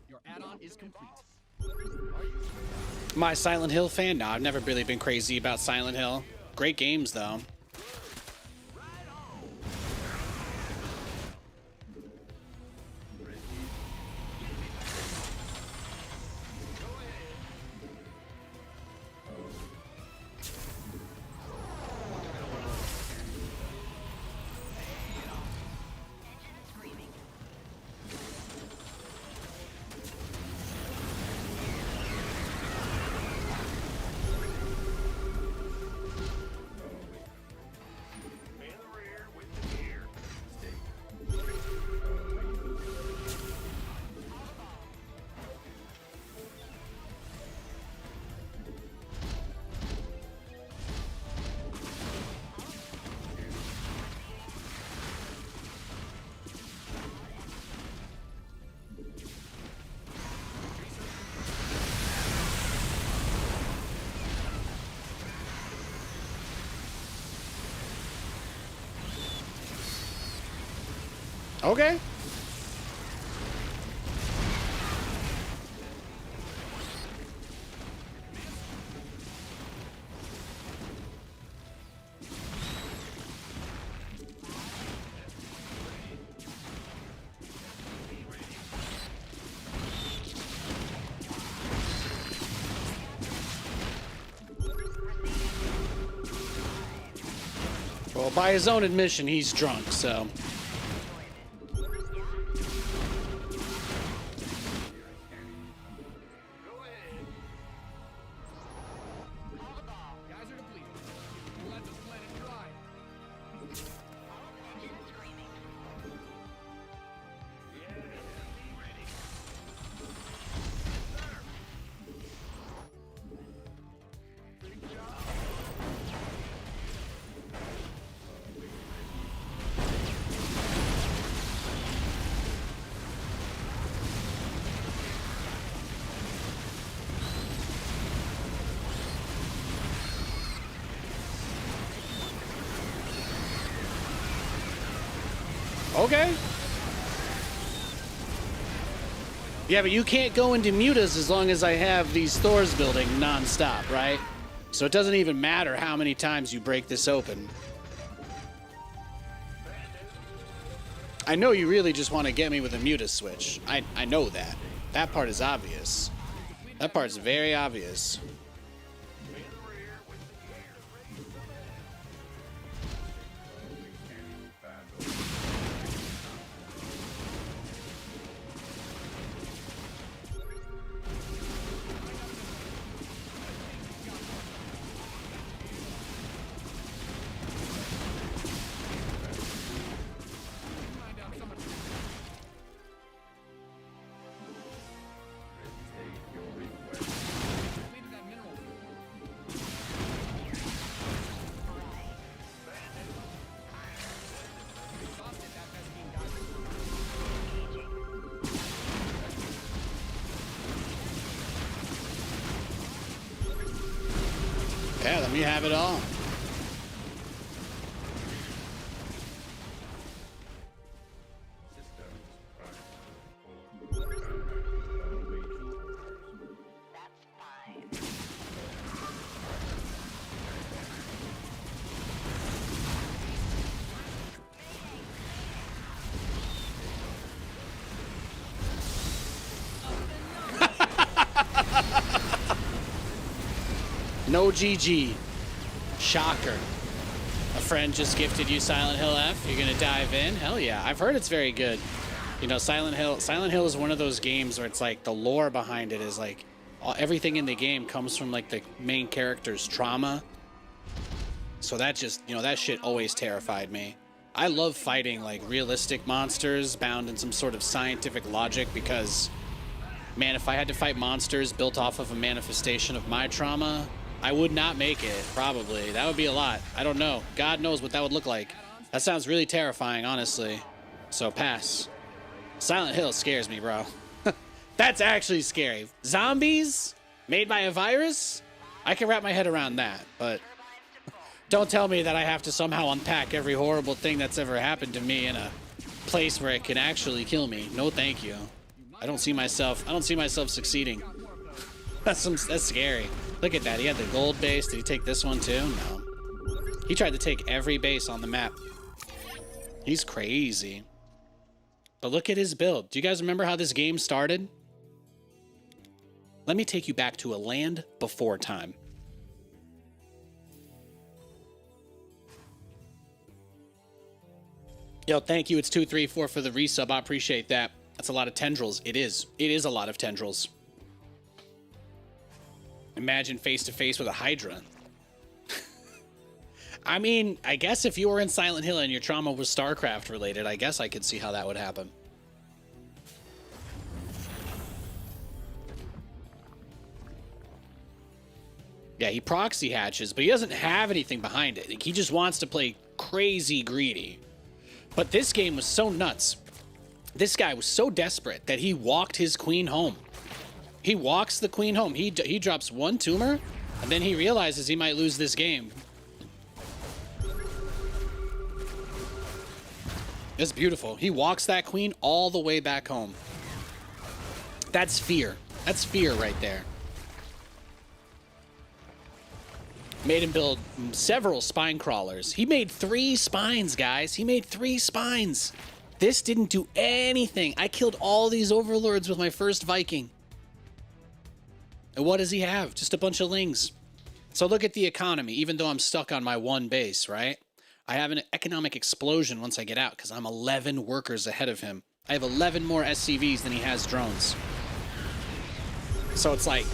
Your add-on is complete. Am I a Silent Hill fan? No, I've never really been crazy about Silent Hill. Great games, though. Okay. Well, by his own admission, he's drunk, so. Guys are depleted. We'll let this planet dry. Okay. Yeah, but you can't go into mutas as long as I have these Thors building non-stop, right? So it doesn't even matter how many times you break this open. I know you really just want to get me with a muta switch. I know that. That part is obvious. That part's very obvious. Yeah, let me have it all. No GG. Shocker. A friend just gifted you Silent Hill F. You're gonna dive in? Hell yeah. I've heard it's very good. You know, Silent Hill is one of those games where it's like the lore behind it is like everything in the game comes from like the main character's trauma. So that just, you know, that shit always terrified me. I love fighting like realistic monsters bound in some sort of scientific logic because, man, if I had to fight monsters built off of a manifestation of my trauma, I would not make it, probably. That would be a lot. I don't know. God knows what that would look like. That sounds really terrifying, honestly. So pass. Silent Hill scares me, bro. That's actually scary. Zombies made by a virus? I can wrap my head around that, but don't tell me that I have to somehow unpack every horrible thing that's ever happened to me in a place where it can actually kill me. No, thank you. I don't see myself succeeding. That's scary. Look at that. He had the gold base. Did he take this one too? No. He tried to take every base on the map. He's crazy. But look at his build. Do you guys remember how this game started? Let me take you back to a land before time. Yo, thank you. It's 234 for the resub. I appreciate that. That's a lot of tendrils. It is. It is a lot of tendrils. Imagine face to face with a Hydra. I mean, I guess if you were in Silent Hill and your trauma was Starcraft related, I guess I could see how that would happen. Yeah, he proxy hatches, but he doesn't have anything behind it. Like, he just wants to play crazy greedy. But this game was so nuts. This guy was so desperate that he walked his queen home. He walks the queen home. He drops one tumor, and then he realizes he might lose this game. It's beautiful. He walks that queen all the way back home. That's fear. That's fear right there. Made him build several spine crawlers. He made 3 spines, guys. He made 3 spines. This didn't do anything. I killed all these overlords with my first Viking. And what does he have? Just a bunch of lings. So look at the economy, even though I'm stuck on my one base, right? I have an economic explosion once I get out because I'm 11 workers ahead of him. I have 11 more SCVs than he has drones. So it's like,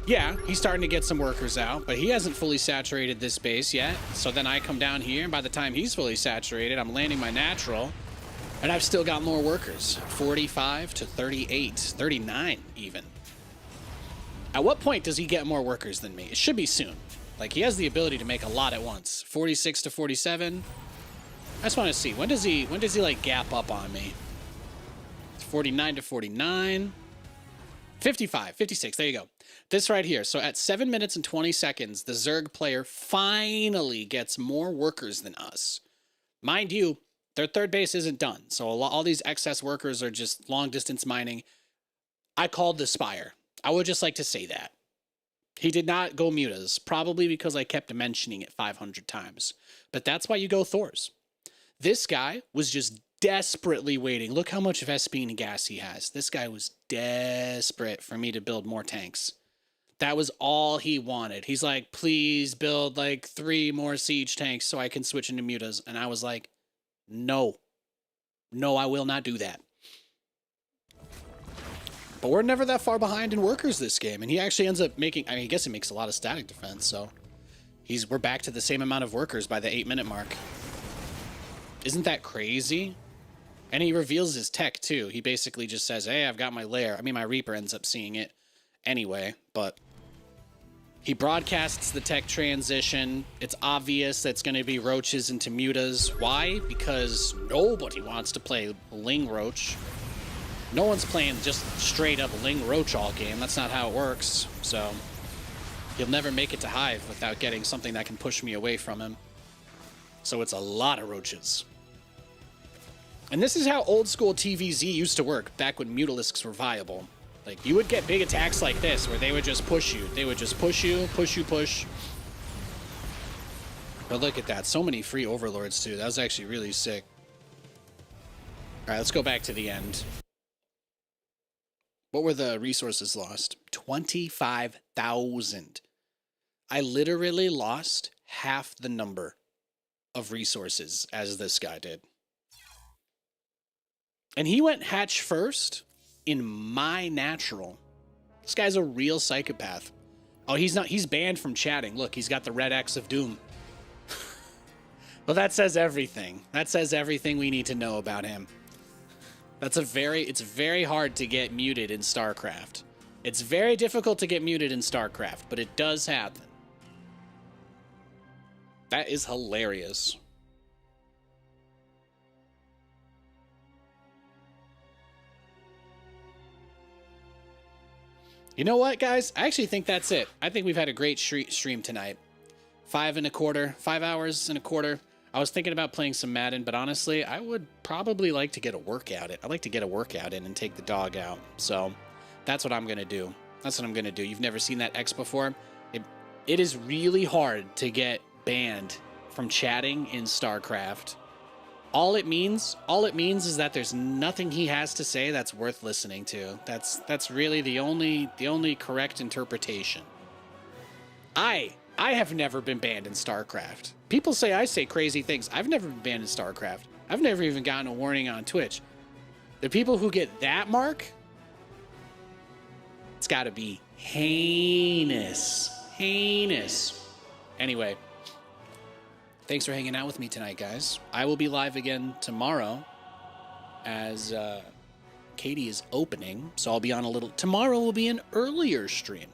yeah, he's starting to get some workers out, but he hasn't fully saturated this base yet. So then I come down here, and by the time he's fully saturated, I'm landing my natural, and I've still got more workers. 45 to 38, 39 even. At what point does he get more workers than me? It should be soon. Like, he has the ability to make a lot at once. 46 to 47. I just want to see. When does he like gap up on me? 49 to 49. 55, 56. There you go. This right here. So at 7 minutes and 20 seconds, the Zerg player finally gets more workers than us. Mind you, their third base isn't done. So all these excess workers are just long distance mining. I called the Spire. I would just like to say that. He did not go mutas, probably because I kept mentioning it 500 times. But that's why you go Thors. This guy was just desperately waiting. Look how much Vespine gas he has. This guy was desperate for me to build more tanks. That was all he wanted. He's like, please build like 3 more siege tanks so I can switch into mutas. And I was like, no. No, I will not do that. But we're never that far behind in workers this game. And he actually ends up making, I mean, I guess he makes a lot of static defense. So we're back to the same amount of workers by the 8-minute mark. Isn't that crazy? And he reveals his tech too. He basically just says, hey, I've got my lair. I mean, my Reaper ends up seeing it anyway, but he broadcasts the tech transition. It's obvious that's going to be roaches into mutas. Why? Because nobody wants to play Ling Roach. No one's playing just straight up Ling Roach all game. That's not how it works. So he'll never make it to Hive without getting something that can push me away from him. So it's a lot of roaches. And this is how old school TVZ used to work back when Mutalisks were viable. Like, you would get big attacks like this where they would just push you. They would just push you, push. But look at that. So many free overlords, too. That was actually really sick. All right, let's go back to the end. What were the resources lost? 25,000. I literally lost half the number of resources as this guy did. And he went hatch first in my natural. This guy's a real psychopath. Oh, he's not. He's banned from chatting. Look, he's got the red X of doom. Well, that says everything. That says everything we need to know about him. It's very hard to get muted in Starcraft. It's very difficult to get muted in Starcraft, but it does happen. That is hilarious. You know what, guys? I actually think that's it. I think we've had a great stream tonight. 5 hours and a quarter. I was thinking about playing some Madden, but honestly, I would probably like to get a workout in. I'd like to get a workout in and take the dog out. So that's what I'm going to do. That's what I'm going to do. You've never seen that X before? It is really hard to get banned from chatting in StarCraft. All it means is that there's nothing he has to say that's worth listening to. That's really the only correct interpretation. I have never been banned in StarCraft. People say I say crazy things. I've never been banned in StarCraft. I've never even gotten a warning on Twitch. The people who get that mark, it's got to be heinous. Heinous. Anyway, thanks for hanging out with me tonight, guys. I will be live again tomorrow as Katie is opening, so I'll be on a little... Tomorrow will be an earlier stream.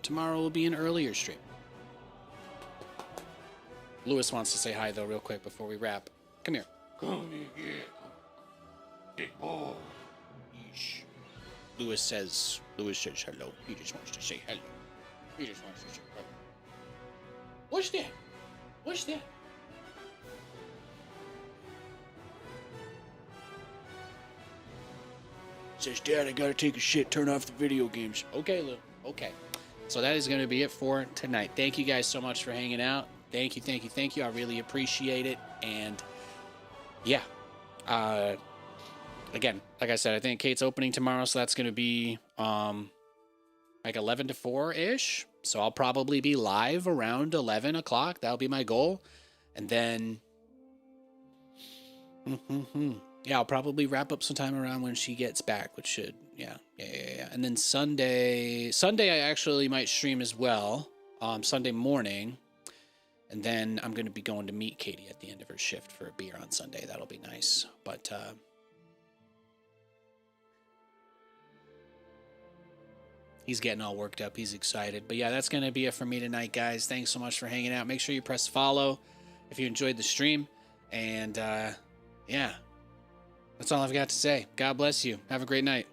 Lewis wants to say hi, though, real quick before we wrap. Come here. Come here. Big boy. Yeesh. Lewis says hello. He just wants to say hello. What's that? Says, Dad, I gotta take a shit. Turn off the video games. Okay, Lou. Okay. So that is going to be it for tonight. Thank you guys so much for hanging out. Thank you. I really appreciate it. And yeah, again, like I said, I think Kate's opening tomorrow, so that's going to be like 11 to 4-ish. So I'll probably be live around 11 o'clock. That'll be my goal. And then Yeah, I'll probably wrap up sometime around when she gets back, which should, yeah. And then Sunday I actually might stream as well, Sunday morning. And then I'm going to be going to meet Katie at the end of her shift for a beer on Sunday. That'll be nice. But, he's getting all worked up. He's excited. But yeah, that's going to be it for me tonight, guys. Thanks so much for hanging out. Make sure you press follow if you enjoyed the stream. And, yeah, that's all I've got to say. God bless you. Have a great night.